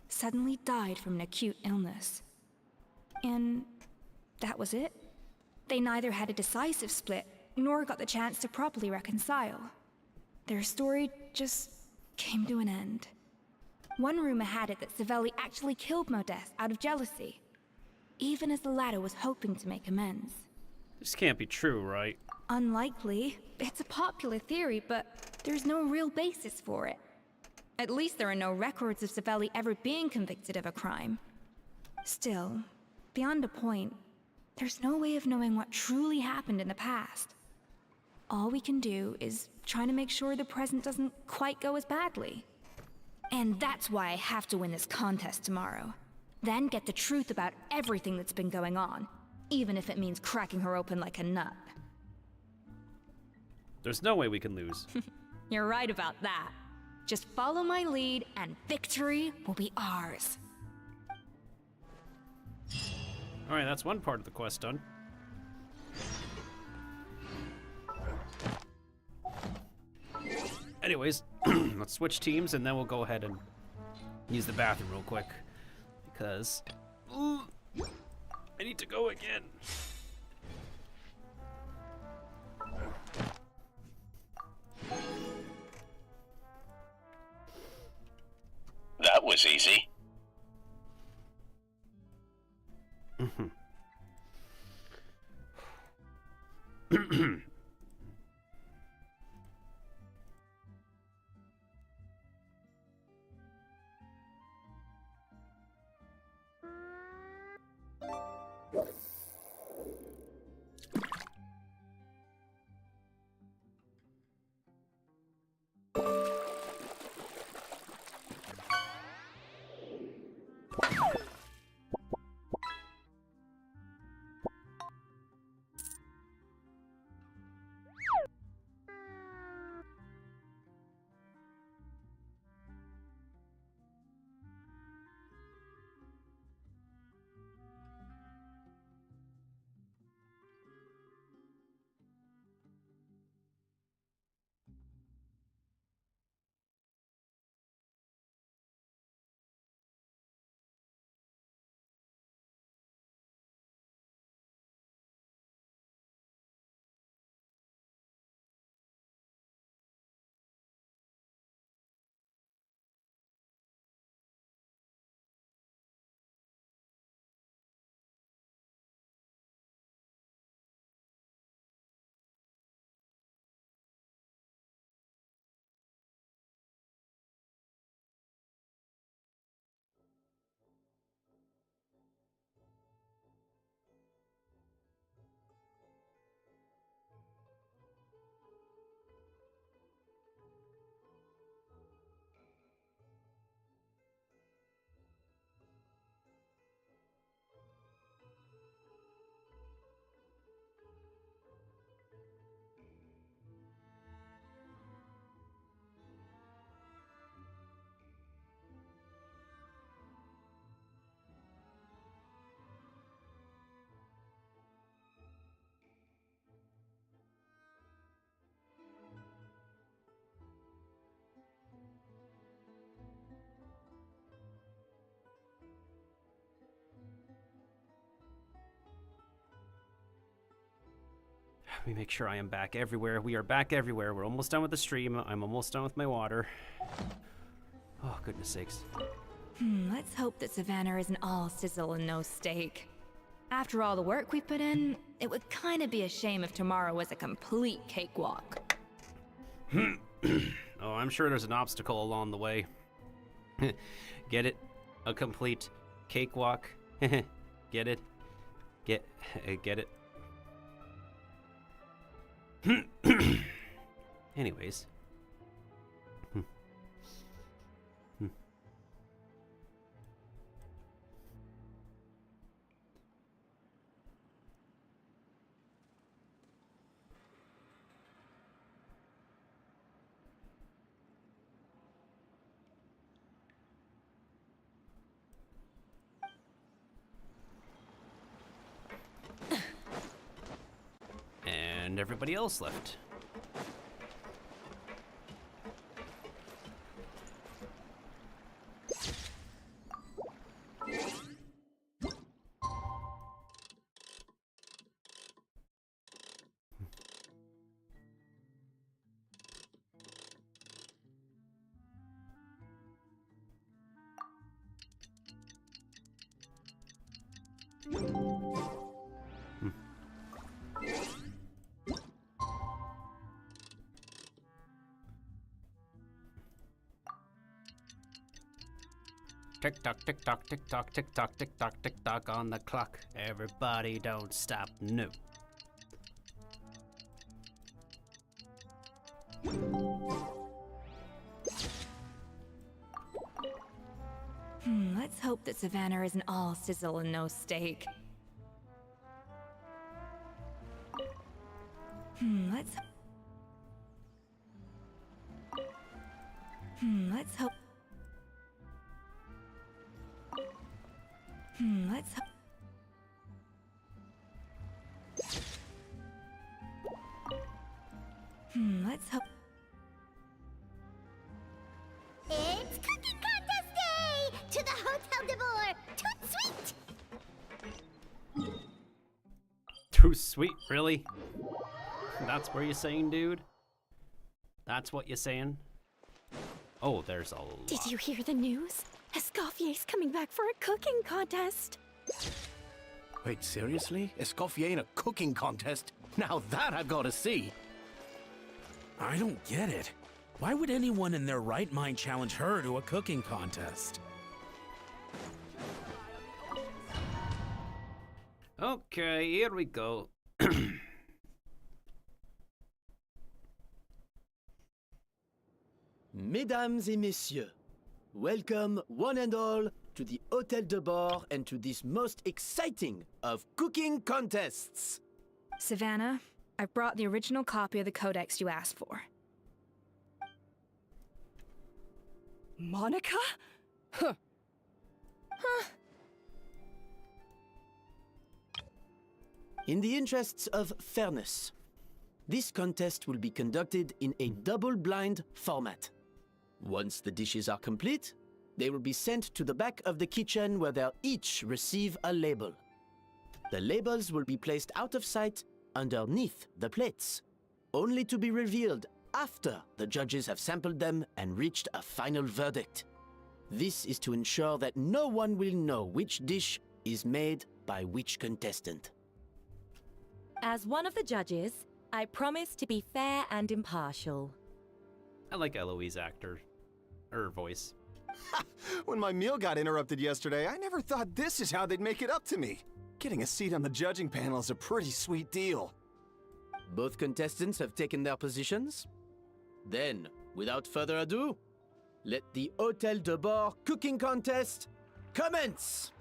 suddenly died from an acute illness. And that was it. They neither had a decisive split, nor got the chance to properly reconcile. Their story just came to an end. One rumor had it that Savelli actually killed Modeste out of jealousy, even as the latter was hoping to make amends.
This can't be true, right?
Unlikely. It's a popular theory, but there's no real basis for it. At least there are no records of Savelli ever being convicted of a crime. Still, beyond a point, there's no way of knowing what truly happened in the past. All we can do is try to make sure the present doesn't quite go as badly. And that's why I have to win this contest tomorrow. Then get the truth about everything that's been going on, even if it means cracking her open like a nut.
There's no way we can lose.
You're right about that. Just follow my lead and victory will be ours.
Alright, that's one part of the quest done. Anyways, let's switch teams and then we'll go ahead and use the bathroom real quick. Because I need to go again.
That was easy.
Let me make sure I am back everywhere. We are back everywhere. We're almost done with the stream. I'm almost done with my water. Oh, goodness sakes.
Let's hope that Savannah isn't all sizzle and no steak. After all the work we put in, it would kind of be a shame if tomorrow was a complete cakewalk.
Oh, I'm sure there's an obstacle along the way. Get it? A complete cakewalk? Get it? Get it? Anyways. And everybody else left. Tick tock, tick tock, tick tock, tick tock, tick tock, tick tock on the clock. Everybody don't stop. No.
Let's hope that Savannah isn't all sizzle and no steak. Let's hope. Let's hope. Let's hope. Let's hope.
It's cooking contest day! To the Hotel de Boer! Toot sweet!
Too sweet, really? That's what you're saying, dude? That's what you're saying? Oh, there's a lot.
Did you hear the news? Escoffier's coming back for a cooking contest.
Wait, seriously? Escoffier in a cooking contest? Now that I've got to see.
I don't get it. Why would anyone in their right mind challenge her to a cooking contest?
Okay, here we go.
Mesdames et messieurs, welcome one and all to the Hotel de Boer and to this most exciting of cooking contests.
Savannah, I've brought the original copy of the codex you asked for.
Monica? Huh.
In the interests of fairness, this contest will be conducted in a double-blind format. Once the dishes are complete, they will be sent to the back of the kitchen where they'll each receive a label. The labels will be placed out of sight underneath the plates, only to be revealed after the judges have sampled them and reached a final verdict. This is to ensure that no one will know which dish is made by which contestant.
As one of the judges, I promise to be fair and impartial.
I like Eloise voice.
When my meal got interrupted yesterday, I never thought this is how they'd make it up to me. Getting a seat on the judging panel is a pretty sweet deal.
Both contestants have taken their positions. Then, without further ado, let the Hotel de Boer cooking contest commence!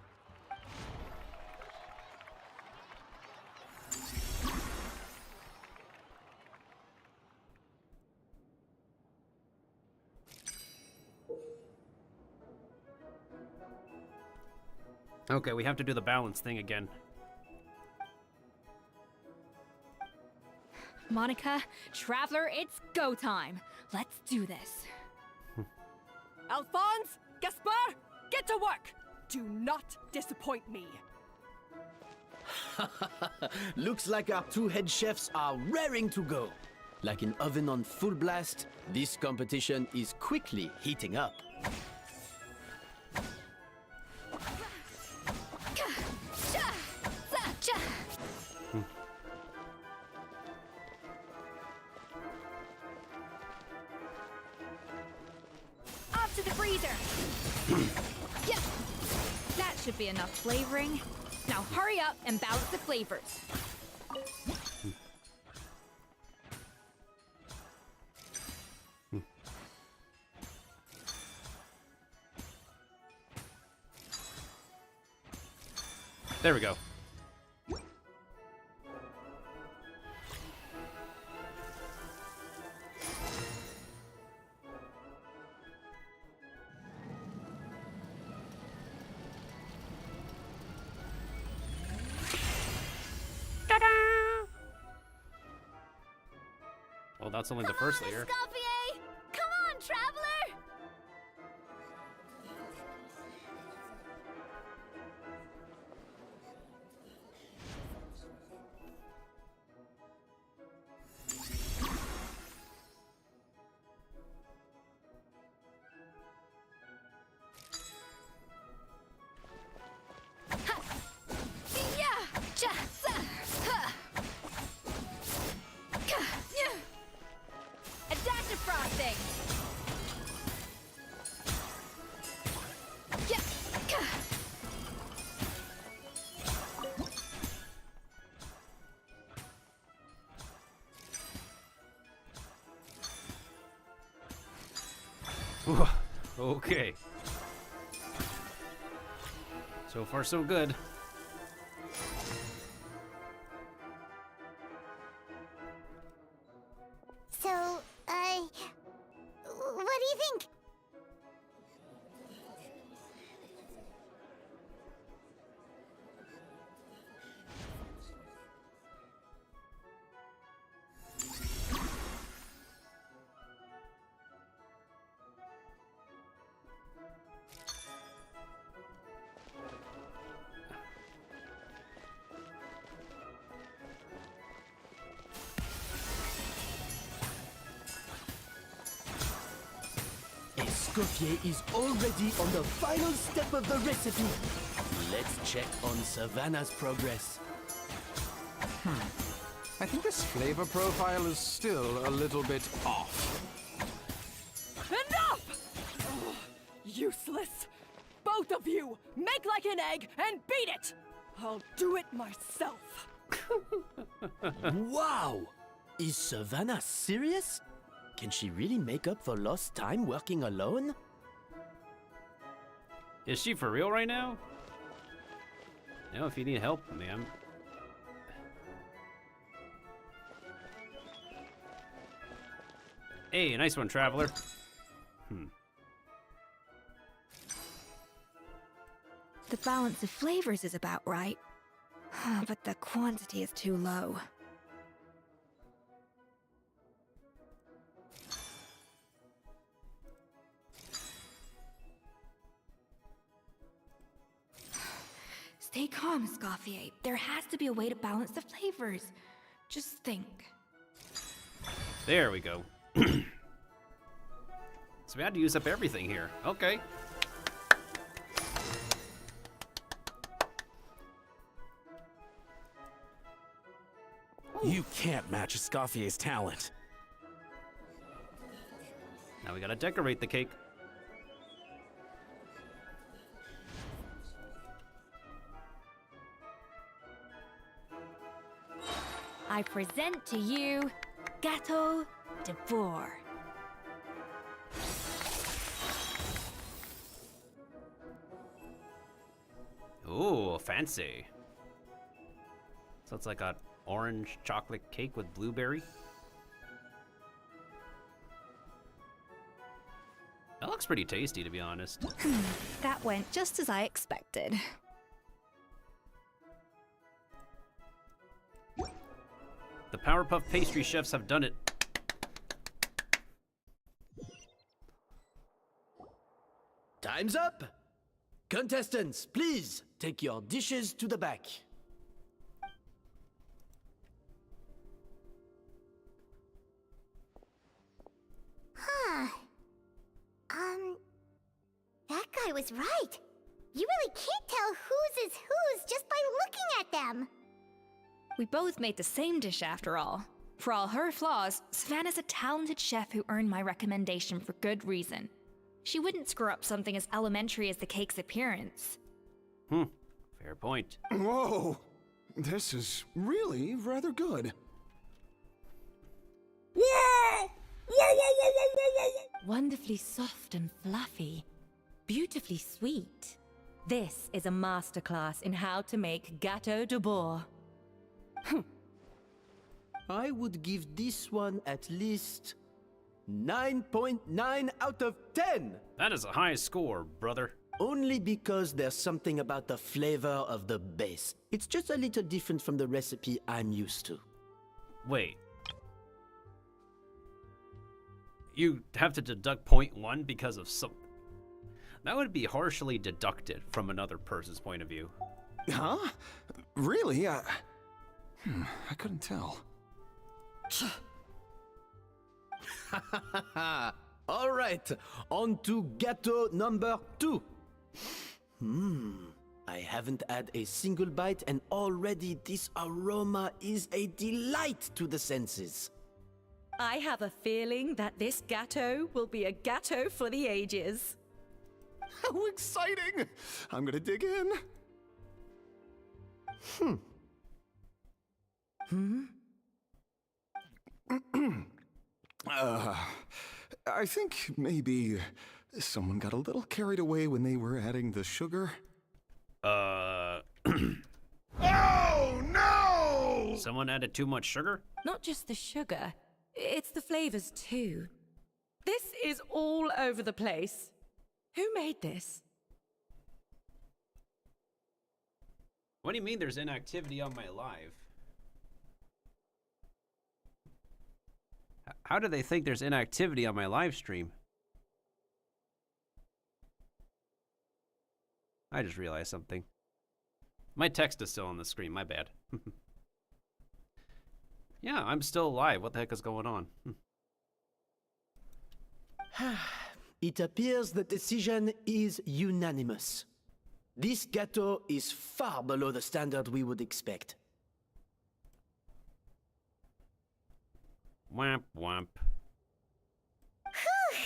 Okay, we have to do the balance thing again.
Monica, Traveler, it's go time. Let's do this.
Alphonse, Gaspar, get to work. Do not disappoint me.
Looks like our two head chefs are raring to go. Like an oven on full blast, this competition is quickly heating up.
Up to the freezer. Yep. That should be enough flavoring. Now hurry up and balance the flavors.
There we go. Well, that's only the first layer.
Escoffier! Come on, Traveler!
Whew. Okay. So far, so good.
So, what do you think?
Escoffier is already on the final step of the recipe. Let's check on Savannah's progress.
I think this flavor profile is still a little bit off.
Enough! Ugh, useless. Both of you, make like an egg and beat it! I'll do it myself.
Wow! Is Savannah serious? Can she really make up for lost time working alone?
Is she for real right now? You know, if you need help, man. Hey, nice one, traveler.
The balance of flavors is about right, but the quantity is too low. Stay calm, Escoffier. There has to be a way to balance the flavors. Just think.
There we go. So we had to use up everything here. Okay.
You can't match Escoffier's talent.
Now we gotta decorate the cake.
I present to you Gâteau de Bourg.
Ooh, fancy. So it's like an orange chocolate cake with blueberry. That looks pretty tasty, to be honest.
That went just as I expected.
The Powerpuff pastry chefs have done it.
Time's up! Contestants, please take your dishes to the back.
Huh. That guy was right. You really can't tell whose is whose just by looking at them.
We both made the same dish after all. For all her flaws, Savannah's a talented chef who earned my recommendation for good reason. She wouldn't screw up something as elementary as the cake's appearance.
Fair point.
Whoa! This is really rather good.
Wonderfully soft and fluffy. Beautifully sweet. This is a masterclass in how to make Gâteau de Bourg.
I would give this one at least 9.9 out of 10!
That is a high score, brother.
Only because there's something about the flavor of the base. It's just a little different from the recipe I'm used to.
Wait. You have to deduct 0.1 because of some... That would be harshly deducted from another person's point of view.
Huh? Really? I couldn't tell.
All right, on to gâteau number 2. I haven't had a single bite and already this aroma is a delight to the senses.
I have a feeling that this gâteau will be a gâteau for the ages.
How exciting! I'm gonna dig in. I think maybe Someone got a little carried away when they were adding the sugar.
Oh no! Someone added too much sugar?
Not just the sugar, it's the flavors too. This is all over the place. Who made this?
What do you mean there's inactivity on my live? How do they think there's inactivity on my live stream? I just realized something. My text is still on the screen, my bad. Yeah, I'm still alive. What the heck is going on?
It appears the decision is unanimous. This gâteau is far below the standard we would expect.
Wamp wamp.
Whew!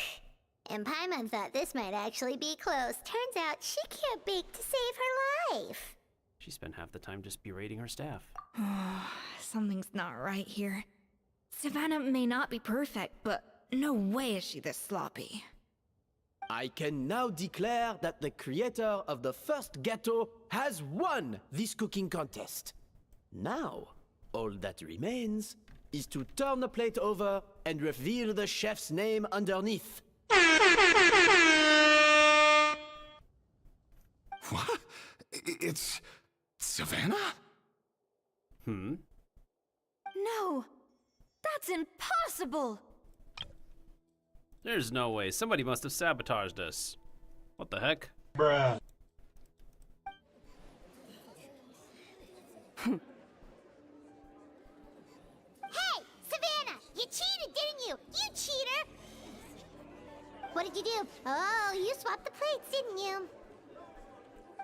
And Paimon thought this might actually be close. Turns out she can't bake to save her life.
She spent half the time just berating her staff.
Something's not right here. Savannah may not be perfect, but no way is she this sloppy.
I can now declare that the creator of the first gâteau has won this cooking contest. Now, all that remains is to turn the plate over and reveal the chef's name underneath.
What? It's Savannah?
No! That's impossible!
There's no way. Somebody must have sabotaged us. What the heck?
Bruh.
Hey, Savannah! You cheated, didn't you? You cheater! What did you do? Oh, you swapped the plates, didn't you?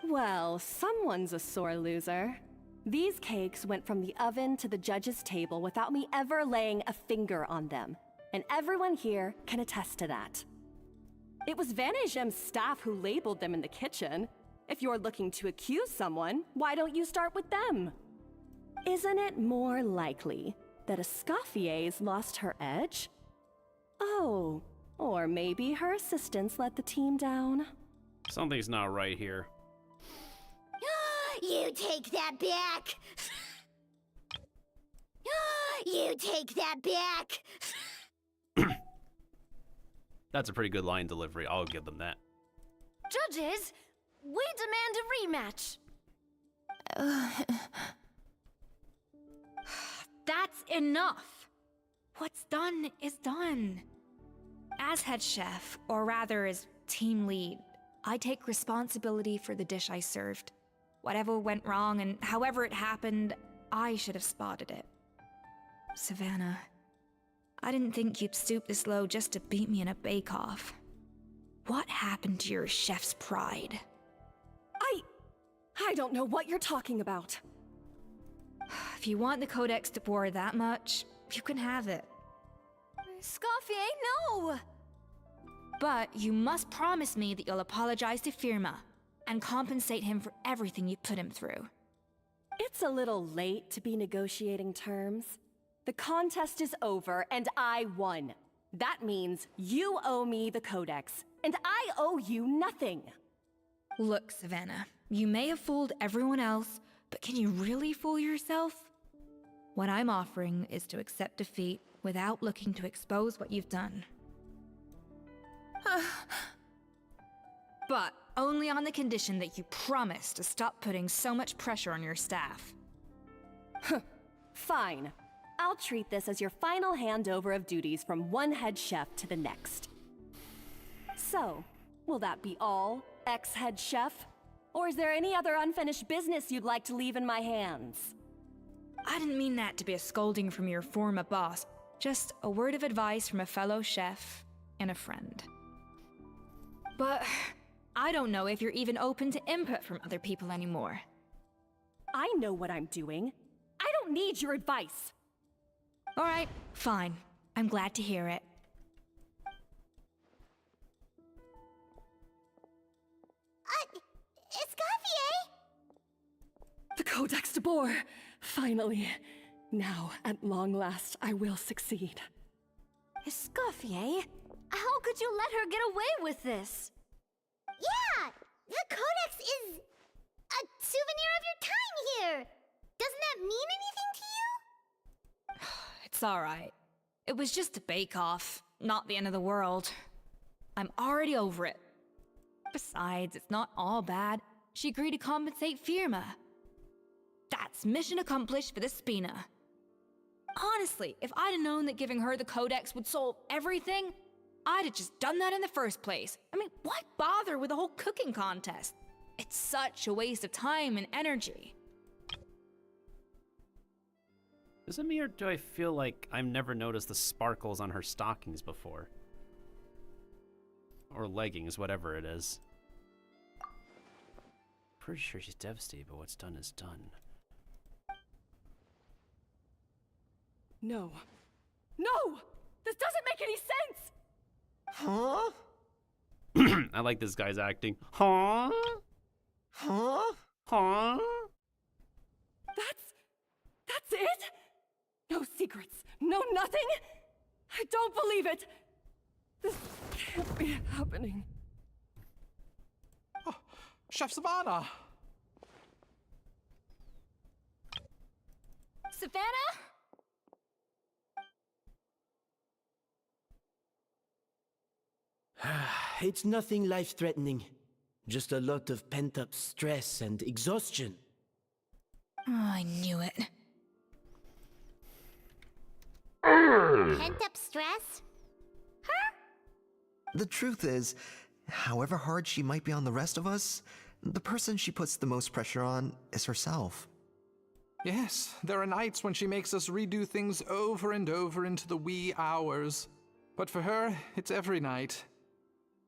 Well, someone's a sore loser. These cakes went from the oven to the judge's table without me ever laying a finger on them. And everyone here can attest to that. It was Vanejem's staff who labeled them in the kitchen. If you're looking to accuse someone, why don't you start with them? Isn't it more likely that Escoffier's lost her edge? Oh, or maybe her assistants let the team down.
Something's not right here.
You take that back! You take that back!
That's a pretty good line delivery. I'll give them that.
Judges, we demand a rematch.
That's enough. What's done is done. As head chef, or rather as team lead, I take responsibility for the dish I served. Whatever went wrong and however it happened, I should have spotted it. Savannah, I didn't think you'd stoop this low just to beat me in a bake-off. What happened to your chef's pride?
I don't know what you're talking about.
If you want the Codex de Boer that much, you can have it.
Escoffier, no!
But you must promise me that you'll apologize to Firma and compensate him for everything you put him through.
It's a little late to be negotiating terms. The contest is over, and I won. That means you owe me the Codex, and I owe you nothing.
Look, Savannah, you may have fooled everyone else, but can you really fool yourself? What I'm offering is to accept defeat without looking to expose what you've done. But only on the condition that you promise to stop putting so much pressure on your staff.
Fine. I'll treat this as your final handover of duties from one head chef to the next. So, will that be all, ex-head chef? Or is there any other unfinished business you'd like to leave in my hands?
I didn't mean that to be a scolding from your former boss, just a word of advice from a fellow chef and a friend. But I don't know if you're even open to input from other people anymore.
I know what I'm doing. I don't need your advice.
All right, fine. I'm glad to hear it.
Escoffier?
The Codex de Boer! Finally. Now, at long last, I will succeed.
Escoffier? How could you let her get away with this?
Yeah! The Codex is a souvenir of your time here! Doesn't that mean anything to you?
It's alright. It was just a bake-off, not the end of the world. I'm already over it. Besides, it's not all bad. She agreed to compensate Firma. That's mission accomplished for the Spina. Honestly, if I'd have known that giving her the Codex would solve everything, I'd have just done that in the first place. I mean, why bother with the whole cooking contest? It's such a waste of time and energy.
Is it me or do I feel like I've never noticed the sparkles on her stockings before? Or leggings, whatever it is. Pretty sure she's devastated, but what's done is done.
No. No! This doesn't make any sense!
Huh?
I like this guy's acting. Huh?
Huh?
Huh?
That's it? No secrets, no nothing? I don't believe it! This can't be happening.
Oh, Chef Savannah!
Savannah?
It's nothing life-threatening. Just a lot of pent-up stress and exhaustion.
Oh, I knew it.
Pent-up stress?
The truth is, however hard she might be on the rest of us, the person she puts the most pressure on is herself.
Yes, there are nights when she makes us redo things over and over into the wee hours. But for her, it's every night.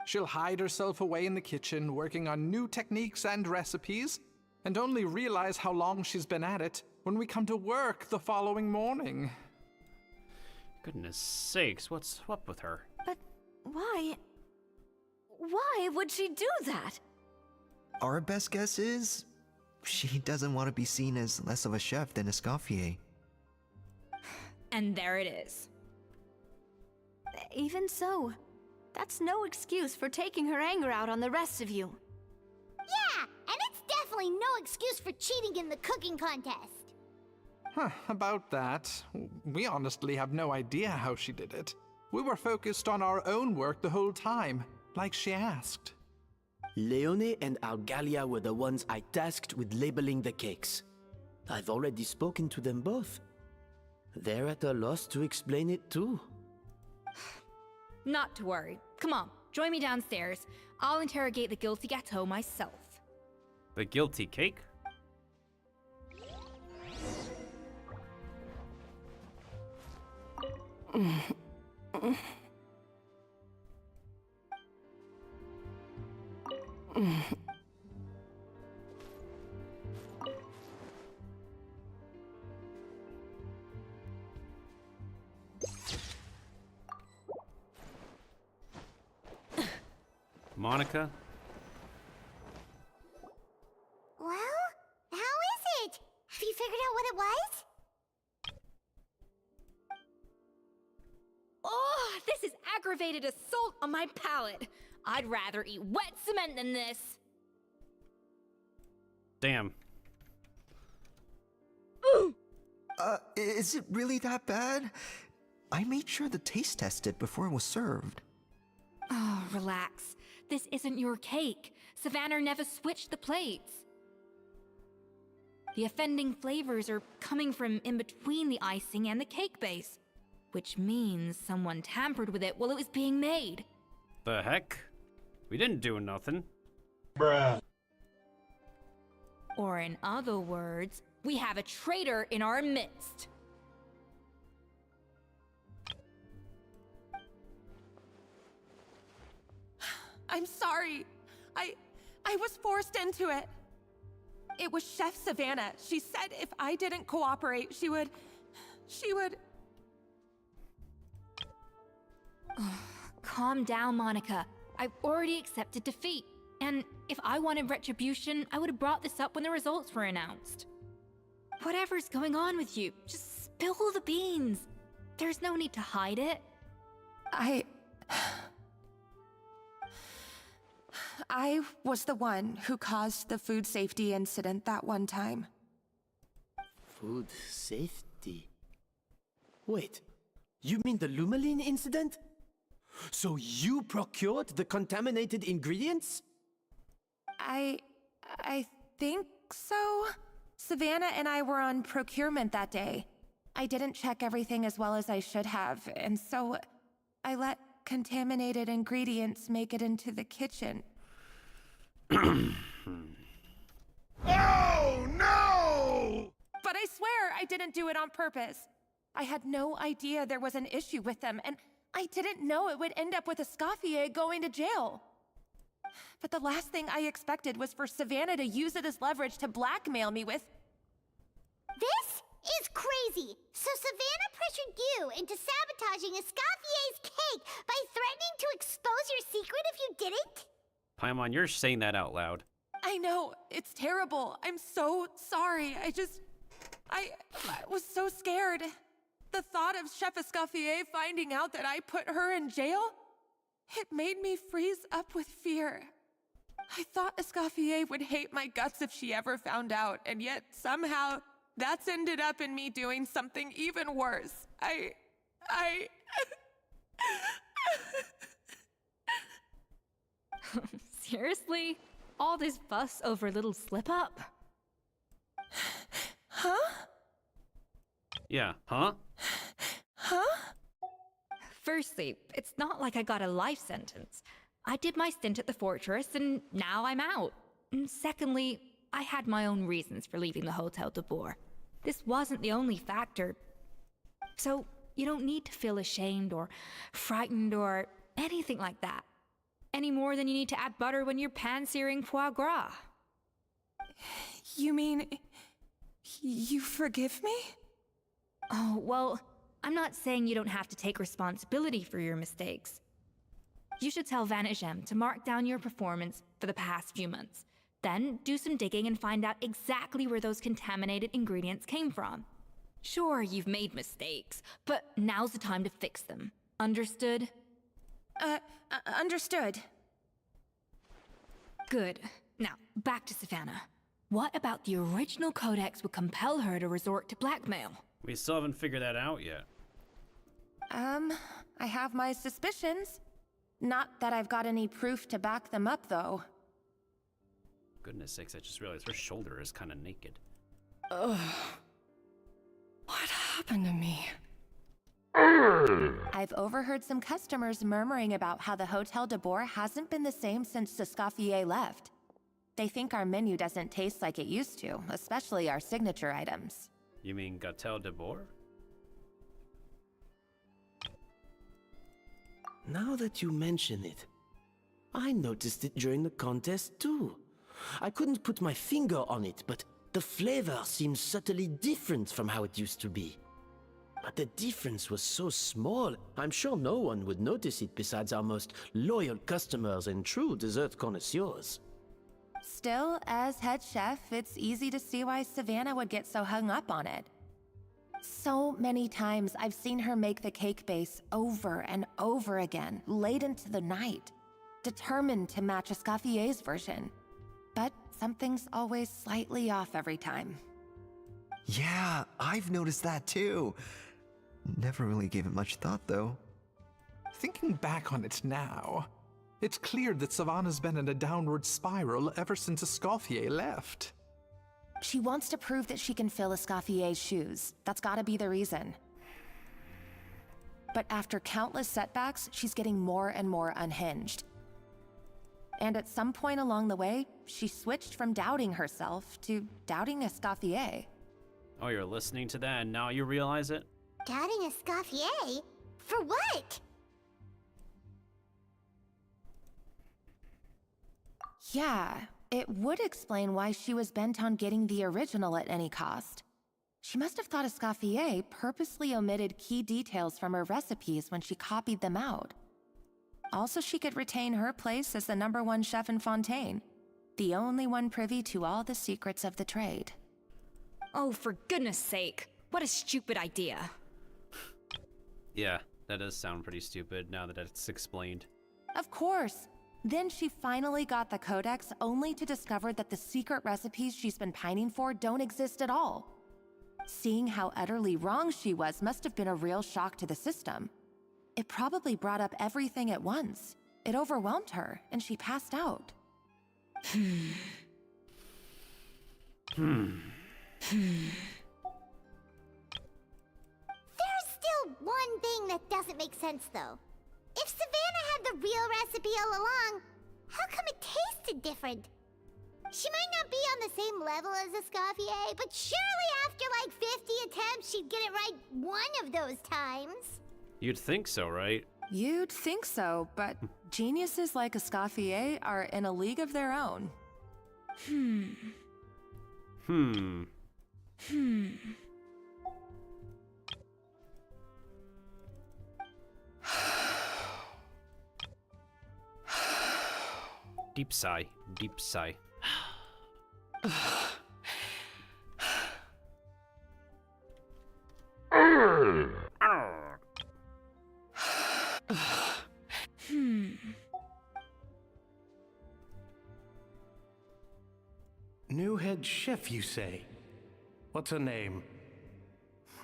She'll hide herself away in the kitchen, working on new techniques and recipes, and only realize how long she's been at it when we come to work the following morning.
Goodness sakes, what's up with her?
But why? Why would she do that?
Our best guess is she doesn't want to be seen as less of a chef than Escoffier.
And there it is.
Even so, that's no excuse for taking her anger out on the rest of you.
Yeah, and it's definitely no excuse for cheating in the cooking contest.
Huh, about that, we honestly have no idea how she did it. We were focused on our own work the whole time, like she asked.
Leone and Algalia were the ones I tasked with labeling the cakes. I've already spoken to them both. They're at a loss to explain it too.
Not to worry. Come on, join me downstairs. I'll interrogate the guilty gâteau myself.
The guilty cake? Monica?
Well, how is it? Have you figured out what it was?
Oh, this is aggravated assault on my palate. I'd rather eat wet cement than this.
Damn.
Is it really that bad? I made sure to taste test it before it was served.
Oh, relax. This isn't your cake. Savannah never switched the plates. The offending flavors are coming from in between the icing and the cake base, which means someone tampered with it while it was being made.
The heck? We didn't do nothing.
Bruh.
Or in other words, we have a traitor in our midst.
I'm sorry. I was forced into it. It was Chef Savannah. She said if I didn't cooperate, she would...
Calm down, Monica. I've already accepted defeat. And if I wanted retribution, I would have brought this up when the results were announced. Whatever's going on with you, just spill the beans. There's no need to hide it.
I was the one who caused the food safety incident that one time.
Food safety? Wait, you mean the Lumaline incident? So you procured the contaminated ingredients?
I think so. Savannah and I were on procurement that day. I didn't check everything as well as I should have, and so I let contaminated ingredients make it into the kitchen.
Oh no!
But I swear I didn't do it on purpose. I had no idea there was an issue with them, and I didn't know it would end up with Escoffier going to jail. But the last thing I expected was for Savannah to use it as leverage to blackmail me with...
This is crazy! So Savannah pressured you into sabotaging Escoffier's cake by threatening to expose your secret if you didn't?
Paimon, you're saying that out loud.
I know, it's terrible. I'm so sorry. I was so scared. The thought of Chef Escoffier finding out that I put her in jail, it made me freeze up with fear. I thought Escoffier would hate my guts if she ever found out, and yet somehow that's ended up in me doing something even worse.
Seriously? All this fuss over a little slip-up?
Huh?
Yeah, huh?
Huh?
Firstly, it's not like I got a life sentence. I did my stint at the fortress and now I'm out. And secondly, I had my own reasons for leaving the Hotel de Boer. This wasn't the only factor. So, you don't need to feel ashamed or frightened or anything like that. Any more than you need to add butter when you're pan-searing foie gras.
You mean... you forgive me?
Oh, well, I'm not saying you don't have to take responsibility for your mistakes. You should tell Vanajem to mark down your performance for the past few months. Then do some digging and find out exactly where those contaminated ingredients came from. Sure, you've made mistakes, but now's the time to fix them. Understood?
Understood.
Good. Now, back to Savannah. What about the original codex would compel her to resort to blackmail?
We still haven't figured that out yet.
I have my suspicions. Not that I've got any proof to back them up, though.
Goodness sakes, I just realized her shoulder is kind of naked.
Ugh. What happened to me? I've overheard some customers murmuring about how the Hotel de Boer hasn't been the same since Escoffier left. They think our menu doesn't taste like it used to, especially our signature items.
You mean Hotel de Boer?
Now that you mention it, I noticed it during the contest too. I couldn't put my finger on it, but the flavor seems subtly different from how it used to be. But the difference was so small, I'm sure no one would notice it besides our most loyal customers and true dessert connoisseurs.
Still, as head chef, it's easy to see why Savannah would get so hung up on it. So many times I've seen her make the cake base over and over again, late into the night, determined to match Escoffier's version. But something's always slightly off every time.
Yeah, I've noticed that too. Never really gave it much thought, though.
Thinking back on it now, it's clear that Savannah's been in a downward spiral ever since Escoffier left.
She wants to prove that she can fill Escoffier's shoes. That's gotta be the reason. But after countless setbacks, she's getting more and more unhinged. And at some point along the way, she switched from doubting herself to doubting Escoffier.
Oh, you're listening to that and now you realize it?
Doubting Escoffier? For what?
Yeah, it would explain why she was bent on getting the original at any cost. She must have thought Escoffier purposely omitted key details from her recipes when she copied them out. Also, she could retain her place as the #1 chef in Fontaine, the only one privy to all the secrets of the trade.
Oh, for goodness sake. What a stupid idea.
Yeah, that does sound pretty stupid now that it's explained.
Of course.
Then she finally got the codex only to discover that the secret recipes she's been pining for don't exist at all. Seeing how utterly wrong she was must have been a real shock to the system. It probably brought up everything at once. It overwhelmed her, and she passed out.
There's still one thing that doesn't make sense, though. If Savannah had the real recipe all along, how come it tasted different? She might not be on the same level as Escoffier, but surely after like 50 attempts, she'd get it right one of those times.
You'd think so, right?
You'd think so, but geniuses like Escoffier are in a league of their own.
Deep sigh, deep sigh.
New head chef, you say? What's her name?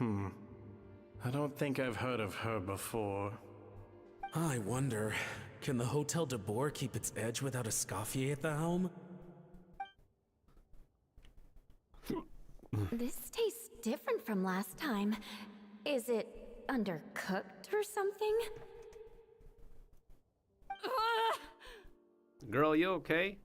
I don't think I've heard of her before.
I wonder, can the Hotel de Boer keep its edge without Escoffier at the helm?
This tastes different from last time. Is it undercooked or something?
Girl, you okay?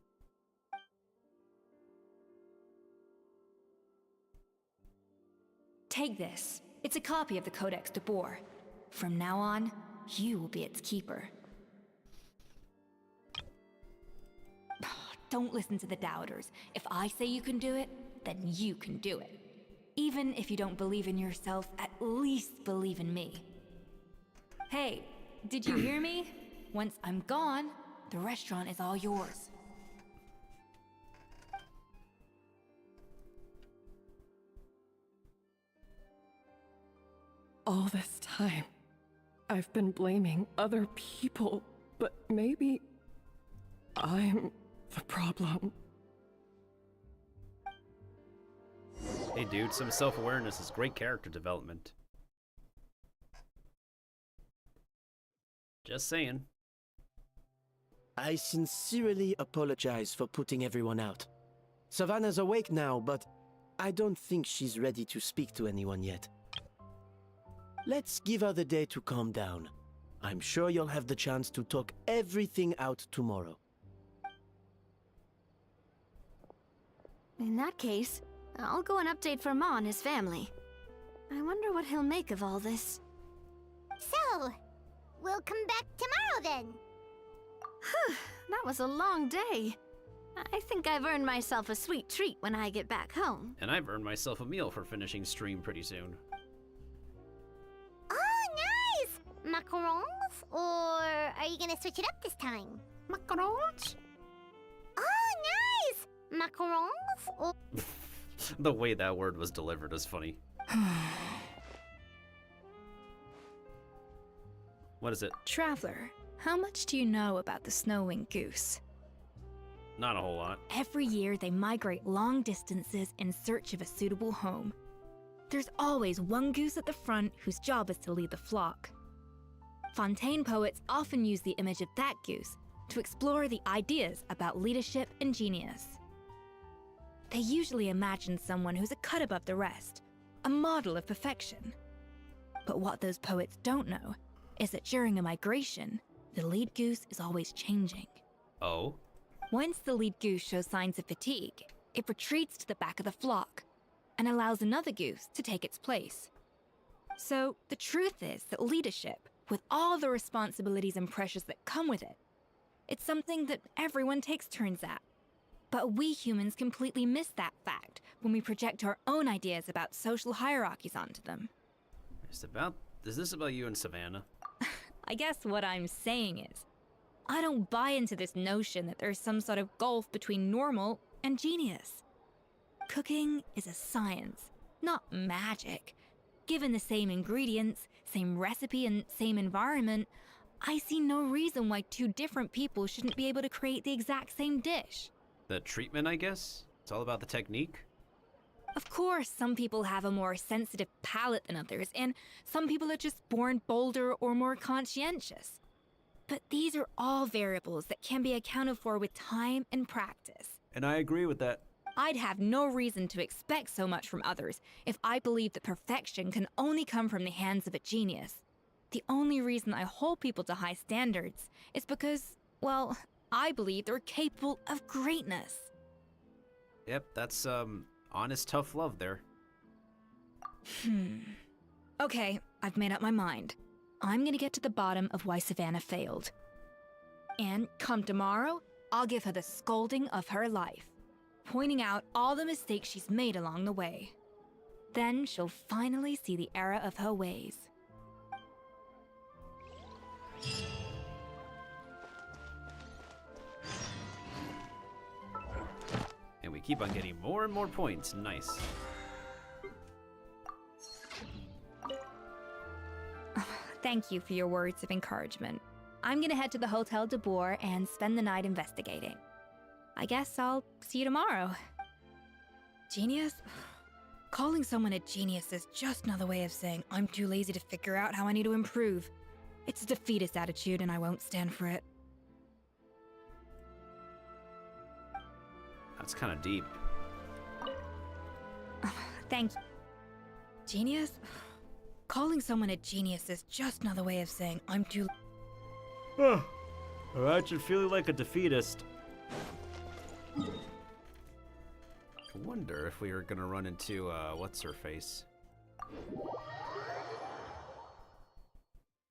Take this. It's a copy of the Codex de Boer. From now on, you will be its keeper. Don't listen to the doubters. If I say you can do it, then you can do it. Even if you don't believe in yourself, at least believe in me. Hey, did you hear me? Once I'm gone, the restaurant is all yours.
All this time, I've been blaming other people, but maybe I'm the problem.
Hey dude, some self-awareness is great character development. Just saying.
I sincerely apologize for putting everyone out. Savannah's awake now, but I don't think she's ready to speak to anyone yet. Let's give her the day to calm down. I'm sure you'll have the chance to talk everything out tomorrow.
In that case, I'll go and update for Ma and his family. I wonder what he'll make of all this.
So, we'll come back tomorrow then.
That was a long day. I think I've earned myself a sweet treat when I get back home.
And I've earned myself a meal for finishing stream pretty soon.
Oh, nice! Macarons? Or are you gonna switch it up this time? Macarons? Oh, nice! Macarons? Or...
The way that word was delivered is funny. What is it?
Traveler, how much do you know about the snow-winged goose?
Not a whole lot.
Every year they migrate long distances in search of a suitable home. There's always one goose at the front whose job is to lead the flock. Fontaine poets often use the image of that goose to explore the ideas about leadership and genius. They usually imagine someone who's a cut above the rest, a model of perfection. But what those poets don't know is that during a migration, the lead goose is always changing.
Oh?
Once the lead goose shows signs of fatigue, it retreats to the back of the flock and allows another goose to take its place. So the truth is that leadership, with all the responsibilities and pressures that come with it, it's something that everyone takes turns at. But we humans completely miss that fact when we project our own ideas about social hierarchies onto them.
Is this about you and Savannah?
I guess what I'm saying is, I don't buy into this notion that there's some sort of gulf between normal and genius. Cooking is a science, not magic. Given the same ingredients, same recipe, and same environment, I see no reason why two different people shouldn't be able to create the exact same dish.
The treatment, I guess? It's all about the technique?
Of course, some people have a more sensitive palate than others, and some people are just born bolder or more conscientious. But these are all variables that can be accounted for with time and practice.
And I agree with that.
I'd have no reason to expect so much from others if I believed that perfection can only come from the hands of a genius. The only reason I hold people to high standards is because, well, I believe they're capable of greatness.
Yep, that's, honest tough love there.
Okay, I've made up my mind. I'm gonna get to the bottom of why Savannah failed. And come tomorrow, I'll give her the scolding of her life, pointing out all the mistakes she's made along the way. Then she'll finally see the error of her ways.
And we keep on getting more and more points. Nice.
Thank you for your words of encouragement. I'm gonna head to the Hotel de Boer and spend the night investigating. I guess I'll see you tomorrow. Genius? Calling someone a genius is just another way of saying I'm too lazy to figure out how I need to improve. It's a defeatist attitude and I won't stand for it.
That's kind of deep.
Thank you. Genius? Calling someone a genius is just another way of saying I'm too...
Imagine feeling like a defeatist. I wonder if we are gonna run into, what's-her-face?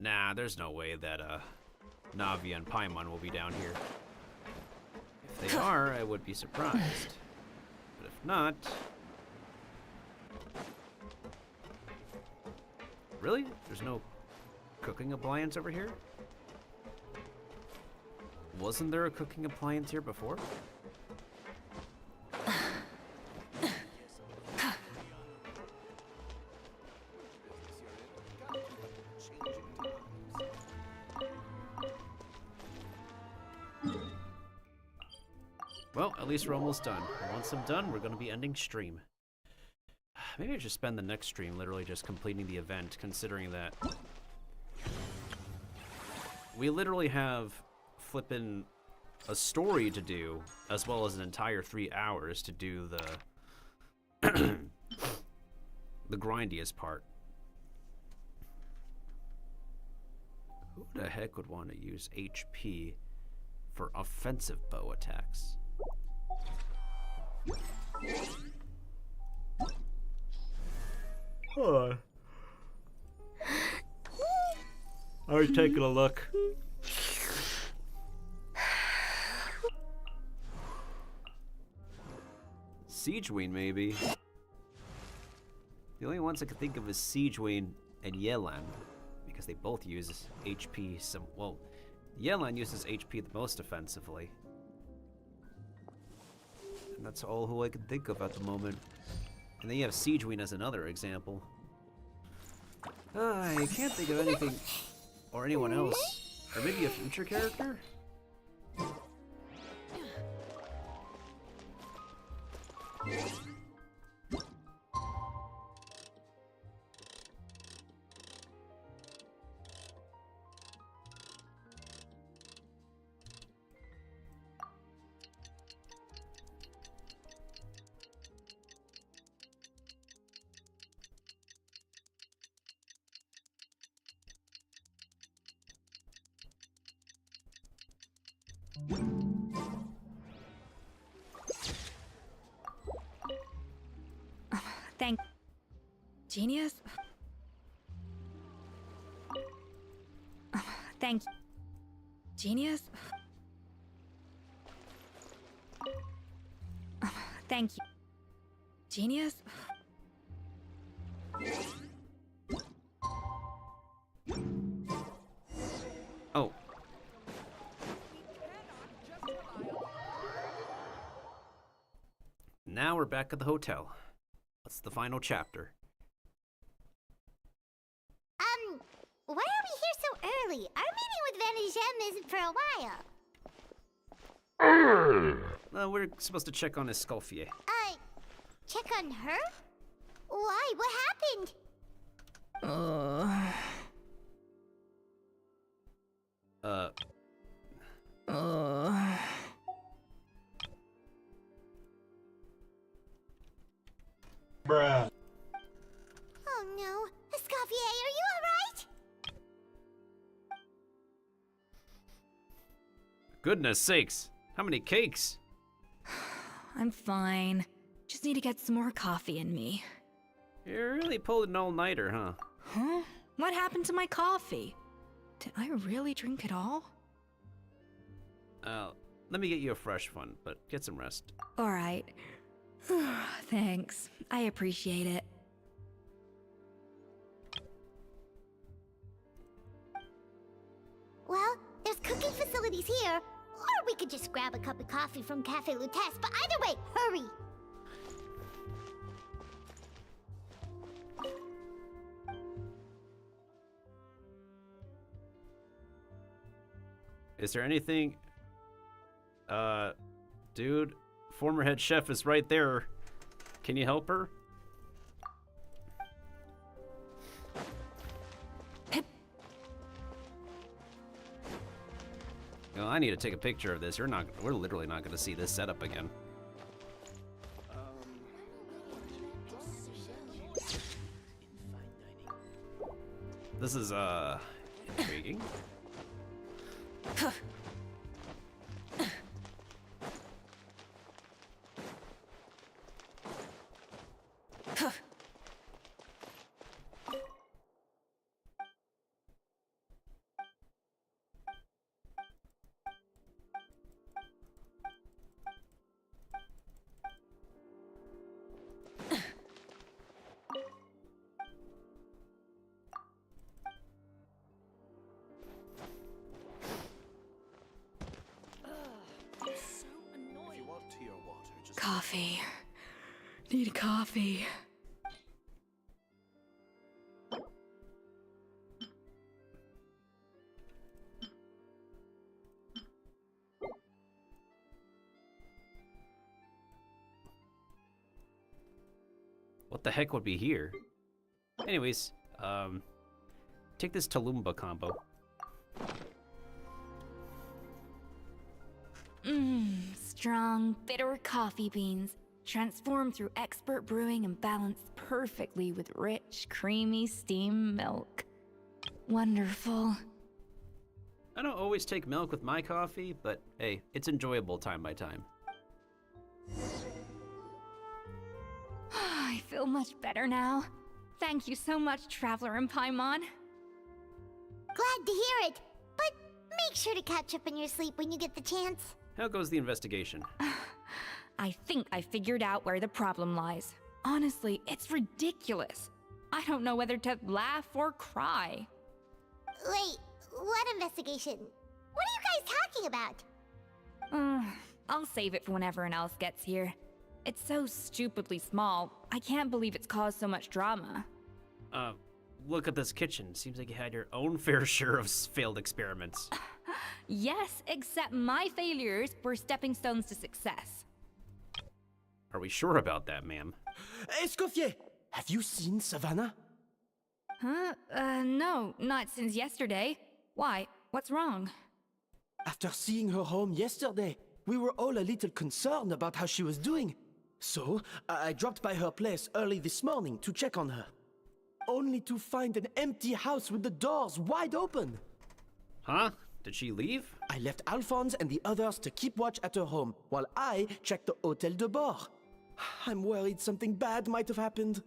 Nah, there's no way that, Navia and Paimon will be down here. If they are, I would be surprised. But if not... Really? There's no cooking appliance over here? Wasn't there a cooking appliance here before? Well, at least we're almost done. Once I'm done, we're going to be ending stream. Maybe I should spend the next stream literally just completing the event, considering that we literally have flippin' a story to do, as well as an entire 3 hours to do the the grindiest part. Who the heck would want to use HP for offensive bow attacks? Hold on. Are you taking a look? Siegeween, maybe. The only ones I could think of is Siegeween and Yelan, because they both use HP. Well, Yelan uses HP the most offensively, and that's all who I can think of at the moment. And then you have Siegeween as another example. I can't think of anything or anyone else, or maybe a future character.
Thank... Genius? Thank... Genius? Thank you. Genius?
Oh. Now we're back at the hotel. What's the final chapter?
Why are we here so early? Our meeting with gem isn't for a while.
We're supposed to check on Escoffier.
Check on her? Why? What happened?
Bruh.
Oh no. Escoffier, are you alright?
Goodness sakes, how many cakes?
I'm fine. Just need to get some more coffee in me.
You're really pulling an all-nighter, huh?
Huh? What happened to my coffee? Did I really drink it all?
Let me get you a fresh one, but get some rest.
Alright. Thanks. I appreciate it.
Well, there's cooking facilities here. Or we could just grab a cup of coffee from Cafe Lutece, but either way, hurry!
Is there anything... dude, former head chef is right there. Can you help her? Well, I need to take a picture of this. We're literally not going to see this setup again. This is, intriguing.
Coffee. Need coffee.
What the heck would be here? Anyways, take this Talumba combo.
Strong, bitter coffee beans, transformed through expert brewing and balanced perfectly with rich, creamy steam milk. Wonderful.
I don't always take milk with my coffee, but hey, it's enjoyable time by time.
I feel much better now. Thank you so much, Traveler and Paimon.
Glad to hear it, but make sure to catch up in your sleep when you get the chance.
How goes the investigation?
I think I figured out where the problem lies. Honestly, it's ridiculous. I don't know whether to laugh or cry.
Wait, what investigation? What are you guys talking about?
I'll save it for when everyone else gets here. It's so stupidly small. I can't believe it's caused so much drama.
Look at this kitchen. Seems like you had your own fair share of failed experiments.
Yes, except my failures were stepping stones to success.
Are we sure about that, ma'am?
Escoffier! Have you seen Savannah?
Huh? No, not since yesterday. Why? What's wrong?
After seeing her home yesterday, we were all a little concerned about how she was doing. So, I dropped by her place early this morning to check on her. Only to find an empty house with the doors wide open.
Huh? Did she leave?
I left Alphonse and the others to keep watch at her home, while I checked the Hotel de Bord. I'm worried something bad might have happened.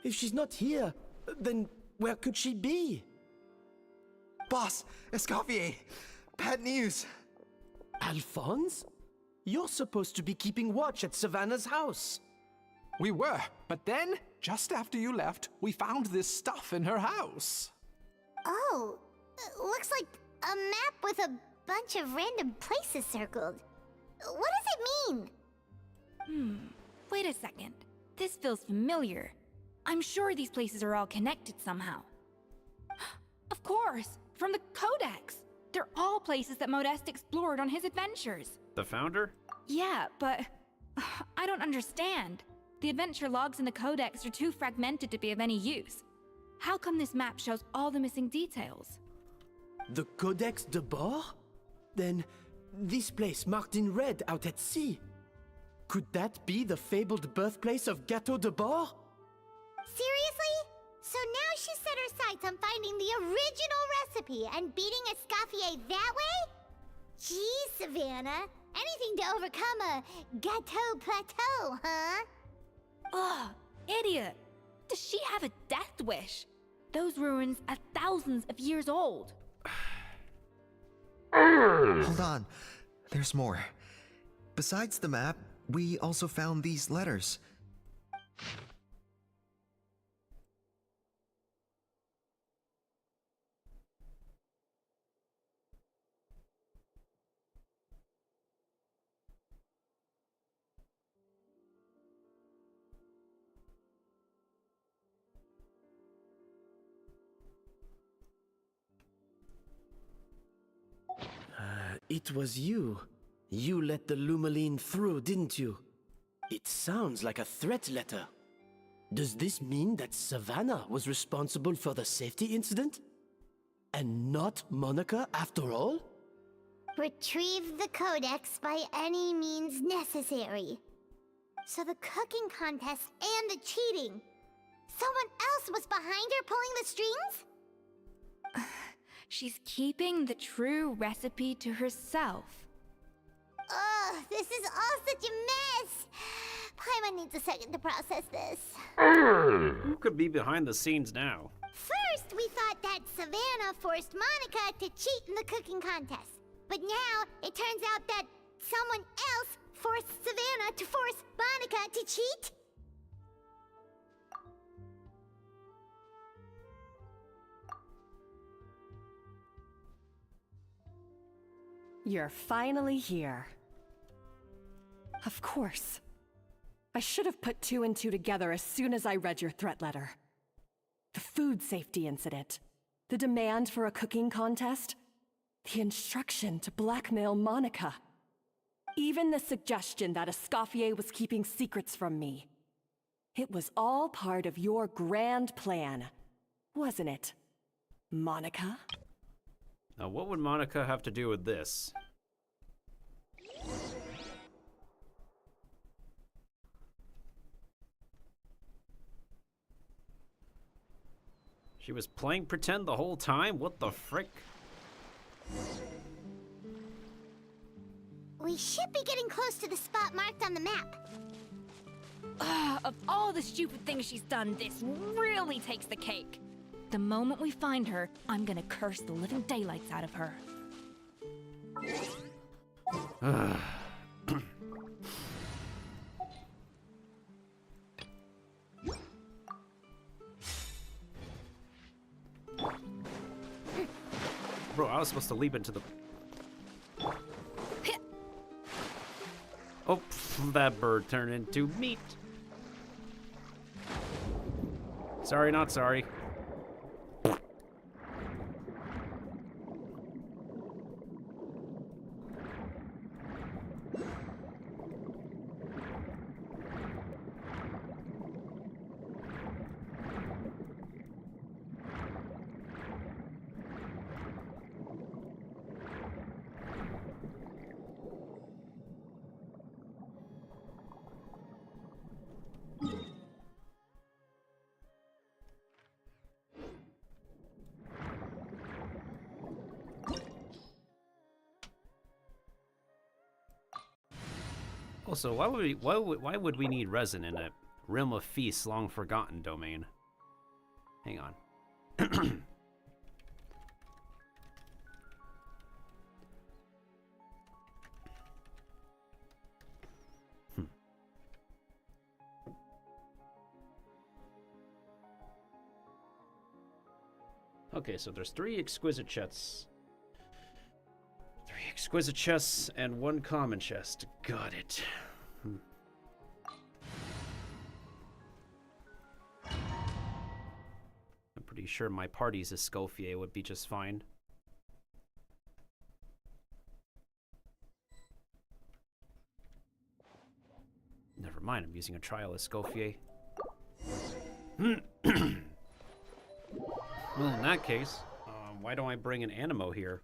If she's not here, then where could she be?
Boss, Escoffier, bad news.
Alphonse? You're supposed to be keeping watch at Savannah's house.
We were, but then, just after you left, we found this stuff in her house.
Oh, looks like a map with a bunch of random places circled. What does it mean?
Wait a second. This feels familiar. I'm sure these places are all connected somehow. Of course, from the Codex. They're all places that Modeste explored on his adventures.
The founder?
Yeah, but I don't understand. The adventure logs in the Codex are too fragmented to be of any use. How come this map shows all the missing details?
The Codex de Bord? Then, this place marked in red out at sea. Could that be the fabled birthplace of Gâteau de Bord?
Seriously? So now she set her sights on finding the original recipe and beating Escoffier that way? Geez, Savannah. Anything to overcome a Gâteau plateau, huh?
Ugh, idiot! Does she have a death wish? Those ruins are thousands of years old.
Hold on. There's more. Besides the map, we also found these letters.
It was you. You let the Lumaline through, didn't you? It sounds like a threat letter. Does this mean that Savannah was responsible for the safety incident? And not Monica after all?
Retrieve the Codex by any means necessary. So the cooking contest and the cheating. Someone else was behind her pulling the strings?
She's keeping the true recipe to herself.
Ugh, this is all such a mess. Paimon needs a second to process this.
Who could be behind the scenes now?
First, we thought that Savannah forced Monica to cheat in the cooking contest. But now, it turns out that someone else forced Savannah to force Monica to cheat?
You're finally here. Of course. I should have put two and two together as soon as I read your threat letter. The food safety incident, the demand for a cooking contest, the instruction to blackmail Monica. Even the suggestion that Escoffier was keeping secrets from me. It was all part of your grand plan, wasn't it, Monica?
Now, what would Monica have to do with this? She was playing pretend the whole time? What the frick?
We should be getting close to the spot marked on the map.
Of all the stupid things she's done, this really takes the cake. The moment we find her, I'm gonna curse the living daylights out of her.
Bro, I was supposed to leap into the... Oh, that bird turned into meat. Sorry, not sorry. Also, why would we need resin in a Realm of Feasts long forgotten domain? Hang on. Okay, so there's 3 exquisite chests. 3 exquisite chests and 1 common chest. Got it. I'm pretty sure my party's Escoffier would be just fine. Never mind, I'm using a trial Escoffier. Well, in that case, why don't I bring an Animo here?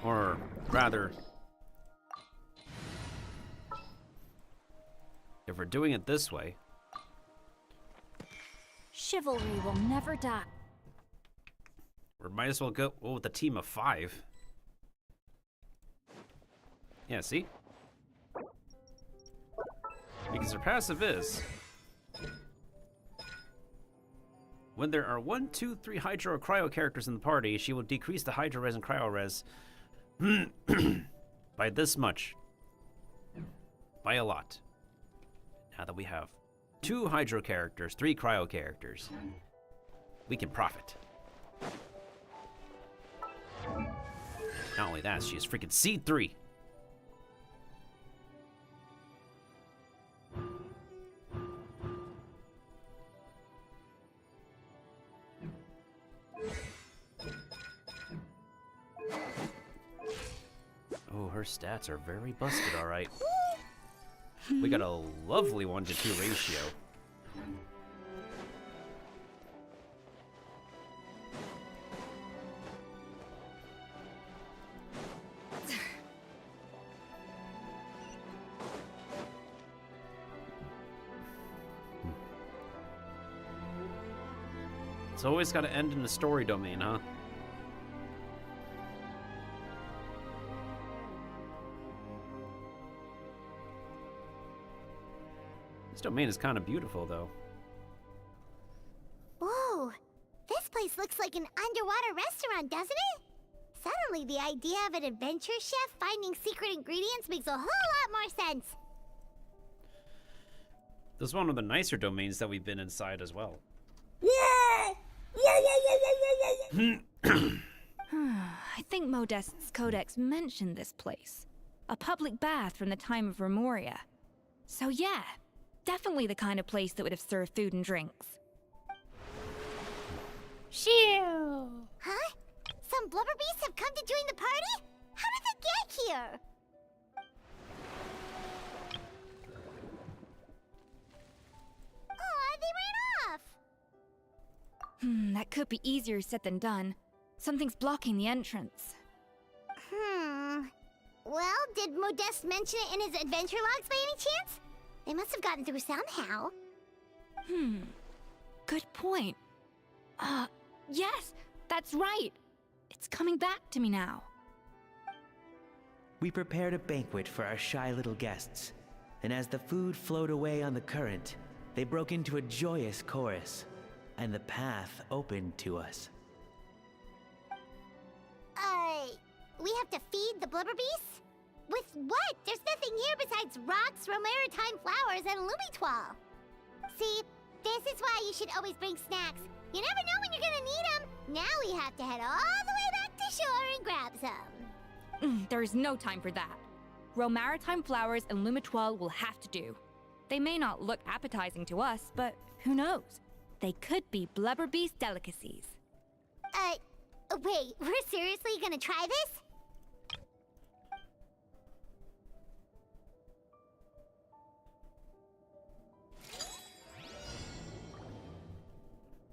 Or rather, if we're doing it this way,
Chivalry will never die.
we might as well go with a team of 5. Yeah, see? Because her passive is, when there are 1, 2, 3 Hydro or Cryo characters in the party, she will decrease the Hydro Res and Cryo Res by this much. By a lot. Now that we have 2 Hydro characters, 3 Cryo characters, we can profit. Not only that, she is freaking Seed 3. Oh, her stats are very busted, alright. We got a lovely 1-to-2 ratio. It's always got to end in the story domain, huh? This domain is kind of beautiful, though.
Whoa, this place looks like an underwater restaurant, doesn't it? Suddenly, the idea of an adventure chef finding secret ingredients makes a whole lot more sense.
This is one of the nicer domains that we've been inside as well.
I think Modest's codex mentioned this place. A public bath from the time of Remoria. So yeah, definitely the kind of place that would have served food and drinks.
Shoo! Huh? Some blubber beasts have come to join the party? How did they get here? Aw, they ran off!
That could be easier said than done. Something's blocking the entrance.
Well, did Modeste mention it in his adventure logs by any chance? They must have gotten through somehow.
Good point. Yes, that's right. It's coming back to me now.
We prepared a banquet for our shy little guests, and as the food flowed away on the current, they broke into a joyous chorus, and the path opened to us.
We have to feed the blubber beasts? With what? There's nothing here besides rocks, romaritime flowers, and lumitwal. See, this is why you should always bring snacks. You never know when you're gonna need them. Now we have to head all the way back to shore and grab some.
There is no time for that. Romaritime flowers and lumitwal will have to do. They may not look appetizing to us, but who knows? They could be blubber beast delicacies.
Wait, we're seriously gonna try this?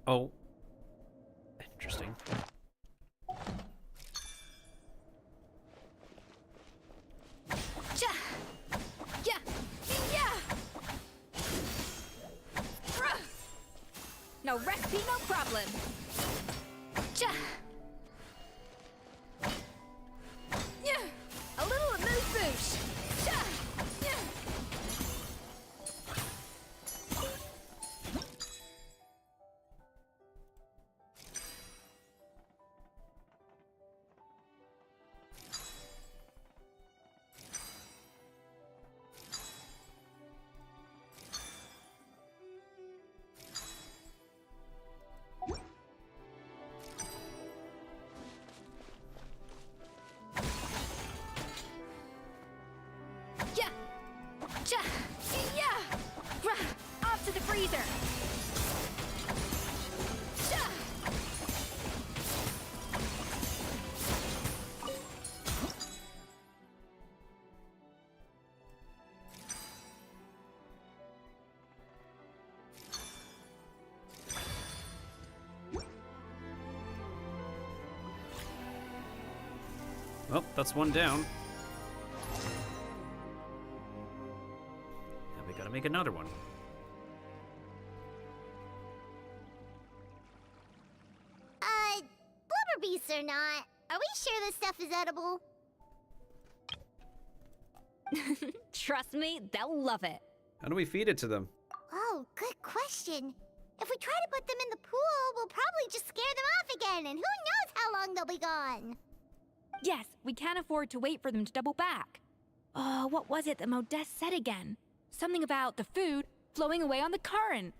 Oh. Interesting.
No recipe, no problem. A little amuse-bouche.
Well, that's one down. Now we gotta make another one.
Blubber beasts or not, are we sure this stuff is edible?
Trust me, they'll love it.
How do we feed it to them?
Oh, good question. If we try to put them in the pool, we'll probably just scare them off again, and who knows how long they'll be gone.
Yes, we can't afford to wait for them to double back. Oh, what was it that Modeste said again? Something about the food flowing away on the current.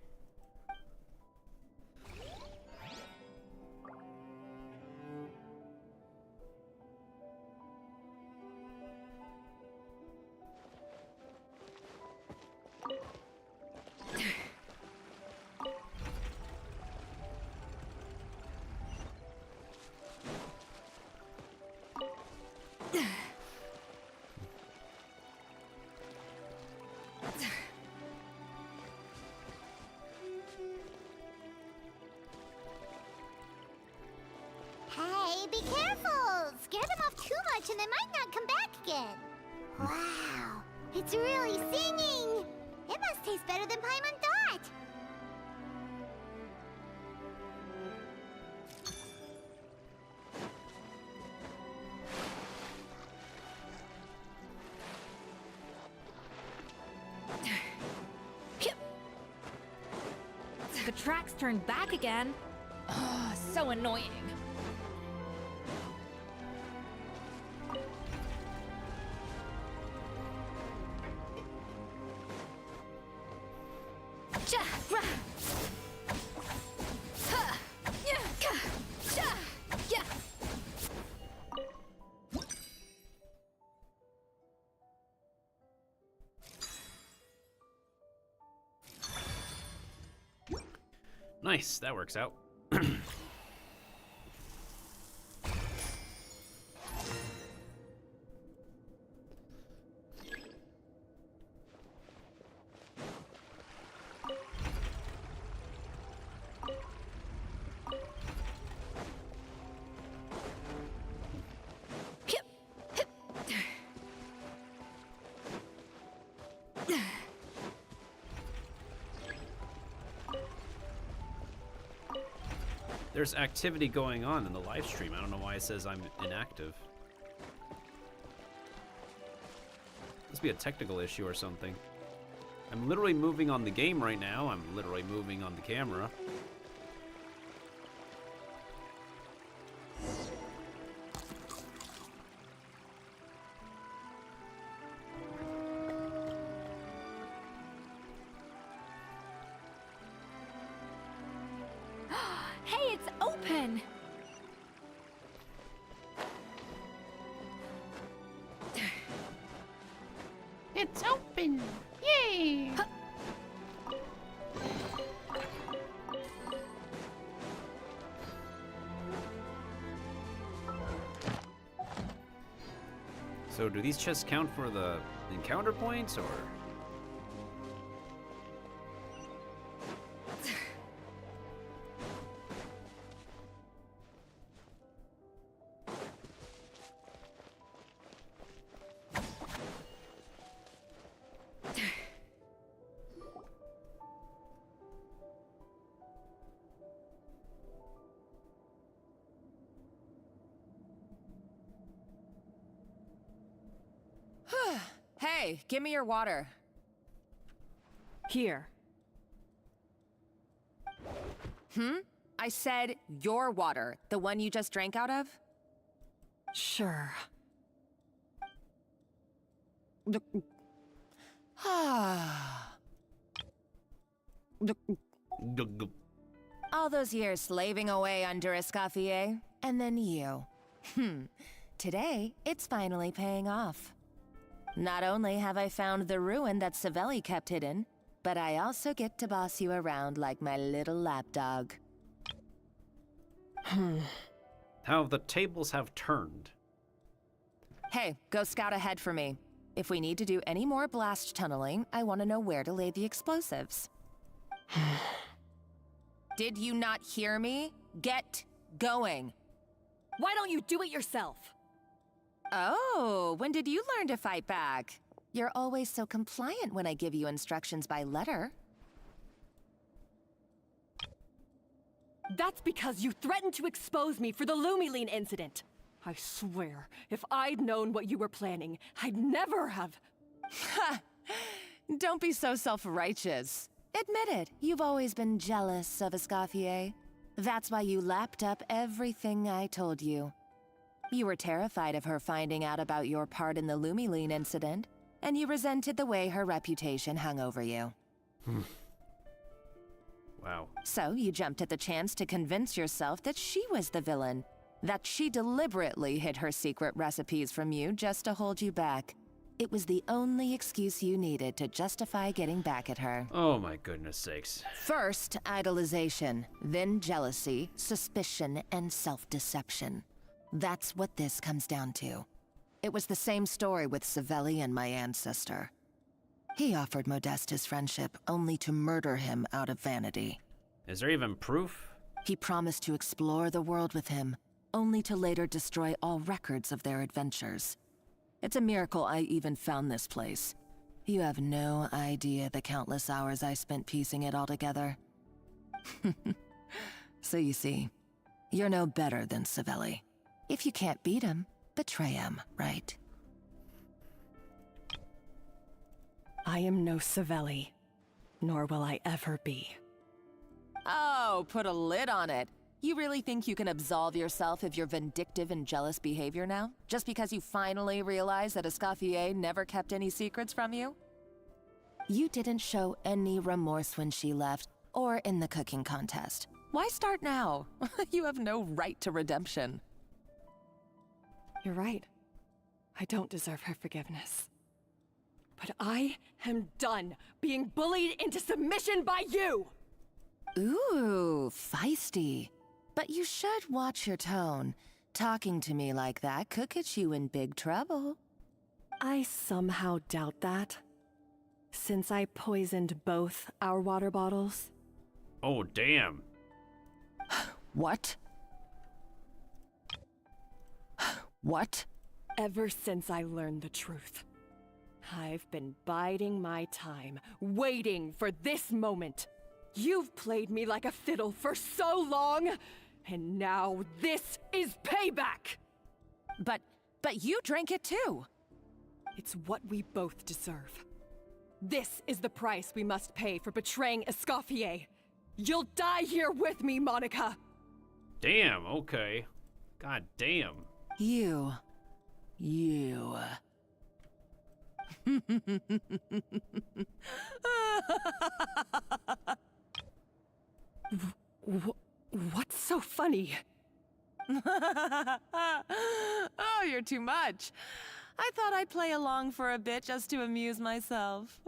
Hey, be careful! Scare them off too much and they might not come back again. Wow, it's really singing! It must taste better than Paimon thought!
The tracks turned back again. Oh, so annoying.
Nice, that works out. There's activity going on in the live stream. I don't know why it says I'm inactive. Must be a technical issue or something. I'm literally moving on the game right now. I'm literally moving on the camera.
Hey, it's open!
It's open! Yay!
So do these chests count for the encounter points, or?
Hey, give me your water.
Here.
I said your water, the one you just drank out of?
Sure.
All those years slaving away under Escoffier, and then you. Today, it's finally paying off. Not only have I found the ruin that Savelli kept hidden, but I also get to boss you around like my little lapdog.
How the tables have turned.
Hey, go scout ahead for me. If we need to do any more blast tunneling, I want to know where to lay the explosives. Did you not hear me? Get going.
Why don't you do it yourself?
Oh, when did you learn to fight back? You're always so compliant when I give you instructions by letter.
That's because you threatened to expose me for the Lumiline incident. I swear, if I'd known what you were planning, I'd never have...
Ha! Don't be so self-righteous. Admit it, you've always been jealous of Escoffier. That's why you lapped up everything I told you. You were terrified of her finding out about your part in the Lumiline incident, and you resented the way her reputation hung over you.
Wow.
So you jumped at the chance to convince yourself that she was the villain, that she deliberately hid her secret recipes from you just to hold you back. It was the only excuse you needed to justify getting back at her.
Oh my goodness sakes.
First, idolization, then jealousy, suspicion, and self-deception. That's what this comes down to. It was the same story with Savelli and my ancestor. He offered Modeste his friendship only to murder him out of vanity.
Is there even proof?
He promised to explore the world with him, only to later destroy all records of their adventures. It's a miracle I even found this place. You have no idea the countless hours I spent piecing it all together. So you see, you're no better than Savelli. If you can't beat him, betray him, right?
I am no Savelli, nor will I ever be.
Oh, put a lid on it. You really think you can absolve yourself of your vindictive and jealous behavior now? Just because you finally realized that Escoffier never kept any secrets from you? You didn't show any remorse when she left, or in the cooking contest. Why start now? You have no right to redemption.
You're right. I don't deserve her forgiveness. But I am done being bullied into submission by you!
Ooh, feisty. But you should watch your tone. Talking to me like that could get you in big trouble.
I somehow doubt that. Since I poisoned both our water bottles.
Oh, damn.
What? What?
Ever since I learned the truth, I've been biding my time, waiting for this moment. You've played me like a fiddle for so long, and now this is payback!
But you drank it too!
It's what we both deserve. This is the price we must pay for betraying Escoffier. You'll die here with me, Monica!
Damn, okay. God damn.
You.
What's so funny?
Oh, you're too much. I thought I'd play along for a bit just to amuse myself.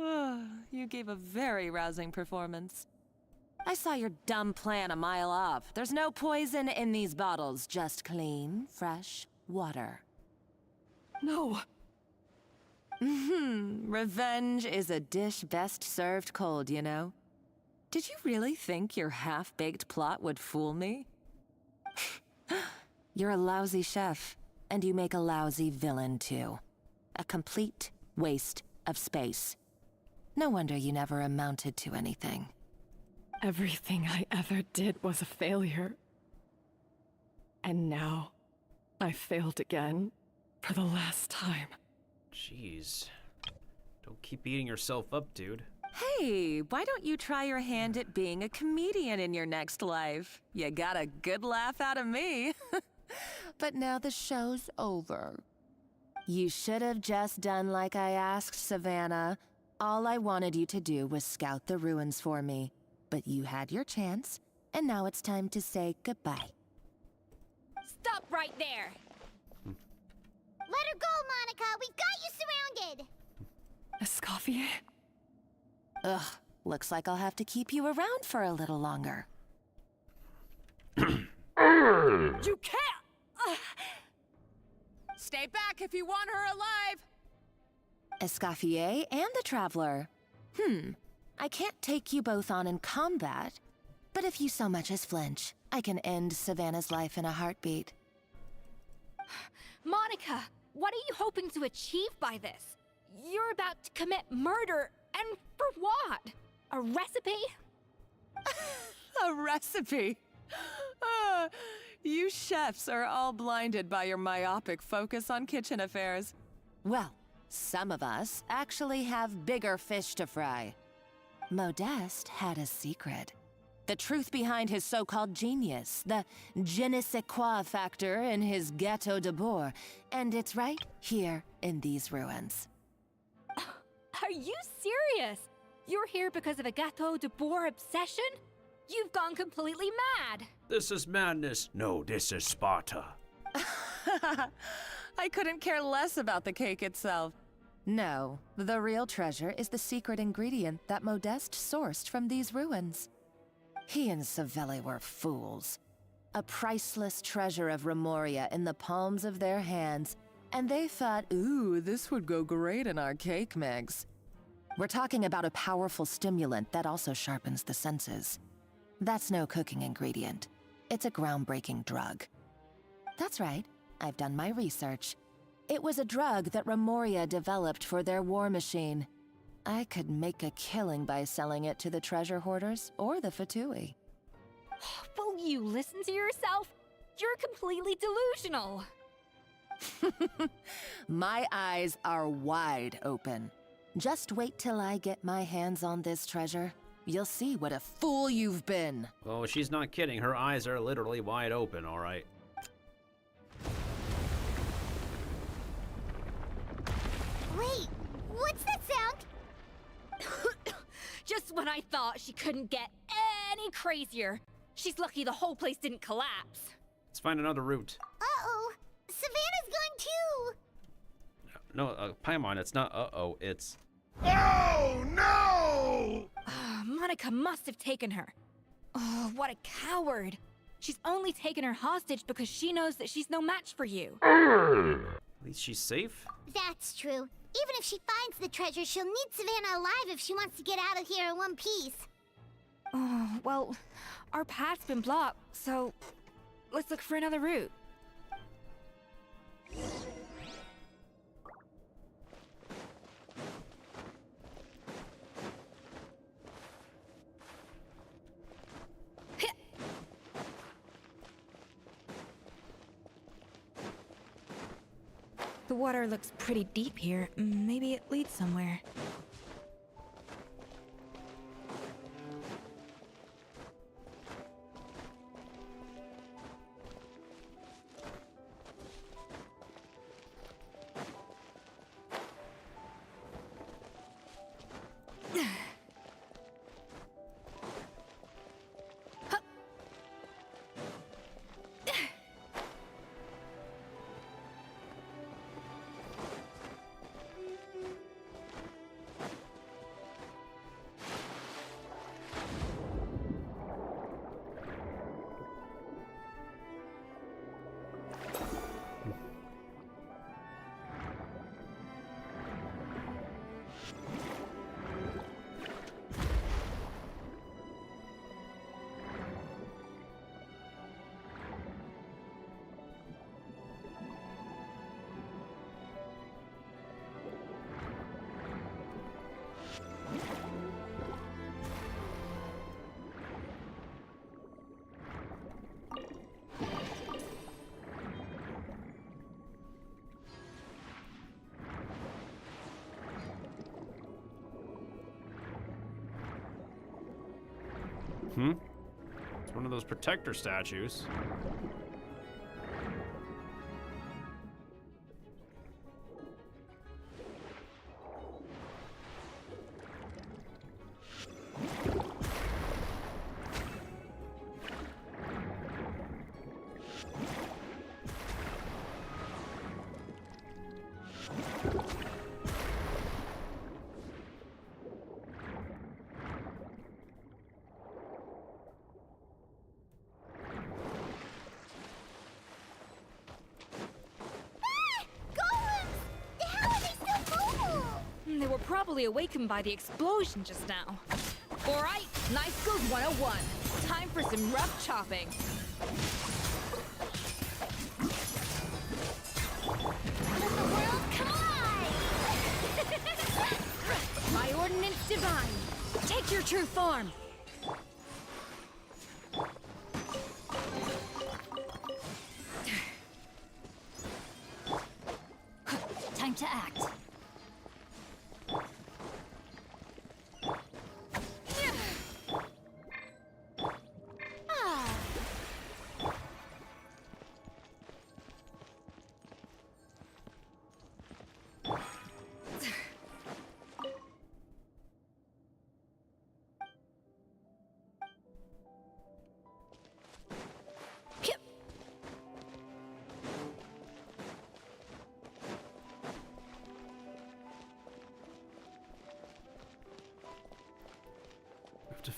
You gave a very rousing performance. I saw your dumb plan a mile off. There's no poison in these bottles, just clean, fresh water.
No.
Revenge is a dish best served cold, you know? Did you really think your half-baked plot would fool me? You're a lousy chef, and you make a lousy villain, too. A complete waste of space. No wonder you never amounted to anything.
Everything I ever did was a failure. And now, I failed again, for the last time.
Jeez. Don't keep beating yourself up, dude.
Hey, why don't you try your hand at being a comedian in your next life? You got a good laugh out of me. But now the show's over. You should have just done like I asked, Savannah. All I wanted you to do was scout the ruins for me. But you had your chance, and now it's time to say goodbye.
Stop right there!
Let her go, Monica! We've got you surrounded!
Escoffier?
Ugh, looks like I'll have to keep you around for a little longer.
You can't!
Stay back if you want her alive! Escoffier and the Traveler. I can't take you both on in combat, but if you so much as flinch, I can end Savannah's life in a heartbeat.
Monica!
What are you hoping to achieve by this? You're about to commit murder, and for what? A recipe?
A recipe? You chefs are all blinded by your myopic focus on kitchen affairs. Well, some of us actually have bigger fish to fry. Modeste had a secret. The truth behind his so-called genius, the je ne sais quoi factor in his Gâteau de Bourg, and it's right here in these ruins.
Are you serious? You're here because of a Gâteau de Bourg obsession? You've gone completely mad!
This is madness. No, this is Sparta.
I couldn't care less about the cake itself. No, the real treasure is the secret ingredient that Modeste sourced from these ruins. He and Savelli were fools. A priceless treasure of Remoria in the palms of their hands, and they thought, ooh, this would go great in our cake mix. We're talking about a powerful stimulant that also sharpens the senses. That's no cooking ingredient. It's a groundbreaking drug. That's right, I've done my research. It was a drug that Remoria developed for their war machine. I could make a killing by selling it to the treasure hoarders or the Fatui.
Will you listen to yourself? You're completely delusional.
My eyes are wide open. Just wait till I get my hands on this treasure. You'll see what a fool you've been.
Oh, she's not kidding. Her eyes are literally wide open, all right.
Wait, what's that sound?
Just when I thought she couldn't get any crazier. She's lucky the whole place didn't collapse.
Let's find another route.
Uh-oh, Savannah's going too!
No, Paimon, it's not uh-oh, it's...
Oh, no! Monica must have taken her. Oh, what a coward. She's only taken her hostage because she knows that she's no match for you.
At least she's safe?
That's true. Even if she finds the treasure, she'll need Savannah alive if she wants to get out of here in one piece.
Oh, well, our path's been blocked, so let's look for another route. The water looks pretty deep here. Maybe it leads somewhere.
It's one of those protector statues.
They were probably awakened by the explosion just now. All right, Knife Skills 101. Time for some rough chopping.
Get your true form!
Time to act.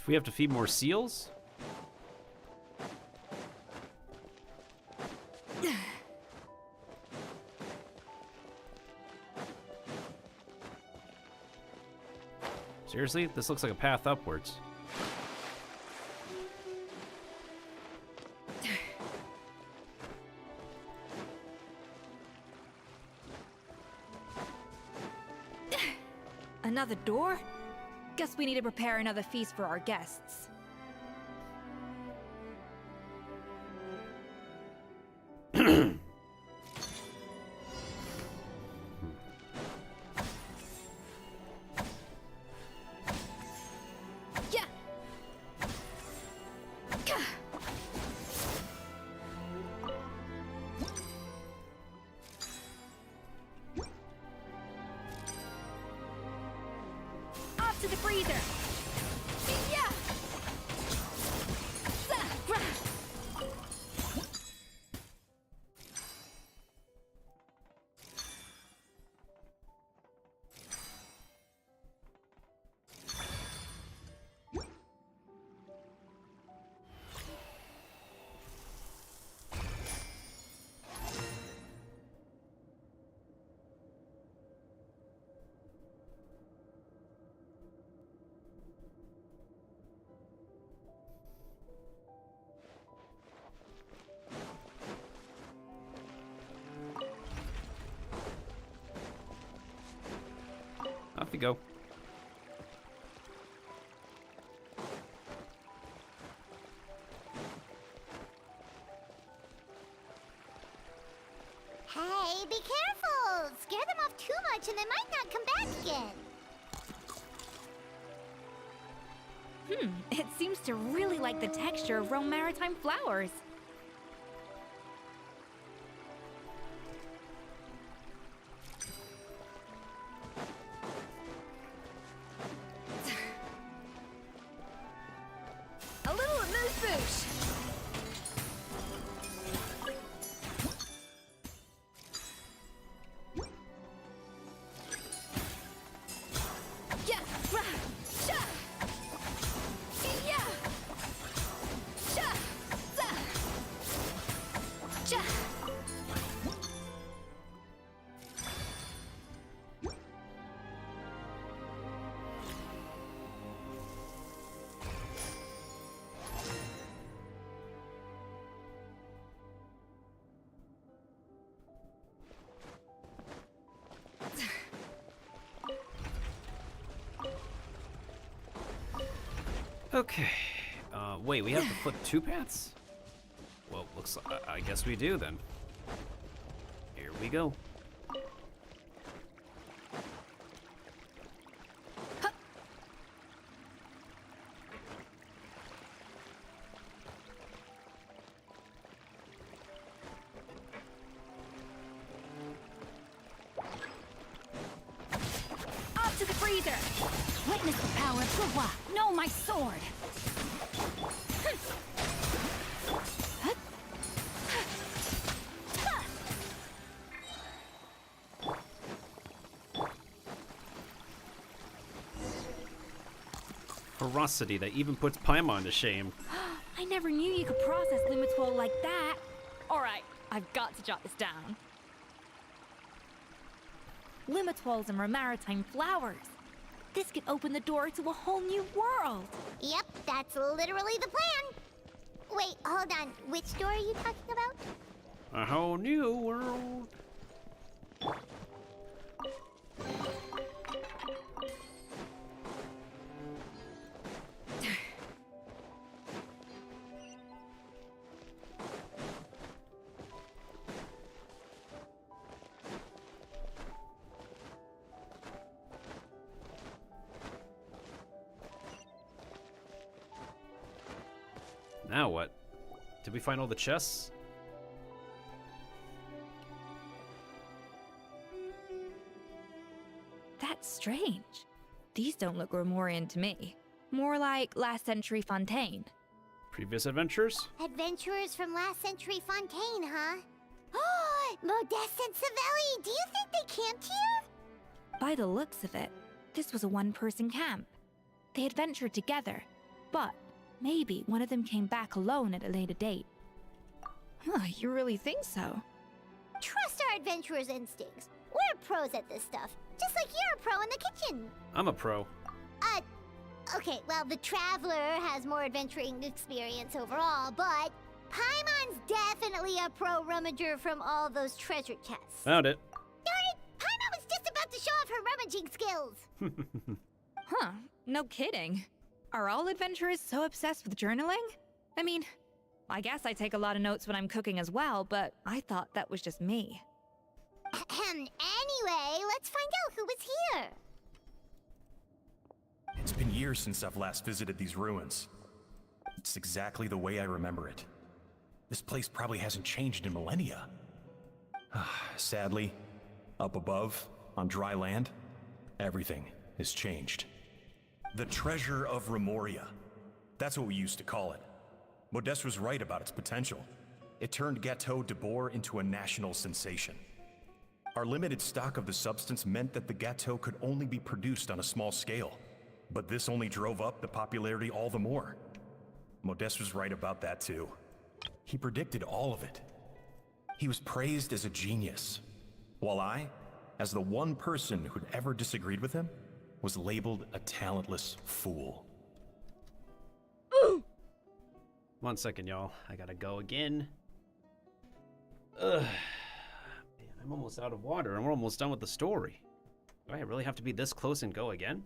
We have to feed more seals? Seriously? This looks like a path upwards.
Another door? Guess we need to prepare another feast for our guests.
To the freezer! Yeah!
Off you go.
Hey, be careful! Scare them off too much and they might not come back again.
It seems to really like the texture of Rome Maritime flowers.
A little amuse-bouche!
Okay. Wait, we have to flip two paths? Well, looks like, I guess we do then. Here we go.
Up to the freezer!
Witness the power of Gua. Know my sword.
Ferocity that even puts Paimon to shame.
I never knew you could process Lumitwol like that. Alright, I've got to jot this down. Lumitwols and Maritime flowers. This could open the door to a whole new world.
Yep, that's literally the plan. Wait, hold on. Which door are you talking about?
A whole new world. Now what? Did we find all the chests?
That's strange. These don't look Romorian to me. More like last century Fontaine.
Previous adventures?
Adventurers from last century Fontaine, huh? Oh, Modeste and Savelli, do you think they camped here?
By the looks of it, this was a one-person camp. They adventured together, but maybe one of them came back alone at a later date. Huh, you really think so?
Trust our adventurers' instincts. We're pros at this stuff, just like you're a pro in the kitchen.
I'm a pro.
Okay, well, the Traveler has more adventuring experience overall, but Paimon's definitely a pro rummager from all those treasure chests.
Found it.
Darn it! Paimon was just about to show off her rummaging skills.
Huh, no kidding. Are all adventurers so obsessed with journaling? I mean, I guess I take a lot of notes when I'm cooking as well, but I thought that was just me.
Anyway, let's find out who was here.
It's been years since I've last visited these ruins. It's exactly the way I remember it. This place probably hasn't changed in millennia. Sadly, up above, on dry land, everything has changed. The treasure of Remoria. That's what we used to call it. Modeste was right about its potential. It turned Gâteau de Bourg into a national sensation. Our limited stock of the substance meant that the gâteau could only be produced on a small scale. But this only drove up the popularity all the more. Modeste was right about that too. He predicted all of it. He was praised as a genius, while I, as the one person who'd ever disagreed with him, was labeled a talentless fool.
1 second, y'all. I gotta go again. Ugh. Man, I'm almost out of water, and we're almost done with the story. Do I really have to be this close and go again?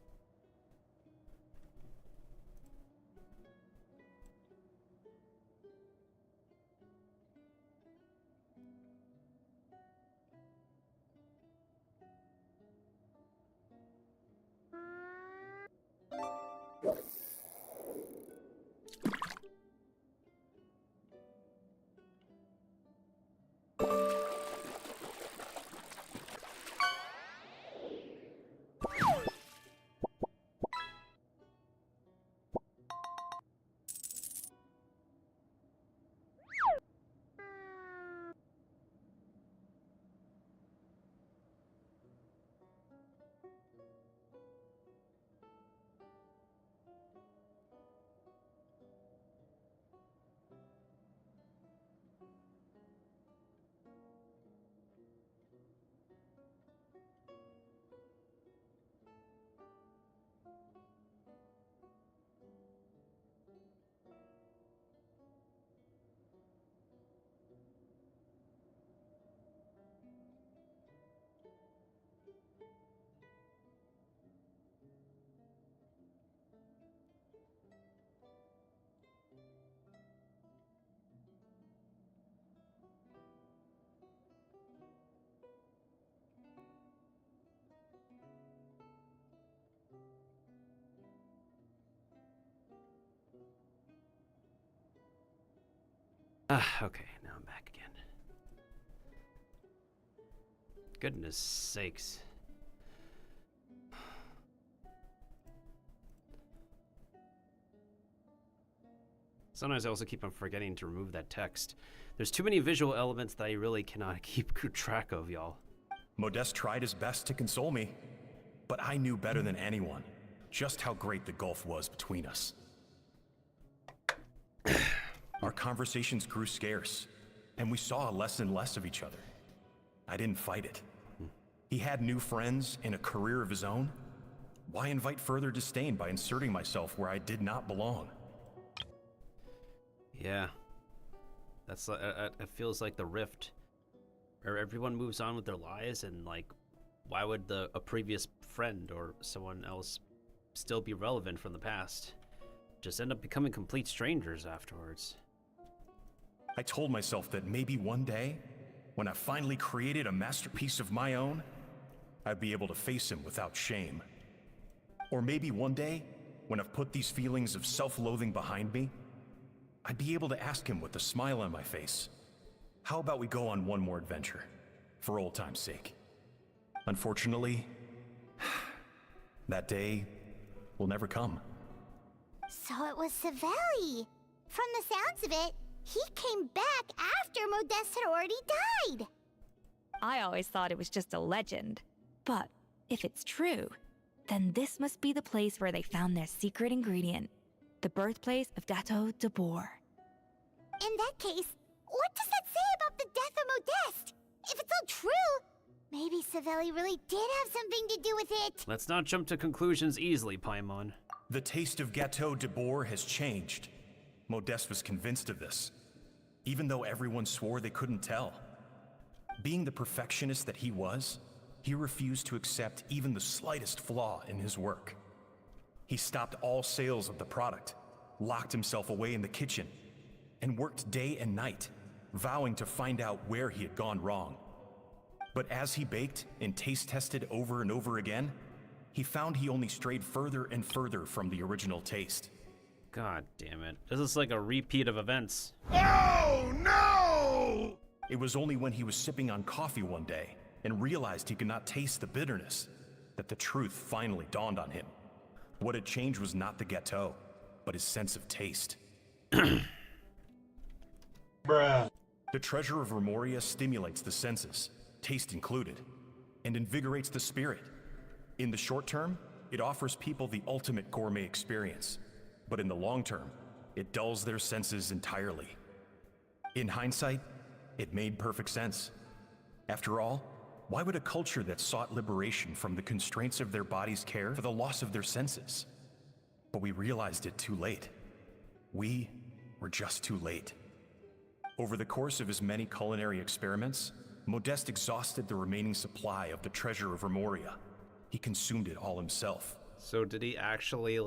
Okay, now I'm back again. Goodness sakes. Sometimes I also keep on forgetting to remove that text. There's too many visual elements that I really cannot keep track of, y'all.
Modeste tried his best to console me, but I knew better than anyone just how great the gulf was between us. Our conversations grew scarce, and we saw less and less of each other. I didn't fight it. He had new friends and a career of his own. Why invite further disdain by inserting myself where I did not belong?
Yeah. That's it feels like the rift. Where everyone moves on with their lives, and like, why would a previous friend or someone else still be relevant from the past? Just end up becoming complete strangers afterwards.
I told myself that maybe one day, when I finally created a masterpiece of my own, I'd be able to face him without shame. Or maybe one day, when I've put these feelings of self-loathing behind me, I'd be able to ask him with a smile on my face. How about we go on one more adventure, for old time's sake? Unfortunately, that day will never come.
So it was Savelli. From the sounds of it, he came back after Modeste had already died.
I always thought it was just a legend. But if it's true, then this must be the place where they found their secret ingredient, the birthplace of Gateau de Boer.
In that case, what does that say about the death of Modeste? If it's all true, maybe Savelli really did have something to do with it.
Let's not jump to conclusions easily, Paimon.
The taste of Gateau de Boer has changed. Modeste was convinced of this, even though everyone swore they couldn't tell. Being the perfectionist that he was, he refused to accept even the slightest flaw in his work. He stopped all sales of the product, locked himself away in the kitchen, and worked day and night, vowing to find out where he had gone wrong. But as he baked and taste tested over and over again, he found he only strayed further and further from the original taste.
God damn it. This is like a repeat of events.
Oh, no! It was only when he was sipping on coffee one day and realized he could not taste the bitterness that the truth finally dawned on him. What had changed was not the Gateau, but his sense of taste.
Bruh.
The treasure of Remoria stimulates the senses, taste included, and invigorates the spirit. In the short term, it offers people the ultimate gourmet experience, but in the long term, it dulls their senses entirely. In hindsight, it made perfect sense. After all, why would a culture that sought liberation from the constraints of their bodies care for the loss of their senses? But we realized it too late. We were just too late. Over the course of his many culinary experiments, Modeste exhausted the remaining supply of the treasure of Remoria. He consumed it all himself.
So did he actually,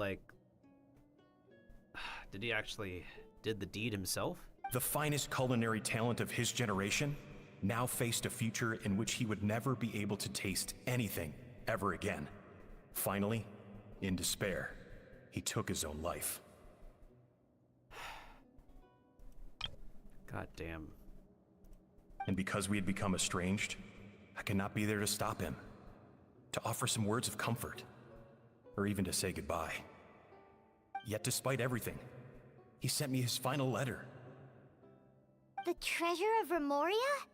did the deed himself?
The finest culinary talent of his generation now faced a future in which he would never be able to taste anything ever again. Finally, in despair, he took his own life.
God damn.
And because we had become estranged, I could not be there to stop him, to offer some words of comfort, or even to say goodbye. Yet despite everything, he sent me his final letter.
The treasure of Remoria?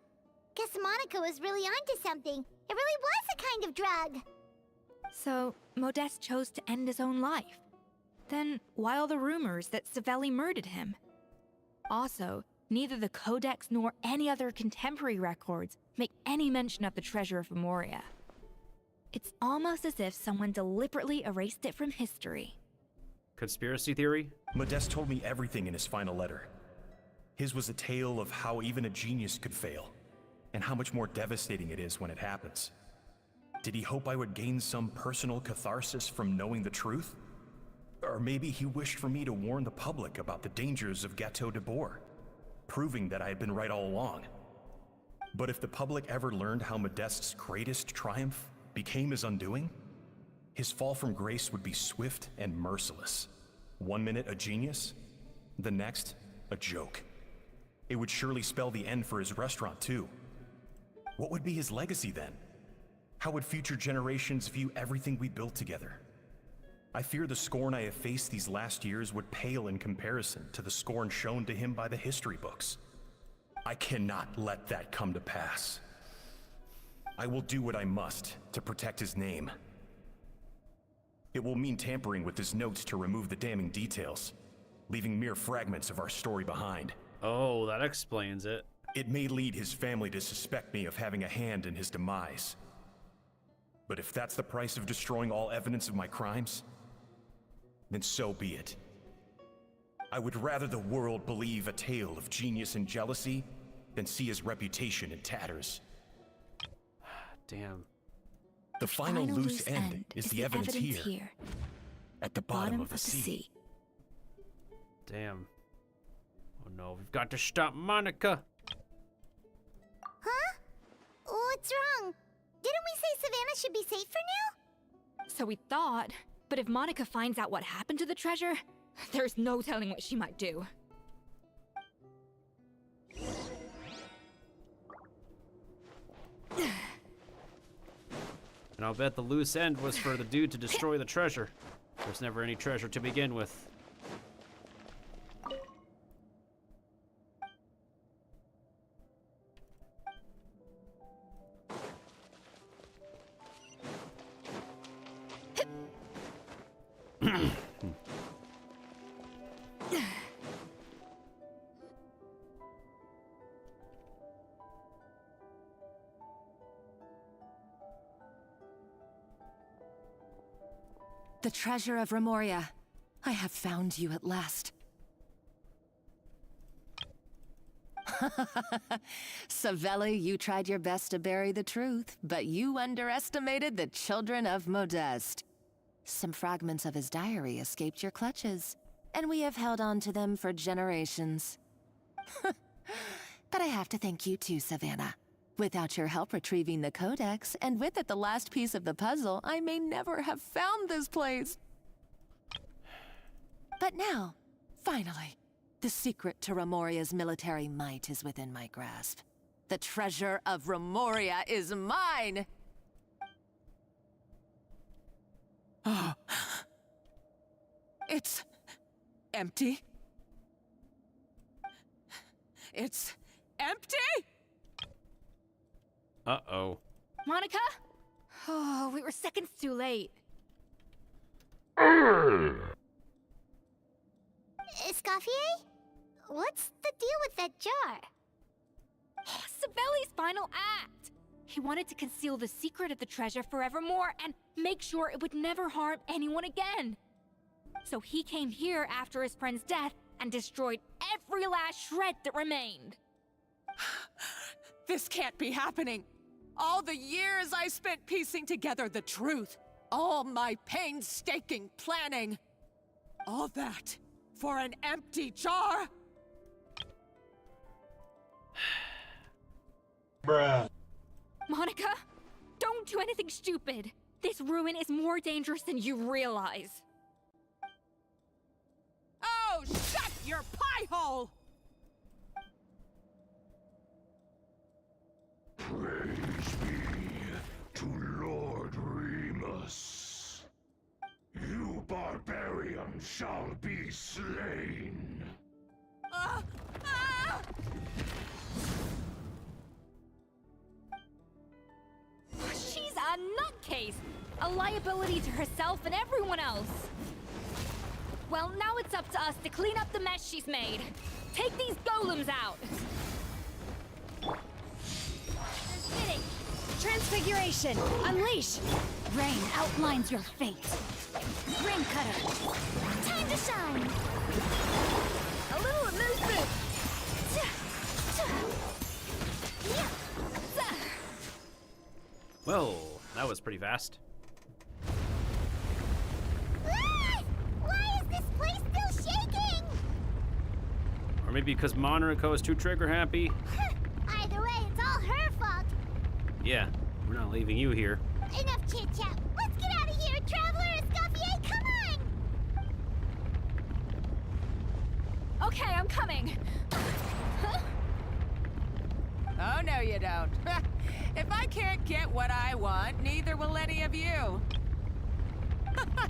Guess Monica was really onto something. It really was a kind of drug.
So, Modeste chose to end his own life. Then, why all the rumors that Savelli murdered him? Also, neither the Codex nor any other contemporary records make any mention of the treasure of Remoria. It's almost as if someone deliberately erased it from history.
Conspiracy theory?
Modeste told me everything in his final letter. His was a tale of how even a genius could fail, and how much more devastating it is when it happens. Did he hope I would gain some personal catharsis from knowing the truth? Or maybe he wished for me to warn the public about the dangers of Gateau de Boer, proving that I had been right all along. But if the public ever learned how Modeste's greatest triumph became his undoing, his fall from grace would be swift and merciless. 1 minute a genius, the next a joke. It would surely spell the end for his restaurant too. What would be his legacy then? How would future generations view everything we built together? I fear the scorn I have faced these last years would pale in comparison to the scorn shown to him by the history books. I cannot let that come to pass. I will do what I must to protect his name. It will mean tampering with his notes to remove the damning details, leaving mere fragments of our story behind.
Oh, that explains it.
It may lead his family to suspect me of having a hand in his demise. But if that's the price of destroying all evidence of my crimes, then so be it. I would rather the world believe a tale of genius and jealousy than see his reputation in tatters.
Damn.
The final loose end is the evidence here, at the bottom of the sea.
Damn. Oh no, we've got to stop Monica.
Huh? What's wrong? Didn't we say Savannah should be safe for now?
So we thought, but if Monica finds out what happened to the treasure, there's no telling what she might do.
And I'll bet the loose end was for the dude to destroy the treasure. There's never any treasure to begin with.
The treasure of Remoria. I have found you at last. Savelli, you tried your best to bury the truth, but you underestimated the children of Modeste. Some fragments of his diary escaped your clutches, and we have held on to them for generations. But I have to thank you too, Savannah. Without your help retrieving the codex, and with it the last piece of the puzzle, I may never have found this place. But now, finally, the secret to Remoria's military might is within my grasp. The treasure of Remoria is mine! Oh. It's empty. It's empty?
Uh-oh.
Monica? Oh, we were seconds too late.
Escoffier? What's the deal with that jar?
Savelli's final act! He wanted to conceal the secret of the treasure forevermore and make sure it would never harm anyone again. So he came here after his friend's death and destroyed every last shred that remained.
This can't be happening. All the years I spent piecing together the truth. All my painstaking planning. All that for an empty jar?
Bruh. Monica, don't do anything stupid. This ruin is more dangerous than you realize.
Oh, shut your pie hole!
Praise be to Lord Remus. You barbarian shall be slain.
She's a nutcase! A liability to herself and everyone else! Well, now it's up to us to clean up the mess she's made. Take these golems out!
Fitting. Transfiguration. Unleash. Rain outlines your fate. Ring cutter. Time to shine.
A little movement.
Well, that was pretty fast.
Why is this place still shaking?
Or maybe because Monrico is too trigger happy.
Either way, it's all her fault.
Yeah, we're not leaving you here.
Enough chit-chat. Let's get out of here, Traveler! Escoffier, come on!
Okay, I'm coming. Huh?
Oh, no you don't. If I can't get what I want, neither will any of you.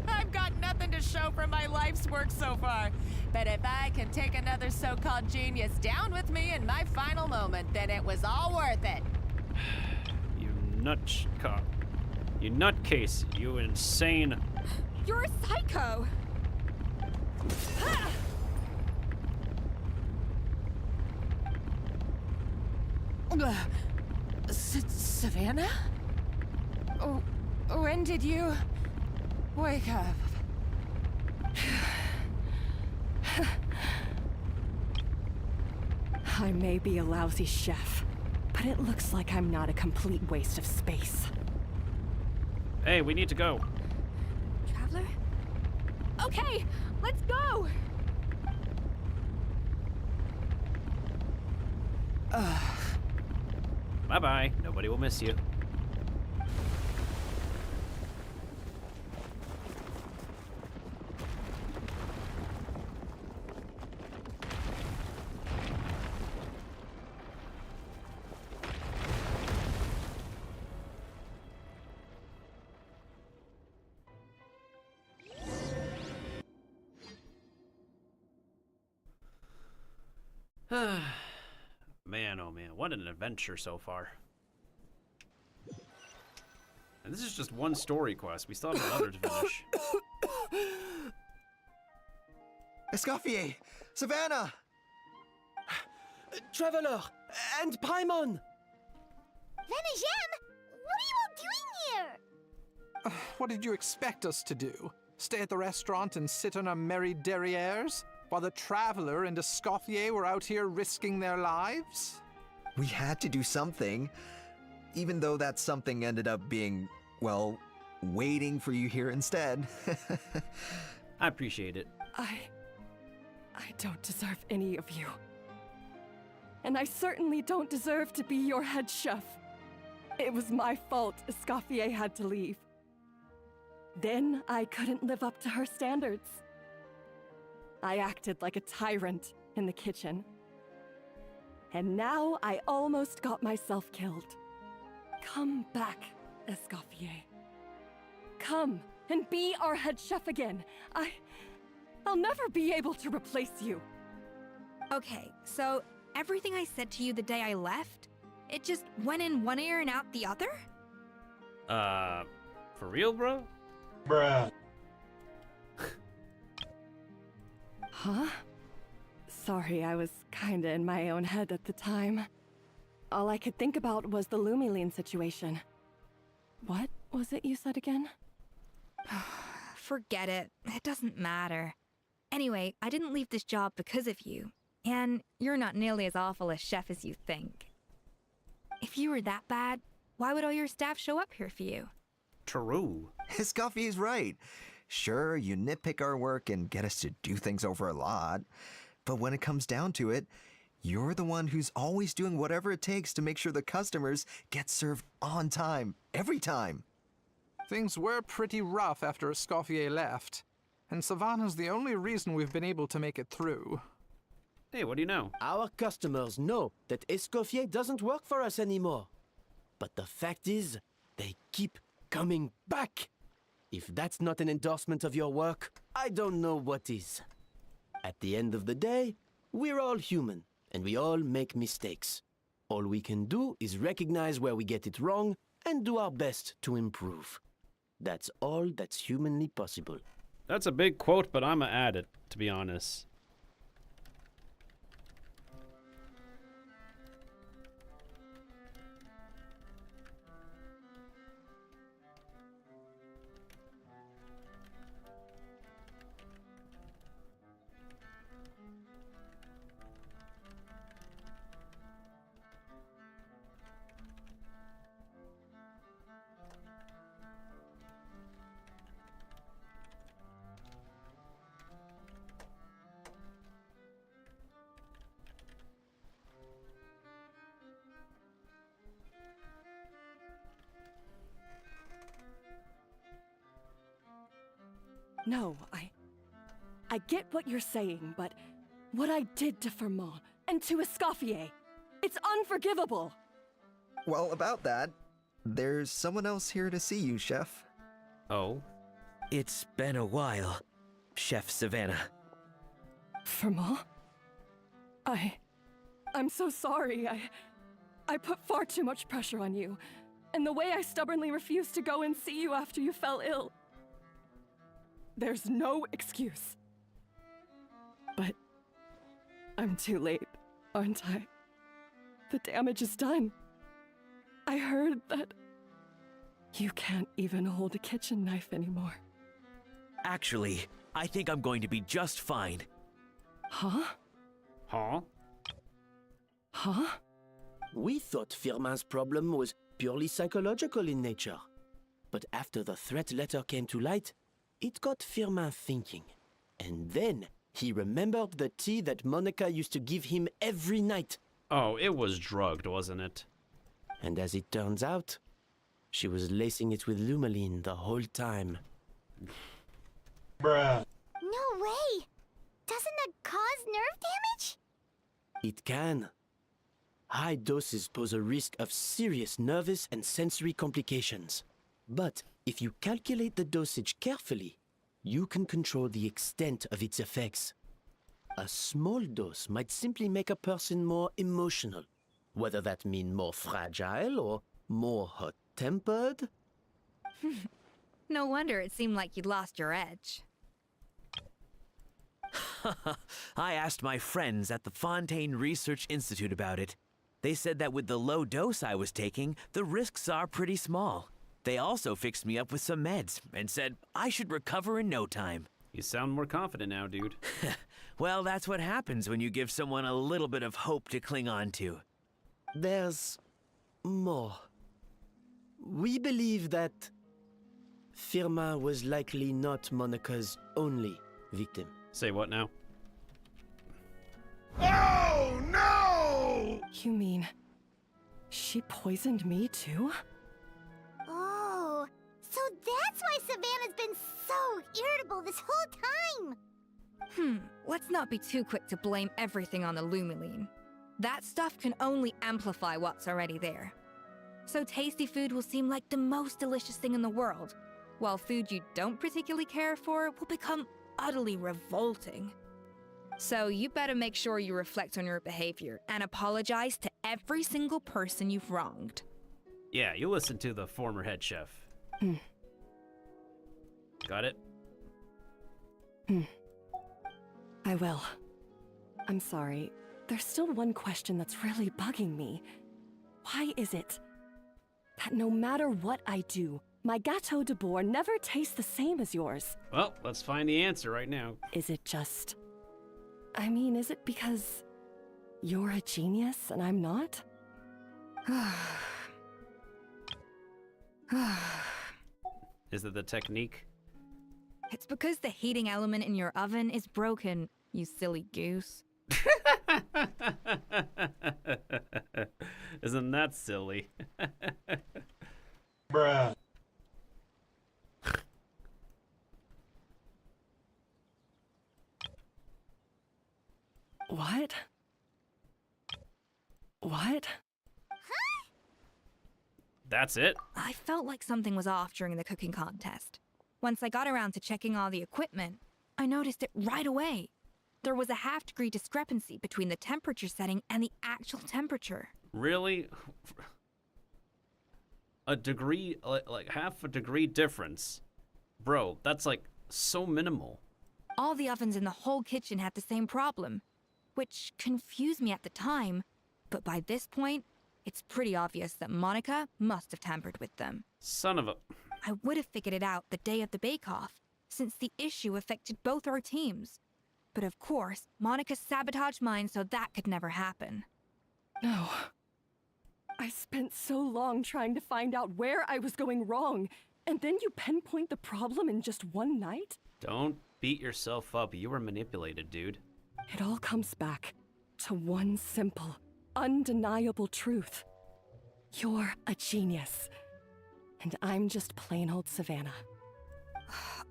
I've got nothing to show for my life's work so far. But if I can take another so-called genius down with me in my final moment, then it was all worth it.
You nutcase, you insane.
You're a psycho.
Savannah? Oh, when did you wake up?
I may be a lousy chef, but it looks like I'm not a complete waste of space.
Hey, we need to go.
Traveler? Okay, let's go!
Bye-bye. Nobody will miss you. Oh man, what an adventure so far. And this is just one story quest. We still have another to finish.
Escoffier! Savannah!
Traveler! And Paimon!
Dejen, what are you all doing here?
What did you expect us to do? Stay at the restaurant and sit on our merry derrieres? While the Traveler and Escoffier were out here risking their lives?
We had to do something. Even though that something ended up being, well, waiting for you here instead.
I appreciate it.
I don't deserve any of you. And I certainly don't deserve to be your head chef. It was my fault Escoffier had to leave. Then I couldn't live up to her standards. I acted like a tyrant in the kitchen. And now I almost got myself killed. Come back, Escoffier. Come and be our head chef again. I'll never be able to replace you.
Okay, so everything I said to you the day I left, it just went in one ear and out the other?
For real, bro?
Bruh.
Huh? Sorry, I was kinda in my own head at the time. All I could think about was the Lumiline situation. What was it you said again?
Forget it. It doesn't matter. Anyway, I didn't leave this job because of you. And you're not nearly as awful a chef as you think. If you were that bad, why would all your staff show up here for you?
True.
Escoffier's right. Sure, you nitpick our work and get us to do things over a lot. But when it comes down to it, you're the one who's always doing whatever it takes to make sure the customers get served on time, every time.
Things were pretty rough after Escoffier left. And Savannah's the only reason we've been able to make it through.
Hey, what do you know?
Our customers know that Escoffier doesn't work for us anymore. But the fact is, they keep coming back. If that's not an endorsement of your work, I don't know what is. At the end of the day, we're all human, and we all make mistakes. All we can do is recognize where we get it wrong and do our best to improve. That's all that's humanly possible.
That's a big quote, but I'ma add it, to be honest.
No, I get what you're saying, but what I did to Firmont and to Escoffier, it's unforgivable.
Well, about that, there's someone else here to see you, Chef.
Oh?
It's been a while, Chef Savannah.
Firmont? I'm so sorry. I put far too much pressure on you, and the way I stubbornly refused to go and see you after you fell ill. There's no excuse. But I'm too late, aren't I? The damage is done. I heard that you can't even hold a kitchen knife anymore.
Actually, I think I'm going to be just fine.
Huh?
Huh?
Huh?
We thought Firmin's problem was purely psychological in nature. But after the threat letter came to light, it got Firmin thinking. And then he remembered the tea that Monica used to give him every night.
Oh, it was drugged, wasn't it?
And as it turns out, she was lacing it with Lumiline the whole time.
Bruh.
No way! Doesn't that cause nerve damage?
It can. High doses pose a risk of serious nervous and sensory complications. But if you calculate the dosage carefully, you can control the extent of its effects. A small dose might simply make a person more emotional, Whether that mean more fragile or more hot-tempered?
No wonder it seemed like you'd lost your edge.
I asked my friends at the Fontaine Research Institute about it. They said that with the low dose I was taking, the risks are pretty small. They also fixed me up with some meds and said I should recover in no time.
You sound more confident now, dude.
Well, that's what happens when you give someone a little bit of hope to cling on to.
There's more. We believe that Firma was likely not Monica's only victim.
Say what now?
Oh, no!
You mean she poisoned me too?
Oh, so that's why Savannah's been so irritable this whole time.
Let's not be too quick to blame everything on the Lumiline. That stuff can only amplify what's already there. So tasty food will seem like the most delicious thing in the world, while food you don't particularly care for will become utterly revolting. So you better make sure you reflect on your behavior and apologize to every single person you've wronged.
Yeah, you listen to the former head chef. Got it?
I will. I'm sorry. There's still one question that's really bugging me. Why is it that no matter what I do, my Gâteau de Bourg never tastes the same as yours?
Well, let's find the answer right now.
Is it just... I mean, is it because you're a genius and I'm not?
Is it the technique?
It's because the heating element in your oven is broken, you silly goose.
Isn't that silly?
Bruh.
What? What?
That's it?
I felt like something was off during the cooking contest. Once I got around to checking all the equipment, I noticed it right away. There was a half-degree discrepancy between the temperature setting and the actual temperature.
Really? A degree, like half a degree difference? Bro, that's like so minimal.
All the ovens in the whole kitchen had the same problem, which confused me at the time, but by this point, it's pretty obvious that Monica must have tampered with them.
Son of a...
I would have figured it out the day of the bake-off, since the issue affected both our teams. But of course, Monica sabotaged mine so that could never happen.
No. I spent so long trying to find out where I was going wrong, and then you pinpoint the problem in just one night?
Don't beat yourself up. You were manipulated, dude.
It all comes back to one simple, undeniable truth. You're a genius. And I'm just plain old Savannah.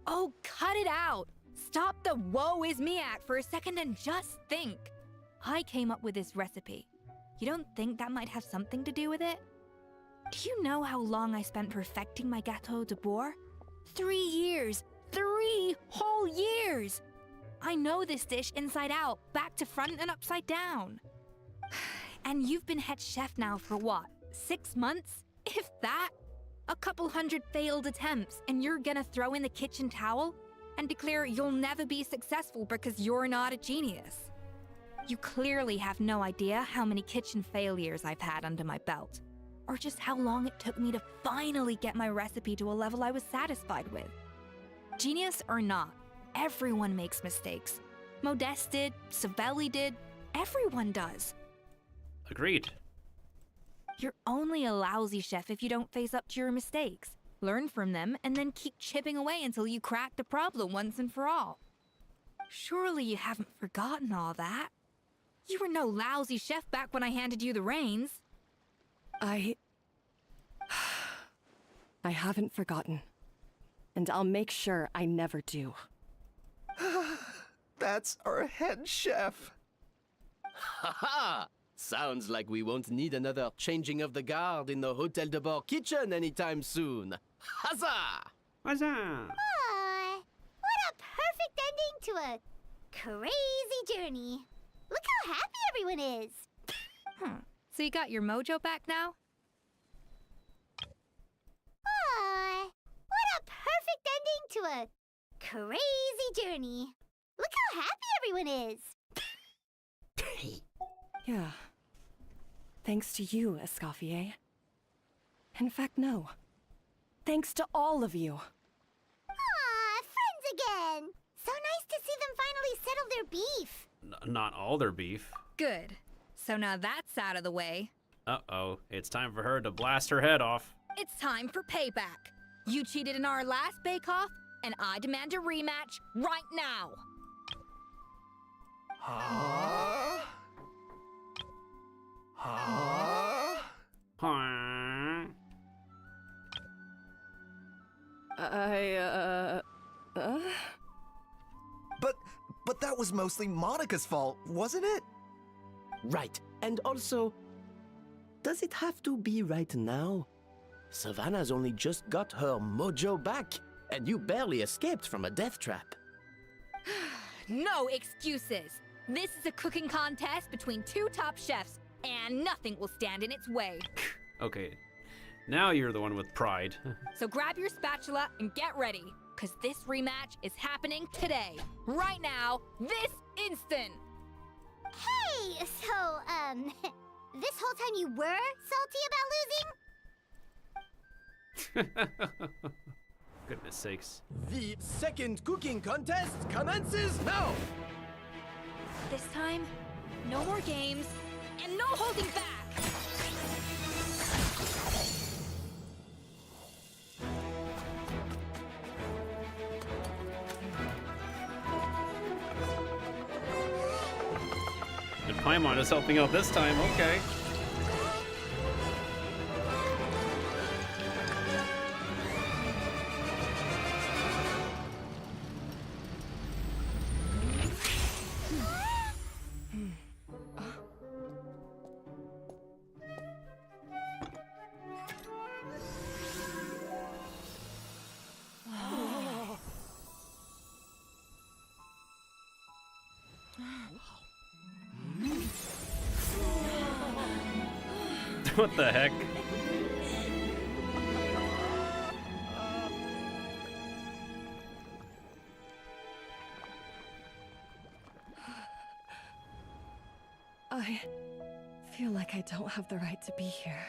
Oh, cut it out! Stop the woe is me act for a second and just think. I came up with this recipe. You don't think that might have something to do with it? Do you know how long I spent perfecting my Gâteau de Bourg? 3 years! 3 whole years! I know this dish inside out, back to front and upside down. And you've been head chef now for what, 6 months? If that? A couple hundred failed attempts, and you're gonna throw in the kitchen towel and declare you'll never be successful because you're not a genius. You clearly have no idea how many kitchen failures I've had under my belt, or just how long it took me to finally get my recipe to a level I was satisfied with. Genius or not, everyone makes mistakes. Modeste did, Savelli did, everyone does.
Agreed.
You're only a lousy chef if you don't face up to your mistakes, learn from them, and then keep chipping away until you crack the problem once and for all. Surely you haven't forgotten all that. You were no lousy chef back when I handed you the reins.
I haven't forgotten. And I'll make sure I never do.
That's our head chef.
Ha ha! Sounds like we won't need another changing of the guard in the Hôtel de Bord kitchen anytime soon. Huzzah!
Huzzah!
Aw, what a perfect ending to a crazy journey. Look how happy everyone is.
So you got your mojo back now?
Aw, what a perfect ending to a crazy journey. Look how happy everyone is.
Yeah. Thanks to you, Escoffier. In fact, no. Thanks to all of you.
Aw, friends again. So nice to see them finally settle their beef.
Not all their beef.
Good. So now that's out of the way.
Uh-oh, it's time for her to blast her head off.
It's time for payback. You cheated in our last bake-off, and I demand a rematch right now.
Huh?
But that was mostly Monica's fault, wasn't it?
Right. And also, does it have to be right now? Savannah's only just got her mojo back, and you barely escaped from a death trap.
No excuses. This is a cooking contest between two top chefs, and nothing will stand in its way.
Okay, now you're the one with pride.
So grab your spatula and get ready, because this rematch is happening today. Right now, this instant.
Hey, so, this whole time you were salty about losing?
Goodness sakes.
The second cooking contest commences now!
This time, no more games, and no holding back!
And Paimon is helping out this time, okay. What the heck?
I feel like I don't have the right to be here.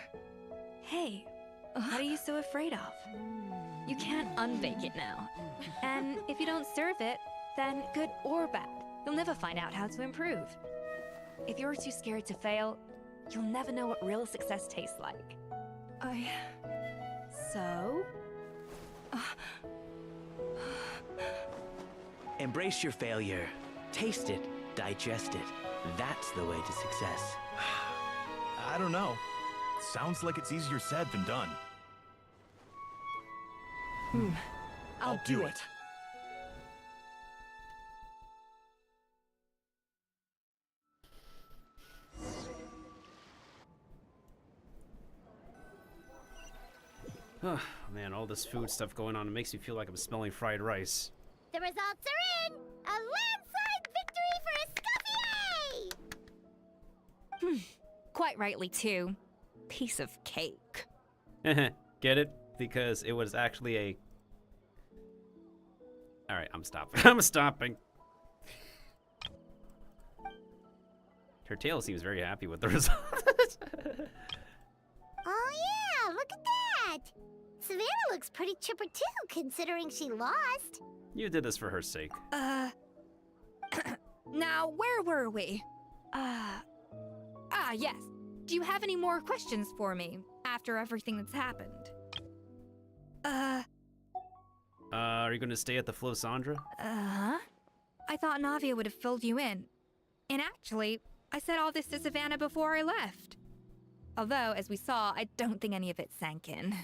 Hey, what are you so afraid of? You can't unbake it now. And if you don't serve it, then good or bad, you'll never find out how to improve. If you're too scared to fail, you'll never know what real success tastes like. So?
Embrace your failure. Taste it. Digest it. That's the way to success.
I don't know. Sounds like it's easier said than done.
I'll do it.
Oh, man, all this food stuff going on, it makes me feel like I'm smelling fried rice.
The results are in! A landslide victory for Escoffier!
Quite rightly, too. Piece of cake.
Get it? Because it was actually a... Alright, I'm stopping. I'm stopping. Her tail seems very happy with the results.
Oh yeah, look at that! Savannah looks pretty chipper too, considering she lost.
You did this for her sake.
Now, where were we? Yes. Do you have any more questions for me after everything that's happened?
Are you gonna stay at the Flosandra?
I thought Navia would have filled you in. And actually, I said all this to Savannah before I left. Although, as we saw, I don't think any of it sank in.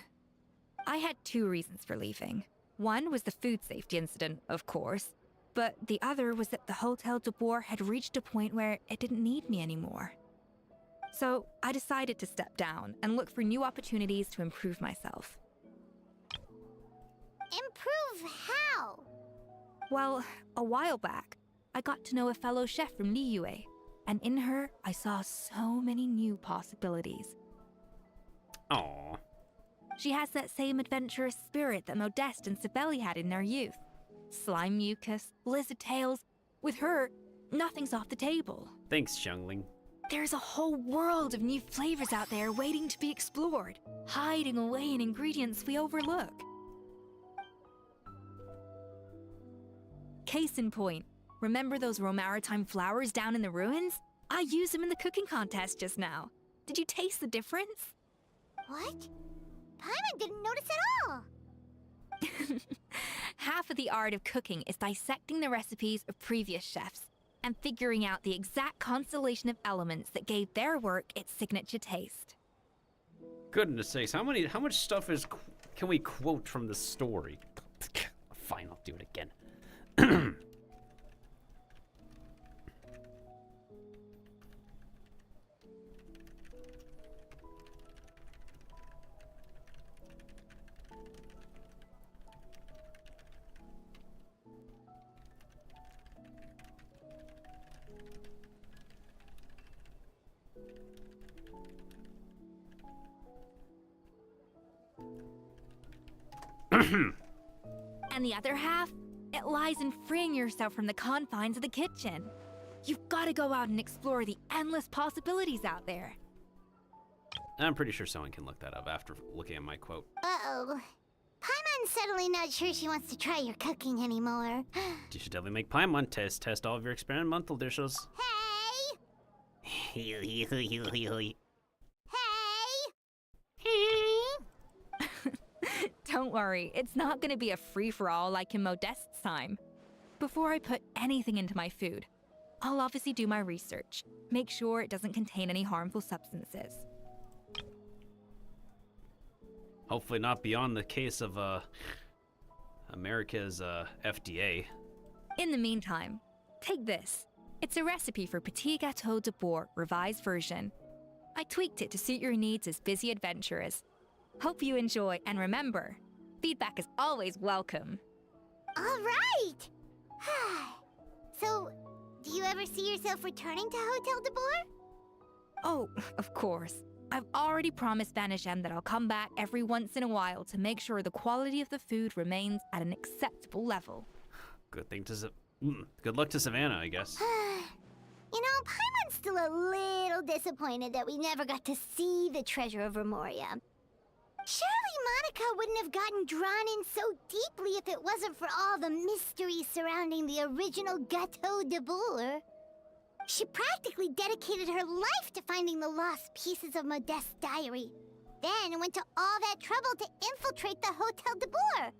I had two reasons for leaving. One was the food safety incident, of course, but the other was that the Hotel de Boer had reached a point where it didn't need me anymore. So I decided to step down and look for new opportunities to improve myself.
Improve how?
Well, a while back, I got to know a fellow chef from Liyue. And in her, I saw so many new possibilities.
Aww.
She has that same adventurous spirit that Modeste and Sibeli had in their youth. Slime mucus, lizard tails. With her, nothing's off the table.
Thanks, Xiangling.
There's a whole world of new flavors out there waiting to be explored, hiding away in ingredients we overlook. Case in point, remember those Romaritime flowers down in the ruins? I used them in the cooking contest just now. Did you taste the difference?
What? Paimon didn't notice at all!
Half of the art of cooking is dissecting the recipes of previous chefs and figuring out the exact constellation of elements that gave their work its signature taste.
Goodness sakes, how much stuff can we quote from the story? Fine, I'll do it again.
And the other half, it lies in freeing yourself from the confines of the kitchen. You've got to go out and explore the endless possibilities out there.
I'm pretty sure someone can look that up after looking at my quote.
Uh-oh. Paimon's suddenly not sure she wants to try your cooking anymore.
You should definitely make Paimon test all of your experimental dishes.
Hey!
Hey!
Don't worry, it's not going to be a free-for-all like in Modeste's time. Before I put anything into my food, I'll obviously do my research. Make sure it doesn't contain any harmful substances.
Hopefully not beyond the case of America's FDA.
In the meantime, take this. It's a recipe for Petit Gâteau de Bourg revised version. I tweaked it to suit your needs as busy adventurers. Hope you enjoy, and remember, feedback is always welcome.
All right! So, do you ever see yourself returning to Hotel de Bourg?
Oh, of course. I've already promised Vanishem that I'll come back every once in a while to make sure the quality of the food remains at an acceptable level.
Good luck to Savannah, I guess.
You know, Paimon's still a little disappointed that we never got to see the treasure of Remoria. Surely Monica wouldn't have gotten drawn in so deeply if it wasn't for all the mystery surrounding the original Gâteau de Bourg. She practically dedicated her life to finding the lost pieces of Modeste's diary. Then went to all that trouble to infiltrate the Hotel de Bourg.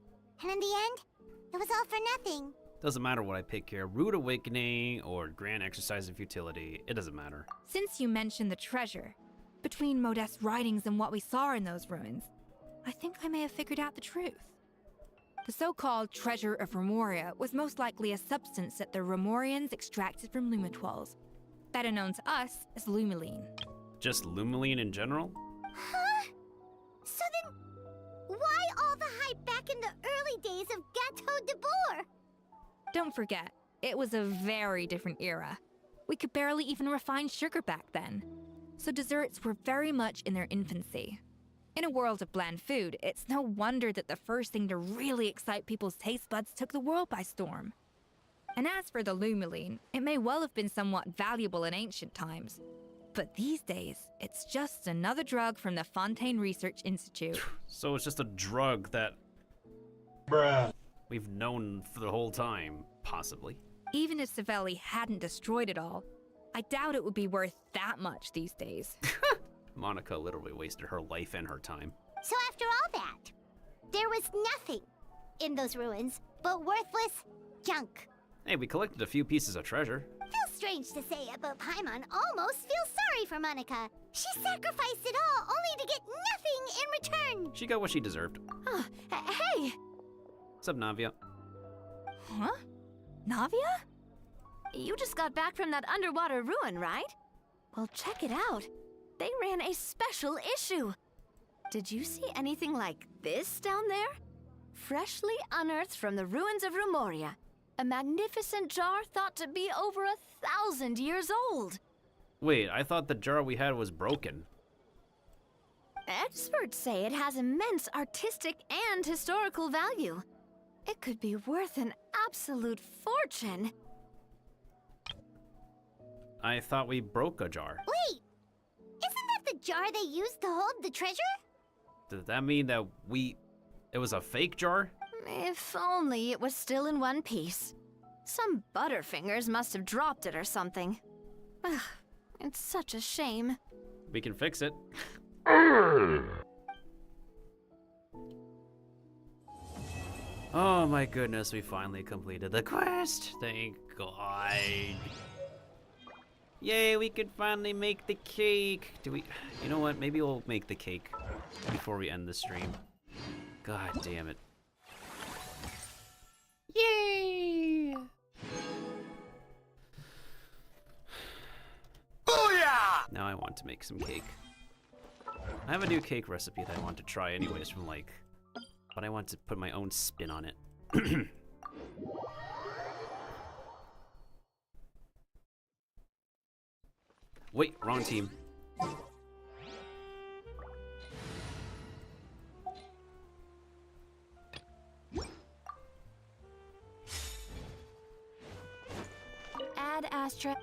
And in the end, it was all for nothing.
Doesn't matter what I pick here, Rude Awakening or Grand Exercise of Futility, it doesn't matter.
Since you mentioned the treasure, between Modeste's writings and what we saw in those ruins, I think I may have figured out the truth. The so-called Treasure of Remoria was most likely a substance that the Remorians extracted from Lumitoiles, better known to us as Lumiline.
Just Lumiline in general?
Huh? So then, why all the hype back in the early days of Gâteau de Bourg?
Don't forget, it was a very different era. We could barely even refine sugar back then, so desserts were very much in their infancy. In a world of bland food, it's no wonder that the first thing to really excite people's taste buds took the world by storm. And as for the Lumiline, it may well have been somewhat valuable in ancient times. But these days, it's just another drug from the Fontaine Research Institute.
So it's just a drug that we've known for the whole time, possibly.
Even if Savelli hadn't destroyed it all, I doubt it would be worth that much these days.
Monica literally wasted her life and her time.
So after all that, there was nothing in those ruins but worthless junk.
Hey, we collected a few pieces of treasure.
Feels strange to say it, but Paimon almost feels sorry for Monica. She sacrificed it all only to get nothing in return.
She got what she deserved.
Hey!
What's up, Navia?
Huh? Navia?
You just got back from that underwater ruin, right? Well, check it out. They ran a special issue. Did you see anything like this down there? Freshly unearthed from the ruins of Remoria. A magnificent jar thought to be over 1,000 years old.
Wait, I thought the jar we had was broken.
Experts say it has immense artistic and historical value. It could be worth an absolute fortune.
I thought we broke a jar.
Wait! Isn't that the jar they used to hold the treasure?
Does that mean that it was a fake jar?
If only it was still in one piece. Some butterfingers must have dropped it or something. Ugh, it's such a shame.
We can fix it. Oh my goodness, we finally completed the quest. Thank God. Yay, we can finally make the cake. You know what? Maybe we'll make the cake before we end the stream. God damn it. Yay! Booyah! Now I want to make some cake. I have a new cake recipe that I want to try anyways from but I want to put my own spin on it. Wait, wrong team.
Add Astra.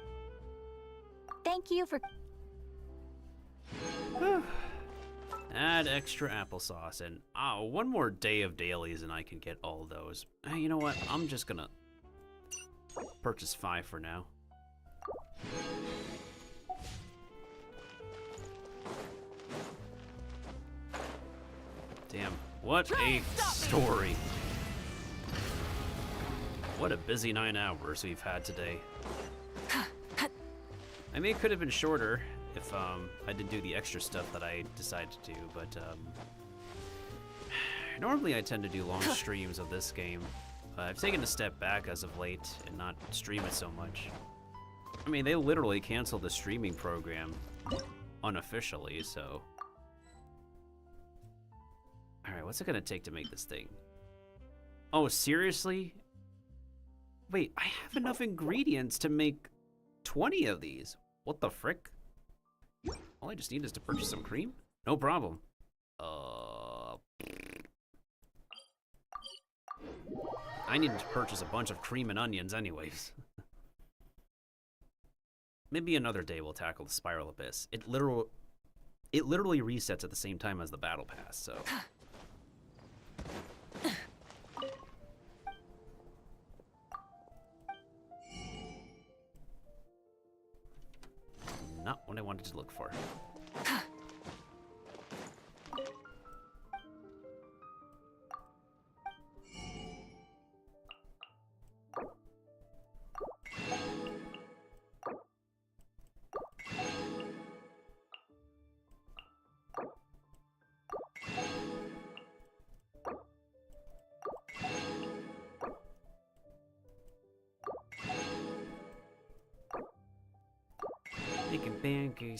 Thank you for...
Add extra applesauce and one more day of dailies and I can get all those. Hey, you know what? I'm just gonna purchase 5 for now. Damn, what a story. What a busy 9 hours we've had today. I mean, it could have been shorter if I didn't do the extra stuff that I decided to do, but normally I tend to do long streams of this game. I've taken a step back as of late and not stream it so much. I mean, they literally canceled the streaming program unofficially, so... Alright, what's it gonna take to make this thing? Oh, seriously? Wait, I have enough ingredients to make 20 of these. What the frick? All I just need is to purchase some cream? No problem. I needed to purchase a bunch of cream and onions anyways. Maybe another day we'll tackle the Spiral Abyss. It literally resets at the same time as the Battle Pass, so... Not what I wanted to look for.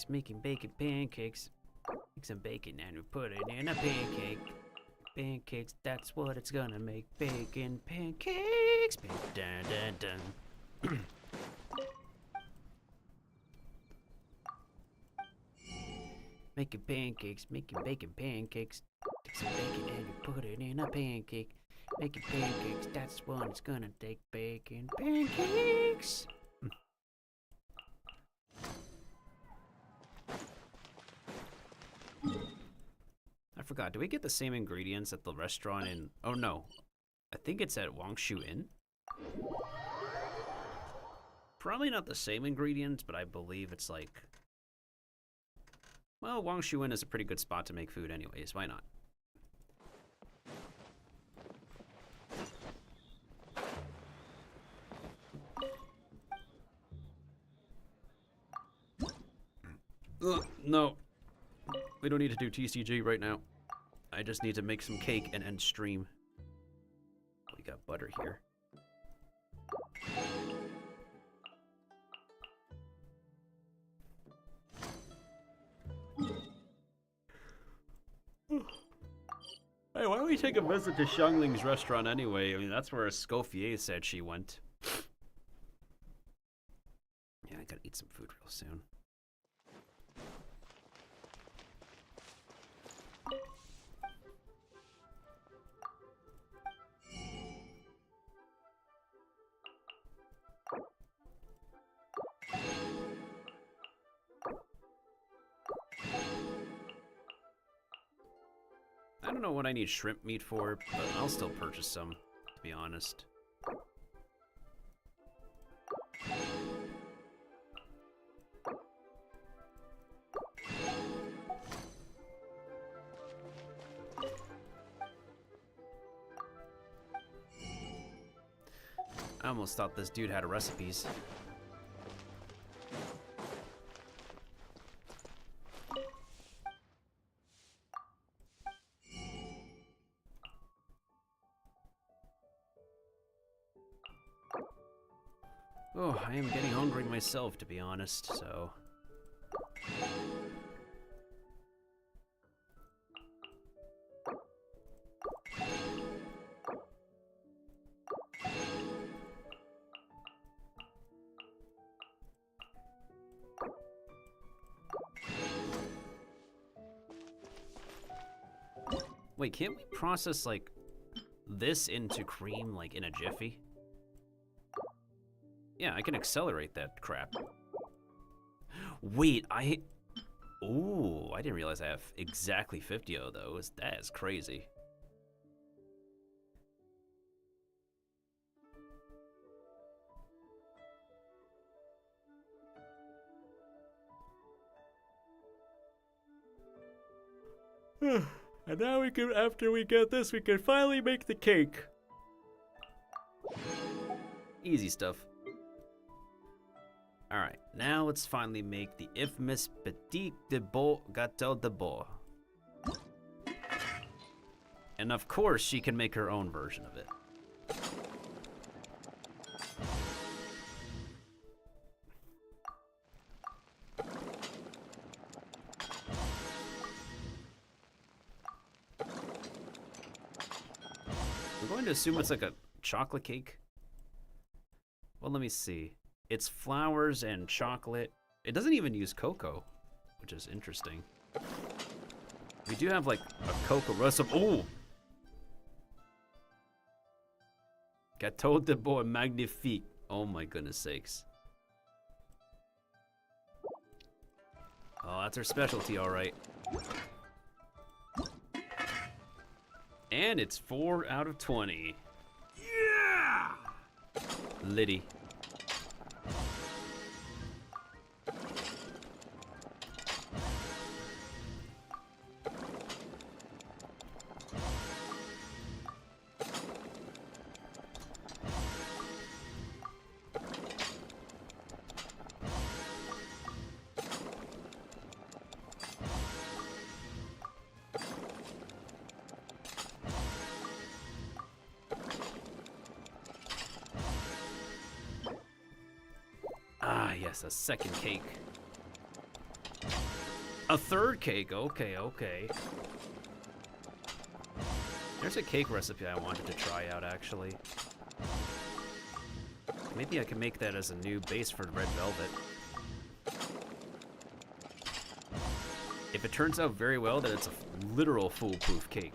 Making bacon pancakes. Make some bacon and we put it in a pancake. Pancakes, that's what it's gonna make. Bacon pancakes. Dun, dun, dun. Making pancakes, making bacon pancakes. Take some bacon and we put it in a pancake. Making pancakes, that's what it's gonna take. Bacon pancakes. I forgot, do we get the same ingredients at the restaurant in... Oh no, I think it's at Wangshu Inn. Probably not the same ingredients, but I believe it's like... Well, Wangshu Inn is a pretty good spot to make food anyways, why not? No. We don't need to do TCG right now. I just need to make some cake and end stream. We got butter here. Hey, why don't we take a visit to Xiangling's restaurant anyway? I mean, that's where Escoffier said she went. Yeah, I gotta eat some food real soon. don't know what I need shrimp meat for, but I'll still purchase some, to be honest. I almost thought this dude had recipes. Oh, I am getting hungry myself, to be honest, so... Wait, can't we process, like, this into cream, like, in a jiffy? Yeah, I can accelerate that crap. Wait, ooh, I didn't realize I have exactly 50 of those. That is crazy. And now we can, after we get this, we can finally make the cake. Easy stuff. Alright, now let's finally make the infamous Petit de Beau Gâteau de Beau. And of course, she can make her own version of it. I'm going to assume it's like a chocolate cake. Well, let me see. It's flowers and chocolate. It doesn't even use cocoa, which is interesting. We do have like a cocoa recipe. Oh! Gâteau de Beau magnifique. Oh my goodness sakes. Oh, that's her specialty, all right. And it's 4 out of 20. Yeah! Liddy. A second cake. A third cake. Okay, okay. There's a cake recipe I wanted to try out, actually. Maybe I can make that as a new base for red velvet. If it turns out very well, then it's a literal foolproof cake.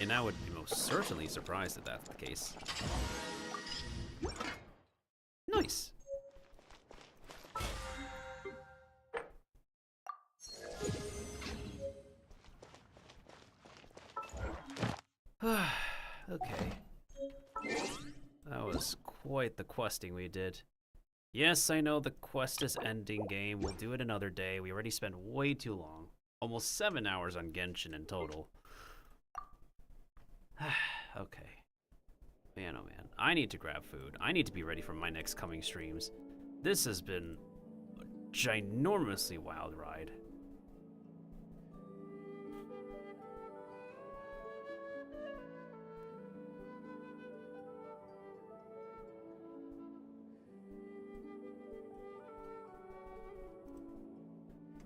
And I would be most certainly surprised if that's the case. Nice. Okay. That was quite the questing we did. Yes, I know the quest is ending game. We'll do it another day. We already spent way too long. Almost 7 hours on Genshin in total. Okay. Man, oh man. I need to grab food. I need to be ready for my next coming streams. This has been a ginormously wild ride.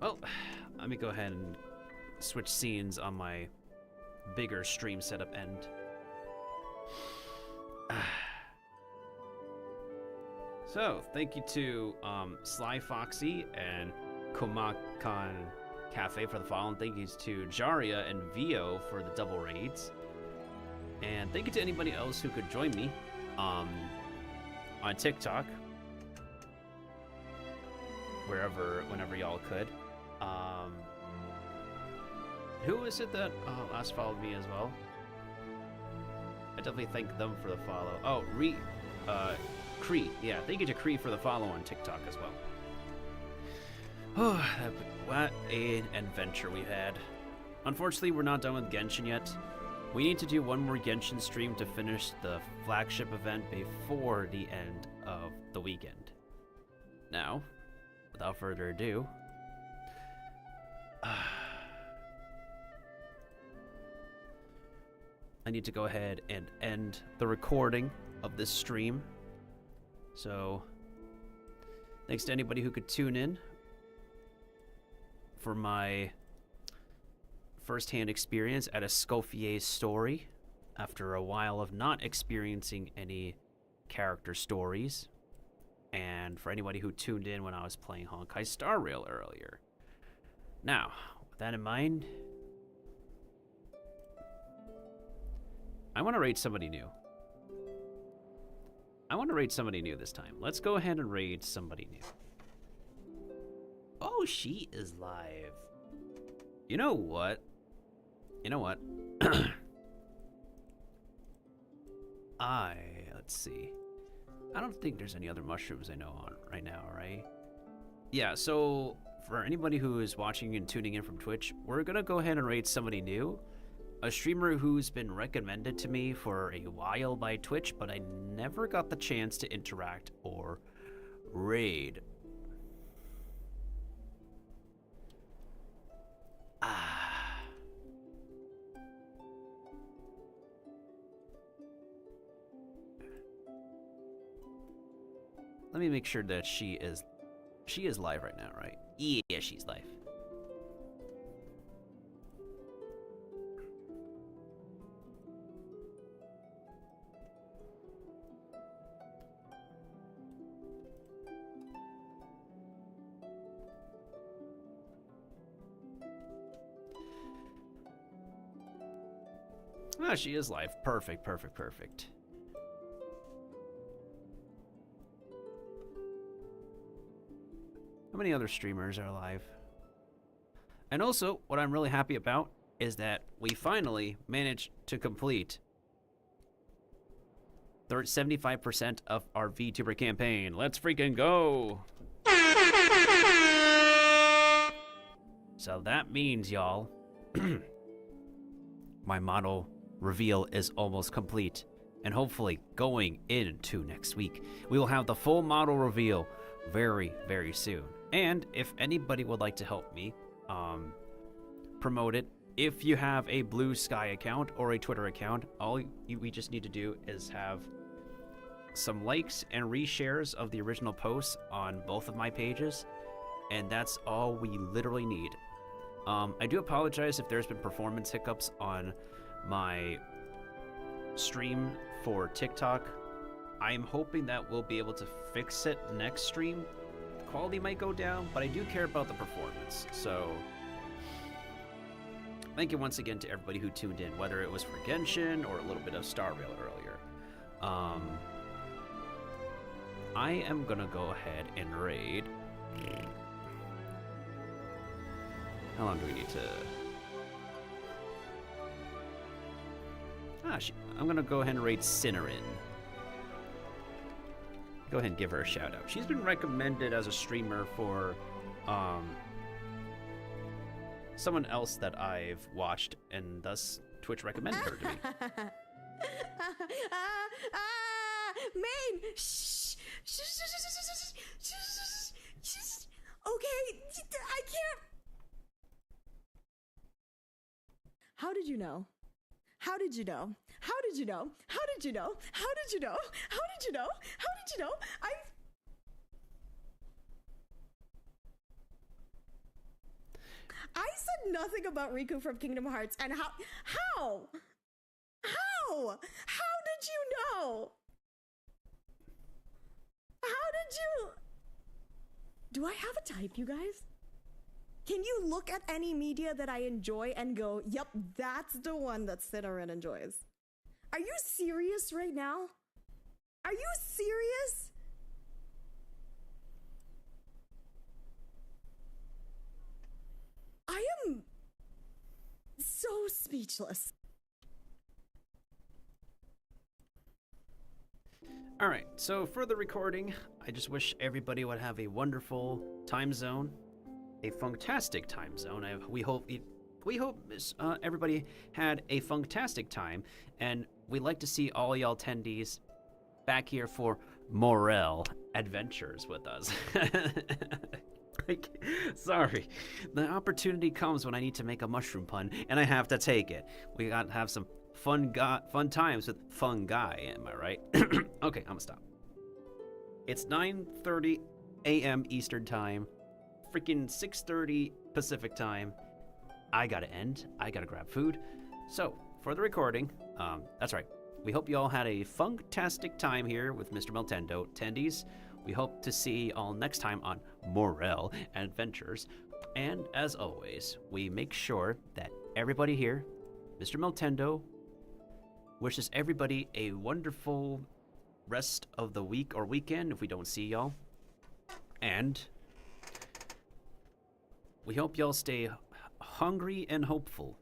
Well, let me go ahead and switch scenes on my bigger stream setup end. So, thank you to Sly Foxy and Komakan Cafe for the follow, and thank you to Jaria and Vio for the double raids. And thank you to anybody else who could join me on TikTok, whenever y'all could. Who is it that last followed me as well? I definitely thank them for the follow. Oh, Cree. Yeah, thank you to Cree for the follow on TikTok as well. Oh, what an adventure we've had. Unfortunately, we're not done with Genshin yet. We need to do one more Genshin stream to finish the flagship event before the end of the weekend. Now, without further ado, I need to go ahead and end the recording of this stream. So, thanks to anybody who could tune in for my first-hand experience at Escoffier's story after a while of not experiencing any character stories, and for anybody who tuned in when I was playing Honkai Star Rail earlier. Now, with that in mind, I want to raid somebody new. I want to raid somebody new this time. Let's go ahead and raid somebody new. Oh, she is live. You know what? Let's see. I don't think there's any other mushrooms I know on right now, right? Yeah, so for anybody who is watching and tuning in from Twitch, we're gonna go ahead and raid somebody new. A streamer who's been recommended to me for a while by Twitch, but I never got the chance to interact or raid. Let me make sure that she is live right now, right? Yeah, she's live. Ah, she is live. Perfect, perfect, perfect. How many other streamers are live? And also, what I'm really happy about is that we finally managed to complete 75% of our VTuber campaign. Let's freaking go! So that means, y'all, my model reveal is almost complete. And hopefully, going into next week, we will have the full model reveal very, very soon. And if anybody would like to help me promote it, if you have a Blue Sky account or a Twitter account, we just need to do is have some likes and reshares of the original posts on both of my pages, and that's all we literally need. I do apologize if there's been performance hiccups on my stream for TikTok. I'm hoping that we'll be able to fix it next stream. The quality might go down, but I do care about the performance. So thank you once again to everybody who tuned in, whether it was for Genshin or a little bit of Star Rail earlier. I am gonna go ahead and raid. How long do we need to... I'm gonna go ahead and raid Cinnarin. Go ahead and give her a shout out. She's been recommended as a streamer for someone else that I've watched, and thus Twitch recommended her to me.
Main! Shh! Okay, I can't. How did you know? How did you know? How did you know? How did you know? How did you know? How did you know? How did you know? I said nothing about Riku from Kingdom Hearts, and how did you know? How did you? Do I have a type, you guys? Can you look at any media that I enjoy and go, yep, that's the one that Cinnarin enjoys? Are you serious right now? Are you serious? I am speechless.
Alright, so for the recording, I just wish everybody would have a wonderful time zone. A funktastic time zone. We hope everybody had a funktastic time, and we'd like to see all y'all attendees back here for Morel adventures with us. Sorry, the opportunity comes when I need to make a mushroom pun, and I have to take it. We got to have some fun times with fun guy. Am I right? Okay, I'm gonna stop. It's 9:30 a.m. Eastern time. Freaking 6:30 Pacific time. I gotta end. I gotta grab food. So, for the recording, that's right. We hope you all had a funktastic time here with Mr. Miltendo. Attendees, we hope to see you all next time on Morel Adventures. And as always, we make sure that everybody here, Mr. Miltendo, wishes everybody a wonderful rest of the week or weekend if we don't see y'all. And we hope y'all stay hungry and hopeful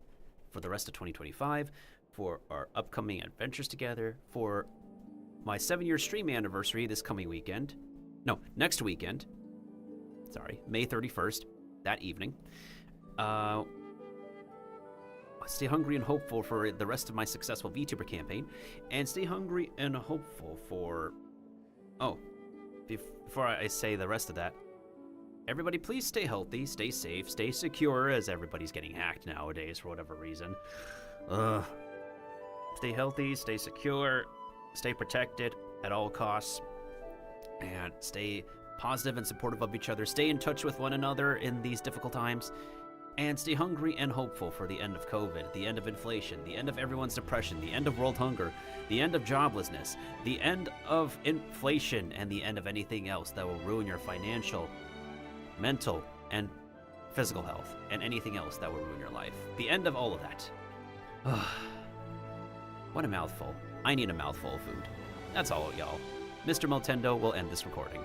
for the rest of 2025, for our upcoming adventures together, for my 7-year stream anniversary this coming weekend. No, next weekend. Sorry, May 31st, that evening. Stay hungry and hopeful for the rest of my successful VTuber campaign, and stay hungry and hopeful for... Oh, before I say the rest of that, everybody please stay healthy, stay safe, stay secure, as everybody's getting hacked nowadays for whatever reason. Stay healthy, stay secure, stay protected at all costs, and stay positive and supportive of each other. Stay in touch with one another in these difficult times. And stay hungry and hopeful for the end of COVID, the end of inflation, the end of everyone's depression, the end of world hunger, the end of joblessness, the end of inflation, and the end of anything else that will ruin your financial, mental, and physical health, and anything else that will ruin your life. The end of all of that. What a mouthful. I need a mouthful of food. That's all, y'all. Mr. Miltendo will end this recording.